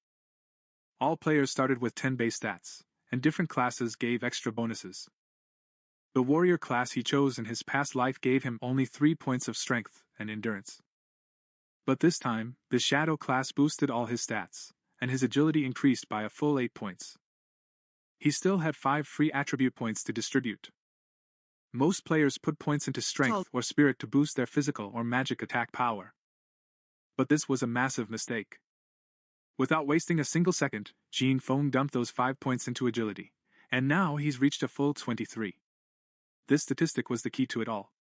All players started with 10 base stats, and different classes gave extra bonuses. The warrior class he chose in his past life gave him only 3 points of strength and endurance. But this time, the Shadow class boosted all his stats, and his agility increased by a full 8 points. He still had 5 free attribute points to distribute. Most players put points into strength or spirit to boost their physical or magic attack power. But this was a massive mistake. Without wasting a single second, Qin Feng dumped those 5 points into agility, and now he's reached a full 23. This statistic was the key to it all.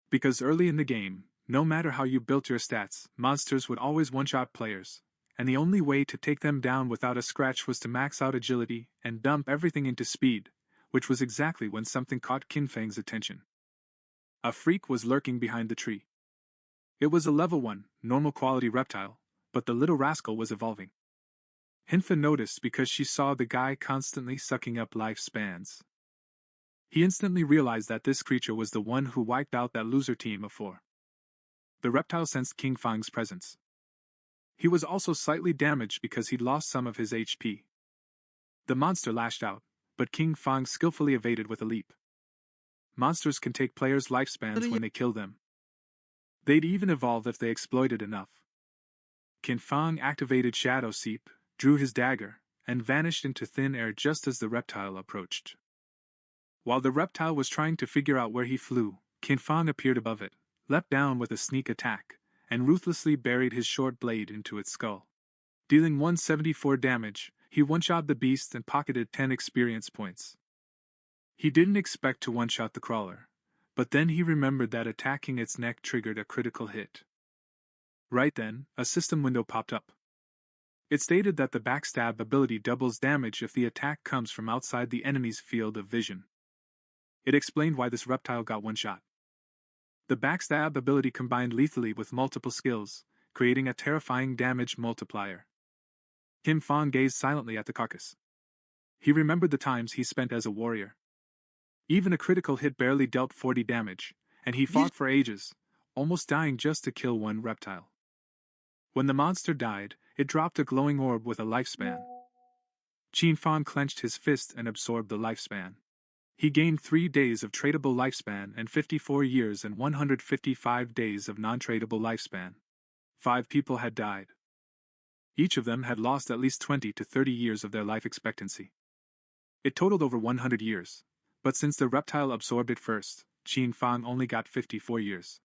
Because early in the game, no matter how you built your stats, monsters would always one-shot players, and the only way to take them down without a scratch was to max out agility and dump everything into speed, which was exactly when something caught Qin Feng's attention. A freak was lurking behind the tree. It was a level 1, normal quality reptile, but the little rascal was evolving. Hinfa noticed because she saw the guy constantly sucking up lifespans. He instantly realized that this creature was the one who wiped out that loser team of 4. The reptile sensed King Fang's presence. He was also slightly damaged because he'd lost some of his HP. The monster lashed out, but King Fang skillfully evaded with a leap. Monsters can take players' lifespans when they kill them. They'd even evolve if they exploited enough. King Fang activated Shadow Seep, drew his dagger, and vanished into thin air just as the reptile approached. While the reptile was trying to figure out where he flew, King Fang appeared above it, leapt down with a sneak attack, and ruthlessly buried his short blade into its skull. Dealing 174 damage, he one-shot the beast and pocketed 10 experience points. He didn't expect to one-shot the crawler, but then he remembered that attacking its neck triggered a critical hit. Right then, a system window popped up. It stated that the backstab ability doubles damage if the attack comes from outside the enemy's field of vision. It explained why this reptile got one shot. The backstab ability combined lethally with multiple skills, creating a terrifying damage multiplier. Kim Fang gazed silently at the carcass. He remembered the times he spent as a warrior. Even a critical hit barely dealt 40 damage, and he fought for ages, almost dying just to kill one reptile. When the monster died, it dropped a glowing orb with a lifespan. Qin Fang clenched his fist and absorbed the lifespan. He gained 3 days of tradable lifespan and 54 years and 155 days of non-tradable lifespan. 5 people had died. Each of them had lost at least 20 to 30 years of their life expectancy. It totaled over 100 years, but since the reptile absorbed it first, Qin Fang only got 54 years.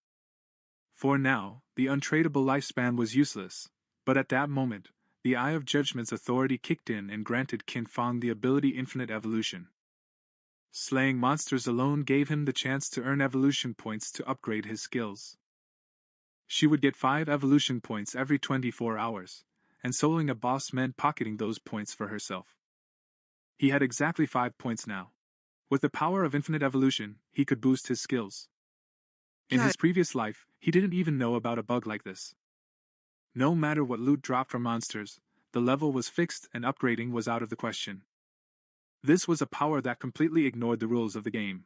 For now, the untradable lifespan was useless, but at that moment, the Eye of Judgment's authority kicked in and granted Qin Fang the ability Infinite Evolution. Slaying monsters alone gave him the chance to earn evolution points to upgrade his skills. She would get 5 evolution points every 24 hours, and soloing a boss meant pocketing those points for herself. He had exactly 5 points now. With the power of infinite evolution, he could boost his skills. In his previous life, he didn't even know about a bug like this. No matter what loot dropped from monsters, the level was fixed and upgrading was out of the question. This was a power that completely ignored the rules of the game.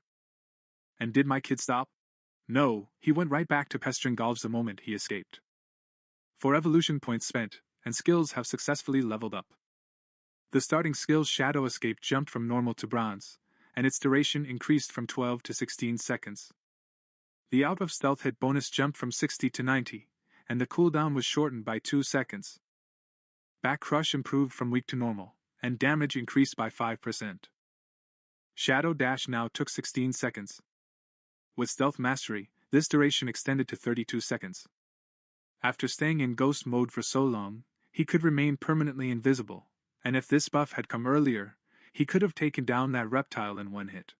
And did my kid stop? No, he went right back to pestering Golbs the moment he escaped. 4 evolution points spent, and skills have successfully leveled up. The starting skill's Shadow Escape jumped from normal to bronze, and its duration increased from 12 to 16 seconds. The out of stealth hit bonus jumped from 60 to 90, and the cooldown was shortened by 2 seconds. Back crush improved from weak to normal, and damage increased by 5%. Shadow Dash now took 16 seconds. With Stealth Mastery, this duration extended to 32 seconds. After staying in ghost mode for so long, he could remain permanently invisible, and if this buff had come earlier, he could have taken down that reptile in one hit.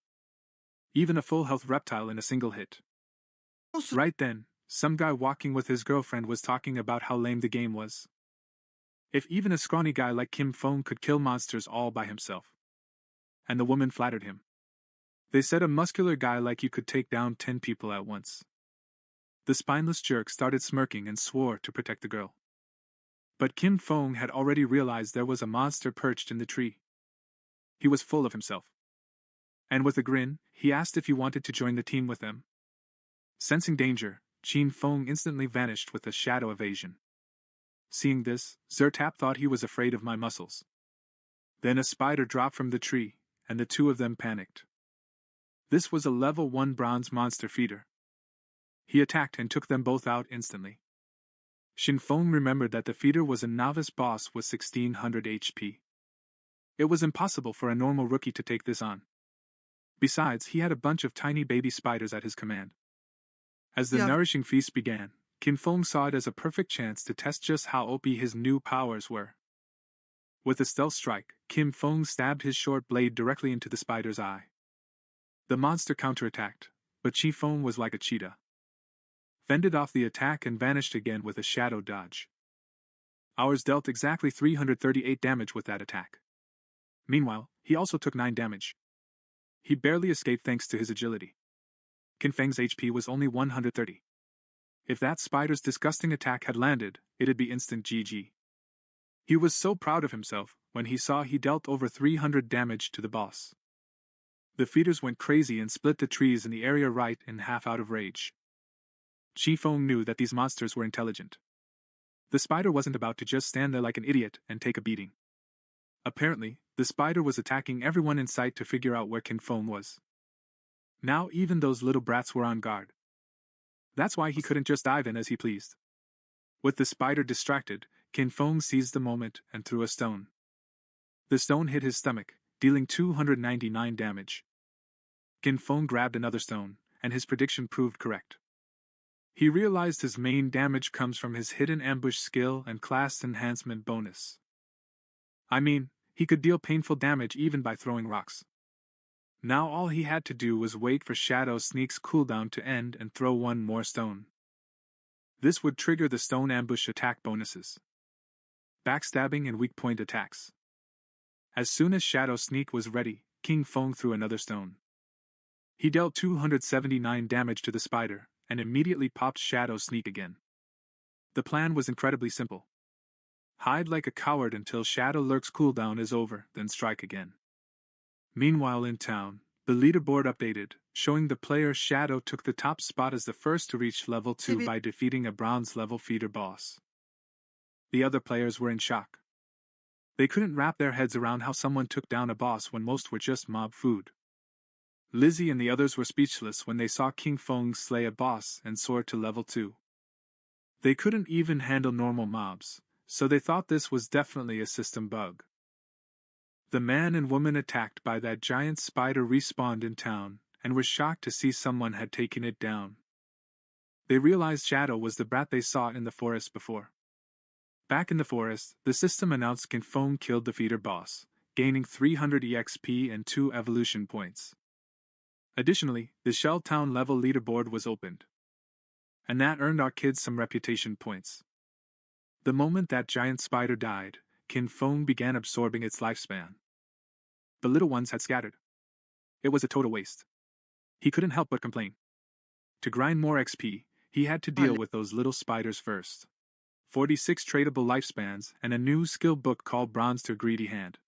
Even a full health reptile in a single hit. Right then, some guy walking with his girlfriend was talking about how lame the game was. If even a scrawny guy like Kim Fong could kill monsters all by himself. And the woman flattered him. They said a muscular guy like you could take down 10 people at once. The spineless jerk started smirking and swore to protect the girl. But Kim Fong had already realized there was a monster perched in the tree. He was full of himself. And with a grin, he asked if he wanted to join the team with them. Sensing danger, Qin Fong instantly vanished with a shadow evasion. Seeing this, Zertap thought he was afraid of my muscles. Then a spider dropped from the tree, and the two of them panicked. This was a level 1 bronze monster feeder. He attacked and took them both out instantly. Xin Feng remembered that the feeder was a novice boss with 1600 HP. It was impossible for a normal rookie to take this on. Besides, he had a bunch of tiny baby spiders at his command. As the nourishing feast began, Qin Feng saw it as a perfect chance to test just how OP his new powers were. With a stealth strike, Qin Feng stabbed his short blade directly into the spider's eye. The monster counterattacked, but Qi Feng was like a cheetah. Fended off the attack and vanished again with a shadow dodge. Ours dealt exactly 338 damage with that attack. Meanwhile, he also took 9 damage. He barely escaped thanks to his agility. Qin Feng's HP was only 130. If that spider's disgusting attack had landed, it'd be instant GG. He was so proud of himself when he saw he dealt over 300 damage to the boss. The feeders went crazy and split the trees in the area right in half out of rage. Qi Feng knew that these monsters were intelligent. The spider wasn't about to just stand there like an idiot and take a beating. Apparently, the spider was attacking everyone in sight to figure out where Qin Feng was. Now even those little brats were on guard. That's why he couldn't just dive in as he pleased. With the spider distracted, Qin Feng seized the moment and threw a stone. The stone hit his stomach, dealing 299 damage. Qin Feng grabbed another stone, and his prediction proved correct. He realized his main damage comes from his hidden ambush skill and class enhancement bonus. I mean, he could deal painful damage even by throwing rocks. Now all he had to do was wait for Shadow Sneak's cooldown to end and throw one more stone. This would trigger the stone ambush attack bonuses. Backstabbing and weak point attacks. As soon as Shadow Sneak was ready, Qin Feng threw another stone. He dealt 279 damage to the spider, and immediately popped Shadow Sneak again. The plan was incredibly simple. Hide like a coward until Shadow Lurk's cooldown is over, then strike again. Meanwhile in town, the leaderboard updated, showing the player Shadow took the top spot as the first to reach level 2 by defeating a bronze-level feeder boss. The other players were in shock. They couldn't wrap their heads around how someone took down a boss when most were just mob food. Lizzie and the others were speechless when they saw Qin Feng slay a boss and soar to level 2. They couldn't even handle normal mobs, so they thought this was definitely a system bug. The man and woman attacked by that giant spider respawned in town, and were shocked to see someone had taken it down. They realized Shadow was the brat they saw in the forest before. Back in the forest, the system announced Qin Feng killed the feeder boss, gaining 300 EXP and 2 evolution points. Additionally, the Shell Town level leaderboard was opened. And that earned our kids some reputation points. The moment that giant spider died, Qin Feng began absorbing its lifespan. The little ones had scattered. It was a total waste. He couldn't help but complain. To grind more XP, he had to deal with those little spiders first. 46 tradable lifespans and a new skill book called Bronze to Greedy Hand.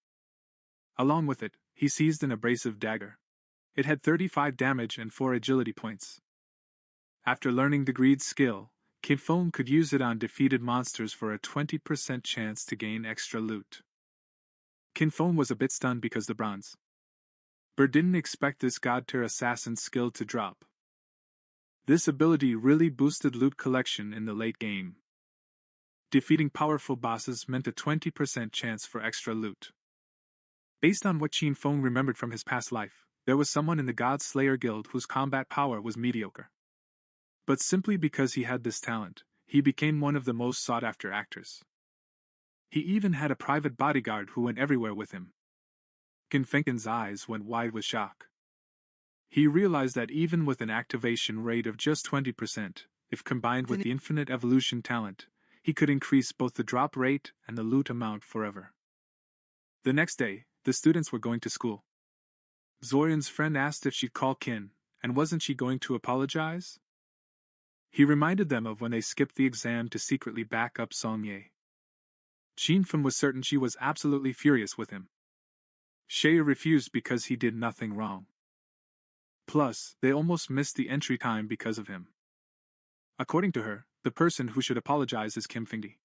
Along with it, he seized an abrasive dagger. It had 35 damage and 4 agility points. After learning the greed skill, Qin Feng could use it on defeated monsters for a 20% chance to gain extra loot. Qin Feng was a bit stunned because the bronze bird didn't expect this god-tier assassin skill to drop. This ability really boosted loot collection in the late game. Defeating powerful bosses meant a 20% chance for extra loot. Based on what Qin Feng remembered from his past life, There was someone in the God Slayer Guild whose combat power was mediocre. But simply because he had this talent, he became one of the most sought-after actors. He even had a private bodyguard who went everywhere with him. Kim Fengken's eyes went wide with shock. He realized that even with an activation rate of just 20%, if combined with the infinite evolution talent, he could increase both the drop rate and the loot amount forever. The next day, the students were going to school. Zorian's friend asked if she'd call Kin, and wasn't she going to apologize? He reminded them of when they skipped the exam to secretly back up Song Ye. Qin Feng was certain she was absolutely furious with him. Shea refused because he did nothing wrong. Plus, they almost missed the entry time because of him. According to her, the person who should apologize is Kim Fengdi.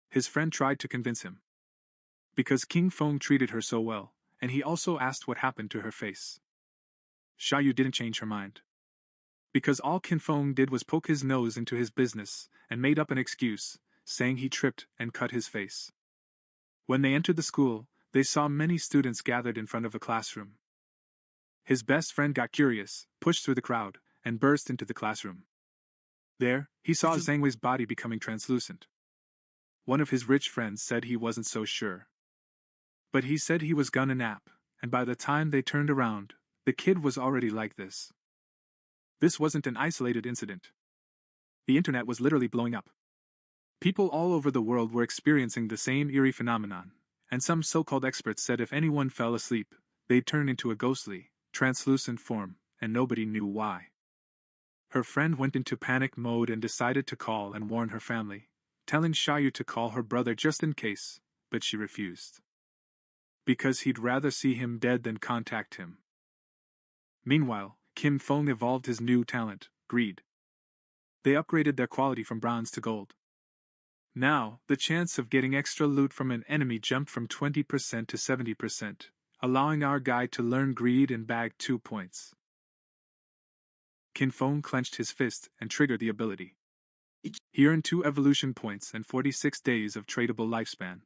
His friend tried to convince him. Because King Feng treated her so well, and he also asked what happened to her face. Xia Yu didn't change her mind. Because all Kin Feng did was poke his nose into his business and made up an excuse, saying he tripped and cut his face. When they entered the school, they saw many students gathered in front of a classroom. His best friend got curious, pushed through the crowd, and burst into the classroom. There, he saw Zhang Wei's body becoming translucent. One of his rich friends said he wasn't so sure. But he said he was gonna nap, and by the time they turned around, the kid was already like this. This wasn't an isolated incident. The internet was literally blowing up. People all over the world were experiencing the same eerie phenomenon, and some so-called experts said if anyone fell asleep, they'd turn into a ghostly, translucent form, and nobody knew why. Her friend went into panic mode and decided to call and warn her family, telling Xia Yu to call her brother just in case, but she refused. Because he'd rather see him dead than contact him. Meanwhile, Kim Feng evolved his new talent, greed. They upgraded their quality from bronze to gold. Now, the chance of getting extra loot from an enemy jumped from 20% to 70%, allowing our guy to learn greed and bag 2 points. Kin Feng clenched his fist and triggered the ability. He earned 2 evolution points and 46 days of tradable lifespan.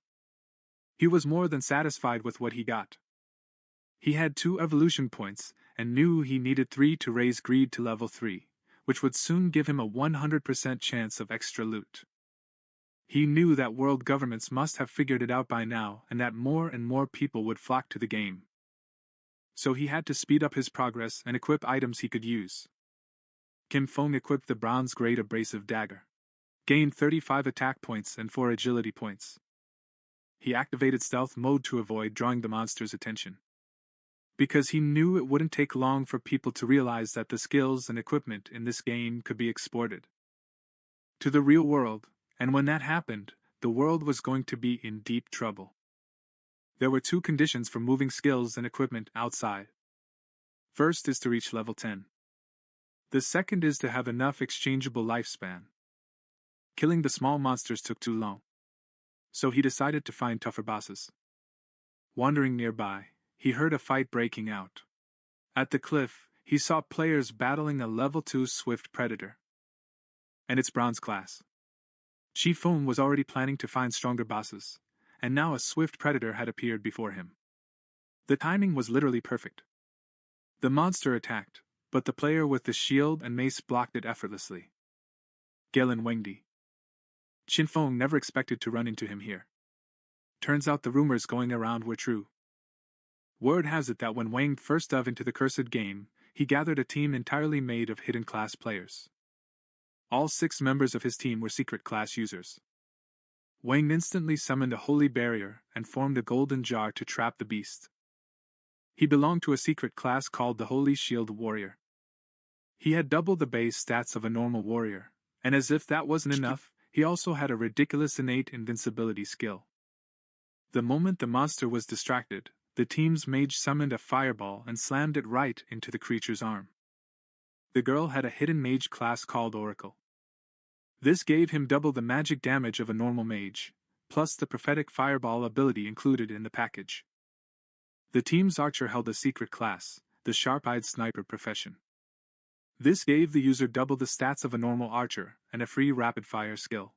He was more than satisfied with what he got. He had 2 evolution points and knew he needed 3 to raise greed to level 3, which would soon give him a 100% chance of extra loot. He knew that world governments must have figured it out by now and that more and more people would flock to the game. So he had to speed up his progress and equip items he could use. Kim Feng equipped the bronze-grade abrasive dagger. Gained 35 attack points and 4 agility points. He activated stealth mode to avoid drawing the monster's attention. Because he knew it wouldn't take long for people to realize that the skills and equipment in this game could be exported to the real world, and when that happened, the world was going to be in deep trouble. There were 2 conditions for moving skills and equipment outside. First is to reach level 10. The second is to have enough exchangeable lifespan. Killing the small monsters took too long. So he decided to find tougher bosses. Wandering nearby, he heard a fight breaking out. At the cliff, he saw players battling a level 2 swift predator. And its bronze class. Chi Feng was already planning to find stronger bosses, and now a swift predator had appeared before him. The timing was literally perfect. The monster attacked, but the player with the shield and mace blocked it effortlessly. Galen Wengdi. Qin Feng never expected to run into him here. Turns out the rumors going around were true. Word has it that when Wang first dove into the cursed game, he gathered a team entirely made of hidden class players. All 6 members of his team were secret class users. Wang instantly summoned a holy barrier and formed a golden jar to trap the beast. He belonged to a secret class called the Holy Shield Warrior. He had double the base stats of a normal warrior, and as if that wasn't enough, he also had a ridiculous innate invincibility skill. The moment the monster was distracted, the team's mage summoned a fireball and slammed it right into the creature's arm. The girl had a hidden mage class called Oracle. This gave him double the magic damage of a normal mage, plus the prophetic fireball ability included in the package. The team's archer held a secret class, the sharp-eyed sniper profession. This gave the user double the stats of a normal archer and a free rapid-fire skill.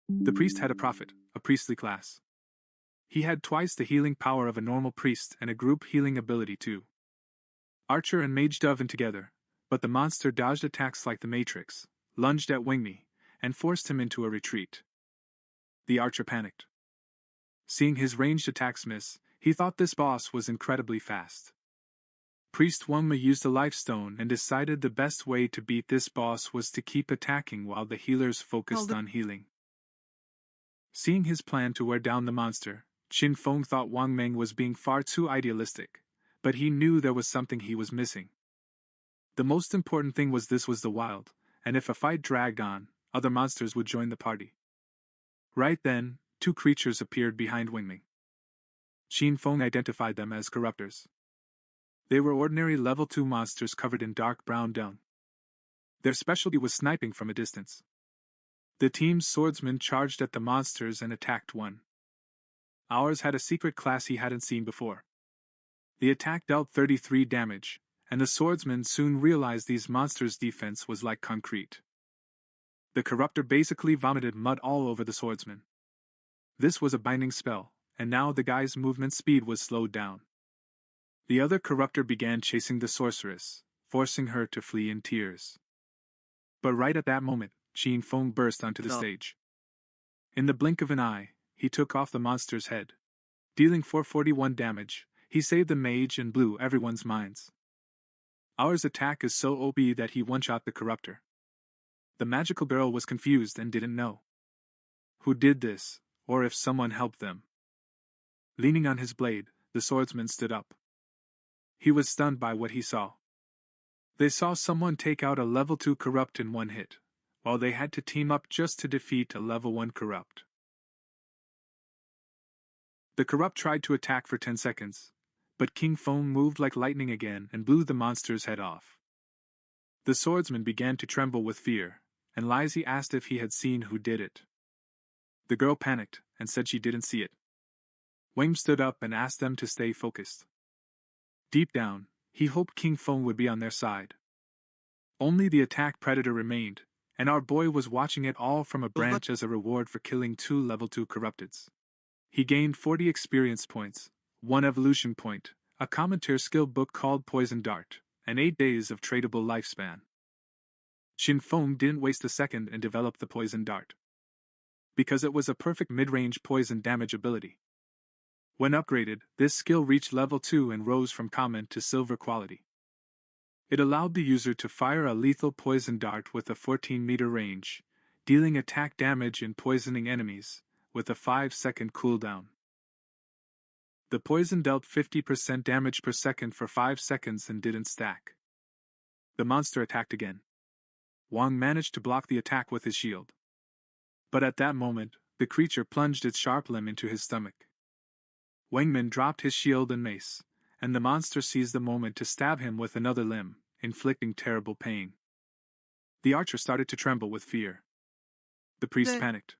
The priest had a prophet, a priestly class. He had twice the healing power of a normal priest and a group healing ability too. Archer and Mage dove in together, but the monster dodged attacks like the Matrix, lunged at Wingme, and forced him into a retreat. The Archer panicked. Seeing his ranged attacks miss, he thought this boss was incredibly fast. Priest Wangme used a life stone and decided the best way to beat this boss was to keep attacking while the healers focused on healing. Seeing his plan to wear down the monster, Qin Feng thought Wang Meng was being far too idealistic, but he knew there was something he was missing. The most important thing was this was the wild, and if a fight dragged on, other monsters would join the party. Right then, two creatures appeared behind Wingming. Qin Feng identified them as corruptors. They were ordinary level 2 monsters covered in dark brown dung. Their specialty was sniping from a distance. The team's swordsmen charged at the monsters and attacked one. Ours had a secret class he hadn't seen before. The attack dealt 33 damage, and the swordsmen soon realized these monsters' defense was like concrete. The corruptor basically vomited mud all over the swordsman. This was a binding spell, and now the guy's movement speed was slowed down. The other corruptor began chasing the sorceress, forcing her to flee in tears. But right at that moment, Qin Feng burst onto the stage. In the blink of an eye, he took off the monster's head. Dealing 441 damage, he saved the mage and blew everyone's minds. Ours attack is so OP that he one-shot the corruptor. The magical girl was confused and didn't know who did this, or if someone helped them. Leaning on his blade, the swordsman stood up. He was stunned by what he saw. They saw someone take out a level 2 corrupt in one hit, while they had to team up just to defeat a level 1 corrupt. The corrupt tried to attack for 10 seconds, but King Feng moved like lightning again and blew the monster's head off. The swordsman began to tremble with fear, and Lizzie asked if he had seen who did it. The girl panicked and said she didn't see it. Wang stood up and asked them to stay focused. Deep down, he hoped King Feng would be on their side. Only the attack predator remained, and our boy was watching it all from a branch as a reward for killing 2 level 2 corrupteds. He gained 40 experience points, 1 evolution point, a commentator skill book called Poison Dart, and 8 days of tradable lifespan. Qin Feng didn't waste a second and developed the Poison Dart, because it was a perfect mid-range poison damage ability. When upgraded, this skill reached level 2 and rose from common to silver quality. It allowed the user to fire a lethal poison dart with a 14-meter range, dealing attack damage and poisoning enemies, with a 5-second cooldown. The poison dealt 50% damage per second for 5 seconds and didn't stack. The monster attacked again. Wang managed to block the attack with his shield. But at that moment, the creature plunged its sharp limb into his stomach. Wangmin dropped his shield and mace, and the monster seized the moment to stab him with another limb, inflicting terrible pain. The archer started to tremble with fear. The priest panicked.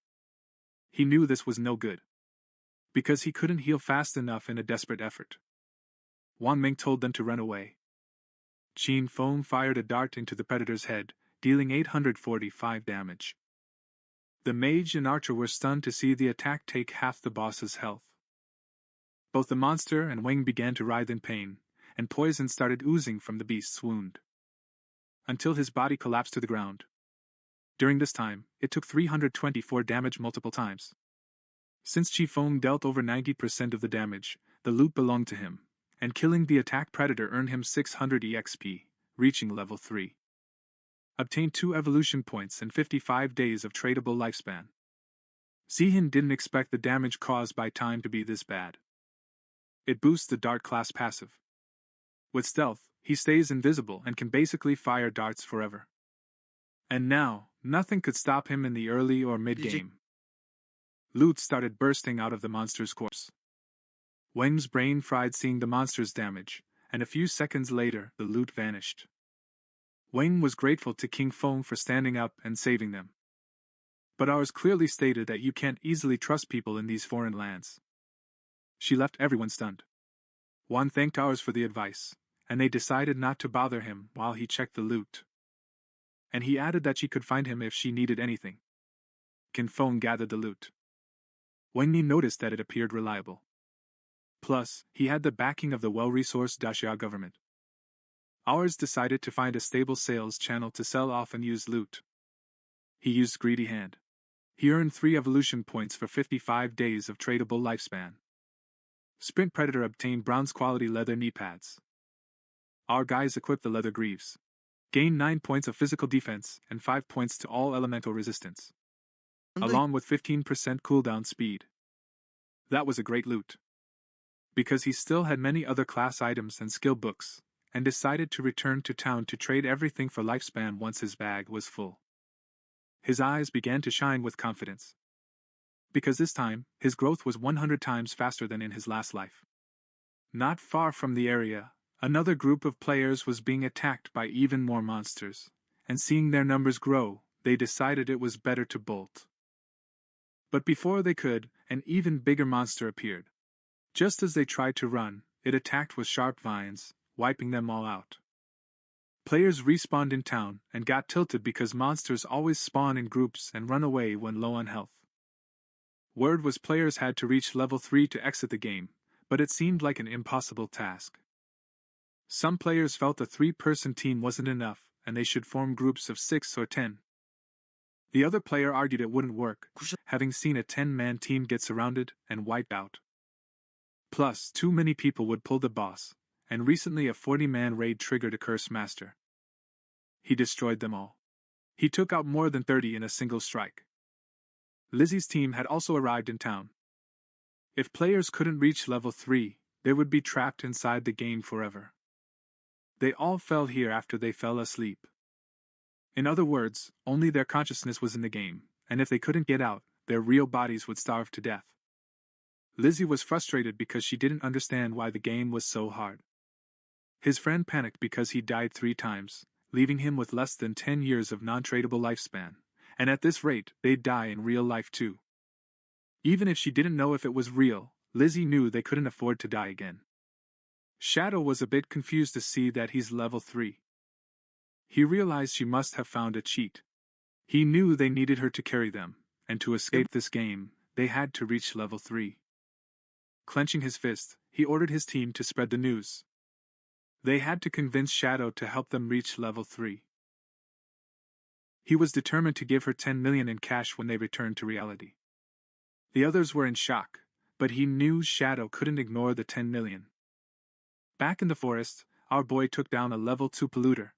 He knew this was no good, because he couldn't heal fast enough in a desperate effort. Wang Ming told them to run away. Qin Feng fired a dart into the predator's head, dealing 845 damage. The mage and archer were stunned to see the attack take half the boss's health. Both the monster and Wang began to writhe in pain, and poison started oozing from the beast's wound, until his body collapsed to the ground. During this time, it took 324 damage multiple times. Since Qi Feng dealt over 90% of the damage, the loot belonged to him, and killing the attack predator earned him 600 EXP, reaching level 3. Obtained 2 evolution points and 55 days of tradable lifespan. Zihin didn't expect the damage caused by time to be this bad. It boosts the dart class passive. With stealth, he stays invisible and can basically fire darts forever. And now, nothing could stop him in the early or mid-game. Loot started bursting out of the monster's corpse. Wang's brain fried seeing the monster's damage, and a few seconds later, the loot vanished. Wang was grateful to King Feng for standing up and saving them. But ours clearly stated that you can't easily trust people in these foreign lands. She left everyone stunned. Wan thanked ours for the advice, and they decided not to bother him while he checked the loot. And he added that she could find him if she needed anything. Kin Feng gathered the loot. Wang Ni noticed that it appeared reliable. Plus, he had the backing of the well-resourced Daxia government. Ours decided to find a stable sales channel to sell off and use loot. He used Greedy Hand. He earned 3 evolution points for 55 days of tradable lifespan. Sprint Predator obtained bronze quality leather knee pads. Our guys equipped the leather greaves. Gained 9 points of physical defense and 5 points to all elemental resistance, along with 15% cooldown speed. That was a great loot. Because he still had many other class items and skill books, and decided to return to town to trade everything for lifespan once his bag was full. His eyes began to shine with confidence. Because this time, his growth was 100 times faster than in his last life. Not far from the area, another group of players was being attacked by even more monsters, and seeing their numbers grow, they decided it was better to bolt. But before they could, an even bigger monster appeared. Just as they tried to run, it attacked with sharp vines, wiping them all out. Players respawned in town and got tilted because monsters always spawn in groups and run away when low on health. Word was players had to reach level 3 to exit the game, but it seemed like an impossible task. Some players felt a 3-person team wasn't enough and they should form groups of 6 or 10. The other player argued it wouldn't work, having seen a 10-man team get surrounded and wiped out. Plus, too many people would pull the boss, and recently a 40-man raid triggered a Curse Master. He destroyed them all. He took out more than 30 in a single strike. Lizzie's team had also arrived in town. If players couldn't reach level 3, they would be trapped inside the game forever. They all fell here after they fell asleep. In other words, only their consciousness was in the game, and if they couldn't get out, their real bodies would starve to death. Lizzie was frustrated because she didn't understand why the game was so hard. His friend panicked because he died 3 times, leaving him with less than 10 years of non-tradable lifespan, and at this rate, they'd die in real life too. Even if she didn't know if it was real, Lizzie knew they couldn't afford to die again. Shadow was a bit confused to see that he's level 3. He realized she must have found a cheat. He knew they needed her to carry them, and to escape this game, they had to reach level 3. Clenching his fist, he ordered his team to spread the news. They had to convince Shadow to help them reach level 3. He was determined to give her 10 million in cash when they returned to reality. The others were in shock, but he knew Shadow couldn't ignore the 10 million. Back in the forest, our boy took down a level 2 polluter.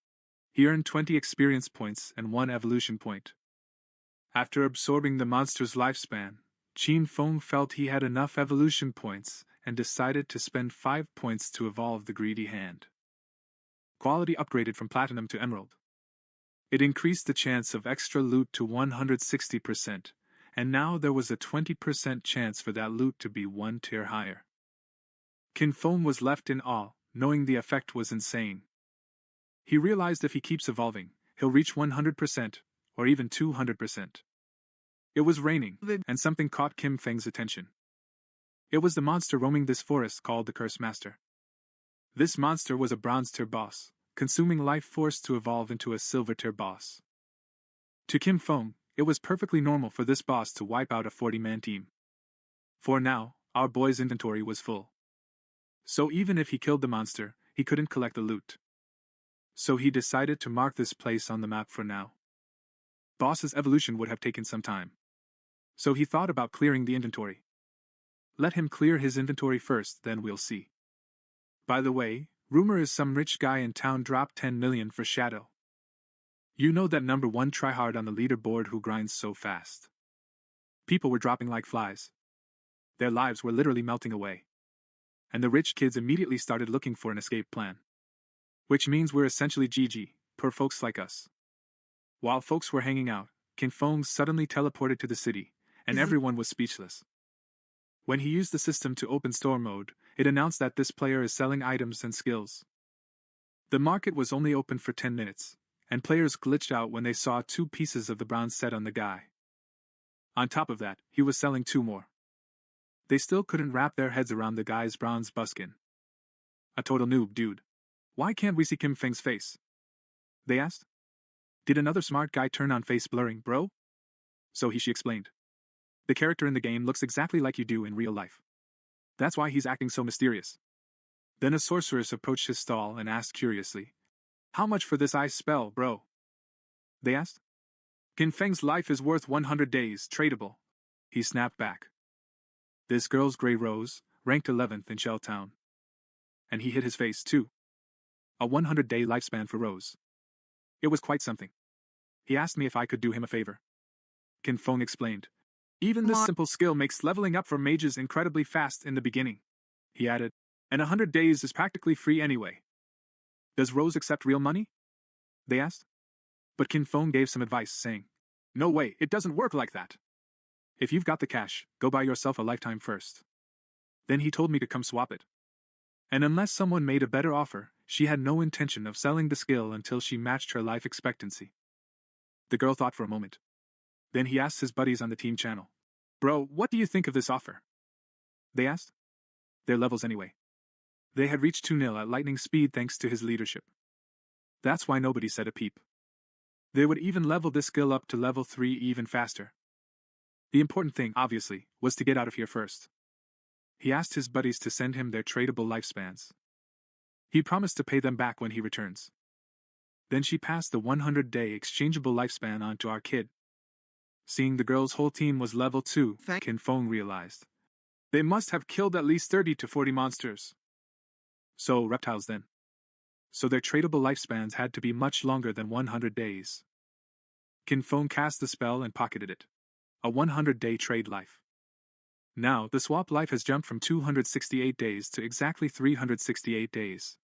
He earned 20 experience points and 1 evolution point. After absorbing the monster's lifespan, Chin Fong felt he had enough evolution points and decided to spend 5 points to evolve the Greedy Hand. Quality upgraded from Platinum to Emerald. It increased the chance of extra loot to 160%, and now there was a 20% chance for that loot to be 1 tier higher. Kin Fong was left in awe, knowing the effect was insane. He realized if he keeps evolving, he'll reach 100%, or even 200%. It was raining, and something caught Kim Feng's attention. It was the monster roaming this forest called the Curse Master. This monster was a bronze tier boss, consuming life force to evolve into a silver tier boss. To Kim Feng, it was perfectly normal for this boss to wipe out a 40-man team. For now, our boy's inventory was full. So even if he killed the monster, he couldn't collect the loot. So he decided to mark this place on the map for now. Boss's evolution would have taken some time. So he thought about clearing the inventory. Let him clear his inventory first, then we'll see. By the way, rumor is some rich guy in town dropped 10 million for Shadow. You know that number 1 tryhard on the leaderboard who grinds so fast. People were dropping like flies. Their lives were literally melting away. And the rich kids immediately started looking for an escape plan. Which means we're essentially GG, per folks like us. While folks were hanging out, Kin Fong suddenly teleported to the city, and everyone was speechless. When he used the system to open store mode, it announced that this player is selling items and skills. The market was only open for 10 minutes, and players glitched out when they saw 2 pieces of the bronze set on the guy. On top of that, he was selling 2 more. They still couldn't wrap their heads around the guy's bronze buskin. A total noob, dude. Why can't we see Kim Feng's face? They asked. Did another smart guy turn on face blurring, bro? So she explained. The character in the game looks exactly like you do in real life. That's why he's acting so mysterious. Then a sorceress approached his stall and asked curiously, How much for this ice spell, bro? They asked. Qin Feng's life is worth 100 days, tradable. He snapped back. This girl's gray rose, ranked 11th in Shelltown. And he hit his face, too. A 100-day lifespan for Rose. It was quite something. He asked me if I could do him a favor. Qin Feng explained. Even this simple skill makes leveling up for mages incredibly fast in the beginning. He added, and 100 days is practically free anyway. Does Rose accept real money? They asked. But Qin Feng gave some advice, saying, no way, it doesn't work like that. If you've got the cash, go buy yourself a lifetime first. Then he told me to come swap it. And unless someone made a better offer, she had no intention of selling the skill until she matched her life expectancy. The girl thought for a moment. Then he asked his buddies on the team channel, bro, what do you think of this offer? They asked. Their levels anyway. They had reached 2-0 at lightning speed thanks to his leadership. That's why nobody said a peep. They would even level this skill up to level 3 even faster. The important thing, obviously, was to get out of here first. He asked his buddies to send him their tradable lifespans. He promised to pay them back when he returns. Then she passed the 100-day exchangeable lifespan on to our kid. Seeing the girl's whole team was level 2, Qin Feng realized. They must have killed at least 30 to 40 monsters. So, reptiles then. So their tradable lifespans had to be much longer than 100 days. Qin Feng cast the spell and pocketed it. A 100-day trade life. Now, the swap life has jumped from 268 days to exactly 368 days.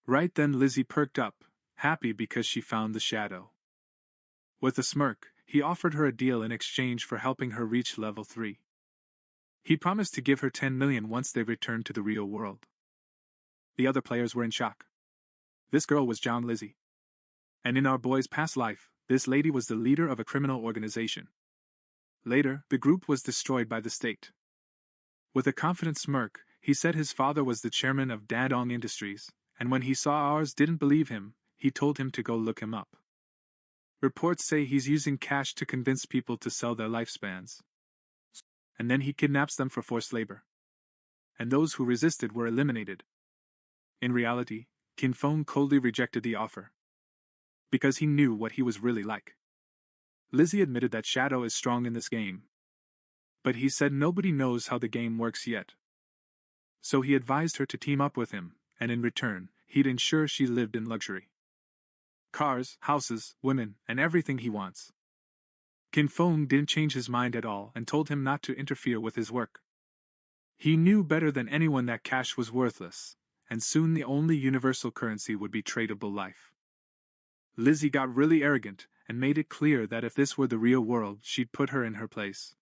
Right then Lizzie perked up, happy because she found the shadow. With a smirk, he offered her a deal in exchange for helping her reach level 3. He promised to give her 10 million once they returned to the real world. The other players were in shock. This girl was Zhang Lizzie. And in our boy's past life, this lady was the leader of a criminal organization. Later, the group was destroyed by the state. With a confident smirk, he said his father was the chairman of Dadong Industries, and when he saw ours didn't believe him, he told him to go look him up. Reports say he's using cash to convince people to sell their lifespans. And then he kidnaps them for forced labor. And those who resisted were eliminated. In reality, Qin Feng coldly rejected the offer. Because he knew what he was really like. Lizzie admitted that Shadow is strong in this game. But he said nobody knows how the game works yet. So he advised her to team up with him, and in return, he'd ensure she lived in luxury. Cars, houses, women, and everything he wants. Qin Feng didn't change his mind at all and told him not to interfere with his work. He knew better than anyone that cash was worthless, and soon the only universal currency would be tradable life. Lizzie got really arrogant and made it clear that if this were the real world, she'd put her in her place.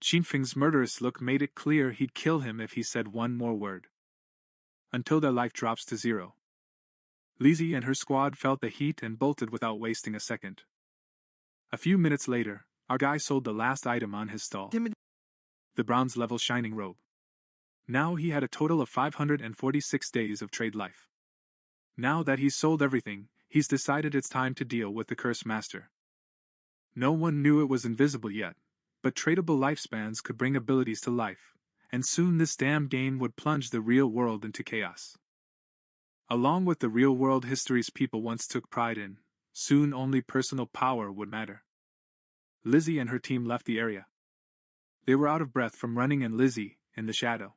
Qin Feng's murderous look made it clear he'd kill him if he said one more word. Until their life drops to 0. Lizzie and her squad felt the heat and bolted without wasting a second. A few minutes later, our guy sold the last item on his stall. The bronze level shining robe. Now he had a total of 546 days of trade life. Now that he's sold everything, he's decided it's time to deal with the Curse Master. No one knew it was invisible yet, but tradable lifespans could bring abilities to life, and soon this damn game would plunge the real world into chaos. Along with the real world histories people once took pride in, soon only personal power would matter. Lizzie and her team left the area. They were out of breath from running and Lizzie, in the shadow.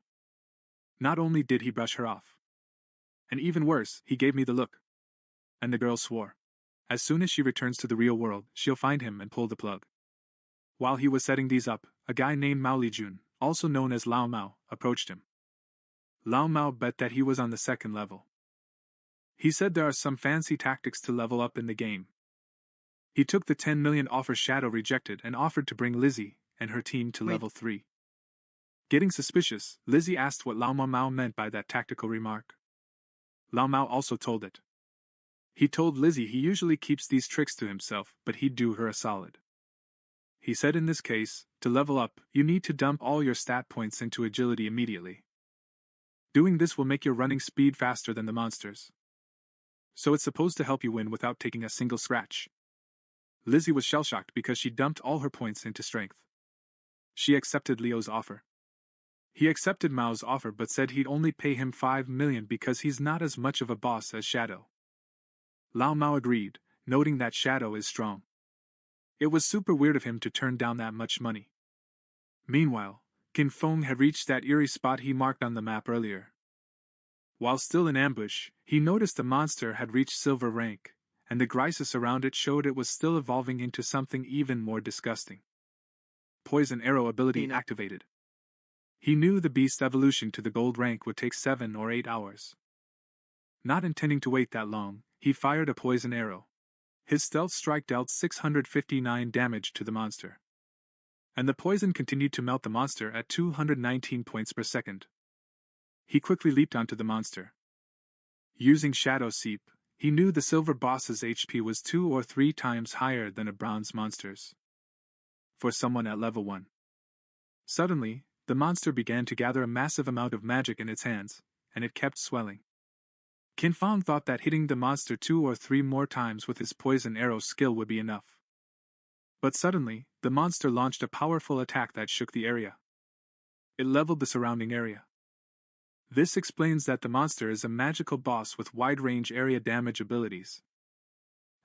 Not only did he brush her off, and even worse, he gave me the look. And the girl swore. As soon as she returns to the real world, she'll find him and pull the plug. While he was setting these up, a guy named Mao Lijun, also known as Lao Mao, approached him. Lao Mao bet that he was on the 2nd level. He said there are some fancy tactics to level up in the game. He took the 10 million offer Shadow rejected and offered to bring Lizzie and her team to level 3. Getting suspicious, Lizzie asked what Lao Mao meant by that tactical remark. Lao Mao also told it. He told Lizzie he usually keeps these tricks to himself, but he'd do her a solid. He said in this case, to level up, you need to dump all your stat points into agility immediately. Doing this will make your running speed faster than the monsters. So it's supposed to help you win without taking a single scratch. Lizzie was shell-shocked because she dumped all her points into strength. She accepted Leo's offer. He accepted Mao's offer but said he'd only pay him 5 million because he's not as much of a boss as Shadow. Lao Mao agreed, noting that shadow is strong. It was super weird of him to turn down that much money. Meanwhile, Qin Feng had reached that eerie spot he marked on the map earlier. While still in ambush, he noticed the monster had reached silver rank, and the crisis around it showed it was still evolving into something even more disgusting. Poison arrow ability activated. He knew the beast's evolution to the gold rank would take 7 or 8 hours. Not intending to wait that long, he fired a poison arrow. His stealth strike dealt 659 damage to the monster. And the poison continued to melt the monster at 219 points per second. He quickly leaped onto the monster. Using Shadow Seep, he knew the silver boss's HP was 2 or 3 times higher than a bronze monster's. For someone at level 1. Suddenly, the monster began to gather a massive amount of magic in its hands, and it kept swelling. Qin Feng thought that hitting the monster 2 or 3 more times with his poison arrow skill would be enough. But suddenly, the monster launched a powerful attack that shook the area. It leveled the surrounding area. This explains that the monster is a magical boss with wide-range area damage abilities.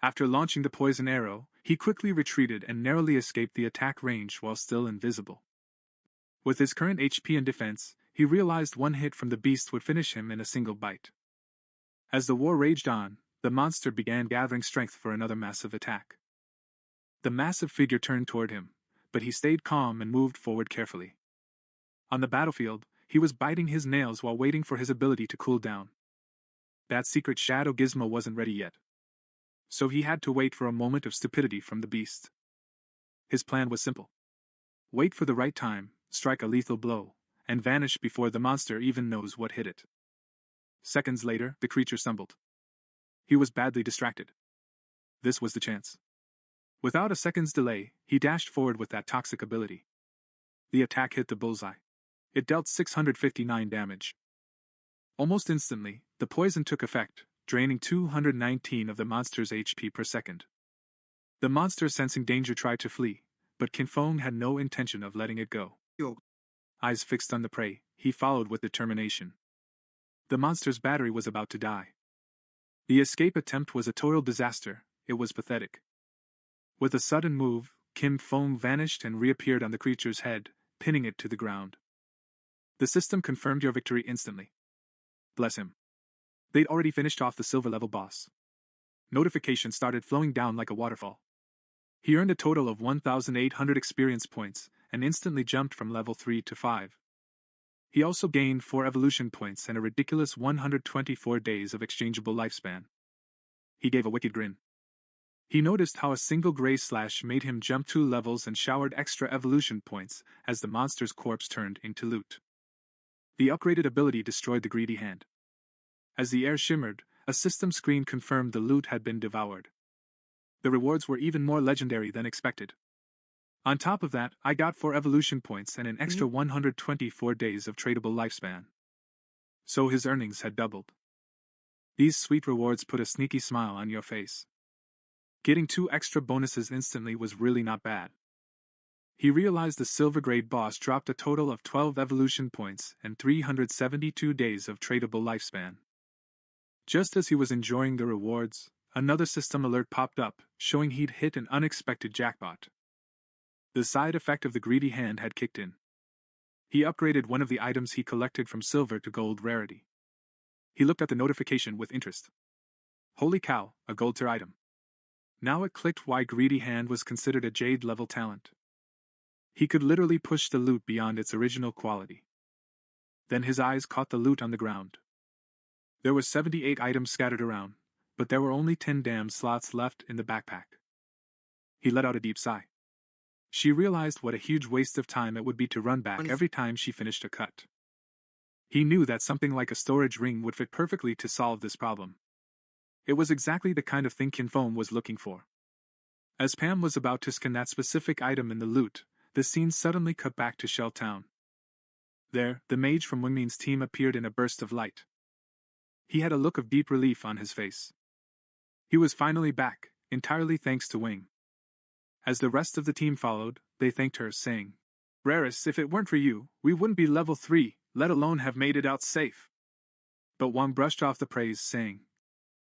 After launching the poison arrow, he quickly retreated and narrowly escaped the attack range while still invisible. With his current HP and defense, he realized one hit from the beast would finish him in a single bite. As the war raged on, the monster began gathering strength for another massive attack. The massive figure turned toward him, but he stayed calm and moved forward carefully. On the battlefield, he was biting his nails while waiting for his ability to cool down. That secret shadow gizmo wasn't ready yet. So he had to wait for a moment of stupidity from the beast. His plan was simple. Wait for the right time, strike a lethal blow, and vanish before the monster even knows what hit it. Seconds later, the creature stumbled. He was badly distracted. This was the chance. Without a second's delay, he dashed forward with that toxic ability. The attack hit the bullseye. It dealt 659 damage. Almost instantly, the poison took effect, draining 219 of the monster's HP per second. The monster, sensing danger, tried to flee, but Qin Feng had no intention of letting it go. Eyes fixed on the prey, he followed with determination. The monster's battery was about to die. The escape attempt was a total disaster. It was pathetic. With a sudden move, Qin Feng vanished and reappeared on the creature's head, pinning it to the ground. The system confirmed your victory instantly. Bless him. They'd already finished off the silver level boss. Notifications started flowing down like a waterfall. He earned a total of 1,800 experience points and instantly jumped from level 3 to 5. He also gained 4 evolution points and a ridiculous 124 days of exchangeable lifespan. He gave a wicked grin. He noticed how a single gray slash made him jump 2 levels and showered extra evolution points as the monster's corpse turned into loot. The upgraded ability destroyed the greedy hand. As the air shimmered, a system screen confirmed the loot had been devoured. The rewards were even more legendary than expected. On top of that, I got 4 evolution points and an extra 124 days of tradable lifespan. So his earnings had doubled. These sweet rewards put a sneaky smile on your face. Getting 2 extra bonuses instantly was really not bad. He realized the silver grade boss dropped a total of 12 evolution points and 372 days of tradable lifespan. Just as he was enjoying the rewards, another system alert popped up, showing he'd hit an unexpected jackpot. The side effect of the greedy hand had kicked in. He upgraded one of the items he collected from silver to gold rarity. He looked at the notification with interest. Holy cow, a gold tier item. Now it clicked why greedy hand was considered a jade level talent. He could literally push the loot beyond its original quality. Then his eyes caught the loot on the ground. There were 78 items scattered around, but there were only 10 damn slots left in the backpack. He let out a deep sigh. She realized what a huge waste of time it would be to run back every time she finished a cut. He knew that something like a storage ring would fit perfectly to solve this problem. It was exactly the kind of thing Qin Feng was looking for. As Pam was about to scan that specific item in the loot, the scene suddenly cut back to Shell Town. There, the mage from Wingmin's team appeared in a burst of light. He had a look of deep relief on his face. He was finally back, entirely thanks to Wing. As the rest of the team followed, they thanked her, saying, "Raris, if it weren't for you, we wouldn't be level 3, let alone have made it out safe." But Wang brushed off the praise, saying,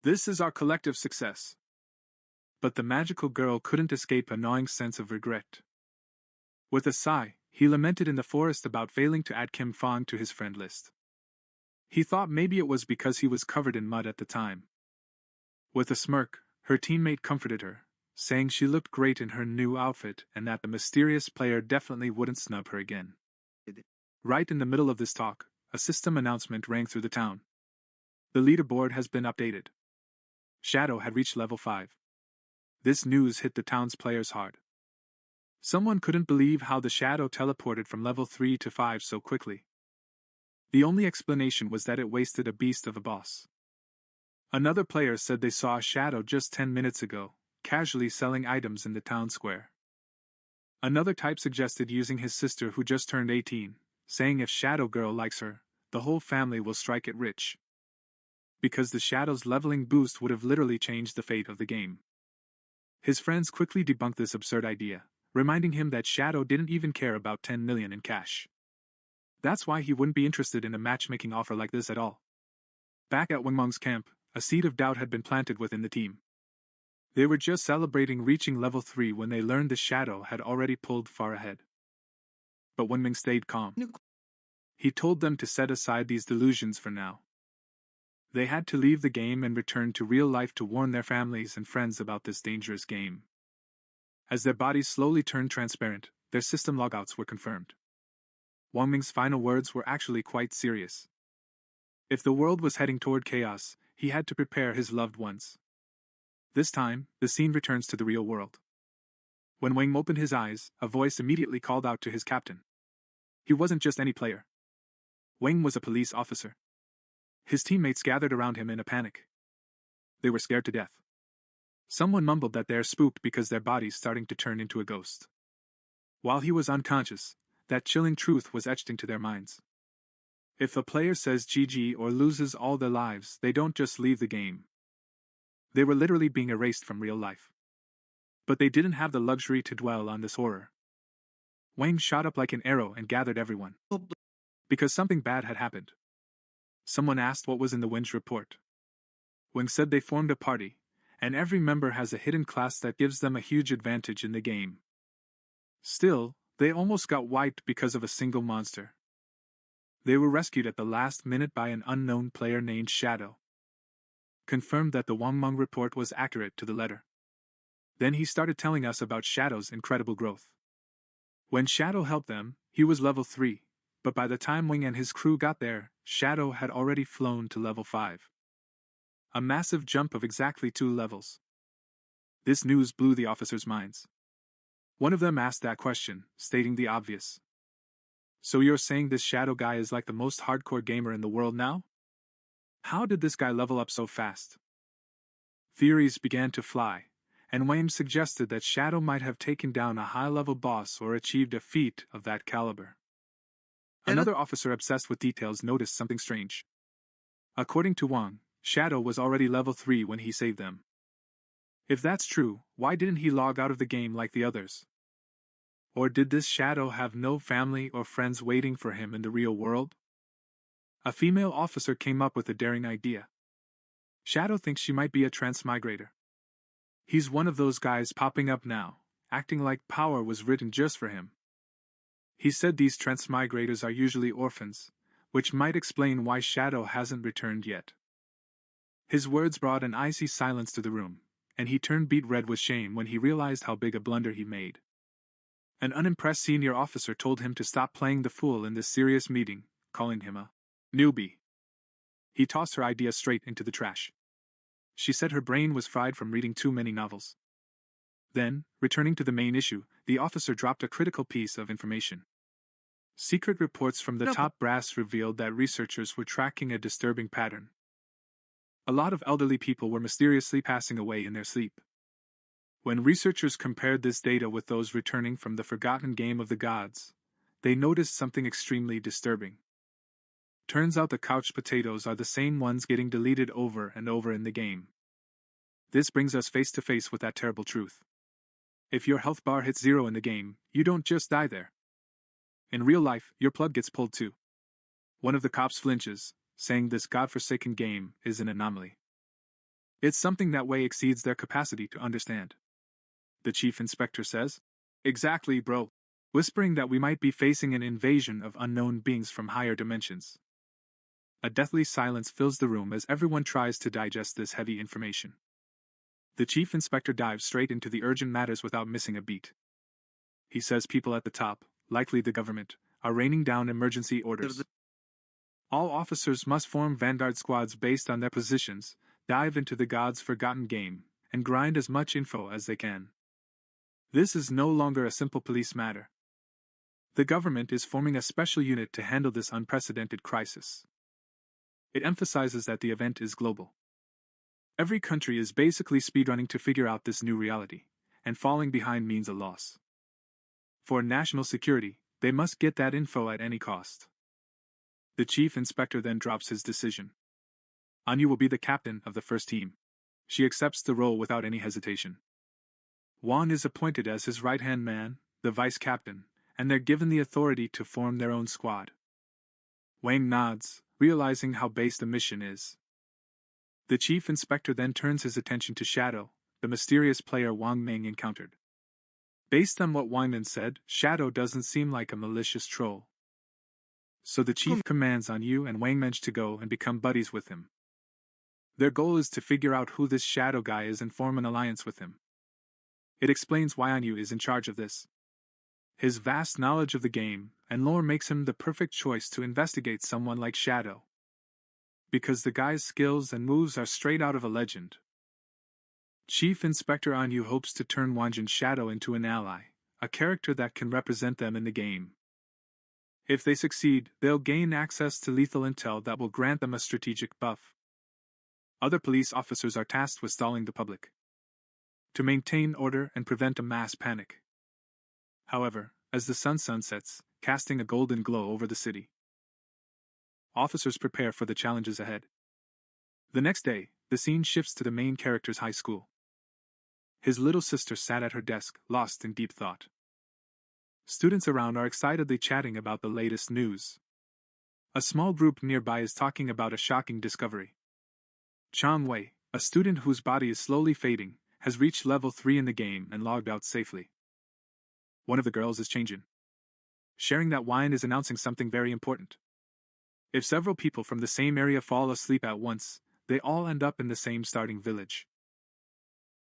This is our collective success. But the magical girl couldn't escape a gnawing sense of regret. With a sigh, he lamented in the forest about failing to add Kim Fong to his friend list. He thought maybe it was because he was covered in mud at the time. With a smirk, her teammate comforted her, saying she looked great in her new outfit and that the mysterious player definitely wouldn't snub her again. Right in the middle of this talk, a system announcement rang through the town. The leaderboard has been updated. Shadow had reached level 5. This news hit the town's players hard. Someone couldn't believe how the Shadow teleported from level 3 to 5 so quickly. The only explanation was that it wasted a beast of a boss. Another player said they saw a Shadow just 10 minutes ago, casually selling items in the town square. Another type suggested using his sister who just turned 18, saying if Shadow Girl likes her, the whole family will strike it rich. Because the Shadow's leveling boost would have literally changed the fate of the game. His friends quickly debunked this absurd idea, reminding him that Shadow didn't even care about 10 million in cash. That's why he wouldn't be interested in a matchmaking offer like this at all. Back at Wang Meng's camp, a seed of doubt had been planted within the team. They were just celebrating reaching level 3 when they learned the Shadow had already pulled far ahead. But Wang Meng stayed calm. He told them to set aside these delusions for now. They had to leave the game and return to real life to warn their families and friends about this dangerous game. As their bodies slowly turned transparent, their system logouts were confirmed. Wang Ming's final words were actually quite serious. If the world was heading toward chaos, he had to prepare his loved ones. This time, the scene returns to the real world. When Wang opened his eyes, a voice immediately called out to his captain. He wasn't just any player. Wang was a police officer. His teammates gathered around him in a panic. They were scared to death. Someone mumbled that they're spooked because their body's starting to turn into a ghost. While he was unconscious, that chilling truth was etched into their minds. If a player says GG or loses all their lives, they don't just leave the game. They were literally being erased from real life. But they didn't have the luxury to dwell on this horror. Wang shot up like an arrow and gathered everyone. Because something bad had happened. Someone asked what was in the Winch report. Wang said they formed a party, and every member has a hidden class that gives them a huge advantage in the game. Still, they almost got wiped because of a single monster. They were rescued at the last minute by an unknown player named Shadow. Confirmed that the Wang Meng report was accurate to the letter. Then he started telling us about Shadow's incredible growth. When Shadow helped them, he was level 3, but by the time Wing and his crew got there, Shadow had already flown to level 5. A massive jump of exactly 2 levels. This news blew the officers' minds. One of them asked that question, stating the obvious. So you're saying this Shadow guy is like the most hardcore gamer in the world now? How did this guy level up so fast? Theories began to fly, and Wayne suggested that Shadow might have taken down a high-level boss or achieved a feat of that caliber. Another officer obsessed with details noticed something strange. According to Wang, Shadow was already level 3 when he saved them. If that's true, why didn't he log out of the game like the others? Or did this Shadow have no family or friends waiting for him in the real world? A female officer came up with a daring idea. Shadow thinks she might be a transmigrator. He's one of those guys popping up now, acting like power was written just for him. He said these transmigrators are usually orphans, which might explain why Shadow hasn't returned yet. His words brought an icy silence to the room, and he turned beet red with shame when he realized how big a blunder he made. An unimpressed senior officer told him to stop playing the fool in this serious meeting, calling him a newbie. He tossed her idea straight into the trash. She said her brain was fried from reading too many novels. Then, returning to the main issue, the officer dropped a critical piece of information. Secret reports from the top brass revealed that researchers were tracking a disturbing pattern. A lot of elderly people were mysteriously passing away in their sleep. When researchers compared this data with those returning from the forgotten game of the gods, they noticed something extremely disturbing. Turns out the couch potatoes are the same ones getting deleted over and over in the game. This brings us face to face with that terrible truth. If your health bar hits 0 in the game, you don't just die there. In real life, your plug gets pulled too. One of the cops flinches, saying this godforsaken game is an anomaly. It's something that way exceeds their capacity to understand. The chief inspector says. Exactly, bro. Whispering that we might be facing an invasion of unknown beings from higher dimensions. A deathly silence fills the room as everyone tries to digest this heavy information. The chief inspector dives straight into the urgent matters without missing a beat. He says people at the top, likely the government, are raining down emergency orders. All officers must form vanguard squads based on their positions, dive into the gods' forgotten game, and grind as much info as they can. This is no longer a simple police matter. The government is forming a special unit to handle this unprecedented crisis. It emphasizes that the event is global. Every country is basically speedrunning to figure out this new reality, and falling behind means a loss. For national security, they must get that info at any cost. The chief inspector then drops his decision. Anu will be the captain of the first team. She accepts the role without any hesitation. Juan is appointed as his right-hand man, the vice captain, and they're given the authority to form their own squad. Wang nods, realizing how base the mission is. The chief inspector then turns his attention to Shadow, the mysterious player Wang Ming encountered. Based on what Wang Min said, Shadow doesn't seem like a malicious troll. So the chief commands Anu and Wang Meng to go and become buddies with him. Their goal is to figure out who this Shadow guy is and form an alliance with him. It explains why Anu is in charge of this. His vast knowledge of the game and lore makes him the perfect choice to investigate someone like Shadow. Because the guy's skills and moves are straight out of a legend. Chief Inspector Anu hopes to turn Wanjin's Shadow into an ally, a character that can represent them in the game. If they succeed, they'll gain access to lethal intel that will grant them a strategic buff. Other police officers are tasked with stalling the public, to maintain order and prevent a mass panic. However, as the sun sunsets, casting a golden glow over the city, officers prepare for the challenges ahead. The next day, the scene shifts to the main character's high school. His little sister sat at her desk, lost in deep thought. Students around are excitedly chatting about the latest news. A small group nearby is talking about a shocking discovery. Chang Wei, a student whose body is slowly fading, has reached level 3 in the game and logged out safely. One of the girls is changing, sharing that Wine is announcing something very important. If several people from the same area fall asleep at once, they all end up in the same starting village.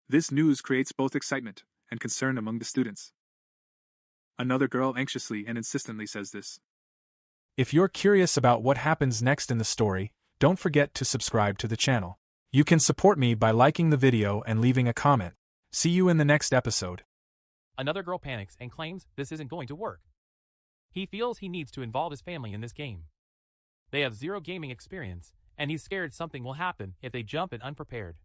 This news creates both excitement and concern among the students. Another girl anxiously and insistently says this. If you're curious about what happens next in the story, don't forget to subscribe to the channel. You can support me by liking the video and leaving a comment. See you in the next episode. Another girl panics and claims this isn't going to work. He feels he needs to involve his family in this game. They have zero gaming experience, and he's scared something will happen if they jump in unprepared.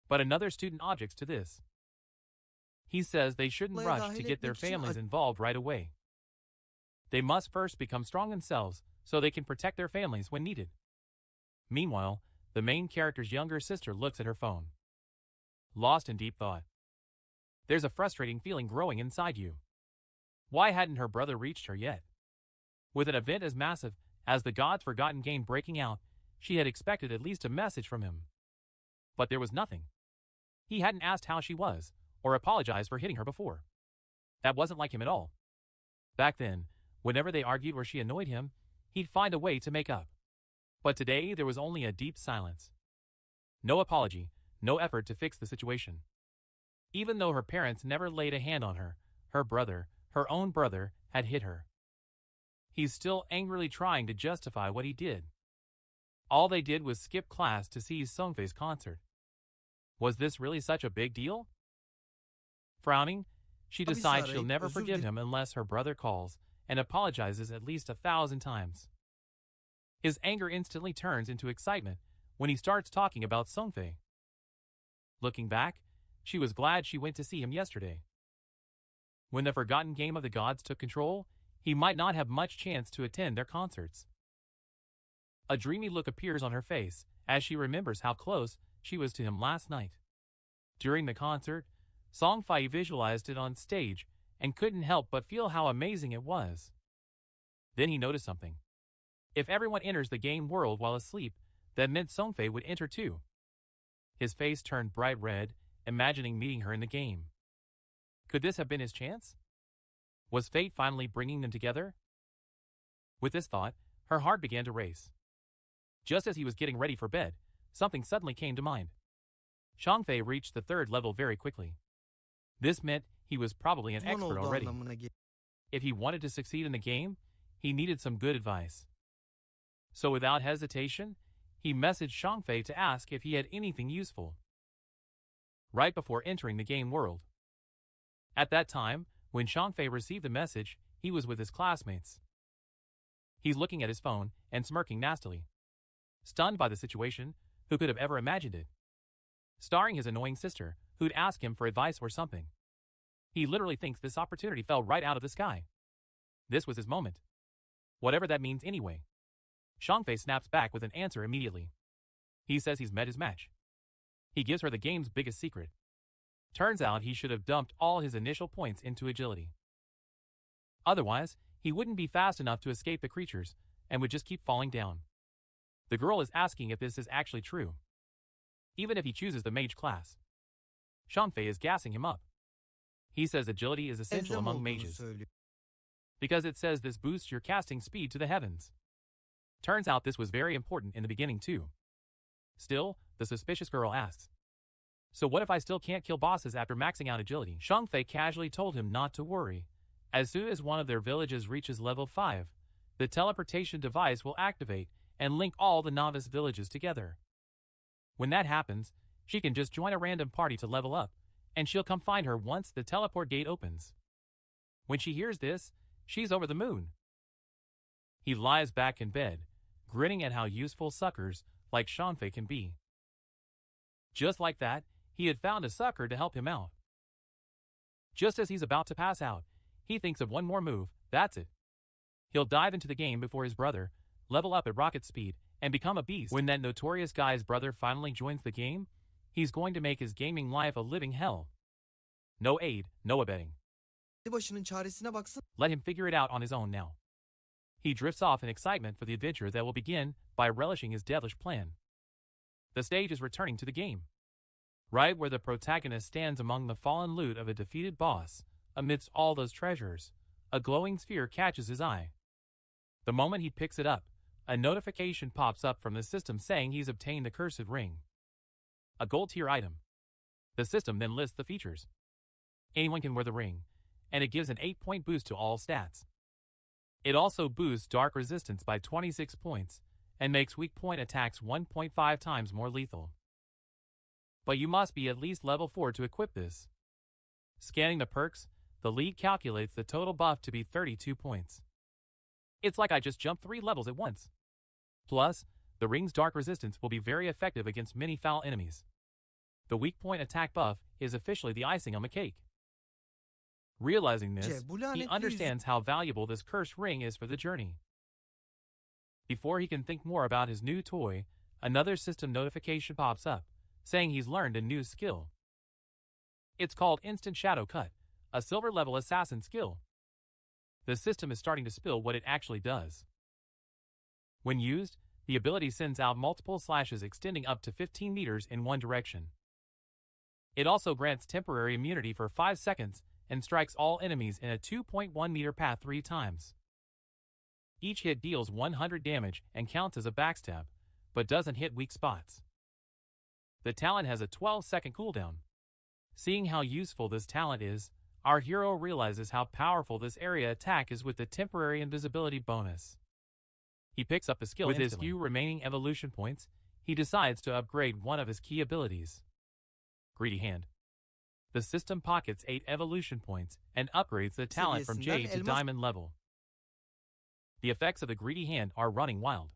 But another student objects to this. He says they shouldn't rush to get their families involved right away. They must first become strong themselves so they can protect their families when needed. Meanwhile, the main character's younger sister looks at her phone, lost in deep thought. There's a frustrating feeling growing inside you. Why hadn't her brother reached her yet? With an event as massive as the God's Forgotten game breaking out, she had expected at least a message from him. But there was nothing. He hadn't asked how she was, or apologized for hitting her before. That wasn't like him at all. Back then, whenever they argued or she annoyed him, he'd find a way to make up. But today there was only a deep silence. No apology, no effort to fix the situation. Even though her parents never laid a hand on her, her brother, her own brother, had hit her. He's still angrily trying to justify what he did. All they did was skip class to see Songfei's concert. Was this really such a big deal? Frowning, she decides she'll never forgive him unless her brother calls and apologizes at least 1,000 times. His anger instantly turns into excitement when he starts talking about Songfei. Looking back, she was glad she went to see him yesterday. When the forgotten game of the gods took control, he might not have much chance to attend their concerts. A dreamy look appears on her face as she remembers how close she was to him last night. During the concert, Songfei visualized it on stage and couldn't help but feel how amazing it was. Then he noticed something. If everyone enters the game world while asleep, that meant Songfei would enter too. His face turned bright red, imagining meeting her in the game. Could this have been his chance? Was fate finally bringing them together? With this thought, her heart began to race. Just as he was getting ready for bed, something suddenly came to mind. Xiangfei reached the 3rd level very quickly. This meant he was probably an expert already. If he wanted to succeed in the game, he needed some good advice. So without hesitation, he messaged Xiangfei to ask if he had anything useful. Right before entering the game world. At that time, when Xiangfei received the message, he was with his classmates. He's looking at his phone and smirking nastily. Stunned by the situation, who could have ever imagined it? Starring his annoying sister, who'd ask him for advice or something. He literally thinks this opportunity fell right out of the sky. This was his moment. Whatever that means anyway. Xiangfei snaps back with an answer immediately. He says he's met his match. He gives her the game's biggest secret. Turns out he should have dumped all his initial points into agility. Otherwise, he wouldn't be fast enough to escape the creatures and would just keep falling down. The girl is asking if this is actually true. Even if he chooses the mage class. Xiangfei is gassing him up. He says agility is essential among mages. Because it says this boosts your casting speed to the heavens. Turns out this was very important in the beginning too. Still, the suspicious girl asks, so what if I still can't kill bosses after maxing out agility? Xiangfei casually told him not to worry. As soon as one of their villages reaches level 5, the teleportation device will activate and link all the novice villages together. When that happens, she can just join a random party to level up, and she'll come find her once the teleport gate opens. When she hears this, she's over the moon. He lies back in bed, grinning at how useful suckers like Xiangfei can be. Just like that, he had found a sucker to help him out. Just as he's about to pass out, he thinks of one more move, that's it. He'll dive into the game before his brother, level up at rocket speed, and become a beast. When that notorious guy's brother finally joins the game, he's going to make his gaming life a living hell. No aid, no abetting. Let him figure it out on his own now. He drifts off in excitement for the adventure that will begin by relishing his devilish plan. The stage is returning to the game. Right where the protagonist stands among the fallen loot of a defeated boss, amidst all those treasures, a glowing sphere catches his eye. The moment he picks it up, a notification pops up from the system saying he's obtained the cursed ring. A gold tier item. The system then lists the features. Anyone can wear the ring, and it gives an 8-point boost to all stats. It also boosts dark resistance by 26 points, and makes weak point attacks 1.5 times more lethal. But you must be at least level 4 to equip this. Scanning the perks, the lead calculates the total buff to be 32 points. It's like I just jumped 3 levels at once. Plus, the ring's dark resistance will be very effective against many foul enemies. The weak point attack buff is officially the icing on the cake. Realizing this, he understands how valuable this cursed ring is for the journey. Before he can think more about his new toy, another system notification pops up, saying he's learned a new skill. It's called Instant Shadow Cut, a silver-level assassin skill. The system is starting to spill what it actually does. When used, the ability sends out multiple slashes extending up to 15 meters in one direction. It also grants temporary immunity for 5 seconds and strikes all enemies in a 2.1 meter path 3 times. Each hit deals 100 damage and counts as a backstab, but doesn't hit weak spots. The talent has a 12-second cooldown. Seeing how useful this talent is, our hero realizes how powerful this area attack is with the temporary invisibility bonus. He picks up the skill with instantly. His few remaining evolution points, he decides to upgrade one of his key abilities. Greedy Hand. The system pockets 8 evolution points and upgrades the talent from Jade to Diamond level. The effects of the Greedy Hand are running wild.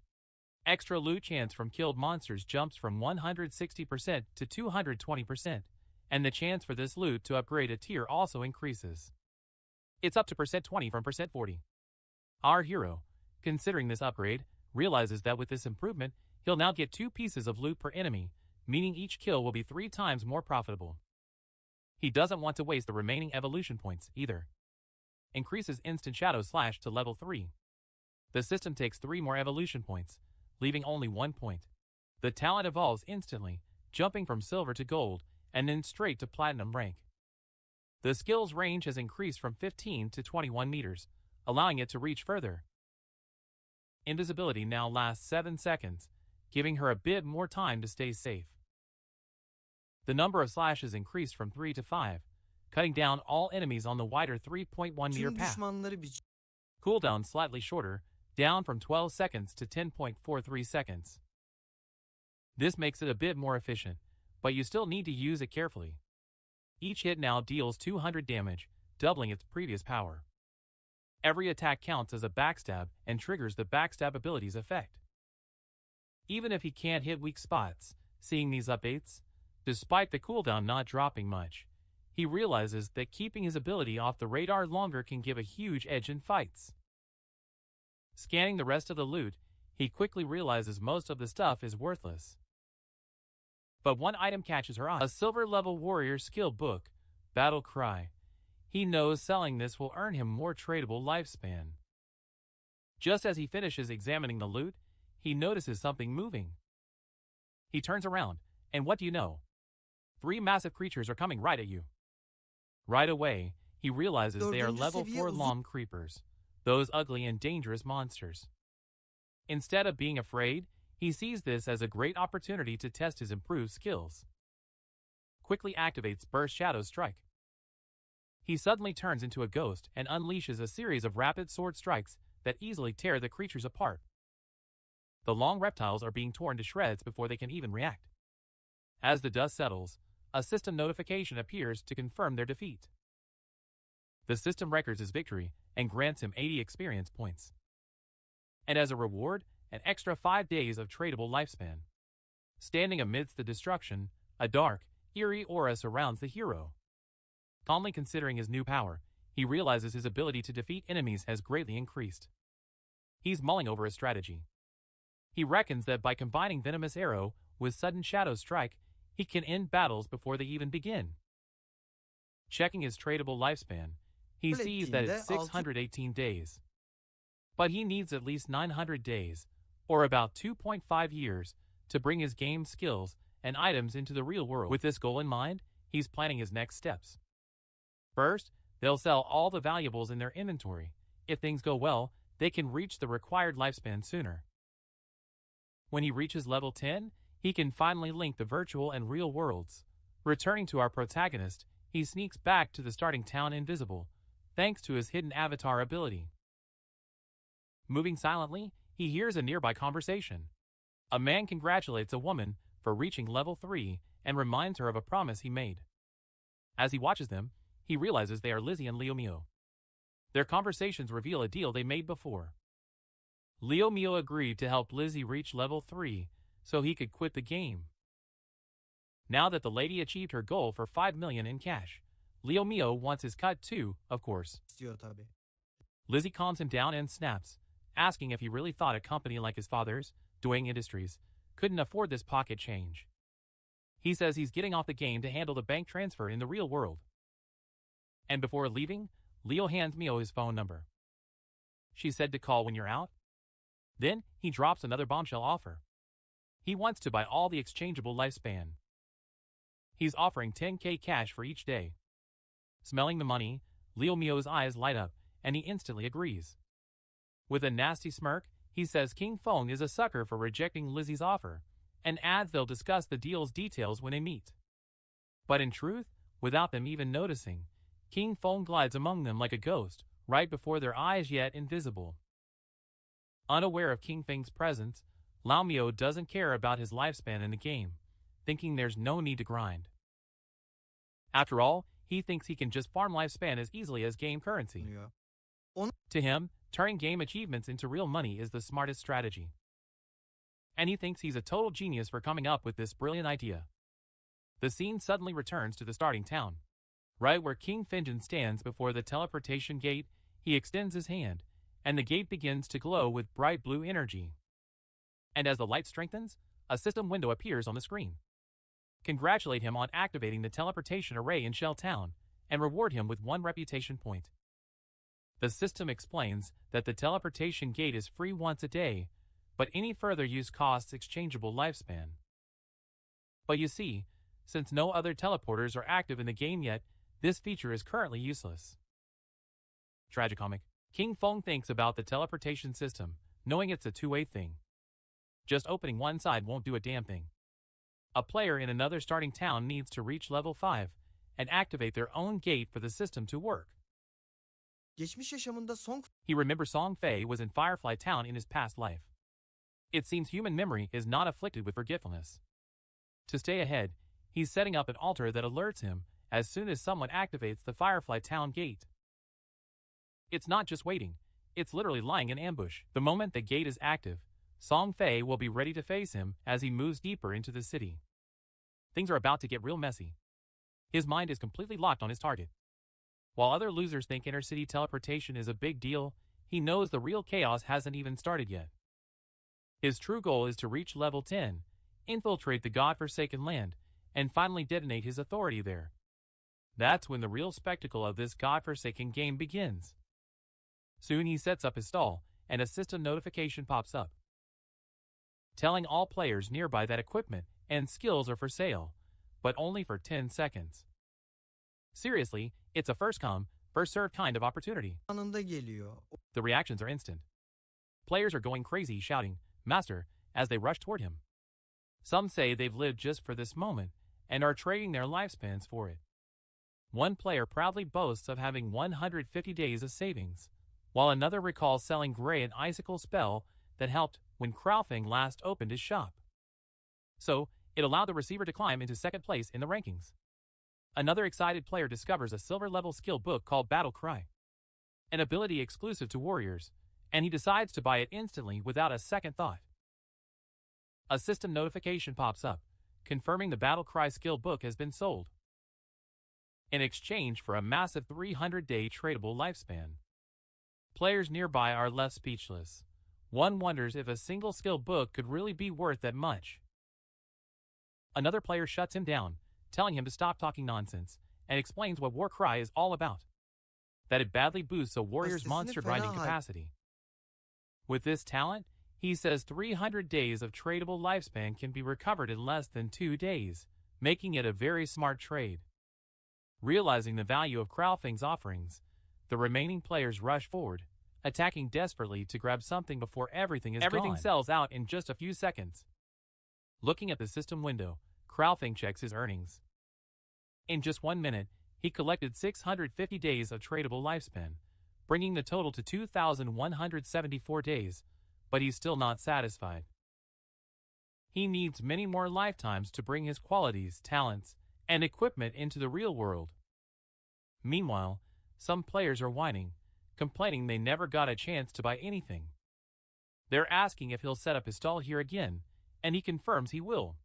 Extra loot chance from killed monsters jumps from 160% to 220%, and the chance for this loot to upgrade a tier also increases. It's up to %20 from %40. Our hero, considering this upgrade, realizes that with this improvement, he'll now get 2 pieces of loot per enemy, meaning each kill will be 3 times more profitable. He doesn't want to waste the remaining evolution points either. Increases Instant Shadow Slash to level 3. The system takes 3 more evolution points, leaving only 1 point. The talent evolves instantly, jumping from silver to gold, and then straight to platinum rank. The skill's range has increased from 15 to 21 meters, allowing it to reach further. Invisibility now lasts 7 seconds, giving her a bit more time to stay safe. The number of slashes increased from 3 to 5, cutting down all enemies on the wider 3.1 meter path. Cooldown slightly shorter, down from 12 seconds to 10.43 seconds. This makes it a bit more efficient, but you still need to use it carefully. Each hit now deals 200 damage, doubling its previous power. Every attack counts as a backstab and triggers the backstab ability's effect. Even if he can't hit weak spots, seeing these updates, despite the cooldown not dropping much, he realizes that keeping his ability off the radar longer can give a huge edge in fights. Scanning the rest of the loot, he quickly realizes most of the stuff is worthless. But one item catches her eye, a silver-level warrior skill book, Battle Cry. He knows selling this will earn him more tradable lifespan. Just as he finishes examining the loot, he notices something moving. He turns around, and what do you know? 3 massive creatures are coming right at you. Right away, he realizes they are level 4 Lom creepers, those ugly and dangerous monsters. Instead of being afraid, he sees this as a great opportunity to test his improved skills. Quickly activates Burst Shadow Strike. He suddenly turns into a ghost and unleashes a series of rapid sword strikes that easily tear the creatures apart. The long reptiles are being torn to shreds before they can even react. As the dust settles, a system notification appears to confirm their defeat. The system records his victory and grants him 80 experience points. And as a reward, an extra 5 days of tradable lifespan. Standing amidst the destruction, a dark, eerie aura surrounds the hero. Calmly considering his new power, he realizes his ability to defeat enemies has greatly increased. He's mulling over a strategy. He reckons that by combining Venomous Arrow with Sudden Shadow Strike, he can end battles before they even begin. Checking his tradable lifespan, he sees that it's 618 days. But he needs at least 900 days, or about 2.5 years, to bring his game skills and items into the real world. With this goal in mind, he's planning his next steps. First, they'll sell all the valuables in their inventory. If things go well, they can reach the required lifespan sooner. When he reaches level 10, he can finally link the virtual and real worlds. Returning to our protagonist, he sneaks back to the starting town invisible, thanks to his hidden avatar ability. Moving silently, he hears a nearby conversation. A man congratulates a woman for reaching level 3 and reminds her of a promise he made. As he watches them, he realizes they are Lizzie and Leo Mio. Their conversations reveal a deal they made before. Leo Mio agreed to help Lizzie reach level 3 so he could quit the game. Now that the lady achieved her goal for 5 million in cash, Leo Mio wants his cut too, of course. Lizzie calms him down and snaps, asking if he really thought a company like his father's, Doing Industries, couldn't afford this pocket change. He says he's getting off the game to handle the bank transfer in the real world. And before leaving, Leo hands Mio his phone number. She said to call when you're out. Then he drops another bombshell offer. He wants to buy all the exchangeable lifespan. He's offering 10k cash for each day. Smelling the money, Leo Mio's eyes light up, and he instantly agrees. With a nasty smirk, he says King Feng is a sucker for rejecting Lizzie's offer, and adds they'll discuss the deal's details when they meet. But in truth, without them even noticing, King Feng glides among them like a ghost, right before their eyes yet invisible. Unaware of King Feng's presence, Lao Mio doesn't care about his lifespan in the game, thinking there's no need to grind. After all, he thinks he can just farm lifespan as easily as game currency. To him, turning game achievements into real money is the smartest strategy. And he thinks he's a total genius for coming up with this brilliant idea. The scene suddenly returns to the starting town. Right where King Finjan stands before the teleportation gate, he extends his hand, and the gate begins to glow with bright blue energy. And as the light strengthens, a system window appears on the screen. Congratulate him on activating the teleportation array in Shell Town, and reward him with 1 reputation point. The system explains that the teleportation gate is free once a day, but any further use costs exchangeable lifespan. But you see, since no other teleporters are active in the game yet, this feature is currently useless. Tragicomic. King Feng thinks about the teleportation system, knowing it's a two-way thing. Just opening one side won't do a damn thing. A player in another starting town needs to reach level 5 and activate their own gate for the system to work. Geçmiş yaşamında Song He remembers Song Fei was in Firefly Town in his past life. It seems human memory is not afflicted with forgetfulness. To stay ahead, he's setting up an altar that alerts him as soon as someone activates the Firefly Town gate. It's not just waiting, it's literally lying in ambush. The moment the gate is active, Song Fei will be ready to face him as he moves deeper into the city. Things are about to get real messy. His mind is completely locked on his target. While other losers think intercity teleportation is a big deal, he knows the real chaos hasn't even started yet. His true goal is to reach level 10, infiltrate the God-forsaken land, and finally detonate his authority there. That's when the real spectacle of this God-forsaken game begins. Soon he sets up his stall, and a system notification pops up, telling all players nearby that equipment and skills are for sale, but only for 10 seconds. Seriously, it's a first-come, first-served kind of opportunity. anında geliyor. The reactions are instant. Players are going crazy shouting, "Master," as they rush toward him. Some say they've lived just for this moment and are trading their lifespans for it. One player proudly boasts of having 150 days of savings, while another recalls selling Gray an icicle spell that helped when Kraufeng last opened his shop. So, it allowed the receiver to climb into second place in the rankings. Another excited player discovers a silver-level skill book called Battle Cry, an ability exclusive to warriors, and he decides to buy it instantly without a second thought. A system notification pops up, confirming the Battle Cry skill book has been sold, in exchange for a massive 300-day tradable lifespan. Players nearby are left speechless. One wonders if a single skill book could really be worth that much. Another player shuts him down, telling him to stop talking nonsense, and explains what War Cry is all about, that it badly boosts a warrior's Sesini monster fena grinding hype. capacity. With this talent, he says 300 days of tradable lifespan can be recovered in less than 2 days, making it a very smart trade. Realizing the value of Kraufeng's offerings, the remaining players rush forward, attacking desperately to grab something before everything is gone. Everything sells out in just a few seconds. Looking at the system window, Kraufeng checks his earnings. In just 1 minute, he collected 650 days of tradable lifespan, bringing the total to 2,174 days, but he's still not satisfied. He needs many more lifetimes to bring his qualities, talents, and equipment into the real world. Meanwhile, some players are whining, complaining they never got a chance to buy anything. They're asking if he'll set up his stall here again, and he confirms he will.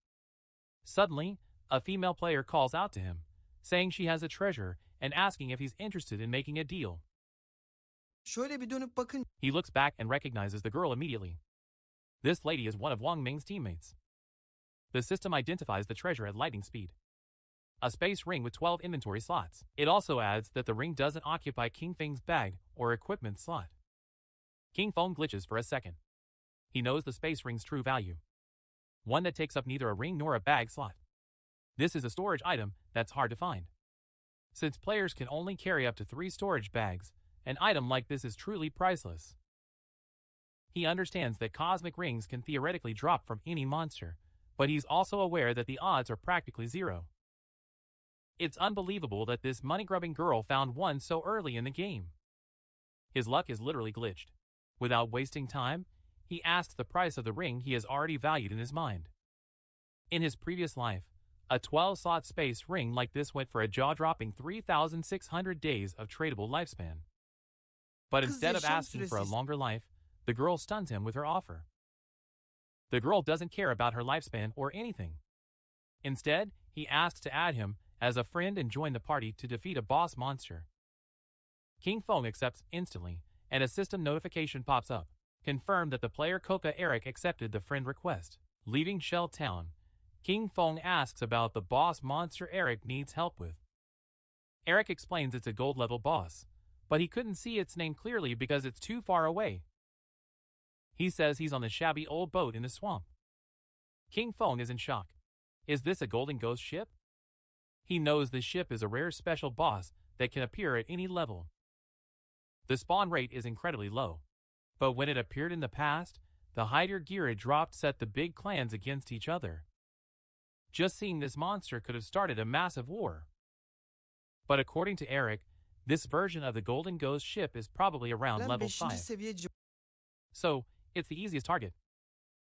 Suddenly, a female player calls out to him, saying she has a treasure and asking if he's interested in making a deal. Şöyle bir dönüp bakın. He looks back and recognizes the girl immediately. This lady is one of Wang Ming's teammates. The system identifies the treasure at lightning speed, a space ring with 12 inventory slots. It also adds that the ring doesn't occupy King Feng's bag or equipment slot. King Feng glitches for a second. He knows the space ring's true value, one that takes up neither a ring nor a bag slot. This is a storage item that's hard to find. Since players can only carry up to 3 storage bags, an item like this is truly priceless. He understands that cosmic rings can theoretically drop from any monster, but he's also aware that the odds are practically zero. It's unbelievable that this money-grubbing girl found one so early in the game. His luck is literally glitched. Without wasting time, he asks the price of the ring he has already valued in his mind. In his previous life, a 12-slot space ring like this went for a jaw-dropping 3,600 days of tradable lifespan. But instead of asking for a longer life, the girl stuns him with her offer. The girl doesn't care about her lifespan or anything. Instead, he asks to add him as a friend and join the party to defeat a boss monster. King Feng accepts instantly, and a system notification pops up, confirmed that the player Coca Eric accepted the friend request. Leaving Shell Town, King Feng asks about the boss monster Eric needs help with. Eric explains it's a gold-level boss, but he couldn't see its name clearly because it's too far away. He says he's on the shabby old boat in the swamp. King Feng is in shock. Is this a golden ghost ship? He knows the ship is a rare special boss that can appear at any level. The spawn rate is incredibly low, but when it appeared in the past, the higher gear it dropped set the big clans against each other. Just seeing this monster could have started a massive war. But according to Eric, this version of the Golden Ghost ship is probably around level 5. So, it's the easiest target.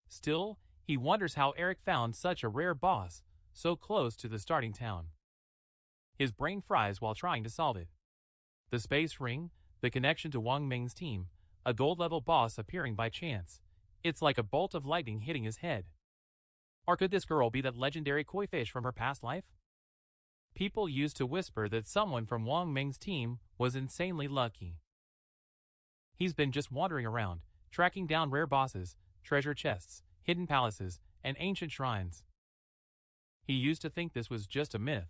Still, he wonders how Eric found such a rare boss so close to the starting town. His brain fries while trying to solve it. The space ring, the connection to Wang Ming's team, a gold-level boss appearing by chance. It's like a bolt of lightning hitting his head. Or could this girl be that legendary koi fish from her past life? People used to whisper that someone from Wang Ming's team was insanely lucky. He's been just wandering around, tracking down rare bosses, treasure chests, hidden palaces, and ancient shrines. He used to think this was just a myth,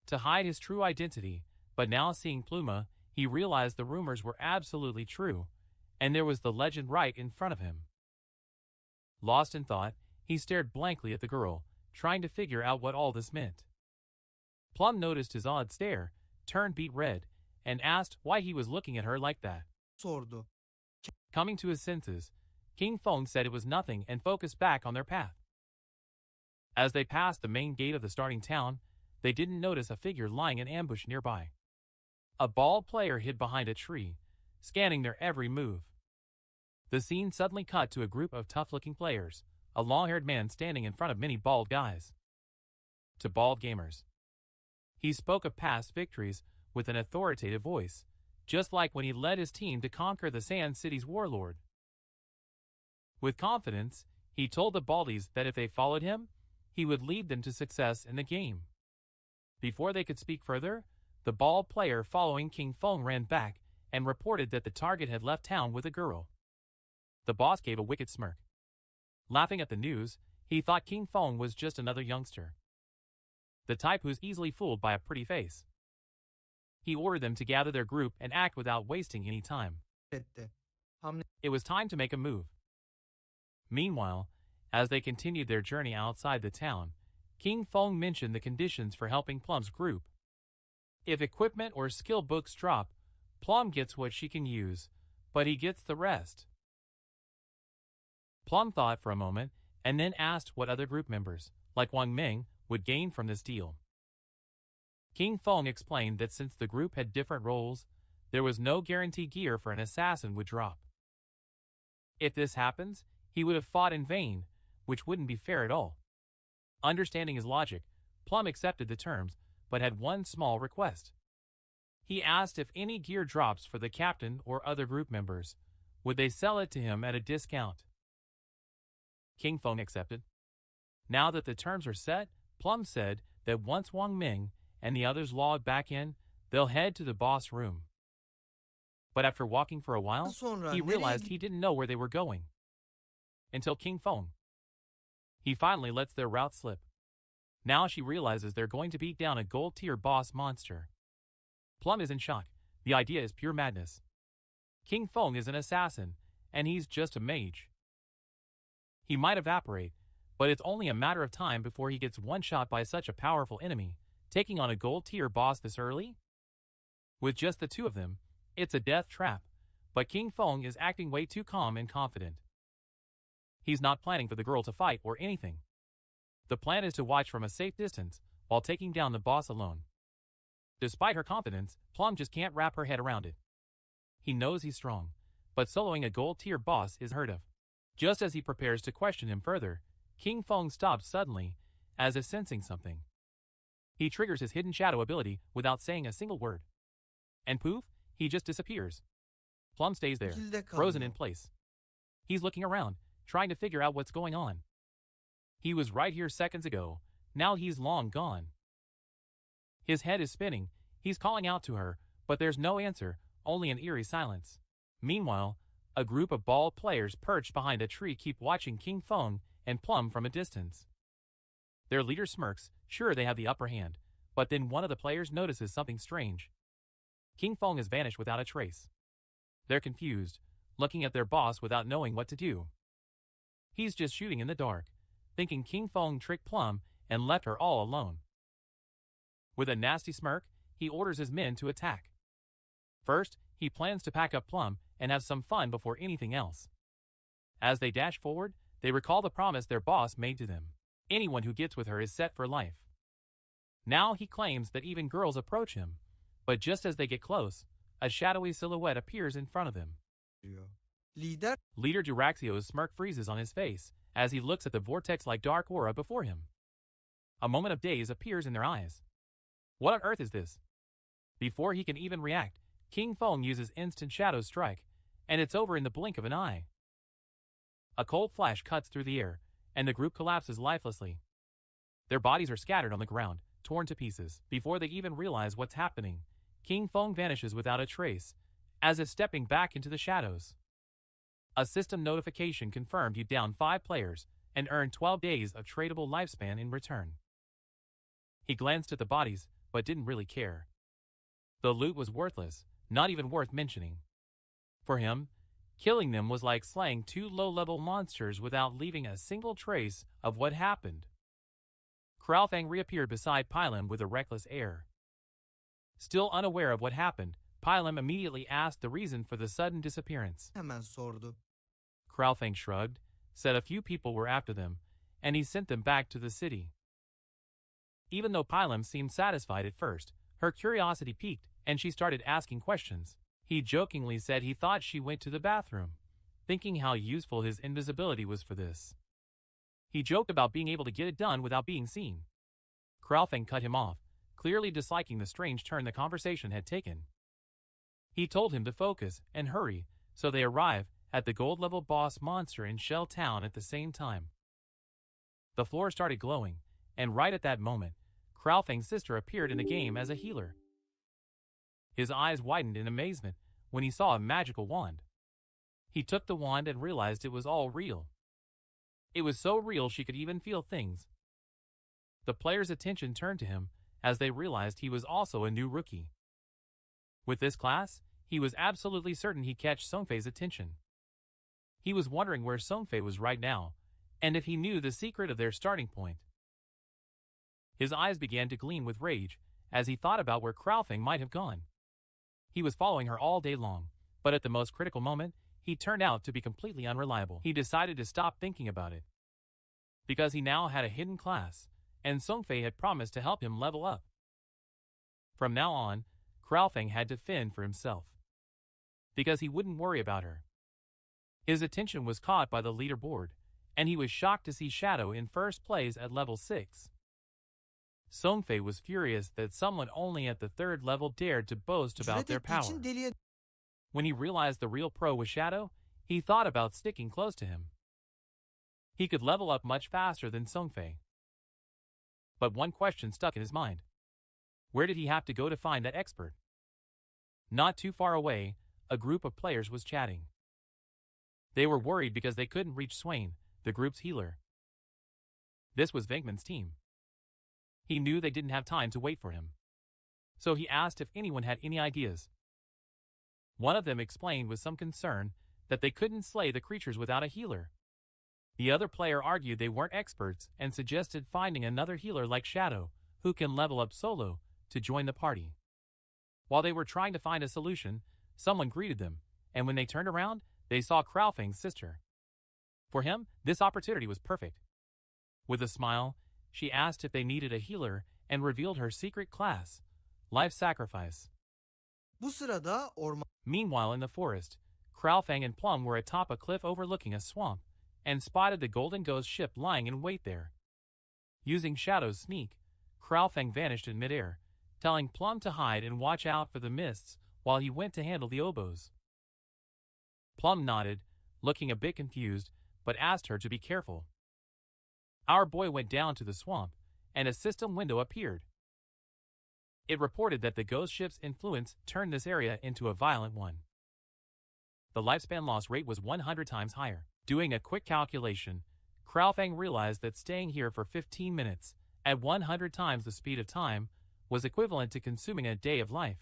to hide his true identity, but now seeing Pluma, he realized the rumors were absolutely true, and there was the legend right in front of him. Lost in thought, he stared blankly at the girl, trying to figure out what all this meant. Plum noticed his odd stare, turned beet red, and asked why he was looking at her like that. Sordu. Coming to his senses, King Feng said it was nothing and focused back on their path. As they passed the main gate of the starting town, they didn't notice a figure lying in ambush nearby. A bald player hid behind a tree, scanning their every move. The scene suddenly cut to a group of tough-looking players, a long-haired man standing in front of many bald guys. To bald gamers. He spoke of past victories with an authoritative voice, just like when he led his team to conquer the Sand City's warlord. With confidence, he told the baldies that if they followed him, he would lead them to success in the game. Before they could speak further, the bald player following King Feng ran back and reported that the target had left town with a girl. The boss gave a wicked smirk. Laughing at the news, he thought King Feng was just another youngster, the type who's easily fooled by a pretty face. He ordered them to gather their group and act without wasting any time. It was time to make a move. Meanwhile, as they continued their journey outside the town, King Feng mentioned the conditions for helping Plum's group. If equipment or skill books drop, Plum gets what she can use, but he gets the rest. Plum thought for a moment and then asked what other group members, like Wang Ming, would gain from this deal. King Feng explained that since the group had different roles, there was no guarantee gear for an assassin would drop. If this happens, he would have fought in vain, which wouldn't be fair at all. Understanding his logic, Plum accepted the terms, but had one small request. He asked if any gear drops for the captain or other group members, would they sell it to him at a discount? King Feng accepted. Now that the terms are set, Plum said that once Wang Ming and the others log back in, they'll head to the boss room. But after walking for a while, he realized he didn't know where they were going. Until King Feng. He finally lets their route slip. Now she realizes they're going to beat down a gold-tier boss monster. Plum is in shock. The idea is pure madness. King Feng is an assassin, and he's just a mage. He might evaporate, but it's only a matter of time before he gets one-shot by such a powerful enemy, taking on a gold-tier boss this early? With just the two of them, it's a death trap, but King Feng is acting way too calm and confident. He's not planning for the girl to fight or anything. The plan is to watch from a safe distance while taking down the boss alone. Despite her confidence, Plum just can't wrap her head around it. He knows he's strong, but soloing a gold-tier boss is heard of. Just as he prepares to question him further, King Feng stops suddenly, as if sensing something. He triggers his hidden shadow ability without saying a single word. And poof, he just disappears. Plum stays there, frozen in place. He's looking around, trying to figure out what's going on. He was right here seconds ago, now he's long gone. His head is spinning, he's calling out to her, but there's no answer, only an eerie silence. Meanwhile, a group of bald players perched behind a tree keep watching King Feng and Plum from a distance. Their leader smirks, sure they have the upper hand, but then one of the players notices something strange. King Feng has vanished without a trace. They're confused, looking at their boss without knowing what to do. He's just shooting in the dark, thinking King Feng tricked Plum and left her all alone. With a nasty smirk, he orders his men to attack. First, he plans to pack up Plum and have some fun before anything else. As they dash forward, they recall the promise their boss made to them. Anyone who gets with her is set for life. Now he claims that even girls approach him, but just as they get close, a shadowy silhouette appears in front of them. Leader Duraxio's smirk freezes on his face as he looks at the vortex-like dark aura before him. A moment of daze appears in their eyes. What on earth is this? Before he can even react, King Feng uses instant shadow strike, and it's over in the blink of an eye. A cold flash cuts through the air, and the group collapses lifelessly. Their bodies are scattered on the ground, torn to pieces. Before they even realize what's happening, King Feng vanishes without a trace, as if stepping back into the shadows. A system notification confirmed you downed 5 players and earned 12 days of tradable lifespan in return. He glanced at the bodies, but didn't really care. The loot was worthless, not even worth mentioning. For him, killing them was like slaying 2 low-level monsters without leaving a single trace of what happened. Kraofang reappeared beside Pylam with a reckless air. Still unaware of what happened, Pylam immediately asked the reason for the sudden disappearance. Hemen sordu. Kraofang shrugged, said a few people were after them, and he sent them back to the city. Even though Pylam seemed satisfied at first, her curiosity piqued and she started asking questions. He jokingly said he thought she went to the bathroom, thinking how useful his invisibility was for this. He joked about being able to get it done without being seen. Kraofang cut him off, clearly disliking the strange turn the conversation had taken. He told him to focus and hurry, so they arrive at the gold-level boss monster in Shell Town at the same time. The floor started glowing, and right at that moment, Kraofang's sister appeared in the game as a healer. His eyes widened in amazement when he saw a magical wand. He took the wand and realized it was all real. It was so real she could even feel things. The players' attention turned to him as they realized he was also a new rookie. With this class, he was absolutely certain he'd catch Songfei's attention. He was wondering where Songfei was right now, and if he knew the secret of their starting point. His eyes began to gleam with rage as he thought about where Kraofang might have gone. He was following her all day long, but at the most critical moment, he turned out to be completely unreliable. He decided to stop thinking about it. Because he now had a hidden class, and Songfei had promised to help him level up. From now on, Kraofang had to fend for himself. Because he wouldn't worry about her. His attention was caught by the leaderboard, and he was shocked to see Shadow in first place at level 6. Songfei was furious that someone only at the 3rd level dared to boast about their power. When he realized the real pro was Shadow, he thought about sticking close to him. He could level up much faster than Songfei. But one question stuck in his mind. Where did he have to go to find that expert? Not too far away, a group of players was chatting. They were worried because they couldn't reach Swain, the group's healer. This was Venkman's team. He knew they didn't have time to wait for him. So he asked if anyone had any ideas. One of them explained with some concern that they couldn't slay the creatures without a healer. The other player argued they weren't experts and suggested finding another healer like Shadow, who can level up solo, to join the party. While they were trying to find a solution, someone greeted them, and when they turned around, they saw Kraofang's sister. For him, this opportunity was perfect. With a smile, she asked if they needed a healer and revealed her secret class, Life Sacrifice. Bu sırada Meanwhile, in the forest, Kraofang and Plum were atop a cliff overlooking a swamp and spotted the Golden Ghost ship lying in wait there. Using Shadow's sneak, Kraofang vanished in midair, telling Plum to hide and watch out for the mists while he went to handle the oboes. Plum nodded, looking a bit confused, but asked her to be careful. Our boy went down to the swamp, and a system window appeared. It reported that the ghost ship's influence turned this area into a violent one. The lifespan loss rate was 100 times higher. Doing a quick calculation, Kraofang realized that staying here for 15 minutes, at 100 times the speed of time, was equivalent to consuming a day of life.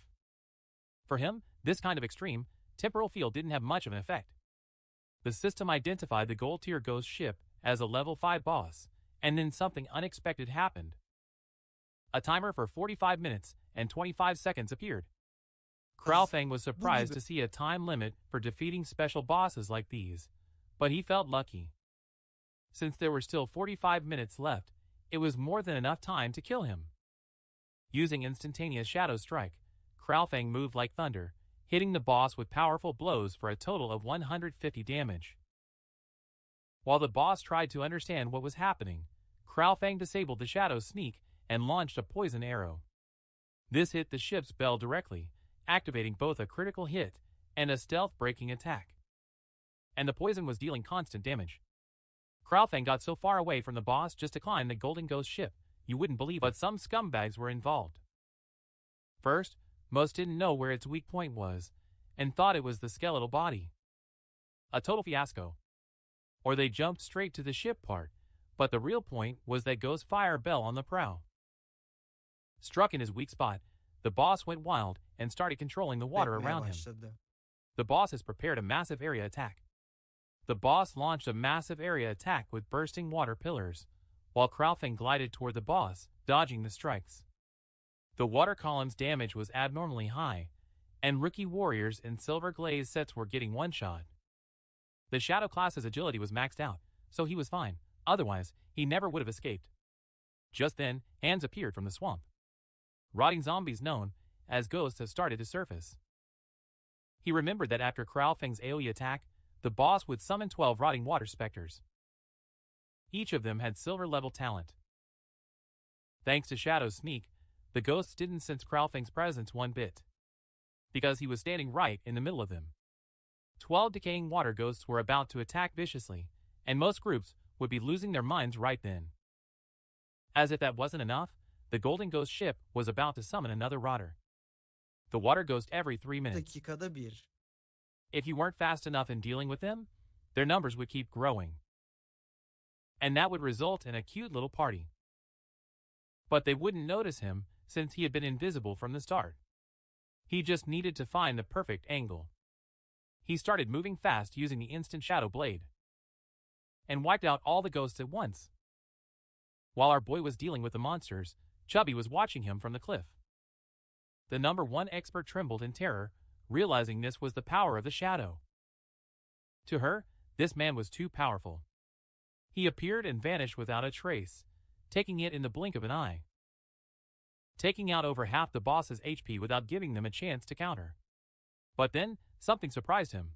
For him, this kind of extreme, temporal field didn't have much of an effect. The system identified the gold-tier ghost ship as a level 5 boss, and then something unexpected happened. A timer for 45 minutes and 25 seconds appeared. Kraofeng was surprised to see a time limit for defeating special bosses like these, but he felt lucky. Since there were still 45 minutes left, it was more than enough time to kill him. Using instantaneous Shadow Strike, Kraofeng moved like thunder, hitting the boss with powerful blows for a total of 150 damage. While the boss tried to understand what was happening, Kraofeng disabled the Shadow Sneak and launched a poison arrow. This hit the ship's bell directly, activating both a critical hit and a stealth-breaking attack. And the poison was dealing constant damage. Kraofeng got so far away from the boss just to climb the Golden Ghost ship, you wouldn't believe, but some scumbags were involved. First, most didn't know where its weak point was, and thought it was the skeletal body. A total fiasco. Or they jumped straight to the ship part, but the real point was that Ghost Fire Bell on the prow. Struck in his weak spot, the boss went wild and started controlling the water around him. The boss has prepared a massive area attack. The boss launched a massive area attack with bursting water pillars, while Kraofeng glided toward the boss, dodging the strikes. The water column's damage was abnormally high, and rookie warriors in silver glaze sets were getting one-shot. The Shadow class's agility was maxed out, so he was fine, otherwise he never would have escaped. Just then, hands appeared from the swamp. Rotting zombies known as ghosts have started to surface. He remembered that after Kraofeng's AoE attack, the boss would summon 12 rotting water specters. Each of them had silver-level talent. Thanks to Shadow's sneak, the ghosts didn't sense Kraofeng's presence one bit, because he was standing right in the middle of them. 12 decaying water ghosts were about to attack viciously, and most groups would be losing their minds right then. As if that wasn't enough, the Golden Ghost ship was about to summon another rotter. The water ghost every 3 minutes. If you weren't fast enough in dealing with them, their numbers would keep growing. And that would result in a cute little party. But they wouldn't notice him since he had been invisible from the start. He just needed to find the perfect angle. He started moving fast using the instant shadow blade, and wiped out all the ghosts at once. While our boy was dealing with the monsters, Chubby was watching him from the cliff. The number 1 expert trembled in terror, realizing this was the power of the shadow. To her, this man was too powerful. He appeared and vanished without a trace, taking it in the blink of an eye. Taking out over half the boss's HP without giving them a chance to counter. But then, something surprised him.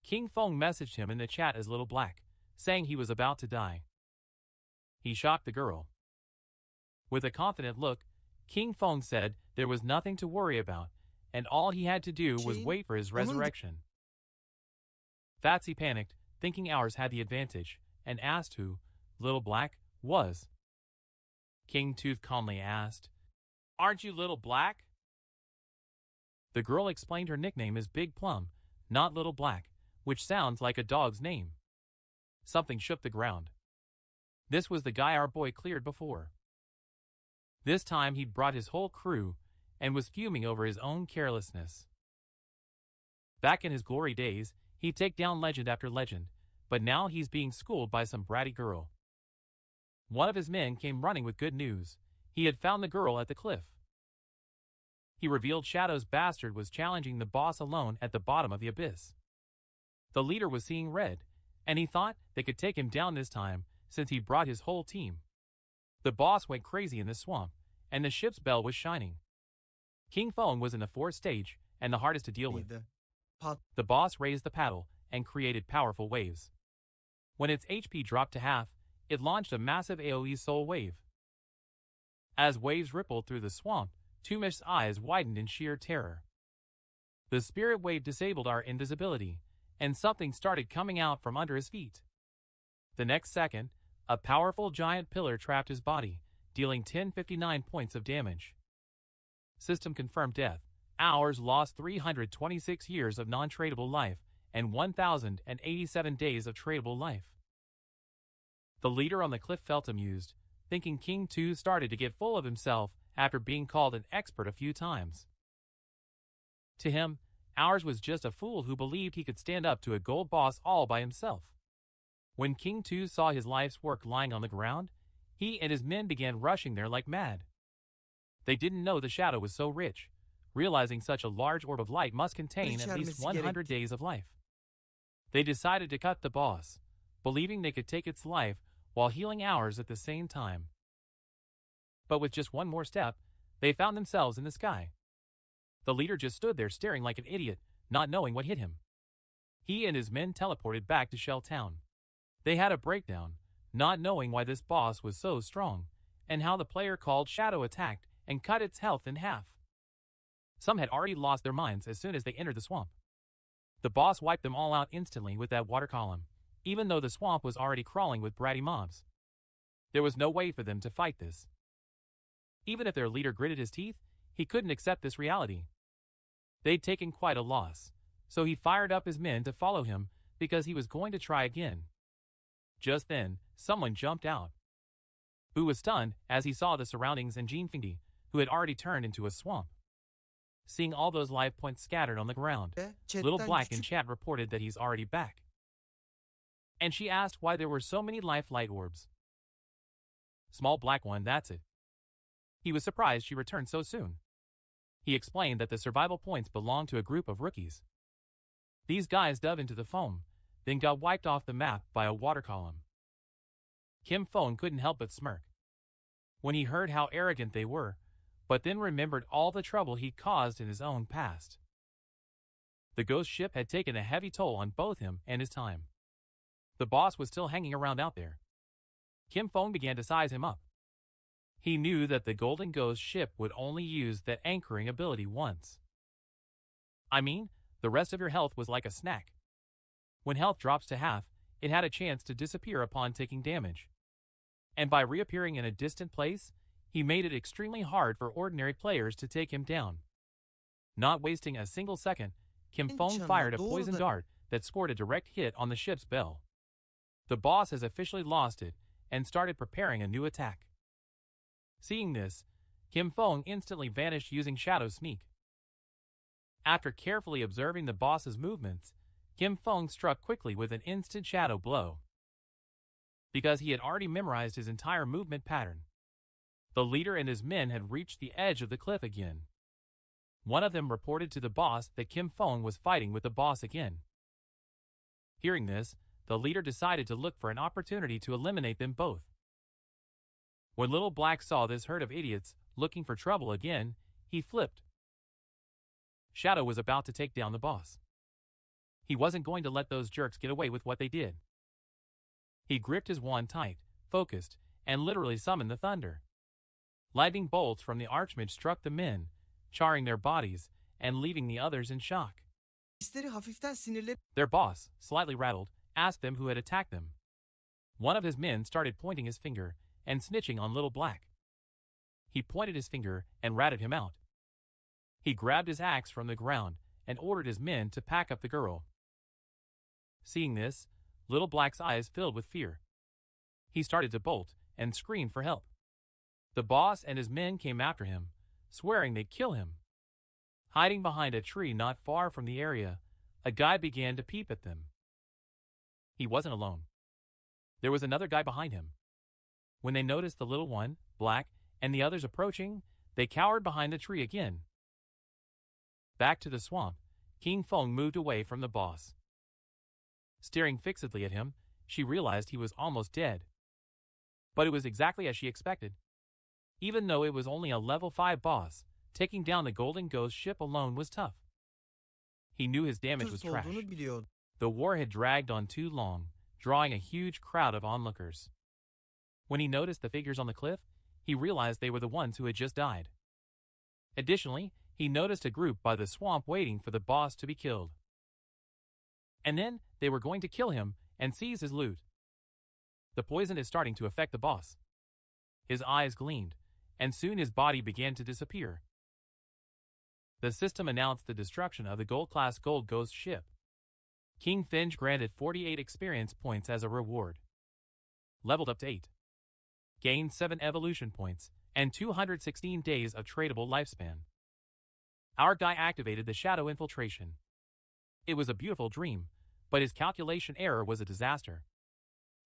King Feng messaged him in the chat as Little Black, saying he was about to die. He shocked the girl. With a confident look, King Feng said there was nothing to worry about, and all he had to do was wait for his resurrection. Fatsy panicked, thinking ours had the advantage, and asked who Little Black was. King Tooth calmly asked, "Aren't you Little Black?" The girl explained her nickname is Big Plum, not Little Black, which sounds like a dog's name. Something shook the ground. This was the guy our boy cleared before. This time he'd brought his whole crew and was fuming over his own carelessness. Back in his glory days, he'd take down legend after legend, but now he's being schooled by some bratty girl. One of his men came running with good news. He had found the girl at the cliff. He revealed Shadow's bastard was challenging the boss alone at the bottom of the abyss. The leader was seeing red, and he thought they could take him down this time since he brought his whole team. The boss went crazy in the swamp, and the ship's bell was shining. King Feng was in the 4th stage and the hardest to deal with. The boss raised the paddle and created powerful waves. When its HP dropped to half, it launched a massive AoE soul wave. As waves rippled through the swamp, Tumish's eyes widened in sheer terror. The spirit wave disabled our invisibility, and something started coming out from under his feet. The next second, a powerful giant pillar trapped his body, dealing 1059 points of damage. System confirmed death. Ours lost 326 years of non-tradable life and 1,087 days of tradable life. The leader on the cliff felt amused, thinking King 2 started to get full of himself after being called an expert a few times. To him, ours was just a fool who believed he could stand up to a gold boss all by himself. When King Tu saw his life's work lying on the ground, he and his men began rushing there like mad. They didn't know the shadow was so rich, realizing such a large orb of light must contain at least İçermesi 100 gerekti. days of life. They decided to cut the boss, believing they could take its life while healing ours at the same time. But with just one more step, they found themselves in the sky. The leader just stood there staring like an idiot, not knowing what hit him. He and his men teleported back to Shell Town. They had a breakdown, not knowing why this boss was so strong, and how the player called Shadow attacked and cut its health in half. Some had already lost their minds as soon as they entered the swamp. The boss wiped them all out instantly with that water column, even though the swamp was already crawling with bratty mobs. There was no way for them to fight this. Even if their leader gritted his teeth, he couldn't accept this reality. They'd taken quite a loss, so he fired up his men to follow him because he was going to try again. Just then, someone jumped out. Boo was stunned as he saw the surroundings and Jean Findy, who had already turned into a swamp. Seeing all those life points scattered on the ground, Little Chatten Black in küçük chat reported that he's already back. And she asked why there were so many life light orbs. Small Black one, that's it. He was surprised she returned so soon. He explained that the survival points belonged to a group of rookies. These guys dove into the foam, then got wiped off the map by a water column. Kim Phone couldn't help but smirk when he heard how arrogant they were, but then remembered all the trouble he'd caused in his own past. The ghost ship had taken a heavy toll on both him and his time. The boss was still hanging around out there. Kim Phone began to size him up. He knew that the Golden Ghost ship would only use that anchoring ability once. I mean, the rest of your health was like a snack. When health drops to half, it had a chance to disappear upon taking damage. And by reappearing in a distant place, he made it extremely hard for ordinary players to take him down. Not wasting a single second, Kim Phone fired a poison dart that scored a direct hit on the ship's bell. The boss has officially lost it and started preparing a new attack. Seeing this, Kim Phone instantly vanished using Shadow Sneak. After carefully observing the boss's movements, Kim Phone struck quickly with an instant shadow blow. Because he had already memorized his entire movement pattern, the leader and his men had reached the edge of the cliff again. One of them reported to the boss that Kim Phone was fighting with the boss again. Hearing this, the leader decided to look for an opportunity to eliminate them both. When Little Black saw this herd of idiots looking for trouble again, he flipped. Shadow was about to take down the boss. He wasn't going to let those jerks get away with what they did. He gripped his wand tight, focused, and literally summoned the thunder. Lightning bolts from the Archmage struck the men, charring their bodies and leaving the others in shock. hisleri hafiften sinirleri Their boss, slightly rattled, asked them who had attacked them. One of his men started pointing his finger and snitching on Little Black. He pointed his finger and ratted him out. He grabbed his axe from the ground and ordered his men to pack up the girl. Seeing this, Little Black's eyes filled with fear. He started to bolt and scream for help. The boss and his men came after him, swearing they'd kill him. Hiding behind a tree not far from the area, a guy began to peep at them. He wasn't alone. There was another guy behind him. When they noticed the little one, Black, and the others approaching, they cowered behind the tree again. Back to the swamp, King Feng moved away from the boss. Staring fixedly at him, she realized he was almost dead. But it was exactly as she expected. Even though it was only a level 5 boss, taking down the Golden Ghost ship alone was tough. He knew his damage was tırs trash. olduğunu biliyordu. The war had dragged on too long, drawing a huge crowd of onlookers. When he noticed the figures on the cliff, he realized they were the ones who had just died. Additionally, he noticed a group by the swamp waiting for the boss to be killed. And then they were going to kill him and seize his loot. The poison is starting to affect the boss. His eyes gleamed, and soon his body began to disappear. The system announced the destruction of the Gold-class Gold Ghost ship. King Finge granted 48 experience points as a reward. Leveled up to 8. Gained 7 evolution points and 216 days of tradable lifespan. Our guy activated the shadow infiltration. It was a beautiful dream, but his calculation error was a disaster.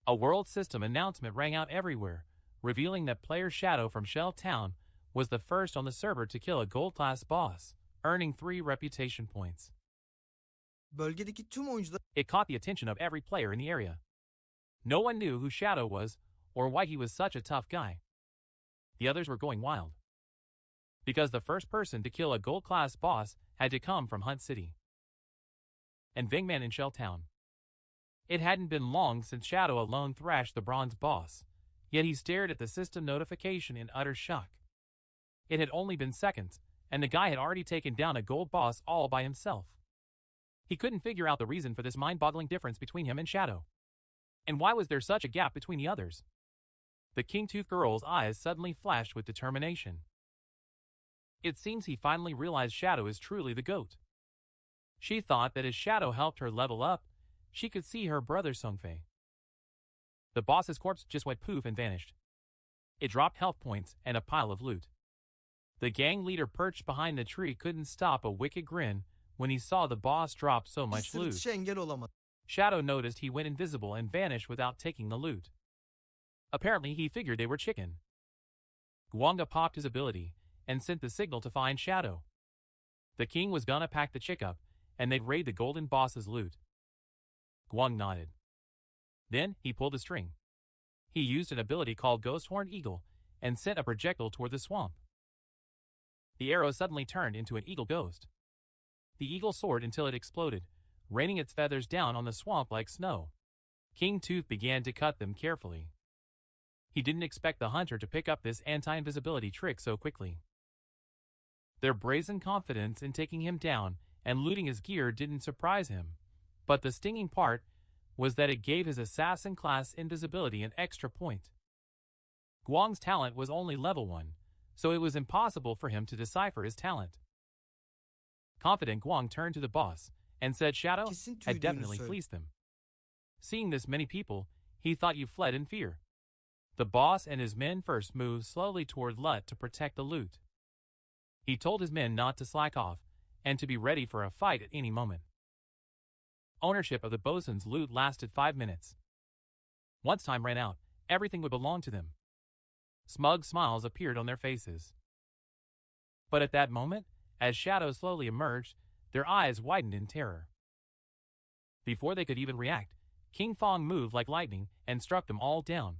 A world system announcement rang out everywhere, revealing that player Shadow from Shell Town was the first on the server to kill a gold-class boss, earning 3 reputation points. Bölgedeki tüm oyuncular It caught the attention of every player in the area. No one knew who Shadow was or why he was such a tough guy. The others were going wild, because the first person to kill a gold-class boss had to come from Hunt City and Vingman in Shell Town. It hadn't been long since Shadow alone thrashed the bronze boss, yet he stared at the system notification in utter shock. It had only been seconds, and the guy had already taken down a gold boss all by himself. He couldn't figure out the reason for this mind-boggling difference between him and Shadow. And why was there such a gap between the others? The Kingtooth girl's eyes suddenly flashed with determination. It seems he finally realized Shadow is truly the GOAT. She thought that as Shadow helped her level up, she could see her brother Songfei. The boss's corpse just went poof and vanished. It dropped health points and a pile of loot. The gang leader perched behind the tree couldn't stop a wicked grin when he saw the boss drop so much loot. sırıtışa engel olamadı. Shadow noticed he went invisible and vanished without taking the loot. Apparently, he figured they were chicken. Guanga popped his ability and sent the signal to find Shadow. The king was gonna pack the chick up, and they'd raid the golden boss's loot. Guang nodded. Then, he pulled a string. He used an ability called Ghost Horn Eagle and sent a projectile toward the swamp. The arrow suddenly turned into an eagle ghost. The eagle soared until it exploded, raining its feathers down on the swamp like snow. Kingtooth began to cut them carefully. He didn't expect the hunter to pick up this anti-invisibility trick so quickly. Their brazen confidence in taking him down and looting his gear didn't surprise him, but the stinging part was that it gave his assassin class invisibility an extra point. Guang's talent was only level 1, so it was impossible for him to decipher his talent. Confident, Guang turned to the boss and said Shadow Kesin had tüydüğünü definitely söyledi. fleeced them. Seeing this many people, he thought you fled in fear. The boss and his men first moved slowly toward Lut to protect the loot. He told his men not to slack off and to be ready for a fight at any moment. Ownership of the bosun's loot lasted 5 minutes. Once time ran out, everything would belong to them. Smug smiles appeared on their faces. But at that moment, as Shadow slowly emerged, their eyes widened in terror. Before they could even react, King Fong moved like lightning and struck them all down.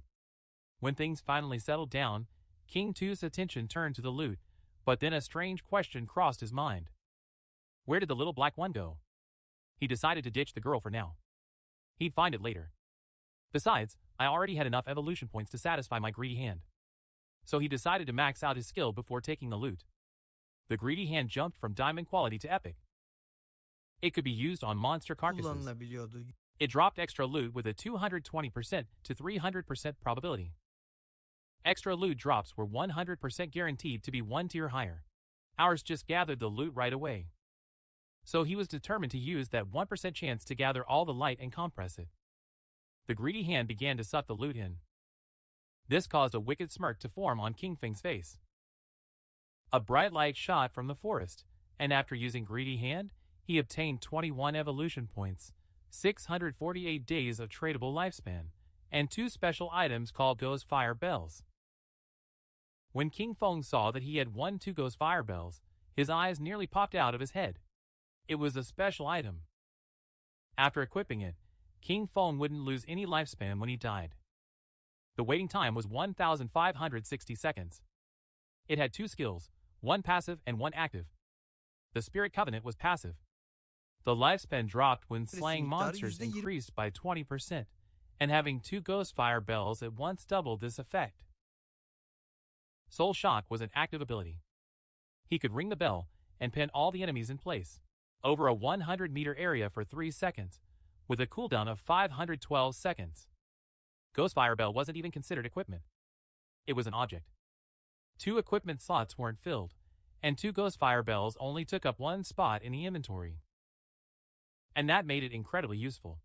When things finally settled down, Kingtooth's attention turned to the loot, but then a strange question crossed his mind. Where did the little black one go? He decided to ditch the girl for now. He'd find it later. Besides, I already had enough evolution points to satisfy my greedy hand. So he decided to max out his skill before taking the loot. The greedy hand jumped from diamond quality to epic. It could be used on monster carcasses. Kullanılabiliyordu. It dropped extra loot with a 220% to 300% probability. Extra loot drops were 100% guaranteed to be 1 tier higher. Ours just gathered the loot right away. So he was determined to use that 1% chance to gather all the light and compress it. The greedy hand began to suck the loot in. This caused a wicked smirk to form on King Feng's face. A bright light shot from the forest, and after using Greedy Hand, he obtained 21 evolution points, 648 days of tradable lifespan, and 2 special items called Ghost Fire Bells. When King Feng saw that he had won 2 Ghost Fire Bells, his eyes nearly popped out of his head. It was a special item. After equipping it, King Feng wouldn't lose any lifespan when he died. The waiting time was 1,560 seconds. It had 2 skills, 1 passive and 1 active. The Spirit Covenant was passive. The lifespan dropped when slaying monsters increased by 20%, and having 2 Ghost Fire Bells at once doubled this effect. Soul Shock was an active ability. He could ring the bell and pin all the enemies in place, over a 100-meter area for 3 seconds, with a cooldown of 512 seconds. Ghost Fire Bell wasn't even considered equipment. It was an object. 2 equipment slots weren't filled, and 2 Ghost Fire Bells only took up 1 spot in the inventory. And that made it incredibly useful.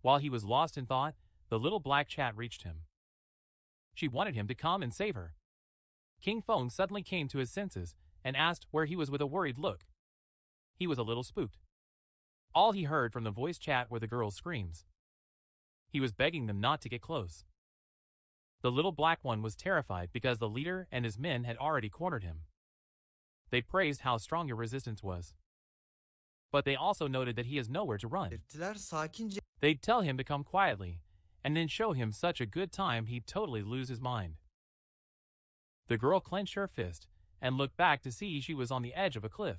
While he was lost in thought, the little black chat reached him. She wanted him to come and save her. King Feng suddenly came to his senses and asked where he was with a worried look. He was a little spooked. All he heard from the voice chat were the girl's screams. He was begging them not to get close. The little black one was terrified because the leader and his men had already cornered him. They praised how strong your resistance was. But they also noted that he has nowhere to run. Belirttiler sakince They'd tell him to come quietly, and then show him such a good time he'd totally lose his mind. The girl clenched her fist and looked back to see she was on the edge of a cliff.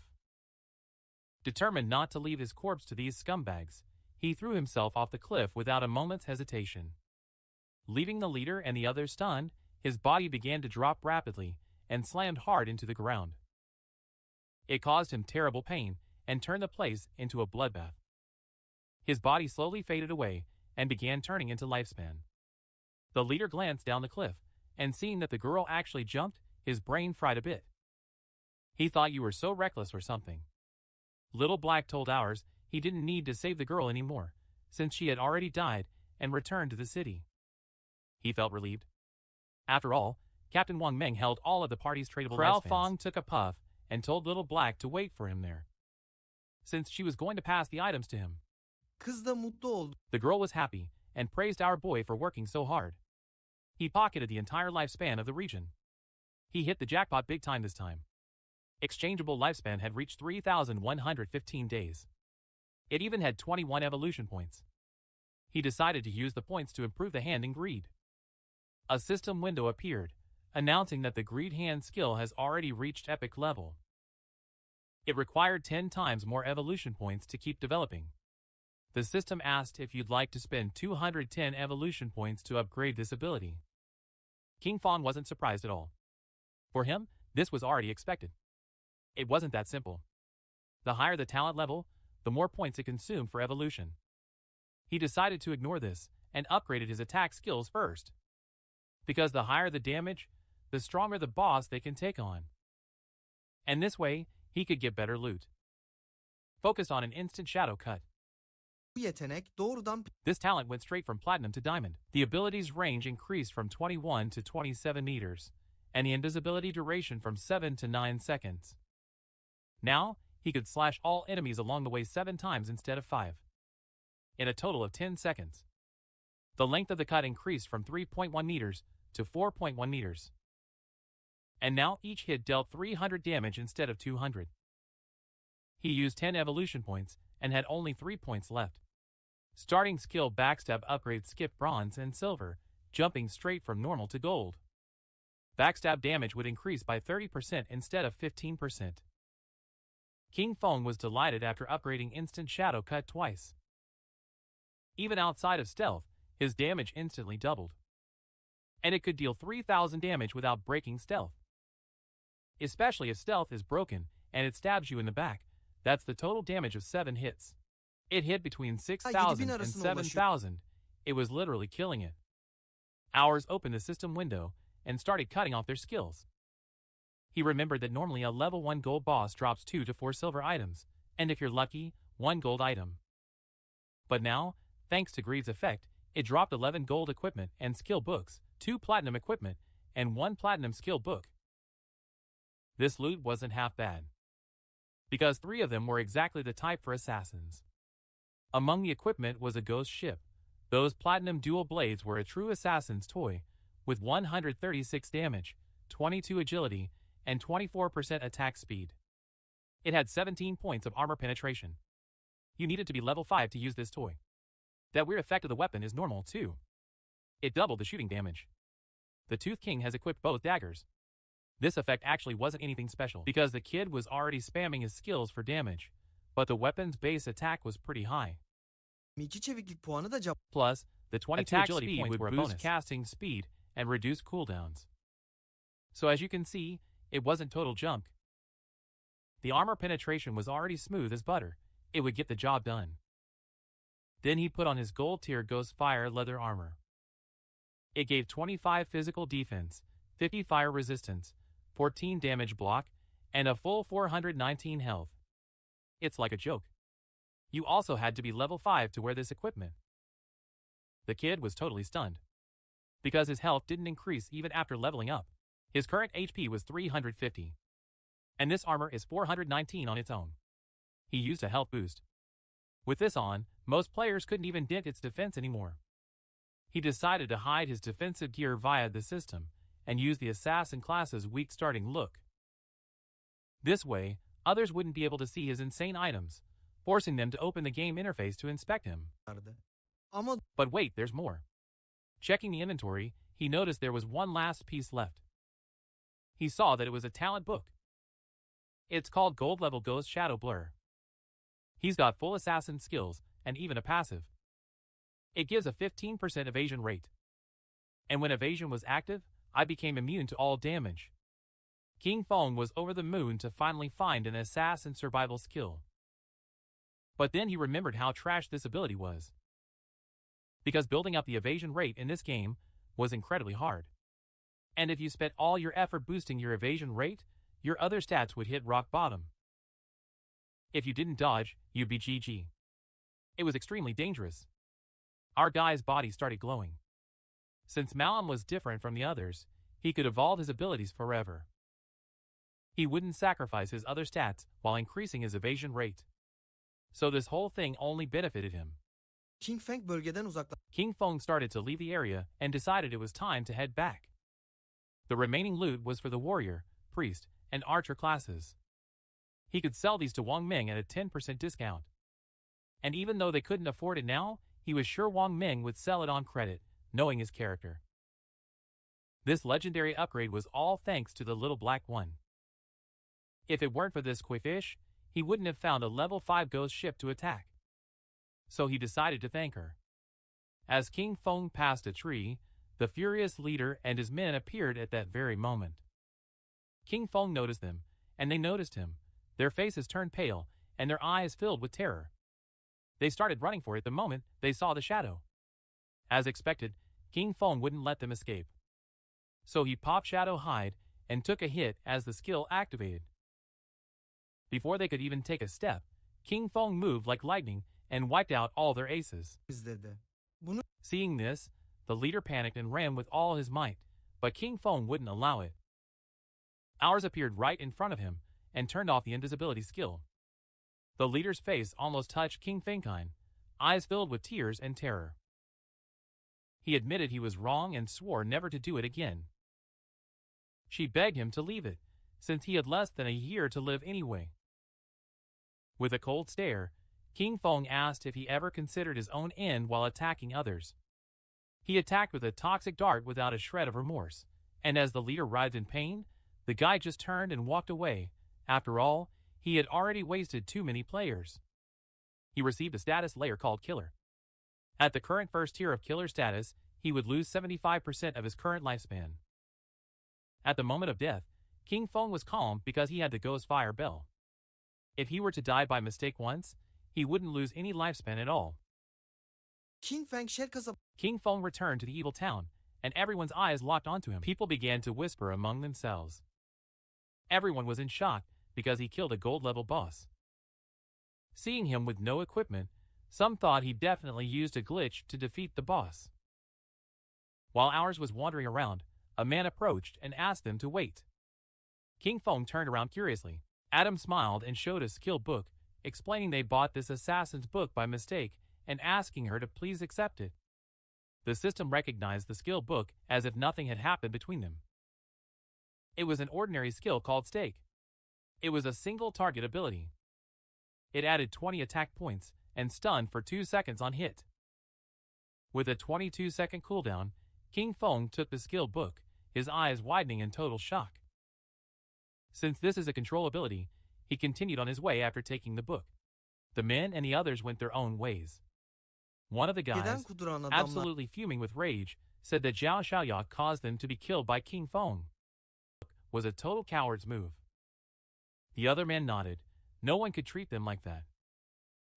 Determined not to leave his corpse to these scumbags, he threw himself off the cliff without a moment's hesitation. Leaving the leader and the others stunned, his body began to drop rapidly and slammed hard into the ground. It caused him terrible pain and turned the place into a bloodbath. His body slowly faded away and began turning into lifespan. The leader glanced down the cliff, and seeing that the girl actually jumped, his brain fried a bit. He thought you were so reckless or something. Little Black told ours he didn't need to save the girl anymore, since she had already died and returned to the city. He felt relieved. After all, Captain Wang Meng held all of the party's tradable lifespans. Krao Fong took a puff and told Little Black to wait for him there, since she was going to pass the items to him. kız da mutlu oldu. The girl was happy and praised our boy for working so hard. He pocketed the entire lifespan of the region. He hit the jackpot big time this time. Exchangeable lifespan had reached 3,115 days. It even had 21 evolution points. He decided to use the points to improve the hand in greed. A system window appeared, announcing that the greed hand skill has already reached epic level. It required 10 times more evolution points to keep developing. The system asked if you'd like to spend 210 evolution points to upgrade this ability. King Fawn wasn't surprised at all. For him, this was already expected. It wasn't that simple. The higher the talent level, the more points it consumed for evolution. He decided to ignore this and upgraded his attack skills first. Because the higher the damage, the stronger the boss they can take on. And this way, he could get better loot. Focused on an instant shadow cut. Bu yetenek doğrudan This talent went straight from platinum to diamond. The ability's range increased from 21 to 27 meters, and the invisibility duration from 7 to 9 seconds. Now, he could slash all enemies along the way 7 times instead of 5. In a total of 10 seconds. The length of the cut increased from 3.1 meters to 4.1 meters. And now each hit dealt 300 damage instead of 200. He used 10 evolution points and had only 3 points left. Starting skill backstab upgrade skip bronze and silver, jumping straight from normal to gold. Backstab damage would increase by 30% instead of 15%. King Feng was delighted after upgrading instant shadow cut twice. Even outside of stealth, his damage instantly doubled. And it could deal 3,000 damage without breaking stealth. Especially if stealth is broken and it stabs you in the back, that's the total damage of 7 hits. It hit between 6,000 and 7,000. It was literally killing it. Ours opened the system window and started cutting off their skills. He remembered that normally a level 1 gold boss drops 2 to 4 silver items, and if you're lucky, 1 gold item. But now, thanks to Greed's effect, it dropped 11 gold equipment and skill books, 2 platinum equipment, and 1 platinum skill book. This loot wasn't half bad, because 3 of them were exactly the type for assassins. Among the equipment was a ghost ship. Those platinum dual blades were a true assassin's toy, with 136 damage, 22 agility, and 24% attack speed. It had 17 points of armor penetration. You needed to be level 5 to use this toy. That weird effect of the weapon is normal too. It doubled the shooting damage. The Tooth King has equipped both daggers. This effect actually wasn't anything special because the kid was already spamming his skills for damage, but the weapon's base attack was pretty high. 2 çeviklik puanı da cevap. Plus, the 22 Attack agility speed points would were a boost bonus casting speed and reduce cooldowns. So as you can see, it wasn't total junk. The armor penetration was already smooth as butter. It would get the job done. Then he put on his gold tier Ghost Fire leather armor. It gave 25 physical defense, 50 fire resistance, 14 damage block, and a full 419 health. It's like a joke. You also had to be level 5 to wear this equipment. The kid was totally stunned, because his health didn't increase even after leveling up. His current HP was 350, and this armor is 419 on its own. He used a health boost. With this on, most players couldn't even dent its defense anymore. He decided to hide his defensive gear via the system and use the assassin class's weak starting look. This way, others wouldn't be able to see his insane items, forcing them to open the game interface to inspect him. Ama But wait, there's more. Checking the inventory, he noticed there was one last piece left. He saw that it was a talent book. It's called Gold Level Ghost Shadow Blur. He's got full assassin skills and even a passive. It gives a 15% evasion rate. And when evasion was active, I became immune to all damage. King Fong was over the moon to finally find an assassin survival skill. But then he remembered how trash this ability was. Because building up the evasion rate in this game was incredibly hard. And if you spent all your effort boosting your evasion rate, your other stats would hit rock bottom. If you didn't dodge, you'd be GG. It was extremely dangerous. Our guy's body started glowing. Since Malum was different from the others, he could evolve his abilities forever. He wouldn't sacrifice his other stats while increasing his evasion rate. So this whole thing only benefited him. King Feng bölgeden uzaklaştı. King Feng started to leave the area and decided it was time to head back. The remaining loot was for the warrior, priest, and archer classes. He could sell these to Wang Ming at a 10% discount. And even though they couldn't afford it now, he was sure Wang Ming would sell it on credit, knowing his character. This legendary upgrade was all thanks to the little black one. If it weren't for this quifish, he wouldn't have found a level 5 ghost ship to attack. So he decided to thank her. As King Feng passed a tree, the furious leader and his men appeared at that very moment. King Feng noticed them, and they noticed him. Their faces turned pale, and their eyes filled with terror. They started running for it the moment they saw the shadow. As expected, King Feng wouldn't let them escape. So he popped Shadow Hide and took a hit as the skill activated. Before they could even take a step, King Feng moved like lightning and wiped out all their aces. izledi. Bunu Seeing this, the leader panicked and ran with all his might, but King Feng wouldn't allow it. Ours appeared right in front of him and turned off the invisibility skill. The leader's face almost touched King Fengkind, eyes filled with tears and terror. He admitted he was wrong and swore never to do it again. She begged him to leave it, since he had less than a year to live anyway. With a cold stare, King Feng asked if he ever considered his own end while attacking others. He attacked with a toxic dart without a shred of remorse, and as the leader writhed in pain, the guy just turned and walked away. After all, he had already wasted too many players. He received a status layer called Killer. At the current first tier of Killer status, he would lose 75% of his current lifespan. At the moment of death, King Feng was calm because he had the Ghost Fire Bell. If he were to die by mistake once, he wouldn't lose any lifespan at all. King Feng şer kasabı. King Feng returned to the evil town, and everyone's eyes locked onto him. People began to whisper among themselves. Everyone was in shock because he killed a gold-level boss. Seeing him with no equipment, some thought he definitely used a glitch to defeat the boss. While Ours was wandering around, a man approached and asked them to wait. King Feng turned around curiously. Adam smiled and showed a skill book, explaining they bought this assassin's book by mistake and asking her to please accept it. The system recognized the skill book as if nothing had happened between them. It was an ordinary skill called Stake. It was a single target ability. It added 20 attack points and stunned for 2 seconds on hit. With a 22-second cooldown, King Feng took the skill book, his eyes widening in total shock. Since this is a control ability, he continued on his way after taking the book. The men and the others went their own ways. One of the Neden guys, kuduran adamlar absolutely fuming with rage, said that Zhao Xiaoya caused them to be killed by King Feng. Was a total coward's move. The other man nodded. No one could treat them like that.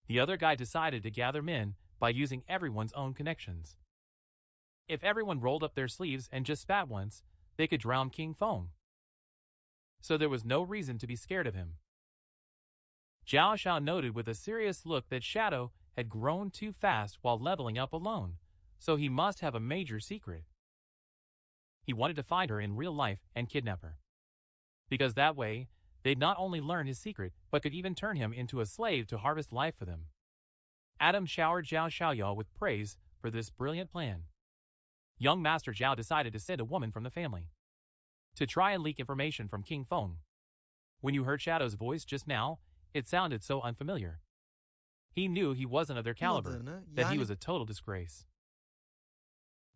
The other guy decided to gather men by using everyone's own connections. If everyone rolled up their sleeves and just spat once, they could drown King Feng. So there was no reason to be scared of him. Zhao Xiao noted with a serious look that Shadow had grown too fast while leveling up alone, so he must have a major secret. He wanted to find her in real life and kidnap her. Because that way, they'd not only learn his secret, but could even turn him into a slave to harvest life for them. Adam showered Zhao Xiaoyao with praise for this brilliant plan. Young Master Zhao decided to send a woman from the family to try and leak information from King Feng. When you heard Shadow's voice just now, it sounded so unfamiliar. He knew he wasn't of their caliber, Olmadığını, that he yani was a total disgrace.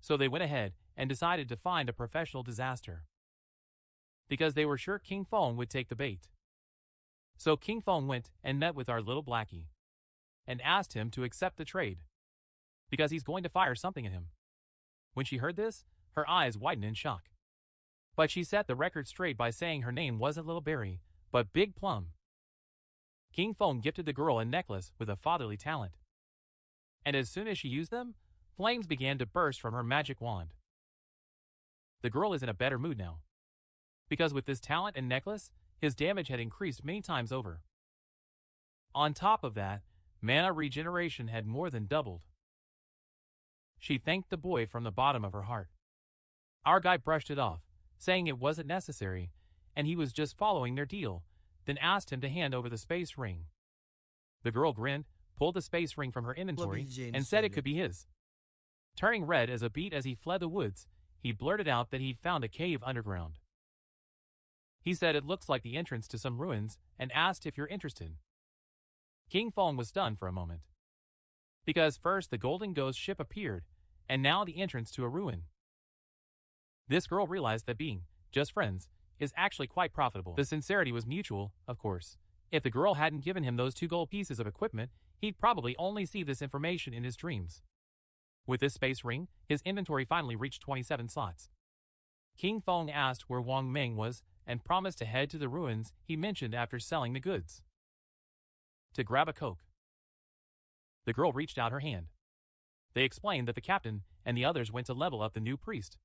So they went ahead and decided to find a professional disaster, because they were sure King Feng would take the bait. So King Feng went and met with our little Blackie and asked him to accept the trade, because he's going to fire something at him. When she heard this, her eyes widened in shock. But she set the record straight by saying her name wasn't Little Berry, but Big Plum. King Feng gifted the girl a necklace with a fatherly talent. And as soon as she used them, flames began to burst from her magic wand. The girl is in a better mood now, because with this talent and necklace, his damage had increased many times over. On top of that, mana regeneration had more than doubled. She thanked the boy from the bottom of her heart. Our guy brushed it off, saying it wasn't necessary, and he was just following their deal, then asked him to hand over the space ring. The girl grinned, pulled the space ring from her inventory, and said it could be his. Turning red as a beet as he fled the woods, he blurted out that he'd found a cave underground. He said it looks like the entrance to some ruins and asked if you're interested. King Feng was stunned for a moment, because first the Golden Ghost ship appeared, and now the entrance to a ruin. This girl realized that being just friends is actually quite profitable. The sincerity was mutual, of course. If the girl hadn't given him those 2 gold pieces of equipment, he'd probably only see this information in his dreams. With this space ring, his inventory finally reached 27 slots. King Feng asked where Wang Ming was and promised to head to the ruins he mentioned after selling the goods. To grab a Coke. The girl reached out her hand. They explained that the captain and the others went to level up the new priest.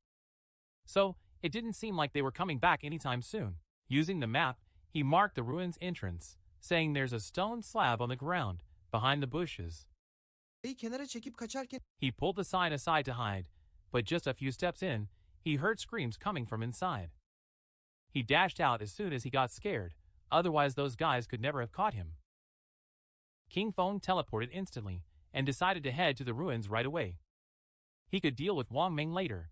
So, it didn't seem like they were coming back anytime soon. Using the map, he marked the ruins entrance, saying there's a stone slab on the ground, behind the bushes. kenara çekip kaçarken He pulled the sign aside to hide, but just a few steps in, he heard screams coming from inside. He dashed out as soon as he got scared, otherwise those guys could never have caught him. King Feng teleported instantly and decided to head to the ruins right away. He could deal with Wang Ming later.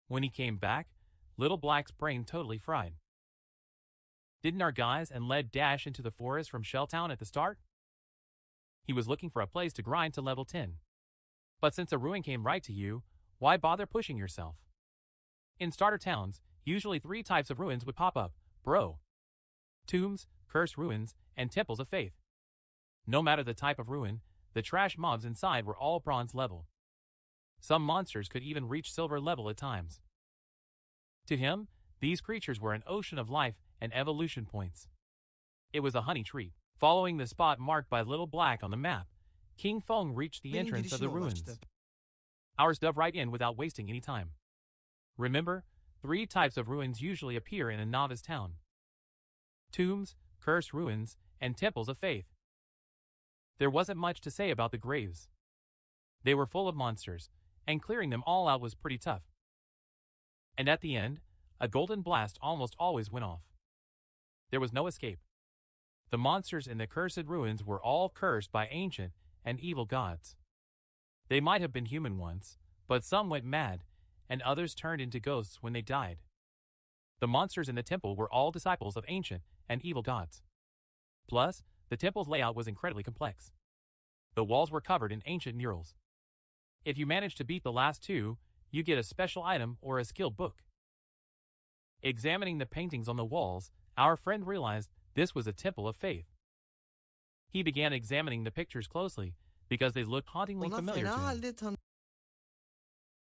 When he came back, Little Black's brain totally fried. Didn't our guys and Led dash into the forest from Shelltown at the start? He was looking for a place to grind to level 10. But since a ruin came right to you, why bother pushing yourself? In starter towns, usually 3 types of ruins would pop up, bro. Tombs, cursed ruins, and temples of faith. No matter the type of ruin, the trash mobs inside were all bronze level. Some monsters could even reach silver level at times. To him, these creatures were an ocean of life and evolution points. It was a honey treat. Following the spot marked by Little Black on the map, King Feng reached the benim entrance of the girişime ruins. ulaştı. Ours dove right in without wasting any time. Remember, 3 types of ruins usually appear in a novice town: tombs, cursed ruins, and temples of faith. There wasn't much to say about the graves. They were full of monsters, and clearing them all out was pretty tough. And at the end, a golden blast almost always went off. There was no escape. The monsters in the cursed ruins were all cursed by ancient and evil gods. They might have been human once, but some went mad, and others turned into ghosts when they died. The monsters in the temple were all disciples of ancient and evil gods. Plus, the temple's layout was incredibly complex. The walls were covered in ancient murals. If you managed to beat the last 2, you get a special item or a skill book. Examining the paintings on the walls, our friend realized this was a temple of faith. He began examining the pictures closely because they looked hauntingly Ona familiar fena to him. halde tanı.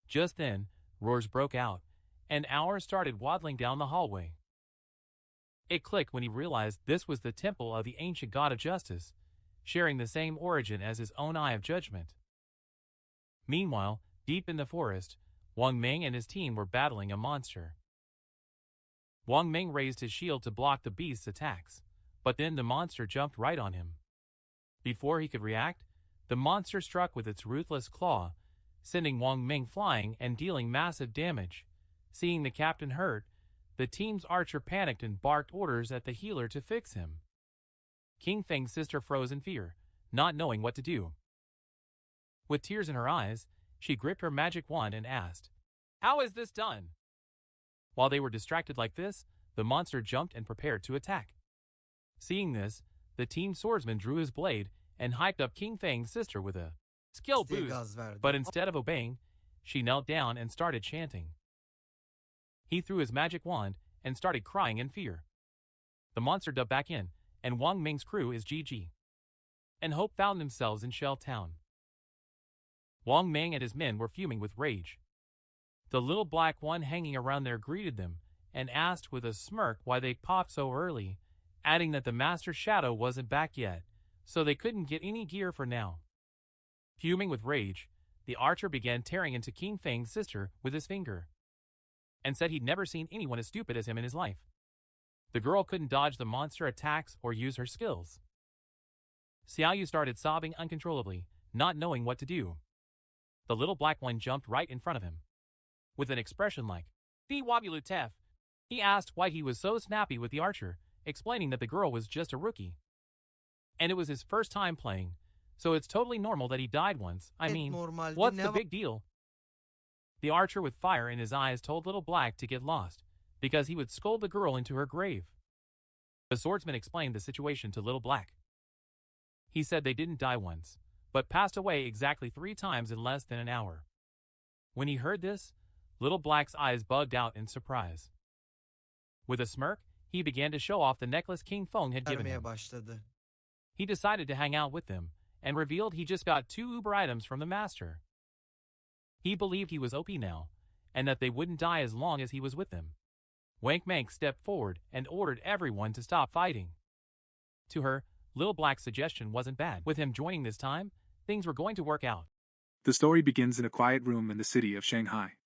Just then, roars broke out, and Hour started waddling down the hallway. It clicked when he realized this was the temple of the ancient god of justice, sharing the same origin as his own eye of judgment. Meanwhile, deep in the forest, Wang Ming and his team were battling a monster. Wang Ming raised his shield to block the beast's attacks, but then the monster jumped right on him. Before he could react, the monster struck with its ruthless claw, sending Wang Ming flying and dealing massive damage. Seeing the captain hurt, the team's archer panicked and barked orders at the healer to fix him. King Feng's sister froze in fear, not knowing what to do. With tears in her eyes, she gripped her magic wand and asked, How is this done? While they were distracted like this, the monster jumped and prepared to attack. Seeing this, the teen swordsman drew his blade and hyped up King Fang's sister with a skill diye boost, gaz verdi. but instead of obeying, she knelt down and started chanting. He threw his magic wand and started crying in fear. The monster dug back in, and Wang Ming's crew is GG. And Hope found themselves in Shell Town. Wang Ming and his men were fuming with rage. The little black one hanging around there greeted them and asked with a smirk why they popped so early, adding that the Master Shadow wasn't back yet, so they couldn't get any gear for now. Fuming with rage, the archer began tearing into King Fang's sister with his finger, and said he'd never seen anyone as stupid as him in his life. The girl couldn't dodge the monster attacks or use her skills. Xiaoyu started sobbing uncontrollably, not knowing what to do. The little black one jumped right in front of him. With an expression like, "Di Wabulutef," he asked why he was so snappy with the archer, explaining that the girl was just a rookie. And it was his first time playing, so it's totally normal that he died once. I mean, Normalde what's ne the var? big deal? The archer with fire in his eyes told Little Black to get lost, because he would scold the girl into her grave. The swordsman explained the situation to Little Black. He said they didn't die once, but passed away exactly 3 times in less than an hour. When he heard this, Little Black's eyes bugged out in surprise. With a smirk, he began to show off the necklace King Feng had given Vermeye him. başladı. He decided to hang out with them, and revealed he just got 2 Uber items from the master. He believed he was OP now, and that they wouldn't die as long as he was with them. Wank Mank stepped forward and ordered everyone to stop fighting. To her, Little Black's suggestion wasn't bad. With him joining this time, things were going to work out. The story begins in a quiet room in the city of Shanghai.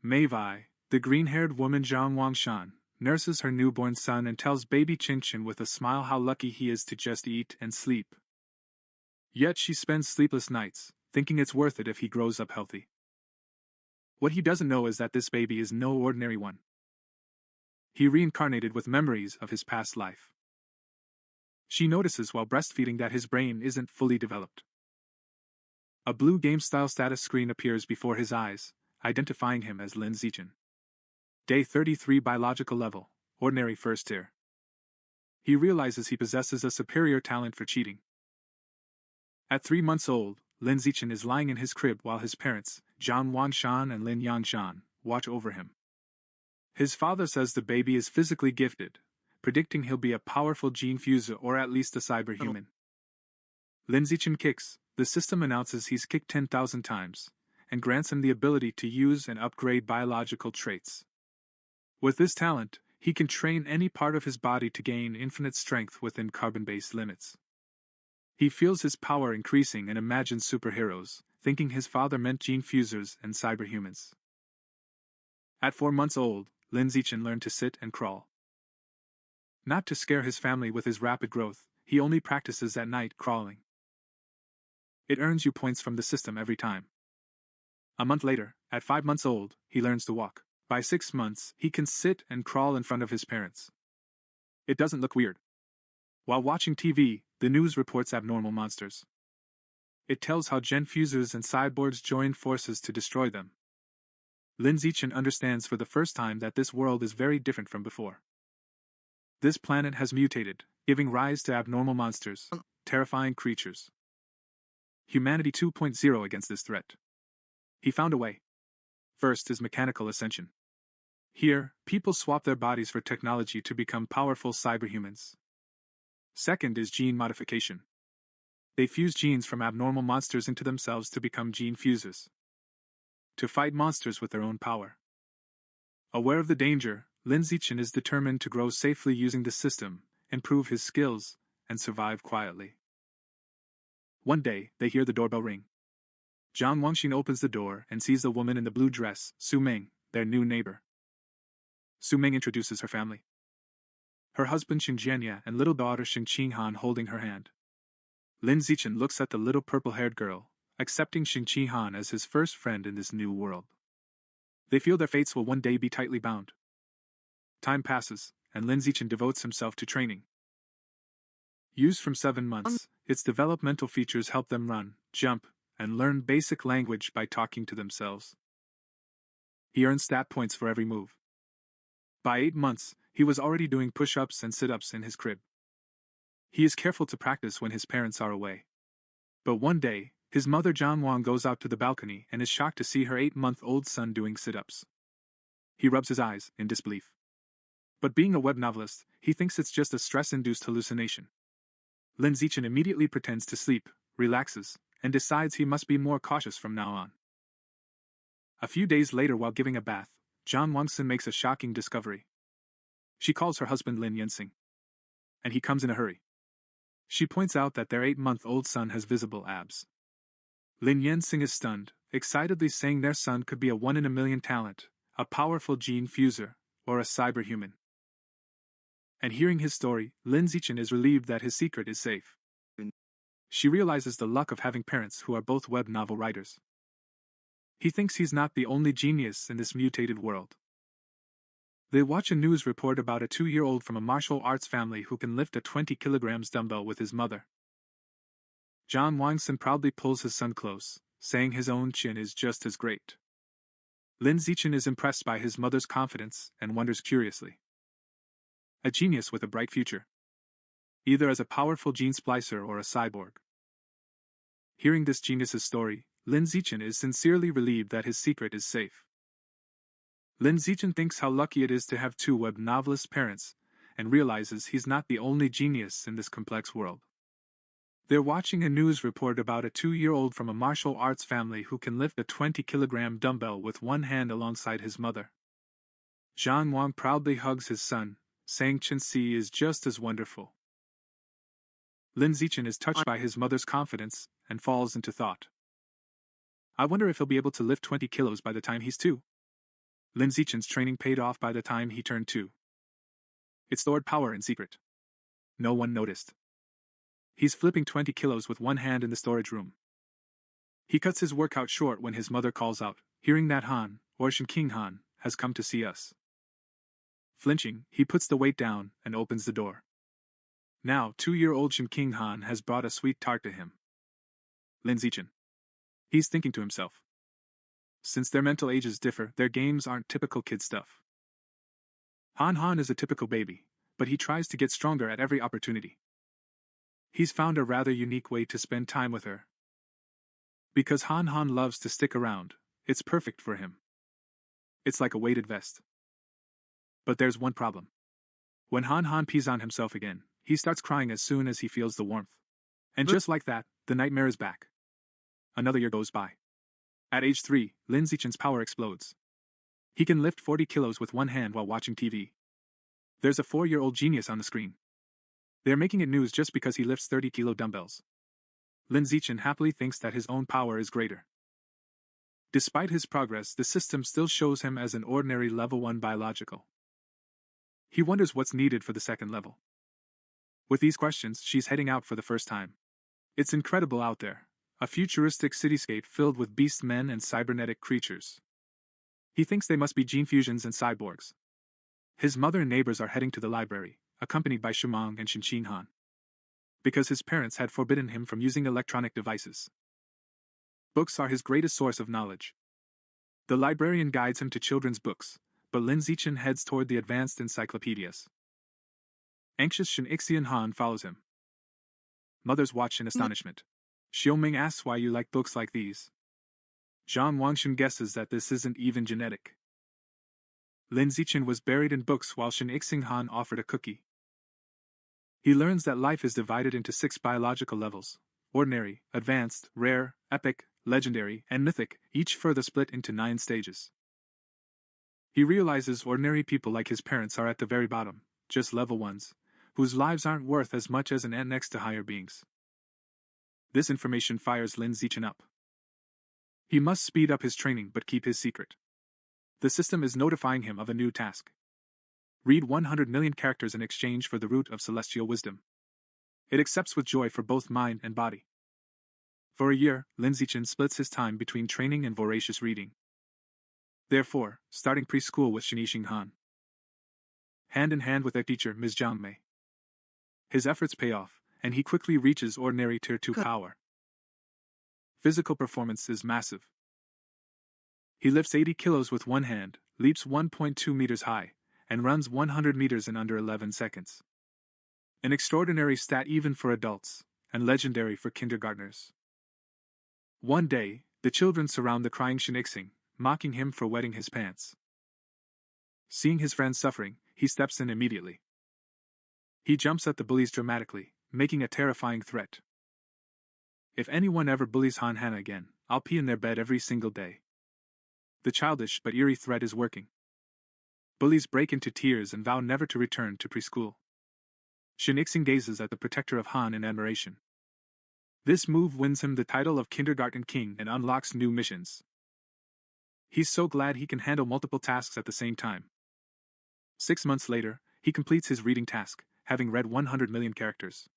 Mei Wei, the green-haired woman Zhang Wangshan, nurses her newborn son and tells baby Chin with a smile how lucky he is to just eat and sleep. Yet she spends sleepless nights, thinking it's worth it if he grows up healthy. What he doesn't know is that this baby is no ordinary one. He reincarnated with memories of his past life. She notices while breastfeeding that his brain isn't fully developed. A blue game-style status screen appears before his eyes, identifying him as Lin Zichen. Day 33 biological level, ordinary first tier. He realizes he possesses a superior talent for cheating. At 3 months old, Lin Zichen is lying in his crib while his parents, Zhang Wangshan and Lin Yangshan, watch over him. His father says the baby is physically gifted, predicting he'll be a powerful gene fuser or at least a cyberhuman. Lin Zichen kicks. The system announces he's kicked 10,000 times, and grants him the ability to use and upgrade biological traits. With this talent, he can train any part of his body to gain infinite strength within carbon-based limits. He feels his power increasing and imagines superheroes, thinking his father meant gene fusers and cyberhumans. At 4 months old, Lin Zichen learned to sit and crawl. Not to scare his family with his rapid growth, he only practices at night crawling. It earns you points from the system every time. A month later, at 5 months old, he learns to walk. By 6 months, he can sit and crawl in front of his parents. It doesn't look weird. While watching TV, the news reports abnormal monsters. It tells how gen fusers and cyborgs joined forces to destroy them. Lin Zichen understands for the first time that this world is very different from before. This planet has mutated, giving rise to abnormal monsters, terrifying creatures. Humanity 2.0 against this threat. He found a way. First is mechanical ascension. Here, people swap their bodies for technology to become powerful cyberhumans. Second is gene modification. They fuse genes from abnormal monsters into themselves to become gene fusers. To fight monsters with their own power. Aware of the danger, Lin Zichen is determined to grow safely using the system, improve his skills, and survive quietly. One day, they hear the doorbell ring. Zhang Wangxin opens the door and sees the woman in the blue dress, Su Ming, their new neighbor. Su Ming introduces her family. Her husband Xing Jianya and little daughter Xing Qinghan holding her hand. Lin Zichen looks at the little purple-haired girl, accepting Xing Qinghan as his first friend in this new world. They feel their fates will one day be tightly bound. Time passes, and Lin Zichen devotes himself to training. Used from 7 months, its developmental features help them run, jump, and learn basic language by talking to themselves. He earned stat points for every move. By 8 months, he was already doing push-ups and sit-ups in his crib. He is careful to practice when his parents are away. But one day, his mother John Wang goes out to the balcony and is shocked to see her 8-month-old son doing sit-ups. He rubs his eyes in disbelief. But being a web novelist, he thinks it's just a stress-induced hallucination. Lin Zichen immediately pretends to sleep, relaxes, and decides he must be more cautious from now on. A few days later, while giving a bath, John Wangson makes a shocking discovery. She calls her husband Lin Yensing. And he comes in a hurry. She points out that their 8-month-old son has visible abs. Lin Yensing is stunned, excitedly saying their son could be a 1 in a million talent, a powerful gene fuser, or a cyberhuman. And hearing his story, Lin Zichen is relieved that his secret is safe. She realizes the luck of having parents who are both web novel writers. He thinks he's not the only genius in this mutated world. They watch a news report about a 2-year-old from a martial arts family who can lift a 20 kilograms dumbbell with his mother. John Wangson proudly pulls his son close, saying his own chin is just as great. Lin Zichen is impressed by his mother's confidence and wonders curiously. A genius with a bright future. Either as a powerful gene splicer or a cyborg. Hearing this genius's story, Lin Zichen is sincerely relieved that his secret is safe. Lin Zichen thinks how lucky it is to have 2 web novelist parents, and realizes he's not the only genius in this complex world. They're watching a news report about a 2-year-old from a martial arts family who can lift a 20-kilogram dumbbell with one hand alongside his mother. John Wang proudly hugs his son, saying Chen Si is just as wonderful. Lin Zichen is touched by his mother's confidence and falls into thought. I wonder if he'll be able to lift 20 kilos by the time he's 2. Lin Zichen's training paid off by the time he turned 2. It stored power in secret. No one noticed. He's flipping 20 kilos with one hand in the storage room. He cuts his workout short when his mother calls out, hearing that Han, or Shen King Han, has come to see us. Flinching, he puts the weight down and opens the door. Now, 2-year-old Shen King Han has brought a sweet tart to him. Lin Zichen. He's thinking to himself. Since their mental ages differ, their games aren't typical kid stuff. Han is a typical baby, but he tries to get stronger at every opportunity. He's found a rather unique way to spend time with her. Because Han loves to stick around, it's perfect for him. It's like a weighted vest. But there's one problem. When Han pees on himself again, he starts crying as soon as he feels the warmth. And just like that, the nightmare is back. Another year goes by. At age 3, Lin Zichen's power explodes. He can lift 40 kilos with one hand while watching TV. There's a 4-year-old genius on the screen. They're making it news just because he lifts 30-kilo dumbbells. Lin Zichen happily thinks that his own power is greater. Despite his progress, the system still shows him as an ordinary level 1 biological. He wonders what's needed for the second level. With these questions, she's heading out for the first time. It's incredible out there. A futuristic cityscape filled with beast men and cybernetic creatures. He thinks they must be gene fusions and cyborgs. His mother and neighbors are heading to the library, accompanied by Shumang and Shin Han. Because his parents had forbidden him from using electronic devices. Books are his greatest source of knowledge. The librarian guides him to children's books, but Lin Zichen heads toward the advanced encyclopedias. Anxious Shin Ixian Han follows him. Mothers watch in astonishment. Xiaoming asks why you like books like these. Zhang Wangshan guesses that this isn't even genetic. Lin Zichen was buried in books while Shin Ixing Han offered a cookie. He learns that life is divided into 6 biological levels: ordinary, advanced, rare, epic, legendary, and mythic, each further split into 9 stages. He realizes ordinary people like his parents are at the very bottom, just level 1s, whose lives aren't worth as much as an ant next to higher beings. This information fires Lin Zichen up. He must speed up his training but keep his secret. The system is notifying him of a new task. Read 100 million characters in exchange for the root of celestial wisdom. It accepts with joy for both mind and body. For a year, Lin Zichen splits his time between training and voracious reading. Therefore, starting preschool with Shin Yixing Han. Hand in hand with their teacher, Ms. Jiang Mei. His efforts pay off, and he quickly reaches ordinary Tier 2 power. Physical performance is massive. He lifts 80 kilos with one hand, leaps 1.2 meters high, and runs 100 meters in under 11 seconds. An extraordinary stat even for adults, and legendary for kindergartners. One day, the children surround the crying Shinixing, mocking him for wetting his pants. Seeing his friends suffering, he steps in immediately. He jumps at the bullies dramatically, making a terrifying threat. If anyone ever bullies Han Hana again, I'll pee in their bed every single day. The childish but eerie threat is working. Bullies break into tears and vow never to return to preschool. Shinixing gazes at the protector of Han in admiration. This move wins him the title of Kindergarten King and unlocks new missions. He's so glad he can handle multiple tasks at the same time. 6 months later, he completes his reading task, having read 100 million characters.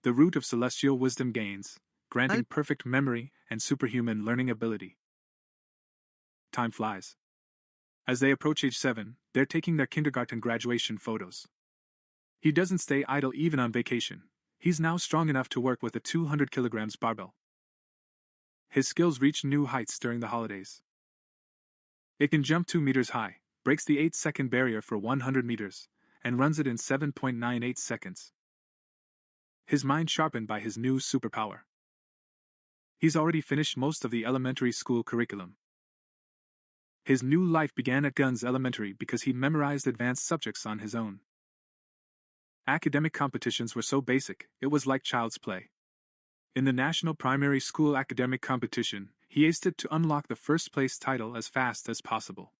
The root of celestial wisdom gains, granting perfect memory and superhuman learning ability. Time flies. As they approach age 7, they're taking their kindergarten graduation photos. He doesn't stay idle even on vacation. He's now strong enough to work with a 200 kilograms barbell. His skills reach new heights during the holidays. It can jump 2 meters high, breaks the 8-second barrier for 100 meters, and runs it in 7.98 seconds. His mind sharpened by his new superpower. He's already finished most of the elementary school curriculum. His new life began at Guns Elementary because he memorized advanced subjects on his own. Academic competitions were so basic, it was like child's play. In the National Primary School Academic Competition, he aced it to unlock the first-place title as fast as possible.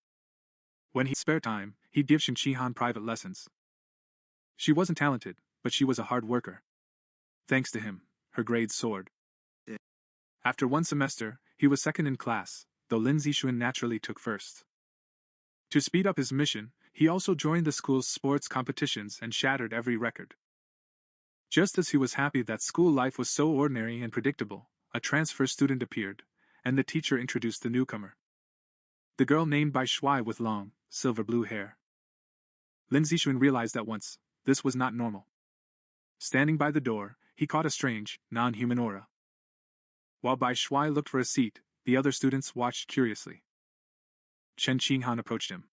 When he had spare time, he'd give Shin-Chi-Han private lessons. She wasn't talented, but she was a hard worker. Thanks to him, her grades soared. After one semester, he was second in class, though Lin Zixuan naturally took first. To speed up his mission, he also joined the school's sports competitions and shattered every record. Just as he was happy that school life was so ordinary and predictable, a transfer student appeared, and the teacher introduced the newcomer. The girl named Bai Shuai with long, silver-blue hair. Lin Zixuan realized at once, this was not normal. Standing by the door, he caught a strange, non-human aura. While Bai Shuai looked for a seat, the other students watched curiously. Chen Qinghan approached him.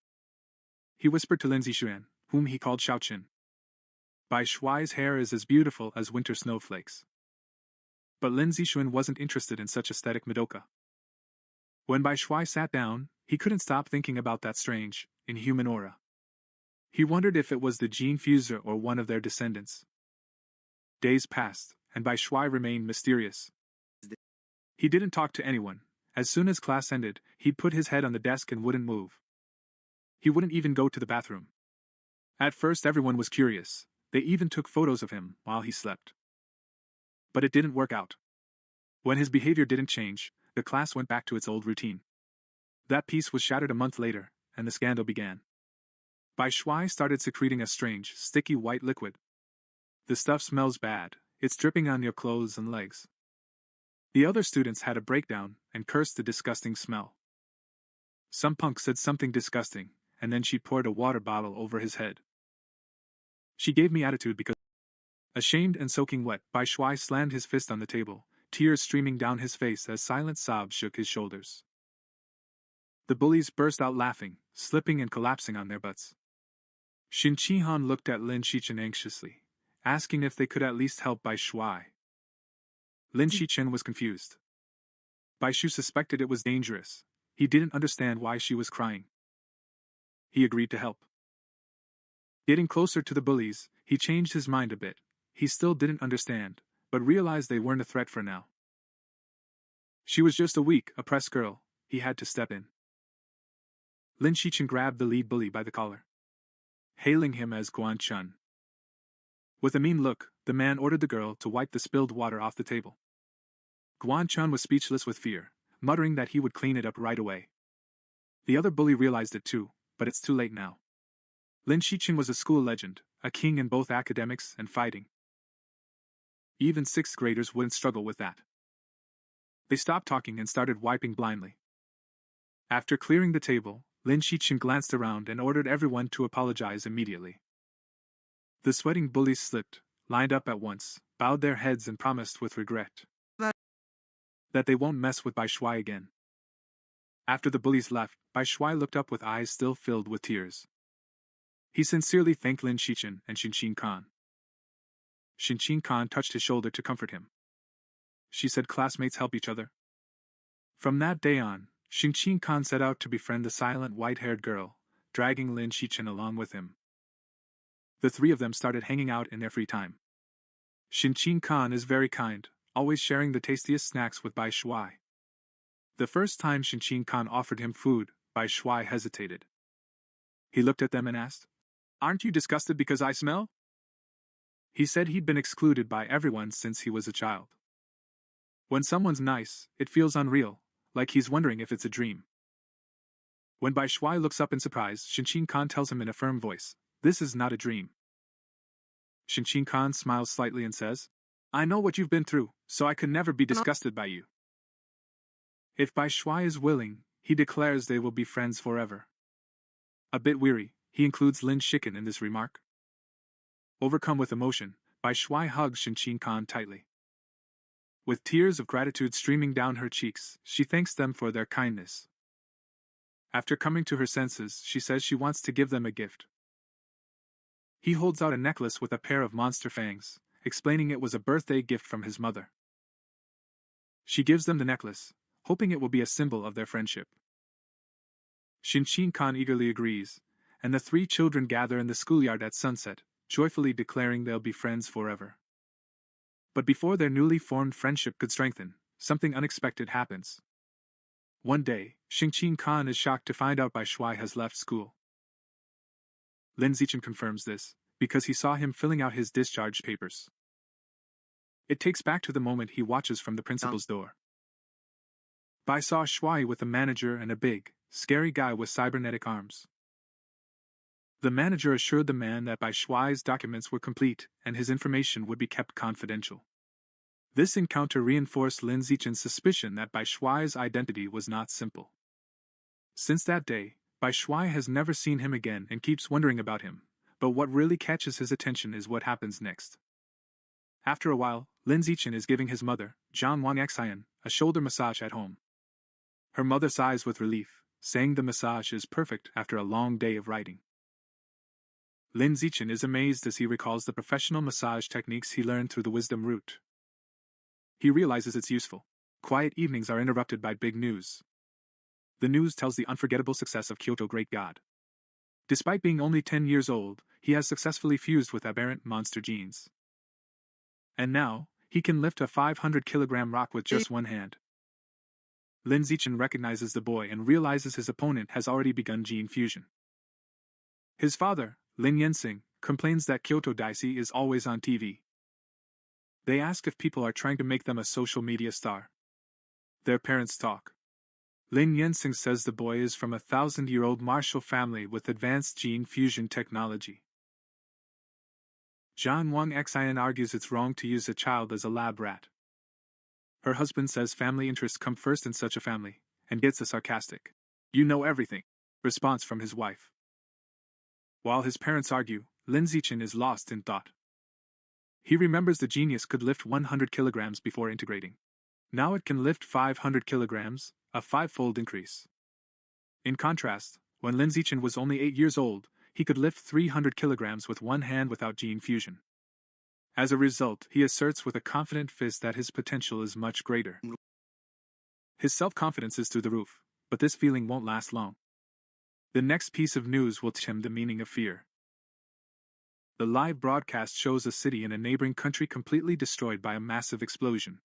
He whispered to Lin Zixuan, whom he called Xiaoqin. Bai Shuai's hair is as beautiful as winter snowflakes. But Lin Zixuan wasn't interested in such aesthetic Madoka. When Bai Shuai sat down, he couldn't stop thinking about that strange, inhuman aura. He wondered if it was the gene fuser or one of their descendants. Days passed, and Bai Shuai remained mysterious. He didn't talk to anyone. As soon as class ended, he'd put his head on the desk and wouldn't move. He wouldn't even go to the bathroom. At first everyone was curious. They even took photos of him while he slept. But it didn't work out. When his behavior didn't change, the class went back to its old routine. That peace was shattered a month later, and the scandal began. Bai Shuai started secreting a strange, sticky white liquid. The stuff smells bad. It's dripping on your clothes and legs. The other students had a breakdown and cursed the disgusting smell. Some punk said something disgusting, and then she poured a water bottle over his head. She gave me attitude because... Ashamed and soaking wet, Bai Shuai slammed his fist on the table, tears streaming down his face as silent sobs shook his shoulders. The bullies burst out laughing, slipping and collapsing on their butts. Shin Chi-Han looked at Lin Shichen anxiously, asking if they could at least help Bai Shuai. Lin Shichen was confused. Bai Shu suspected it was dangerous. He didn't understand why she was crying. He agreed to help. Getting closer to the bullies, he changed his mind a bit. He still didn't understand, but realized they weren't a threat for now. She was just a weak, oppressed girl. He had to step in. Lin Shichen grabbed the lead bully by the collar, hailing him as Guan Chun. With a mean look, the man ordered the girl to wipe the spilled water off the table. Guan Chun was speechless with fear, muttering that he would clean it up right away. The other bully realized it too, but it's too late now. Lin Shichen was a school legend, a king in both academics and fighting. Even 6th graders wouldn't struggle with that. They stopped talking and started wiping blindly. After clearing the table, Lin Shichen glanced around and ordered everyone to apologize immediately. The sweating bullies slipped, lined up at once, bowed their heads and promised with regret that they won't mess with Bai Shuai again. After the bullies left, Bai Shuai looked up with eyes still filled with tears. He sincerely thanked Lin Shichen and Xin Khan. Xin Khan touched his shoulder to comfort him. She said classmates help each other. From that day on, Xin Khan set out to befriend the silent white-haired girl, dragging Lin Shichen along with him. The three of them started hanging out in their free time. Xin Khan is very kind, always sharing the tastiest snacks with Bai Shuai. The first time Xin Khan offered him food, Bai Shuai hesitated. He looked at them and asked, "Aren't you disgusted because I smell?" He said he'd been excluded by everyone since he was a child. When someone's nice, it feels unreal, like he's wondering if it's a dream. When Bai Shuai looks up in surprise, Xin Khan tells him in a firm voice, "This is not a dream." Xin Khan smiles slightly and says, "I know what you've been through, so I could never be disgusted by you." If Bai Shuai is willing, he declares they will be friends forever. A bit weary, he includes Lin Shichen in this remark. Overcome with emotion, Bai Shuai hugs Xin Khan tightly. With tears of gratitude streaming down her cheeks, she thanks them for their kindness. After coming to her senses, she says she wants to give them a gift. He holds out a necklace with a pair of monster fangs, explaining it was a birthday gift from his mother. She gives them the necklace, hoping it will be a symbol of their friendship. Xin Khan eagerly agrees, and the three children gather in the schoolyard at sunset, joyfully declaring they'll be friends forever. But before their newly formed friendship could strengthen, something unexpected happens. One day, Xin Khan is shocked to find out Bai Shuai has left school. Lin Zichen confirms this, because he saw him filling out his discharge papers. It takes back to the moment he watches from the principal's door. Bai saw Shuai with a manager and a big, scary guy with cybernetic arms. The manager assured the man that Bai Shuai's documents were complete and his information would be kept confidential. This encounter reinforced Lin Zichen's suspicion that Bai Shuai's identity was not simple. Since that day, Bai Shuai has never seen him again and keeps wondering about him, but what really catches his attention is what happens next. After a while, Lin Zichen is giving his mother, Zhang Wang Xian, a shoulder massage at home. Her mother sighs with relief, saying the massage is perfect after a long day of writing. Lin Zichen is amazed as he recalls the professional massage techniques he learned through the wisdom route. He realizes it's useful. Quiet evenings are interrupted by big news. The news tells the unforgettable success of Kyoto Great God. Despite being only 10 years old, he has successfully fused with aberrant monster genes. And now, he can lift a 500-kilogram rock with just one hand. Lin Zichen recognizes the boy and realizes his opponent has already begun gene fusion. His father, Lin Yensing, complains that Kyoto Daisy is always on TV. They ask if people are trying to make them a social media star. Their parents talk. Lin Yensing says the boy is from a 1,000-year-old martial family with advanced gene fusion technology. Zhang Wang Xian argues it's wrong to use a child as a lab rat. Her husband says family interests come first in such a family, and gets a sarcastic, "You know everything," response from his wife. While his parents argue, Lin Zichen is lost in thought. He remembers the genius could lift 100 kilograms before integrating. Now it can lift 500 kilograms, a 5-fold increase. In contrast, when Lin Zichen was only 8 years old, he could lift 300 kilograms with one hand without gene fusion. As a result, he asserts with a confident fist that his potential is much greater. His self-confidence is through the roof, but this feeling won't last long. The next piece of news will teach him the meaning of fear. The live broadcast shows a city in a neighboring country completely destroyed by a massive explosion.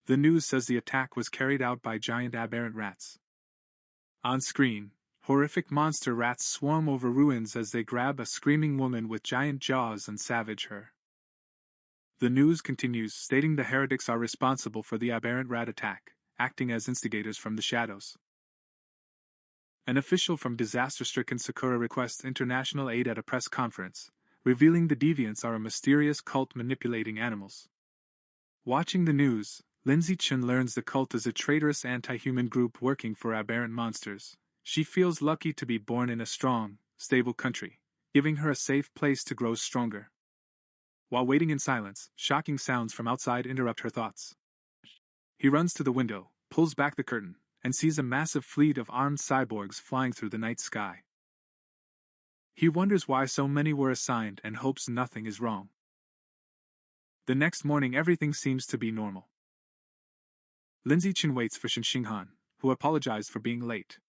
The news says the attack was carried out by giant aberrant rats. On screen, horrific monster rats swarm over ruins as they grab a screaming woman with giant jaws and savage her. The news continues, stating the heretics are responsible for the aberrant rat attack, acting as instigators from the shadows. An official from disaster-stricken Sakura requests international aid at a press conference, revealing the deviants are a mysterious cult manipulating animals. Watching the news, Lin Zichen learns the cult is a traitorous anti-human group working for aberrant monsters. She feels lucky to be born in a strong, stable country, giving her a safe place to grow stronger. While waiting in silence, shocking sounds from outside interrupt her thoughts. He runs to the window, pulls back the curtain, and sees a massive fleet of armed cyborgs flying through the night sky. He wonders why so many were assigned and hopes nothing is wrong. The next morning everything seems to be normal. Lindsay Chin waits for Shin Xinghan, who apologized for being late.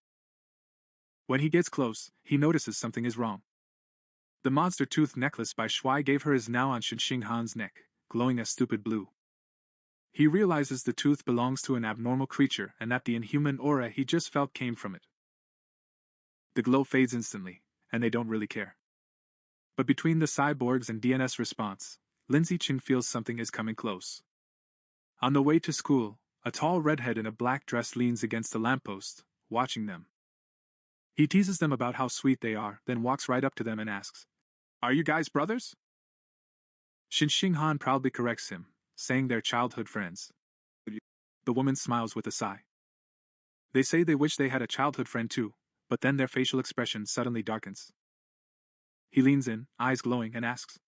When he gets close, he notices something is wrong. The monster tooth necklace by Shuai gave her is now on Shin Xinghan's neck, glowing a stupid blue. He realizes the tooth belongs to an abnormal creature and that the inhuman aura he just felt came from it. The glow fades instantly, and they don't really care. But between the cyborgs and DNS response, Lindsay Chin feels something is coming close. On the way to school, a tall redhead in a black dress leans against a lamppost, watching them. He teases them about how sweet they are, then walks right up to them and asks, "Are you guys brothers?" Shin Xinghan proudly corrects him, saying they're childhood friends. The woman smiles with a sigh. They say they wish they had a childhood friend too, but then their facial expression suddenly darkens. He leans in, eyes glowing, and asks,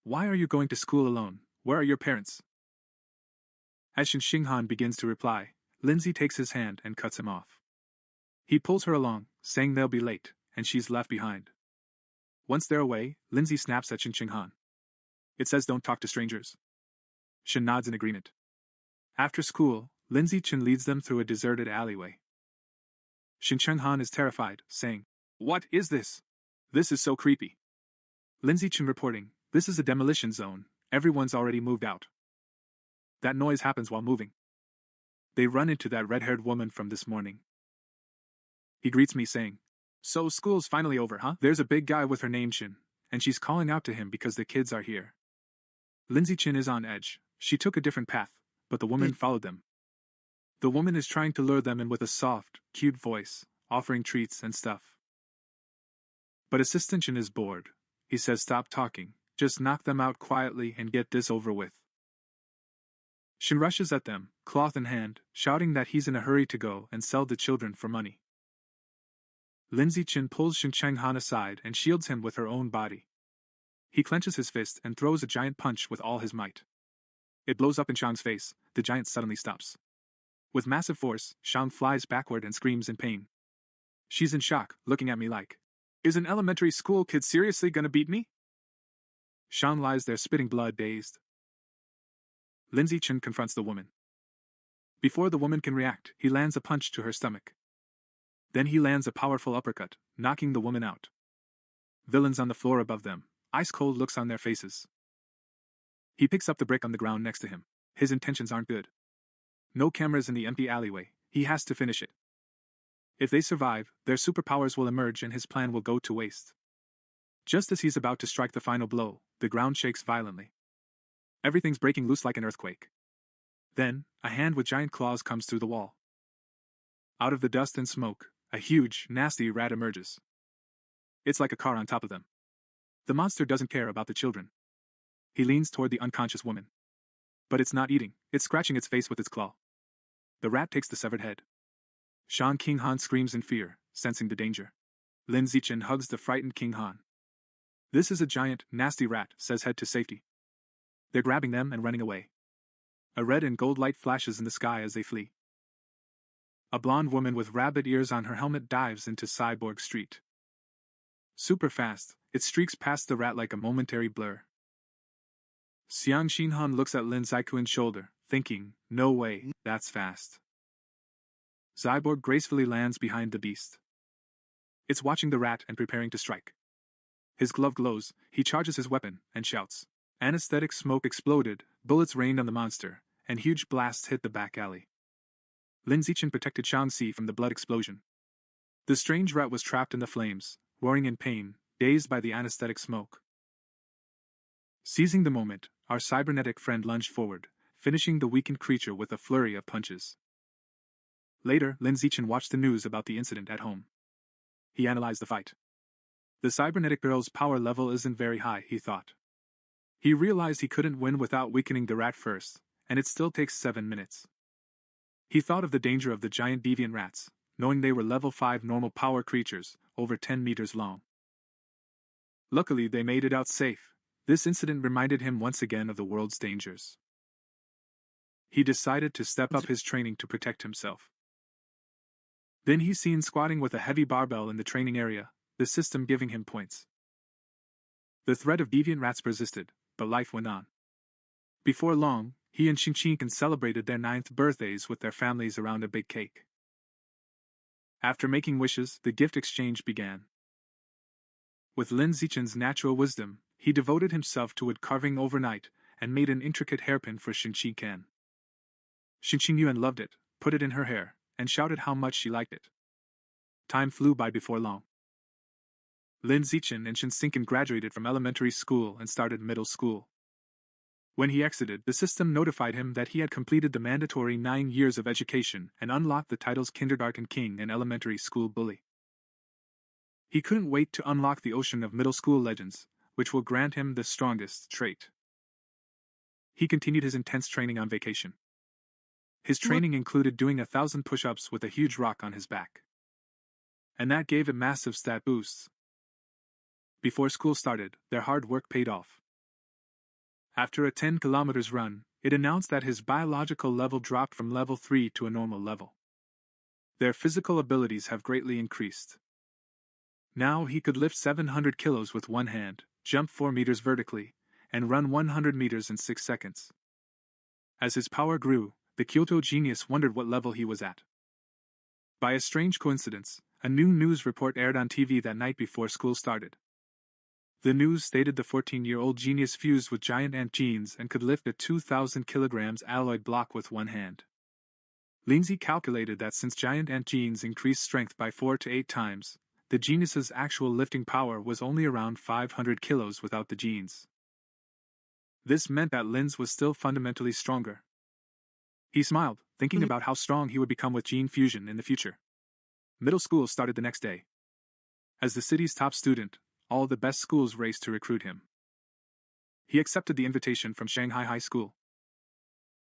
"Why are you going to school alone? Where are your parents?" As Shin Xinghan begins to reply, Lindsay takes his hand and cuts him off. He pulls her along, saying they'll be late, and she's left behind. Once they're away, Lindsay snaps at Shin Xinghan. It says don't talk to strangers. Shin nods in agreement. After school, Lindsay Chin leads them through a deserted alleyway. Shin Xinghan is terrified, saying, "What is this? This is so creepy." Lindsay Chin reporting, "This is a demolition zone, everyone's already moved out." That noise happens while moving. They run into that red-haired woman from this morning. He greets me saying, "So school's finally over, huh?" There's a big guy with her name Chin, and she's calling out to him because the kids are here. Lindsay Chin is on edge. She took a different path, but the woman followed them. The woman is trying to lure them in with a soft, cute voice, offering treats and stuff. But Assistant Chin is bored. He says stop talking, just knock them out quietly and get this over with. Shin rushes at them, cloth in hand, shouting that he's in a hurry to go and sell the children for money. Lindsay Chin pulls Shin Changhan aside and shields him with her own body. He clenches his fist and throws a giant punch with all his might. It blows up in Shang's face. The giant suddenly stops. With massive force, Shang flies backward and screams in pain. She's in shock, looking at me like, "Is an elementary school kid seriously gonna beat me?" Shang lies there spitting blood, dazed. Lindsay Chin confronts the woman. Before the woman can react, he lands a punch to her stomach. Then he lands a powerful uppercut, knocking the woman out. Villains on the floor above them, ice-cold looks on their faces. He picks up the brick on the ground next to him. His intentions aren't good. No cameras in the empty alleyway, he has to finish it. If they survive, their superpowers will emerge and his plan will go to waste. Just as he's about to strike the final blow, the ground shakes violently. Everything's breaking loose like an earthquake. Then, a hand with giant claws comes through the wall. Out of the dust and smoke, a huge, nasty rat emerges. It's like a car on top of them. The monster doesn't care about the children. He leans toward the unconscious woman. But it's not eating, it's scratching its face with its claw. The rat takes the severed head. Shang King Han screams in fear, sensing the danger. Lin Zichen hugs the frightened King Han. "This is a giant, nasty rat," says Head to safety. They're grabbing them and running away. A red and gold light flashes in the sky as they flee. A blonde woman with rabbit ears on her helmet dives into Cyborg Street. Super fast, it streaks past the rat like a momentary blur. Xiang Xinhan looks at Lin Zikuin's shoulder, thinking, "No way, that's fast." Cyborg gracefully lands behind the beast. It's watching the rat and preparing to strike. His glove glows, he charges his weapon, and shouts. Anesthetic smoke exploded, bullets rained on the monster, and huge blasts hit the back alley. Lin Zichen protected Shaanxi from the blood explosion. The strange rat was trapped in the flames, roaring in pain, dazed by the anesthetic smoke. Seizing the moment, our cybernetic friend lunged forward, finishing the weakened creature with a flurry of punches. Later, Lin Zichen watched the news about the incident at home. He analyzed the fight. The cybernetic girl's power level isn't very high, he thought. He realized he couldn't win without weakening the rat first, and it still takes 7 minutes. He thought of the danger of the giant deviant rats, knowing they were level 5 normal power creatures, over 10 meters long. Luckily, they made it out safe. This incident reminded him once again of the world's dangers. He decided to step up his training to protect himself. Then he's seen squatting with a heavy barbell in the training area, the system giving him points. The threat of deviant rats persisted, but life went on. Before long, he and Xingqing celebrated their 9th birthdays with their families around a big cake. After making wishes, the gift exchange began. With Lin Zichen's natural wisdom, he devoted himself to wood carving overnight and made an intricate hairpin for Xingqing Ken. Xingqing Yuan loved it, put it in her hair, and shouted how much she liked it. Time flew by before long. Lin Zichen and Shen Xingqing graduated from elementary school and started middle school. When he exited, the system notified him that he had completed the mandatory 9 years of education and unlocked the titles Kindergarten King and Elementary School Bully. He couldn't wait to unlock the ocean of middle school legends, which will grant him the strongest trait. He continued his intense training on vacation. His training included doing 1,000 push-ups with a huge rock on his back. And that gave him massive stat boosts. Before school started, their hard work paid off. After a 10 kilometers run, it announced that his biological level dropped from level 3 to a normal level. Their physical abilities have greatly increased. Now he could lift 700 kilos with one hand, jump 4 meters vertically, and run 100 meters in 6 seconds. As his power grew, the Kyoto genius wondered what level he was at. By a strange coincidence, a new news report aired on TV that night before school started. The news stated the 14-year-old genius fused with giant ant genes and could lift a 2,000 kilograms alloyed block with one hand. Lindsay calculated that since giant ant genes increased strength by 4 to 8 times, the genius's actual lifting power was only around 500 kilos without the genes. This meant that Linz was still fundamentally stronger. He smiled, thinking about how strong he would become with gene fusion in the future. Middle school started the next day. As the city's top student, all the best schools raced to recruit him. He accepted the invitation from Shanghai High School.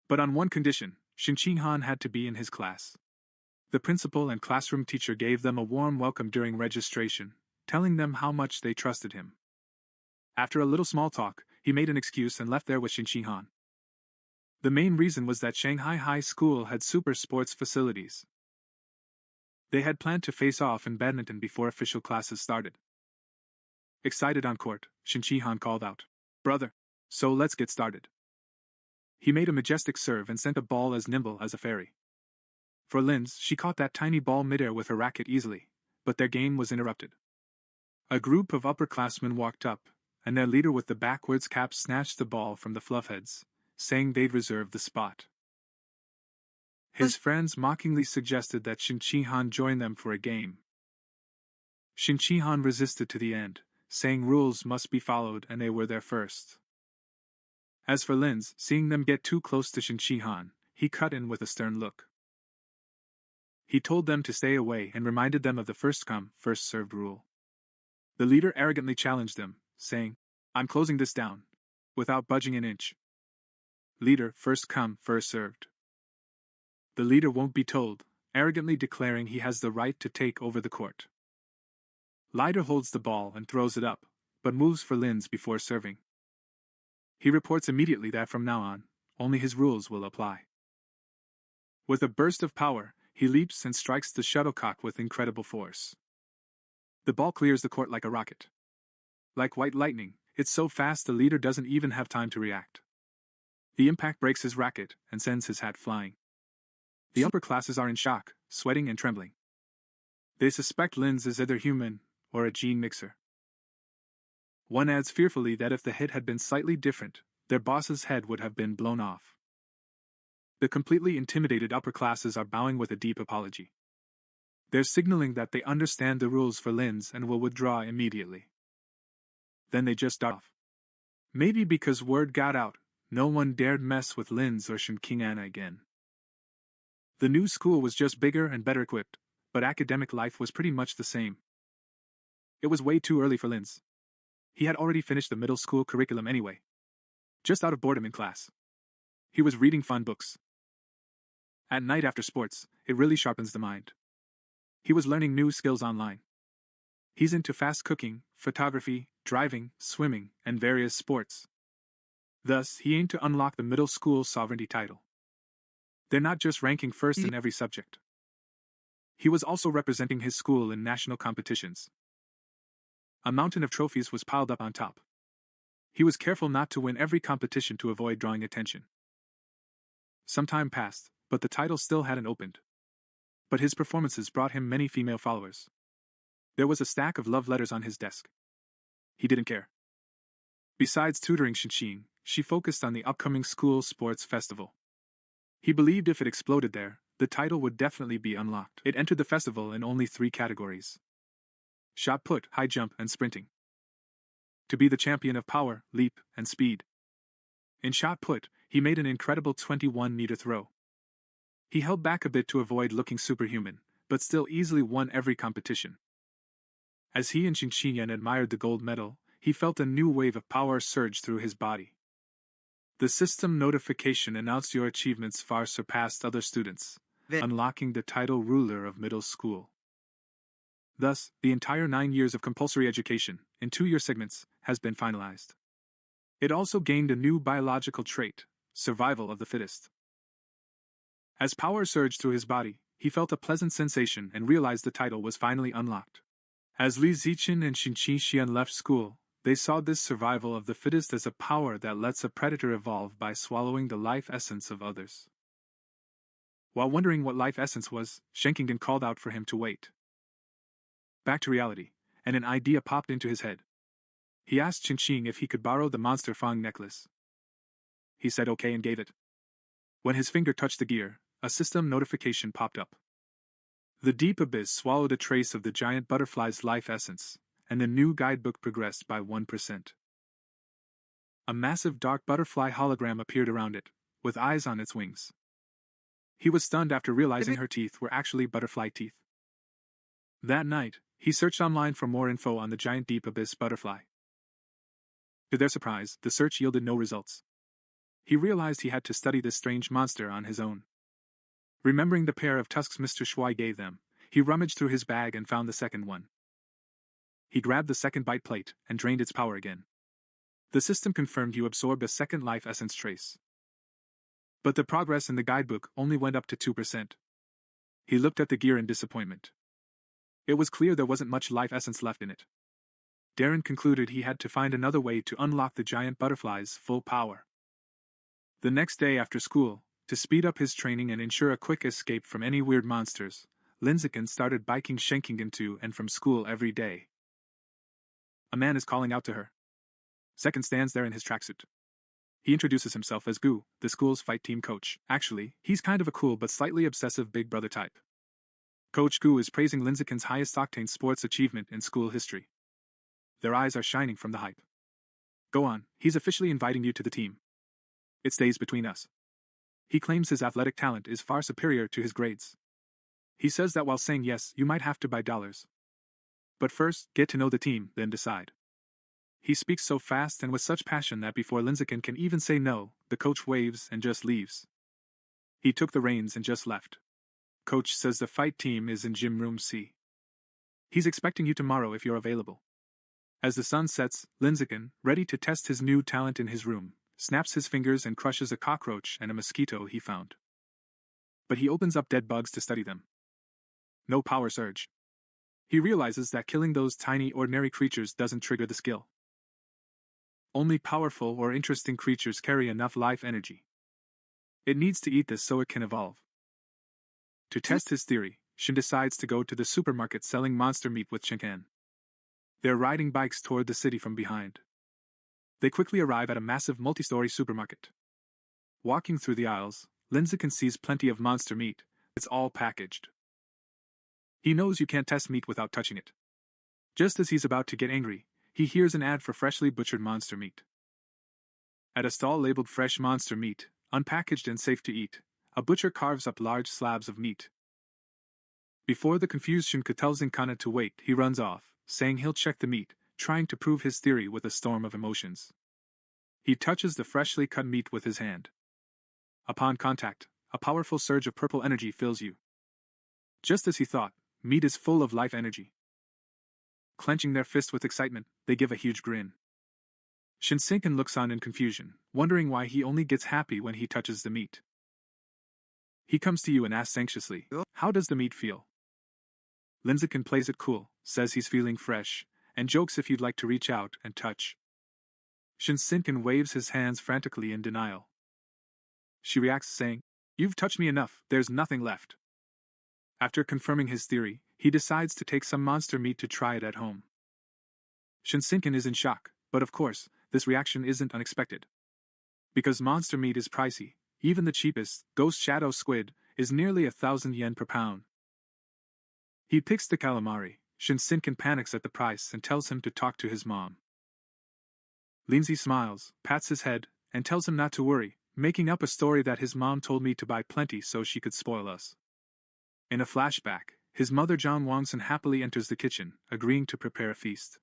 But on one condition, Xingqing Han had to be in his class. The principal and classroom teacher gave them a warm welcome during registration, telling them how much they trusted him. After a little small talk, he made an excuse and left there with Xingqing Han. The main reason was that Shanghai High School had super sports facilities. They had planned to face off in badminton before official classes started. Excited on court, Xingqing Han called out, "Brother, so let's get started." He made a majestic serve and sent a ball as nimble as a fairy. For Linz, she caught that tiny ball midair with her racket easily, but their game was interrupted. A group of upperclassmen walked up, and their leader with the backwards cap snatched the ball from the fluffheads, saying they'd reserve the spot. His friends mockingly suggested that Xingqing Han join them for a game. Xingqing Han resisted to the end, saying rules must be followed and they were there first. As for Linz, seeing them get too close to Xingqing Han, he cut in with a stern look. He told them to stay away and reminded them of the first-come, first-served rule. The leader arrogantly challenged them, saying, "I'm closing this down, without budging an inch." Leader, first come, first served. The leader won't be told, arrogantly declaring he has the right to take over the court. Leader holds the ball and throws it up, but moves for Linz before serving. He reports immediately that from now on, only his rules will apply. With a burst of power, he leaps and strikes the shuttlecock with incredible force. The ball clears the court like a rocket. Like white lightning, it's so fast the leader doesn't even have time to react. The impact breaks his racket and sends his hat flying. The upper classes are in shock, sweating and trembling. They suspect Linz is either human or a gene mixer. One adds fearfully that if the head had been slightly different, their boss's head would have been blown off. The completely intimidated upper classes are bowing with a deep apology. They're signaling that they understand the rules for Linz and will withdraw immediately. Then they just dart off. Maybe because word got out, no one dared mess with Linz or Xingqing Anna again. The new school was just bigger and better equipped, but academic life was pretty much the same. It was way too early for Linz. He had already finished the middle school curriculum anyway. Just out of boredom in class. He was reading fun books. At night after sports, it really sharpens the mind. He was learning new skills online. He's into fast cooking, photography, driving, swimming, and various sports. Thus, he aimed to unlock the middle school sovereignty title. They're not just ranking first in every subject. He was also representing his school in national competitions. A mountain of trophies was piled up on top. He was careful not to win every competition to avoid drawing attention. Some time passed, but the title still hadn't opened. But his performances brought him many female followers. There was a stack of love letters on his desk. He didn't care. Besides tutoring Shinxin, she focused on the upcoming school sports festival. He believed if it exploded there, the title would definitely be unlocked. It entered the festival in only 3 categories: shot put, high jump, and sprinting. To be the champion of power, leap, and speed. In shot put, he made an incredible 21-meter throw. He held back a bit to avoid looking superhuman, but still easily won every competition. As he and Xingqian admired the gold medal, he felt a new wave of power surge through his body. The system notification announced your achievements far surpassed other students, unlocking the title ruler of middle school. Thus, the entire 9 years of compulsory education, in 2-year segments, has been finalized. It also gained a new biological trait, survival of the fittest. As power surged through his body, he felt a pleasant sensation and realized the title was finally unlocked. As Li Ziqin and Xinqi Xian left school, they saw this survival of the fittest as a power that lets a predator evolve by swallowing the life essence of others. While wondering what life essence was, Schenkingen called out for him to wait. Back to reality, and an idea popped into his head. He asked Qingqing if he could borrow the monster Fang necklace. He said okay and gave it. When his finger touched the gear, a system notification popped up. The deep abyss swallowed a trace of the giant butterfly's life essence, and the new guidebook progressed by 1%. A massive dark butterfly hologram appeared around it, with eyes on its wings. He was stunned after realizing her teeth were actually butterfly teeth. That night, he searched online for more info on the giant deep abyss butterfly. To their surprise, the search yielded no results. He realized he had to study this strange monster on his own. Remembering the pair of tusks Mr. Shuai gave them, he rummaged through his bag and found the second one. He grabbed the second bite plate and drained its power again. The system confirmed you absorbed a second life essence trace. But the progress in the guidebook only went up to 2%. He looked at the gear in disappointment. It was clear there wasn't much life essence left in it. Darren concluded he had to find another way to unlock the giant butterfly's full power. The next day after school, to speed up his training and ensure a quick escape from any weird monsters, Linziken started biking Schenkingen to and from school every day. A man is calling out to her. Second stands there in his tracksuit. He introduces himself as Gu, the school's fight team coach. Actually, he's kind of a cool but slightly obsessive big brother type. Coach Gu is praising Linziken's highest octane sports achievement in school history. Their eyes are shining from the hype. Go on, he's officially inviting you to the team. It stays between us. He claims his athletic talent is far superior to his grades. He says that while saying yes, you might have to buy dollars. But first, get to know the team, then decide. He speaks so fast and with such passion that before Linziken can even say no, the coach waves and just leaves. He took the reins and just left. Coach says the fight team is in gym room C. He's expecting you tomorrow if you're available. As the sun sets, Linziken, ready to test his new talent in his room, snaps his fingers and crushes a cockroach and a mosquito he found. But he opens up dead bugs to study them. No power surge. He realizes that killing those tiny, ordinary creatures doesn't trigger the skill. Only powerful or interesting creatures carry enough life energy. It needs to eat this so it can evolve. To test his theory, Shin decides to go to the supermarket selling monster meat with Shinkan. They're riding bikes toward the city from behind. They quickly arrive at a massive multi-story supermarket. Walking through the aisles, Linziken sees plenty of monster meat. It's all packaged. He knows you can't test meat without touching it. Just as he's about to get angry, he hears an ad for freshly butchered monster meat. At a stall labeled fresh monster meat, unpackaged and safe to eat, a butcher carves up large slabs of meat. Before the confused Shunka tells Zinkana to wait, he runs off, saying he'll check the meat, trying to prove his theory with a storm of emotions. He touches the freshly cut meat with his hand. Upon contact, a powerful surge of purple energy fills you. Just as he thought, meat is full of life energy. Clenching their fists with excitement, they give a huge grin. Shinsenken looks on in confusion, wondering why he only gets happy when he touches the meat. He comes to you and asks anxiously, "How does the meat feel?" Linzikin plays it cool, says he's feeling fresh, and jokes if you'd like to reach out and touch. Shinsinkin waves his hands frantically in denial. She reacts saying, "You've touched me enough, there's nothing left." After confirming his theory, he decides to take some monster meat to try it at home. Shinsinkin is in shock, but of course, this reaction isn't unexpected. Because monster meat is pricey, even the cheapest, ghost shadow squid, is nearly 1,000 yen per pound. He picks the calamari. Shinsinkin panics at the price and tells him to talk to his mom. Lindsay smiles, pats his head, and tells him not to worry, making up a story that his mom told me to buy plenty so she could spoil us. In a flashback, his mother John Wongson happily enters the kitchen, agreeing to prepare a feast.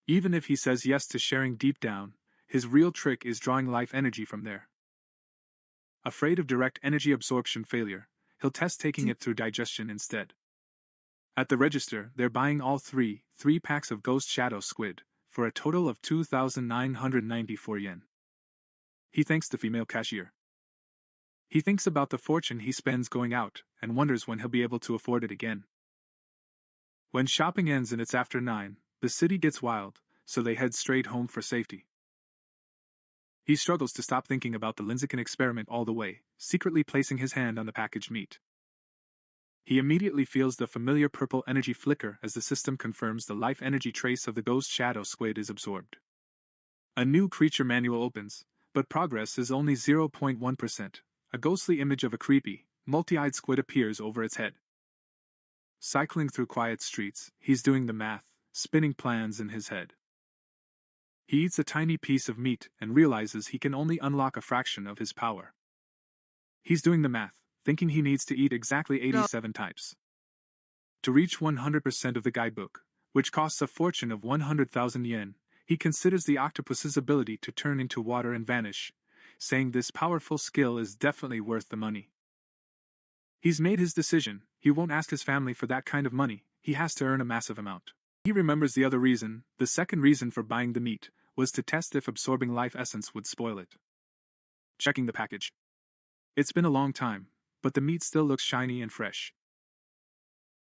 Even if he says yes to sharing deep down, his real trick is drawing life energy from there. Afraid of direct energy absorption failure, he'll test taking it through digestion instead. At the register, they're buying all three packs of Ghost Shadow Squid, for a total of 2,994 yen. He thanks the female cashier. He thinks about the fortune he spends going out, and wonders when he'll be able to afford it again. When shopping ends and it's after 9, the city gets wild, so they head straight home for safety. He struggles to stop thinking about the Linzikin experiment all the way, secretly placing his hand on the packaged meat. He immediately feels the familiar purple energy flicker as the system confirms the life energy trace of the Ghost Shadow Squid is absorbed. A new creature manual opens, but progress is only 0.1%. A ghostly image of a creepy, multi-eyed squid appears over its head. Cycling through quiet streets, he's doing the math, spinning plans in his head. He eats a tiny piece of meat and realizes he can only unlock a fraction of his power. He's doing the math, thinking he needs to eat exactly 87 types. To reach 100% of the guidebook, which costs a fortune of 100,000 yen, he considers the octopus's ability to turn into water and vanish, saying this powerful skill is definitely worth the money. He's made his decision, he won't ask his family for that kind of money, he has to earn a massive amount. He remembers the other reason, the second reason for buying the meat, was to test if absorbing life essence would spoil it. Checking the package. It's been a long time, but the meat still looks shiny and fresh.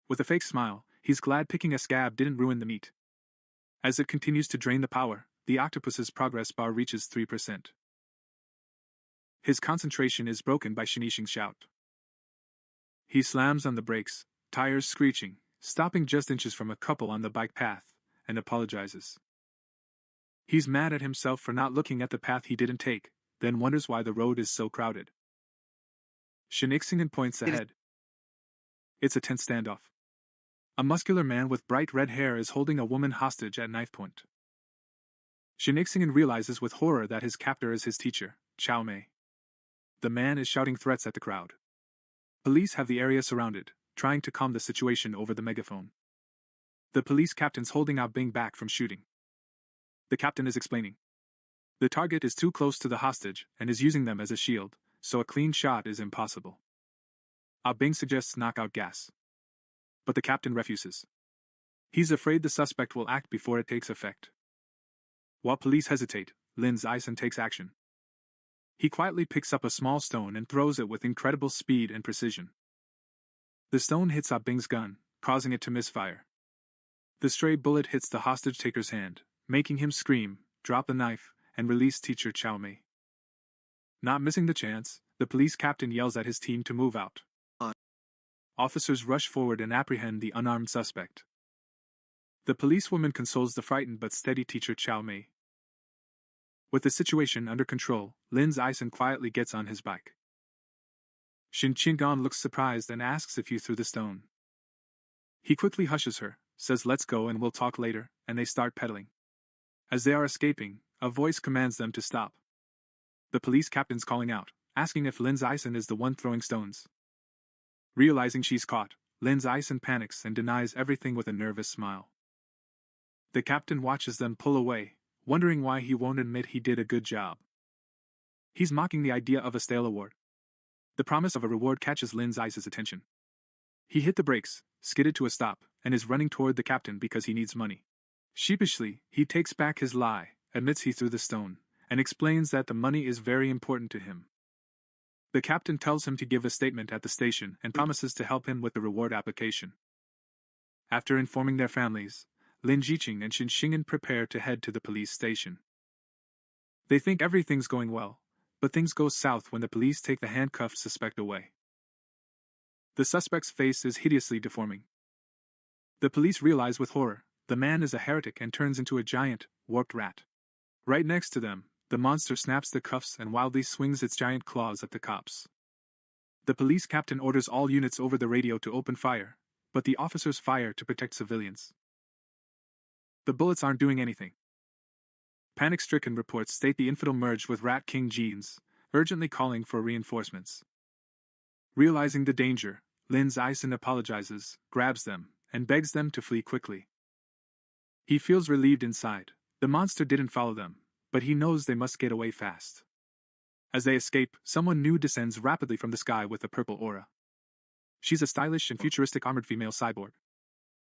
With a fake smile, he's glad picking a scab didn't ruin the meat. As it continues to drain the power, the octopus's progress bar reaches 3%. His concentration is broken by Shinishing's shout. He slams on the brakes, tires screeching, stopping just inches from a couple on the bike path, and apologizes. He's mad at himself for not looking at the path he didn't take, then wonders why the road is so crowded. Shinixingen points ahead. It's a tense standoff. A muscular man with bright red hair is holding a woman hostage at knife point. Shinixingen realizes with horror that his captor is his teacher, Chow Mei. The man is shouting threats at the crowd. Police have the area surrounded, trying to calm the situation over the megaphone. The police captain's holding Ah Bing back from shooting. The captain is explaining. The target is too close to the hostage and is using them as a shield, so a clean shot is impossible. Ah Bing suggests knockout gas. But the captain refuses. He's afraid the suspect will act before it takes effect. While police hesitate, Lin's Eisen takes action. He quietly picks up a small stone and throws it with incredible speed and precision. The stone hits Ah Bing's gun, causing it to misfire. The stray bullet hits the hostage-taker's hand, making him scream, drop the knife, and release teacher Chow Mei. Not missing the chance, the police captain yells at his team to move out. Officers rush forward and apprehend the unarmed suspect. The policewoman consoles the frightened but steady teacher Chow Mei. With the situation under control, Lin's Eisen quietly gets on his bike. Shin Chingon looks surprised and asks if you threw the stone. He quickly hushes her, says let's go and we'll talk later, and they start pedaling. As they are escaping, a voice commands them to stop. The police captain's calling out, asking if Lin's Eisen is the one throwing stones. Realizing she's caught, Lin's Eisen panics and denies everything with a nervous smile. The captain watches them pull away, wondering why he won't admit he did a good job. He's mocking the idea of a stale award. The promise of a reward catches Lin's Eisen's attention. He hit the brakes, skidded to a stop, and is running toward the captain because he needs money. Sheepishly, he takes back his lie, admits he threw the stone, and explains that the money is very important to him. The captain tells him to give a statement at the station and promises to help him with the reward application. After informing their families, Lin Jiqing and Shin Xing'an prepare to head to the police station. They think everything's going well, but things go south when the police take the handcuffed suspect away. The suspect's face is hideously deforming. The police realize with horror, the man is a heretic and turns into a giant, warped rat. Right next to them, the monster snaps the cuffs and wildly swings its giant claws at the cops. The police captain orders all units over the radio to open fire, but the officers fire to protect civilians. The bullets aren't doing anything. Panic-stricken reports state the infidel merged with Rat King genes, urgently calling for reinforcements. Realizing the danger, Lin Zixin apologizes, grabs them, and begs them to flee quickly. He feels relieved inside. The monster didn't follow them, but he knows they must get away fast. As they escape, someone new descends rapidly from the sky with a purple aura. She's a stylish and futuristic armored female cyborg.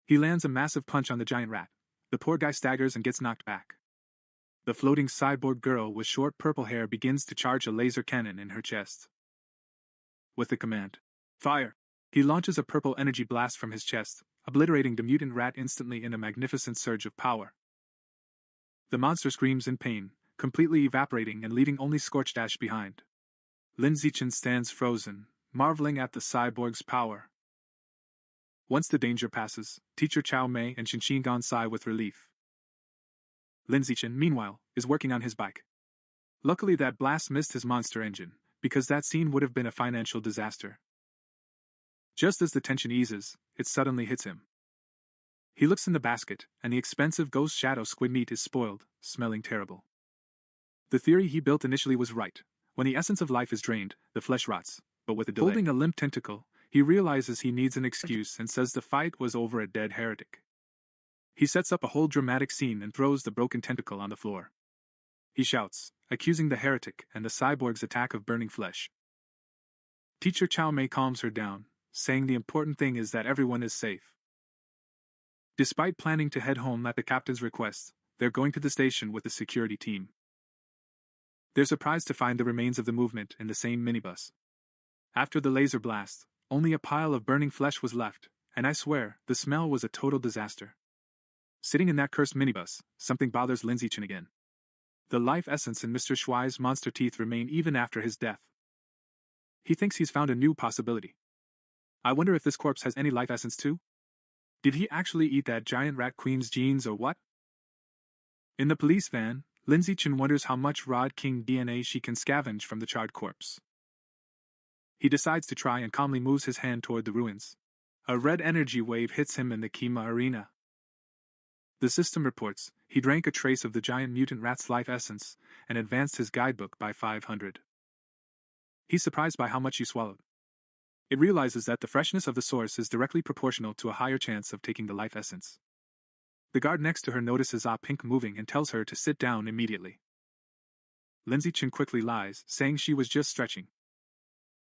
He lands a massive punch on the giant rat. The poor guy staggers and gets knocked back. The floating cyborg girl with short purple hair begins to charge a laser cannon in her chest. With the command, "Fire!" he launches a purple energy blast from his chest, obliterating the mutant rat instantly in a magnificent surge of power. The monster screams in pain, completely evaporating and leaving only scorched ash behind. Lin Zichen stands frozen, marveling at the cyborg's power. Once the danger passes, Teacher Chao Mei and Shin sigh with relief. Lin Zichen, meanwhile, is working on his bike. Luckily that blast missed his monster engine, because that scene would have been a financial disaster. Just as the tension eases, it suddenly hits him. He looks in the basket, and the expensive ghost shadow squid meat is spoiled, smelling terrible. The theory he built initially was right. When the essence of life is drained, the flesh rots, but with a delay. Holding a limp tentacle, he realizes he needs an excuse and says the fight was over a dead heretic. He sets up a whole dramatic scene and throws the broken tentacle on the floor. He shouts, accusing the heretic and the cyborg's attack of burning flesh. Teacher Chao Mei calms her down, saying the important thing is that everyone is safe. Despite planning to head home at the captain's request, they're going to the station with the security team. They're surprised to find the remains of the movement in the same minibus. After the laser blast, only a pile of burning flesh was left, and I swear, the smell was a total disaster. Sitting in that cursed minibus, something bothers Lin Zichen again. The life essence in Mr. Shuai's monster teeth remain even after his death. He thinks he's found a new possibility. I wonder if this corpse has any life essence too? Did he actually eat that giant rat queen's genes or what? In the police van, Lin Zichen wonders how much Rod King DNA she can scavenge from the charred corpse. He decides to try and calmly moves his hand toward the ruins. A red energy wave hits him in the Kima arena. The system reports he drank a trace of the giant mutant rat's life essence and advanced his guidebook by 500. He's surprised by how much he swallowed. It realizes that the freshness of the source is directly proportional to a higher chance of taking the life essence. The guard next to her notices Ah Pink moving and tells her to sit down immediately. Lin Zichen quickly lies, saying she was just stretching.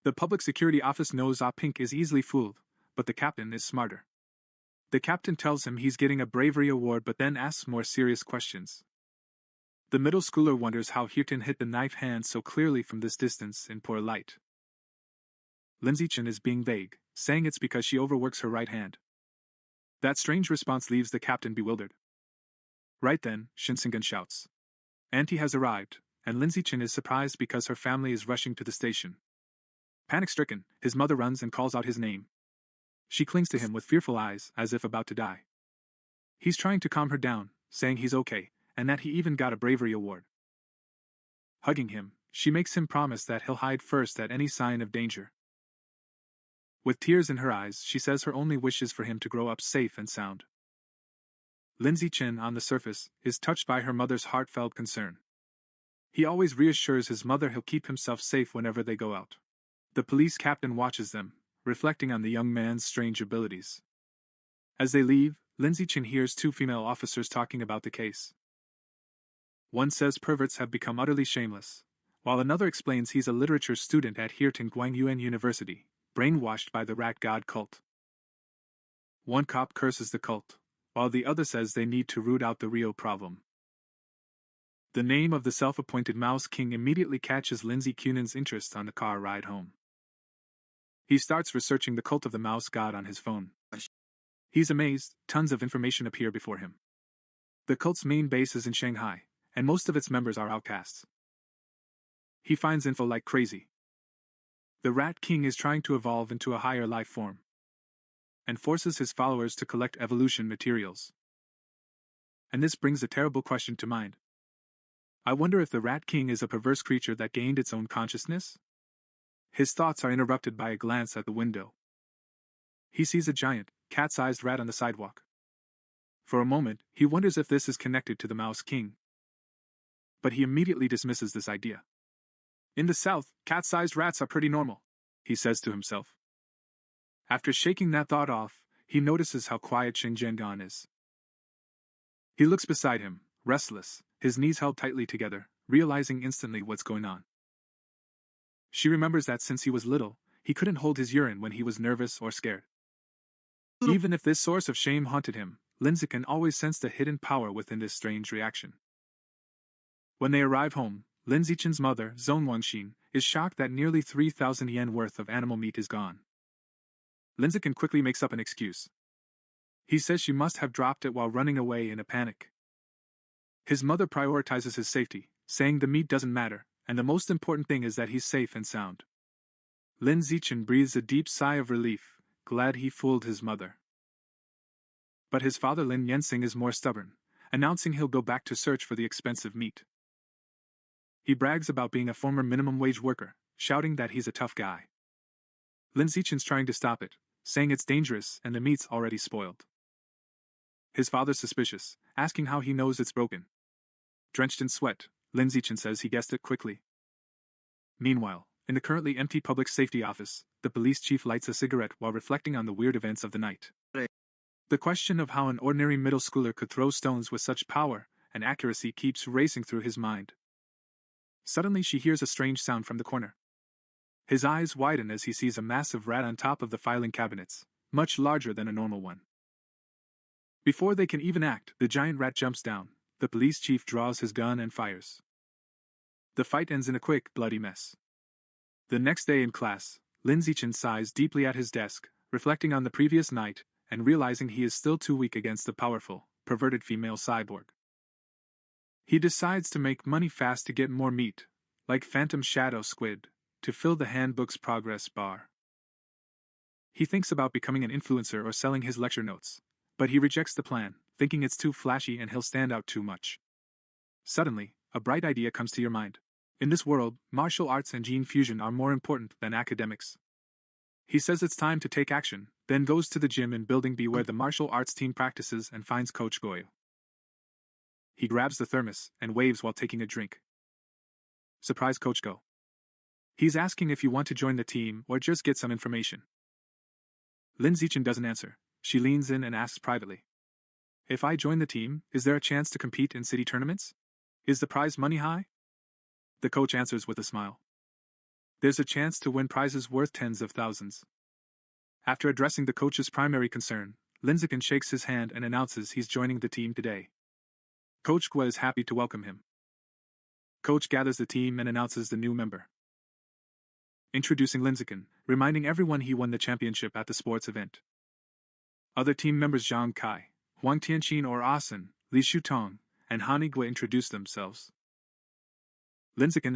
The public security office knows Ah Pink is easily fooled, but the captain is smarter. The captain tells him he's getting a bravery award but then asks more serious questions. The middle schooler wonders how Hirtin hit the knife hand so clearly from this distance in poor light. Lin Zichen is being vague, saying it's because she overworks her right hand. That strange response leaves the captain bewildered. Right then, Shinsingan shouts. Auntie has arrived, and Lin Zichen is surprised because her family is rushing to the station. Panic-stricken, his mother runs and calls out his name. She clings to him with fearful eyes, as if about to die. He's trying to calm her down, saying he's okay, and that he even got a bravery award. Hugging him, she makes him promise that he'll hide first at any sign of danger. With tears in her eyes, she says her only wish is for him to grow up safe and sound. Lin Zichen, on the surface, is touched by her mother's heartfelt concern. He always reassures his mother he'll keep himself safe whenever they go out. The police captain watches them, reflecting on the young man's strange abilities. As they leave, Lin Zichen hears two female officers talking about the case. One says perverts have become utterly shameless, while another explains he's a literature student at Hirtin Guangyuan University, brainwashed by the rat god cult. One cop curses the cult, while the other says they need to root out the real problem. The name of the self-appointed Mouse King immediately catches Lindsay Cunan's interest on the car ride home. He starts researching the cult of the mouse god on his phone. He's amazed, tons of information appear before him. The cult's main base is in Shanghai, and most of its members are outcasts. He finds info like crazy. The Rat King is trying to evolve into a higher life form, and forces his followers to collect evolution materials. And this brings a terrible question to mind. I wonder if the Rat King is a perverse creature that gained its own consciousness? His thoughts are interrupted by a glance at the window. He sees a giant, cat-sized rat on the sidewalk. For a moment, he wonders if this is connected to the Mouse King. But he immediately dismisses this idea. In the South, cat-sized rats are pretty normal, he says to himself. After shaking that thought off, he notices how quiet Xingjiangan is. He looks beside him, restless, his knees held tightly together, realizing instantly what's going on. She remembers that since he was little, he couldn't hold his urine when he was nervous or scared. Even if this source of shame haunted him, Linziken always sensed a hidden power within this strange reaction. When they arrive home, Lin Zichen's mother, Zhong Wangxin, is shocked that nearly 3,000 yen worth of animal meat is gone. Linziken quickly makes up an excuse. He says she must have dropped it while running away in a panic. His mother prioritizes his safety, saying the meat doesn't matter, and the most important thing is that he's safe and sound. Lin Zichen breathes a deep sigh of relief, glad he fooled his mother. But his father Lin Yensing is more stubborn, announcing he'll go back to search for the expensive meat. He brags about being a former minimum wage worker, shouting that he's a tough guy. Lin Zichen's trying to stop it, saying it's dangerous and the meat's already spoiled. His father's suspicious, asking how he knows it's broken. Drenched in sweat, Lin Zichen says he guessed it quickly. Meanwhile, in the currently empty public safety office, the police chief lights a cigarette while reflecting on the weird events of the night. The question of how an ordinary middle schooler could throw stones with such power and accuracy keeps racing through his mind. Suddenly she hears a strange sound from the corner. His eyes widen as he sees a massive rat on top of the filing cabinets, much larger than a normal one. Before they can even act, the giant rat jumps down. The police chief draws his gun and fires. The fight ends in a quick, bloody mess. The next day in class, Lin Zichen sighs deeply at his desk, reflecting on the previous night, and realizing he is still too weak against the powerful, perverted female cyborg. He decides to make money fast to get more meat, like Phantom Shadow Squid, to fill the handbook's progress bar. He thinks about becoming an influencer or selling his lecture notes, but he rejects the plan, thinking it's too flashy and he'll stand out too much. Suddenly, a bright idea comes to your mind. In this world, martial arts and gene fusion are more important than academics. He says it's time to take action, then goes to the gym in Building B where the martial arts team practices and finds Coach Goyo. He grabs the thermos and waves while taking a drink. Surprise Coach Go. He's asking if you want to join the team or just get some information. Lin Zichen doesn't answer. She leans in and asks privately. If I join the team, is there a chance to compete in city tournaments? Is the prize money high? The coach answers with a smile. There's a chance to win prizes worth tens of thousands. After addressing the coach's primary concern, Linziken shakes his hand and announces he's joining the team today. Coach Gua is happy to welcome him. Coach gathers the team and announces the new member. Introducing Linziken, reminding everyone he won the championship at the sports event. Other team members Zhang Kai, Huang Tianqin or Asen, Li Shutong, and Hani Gua introduce themselves. Linziken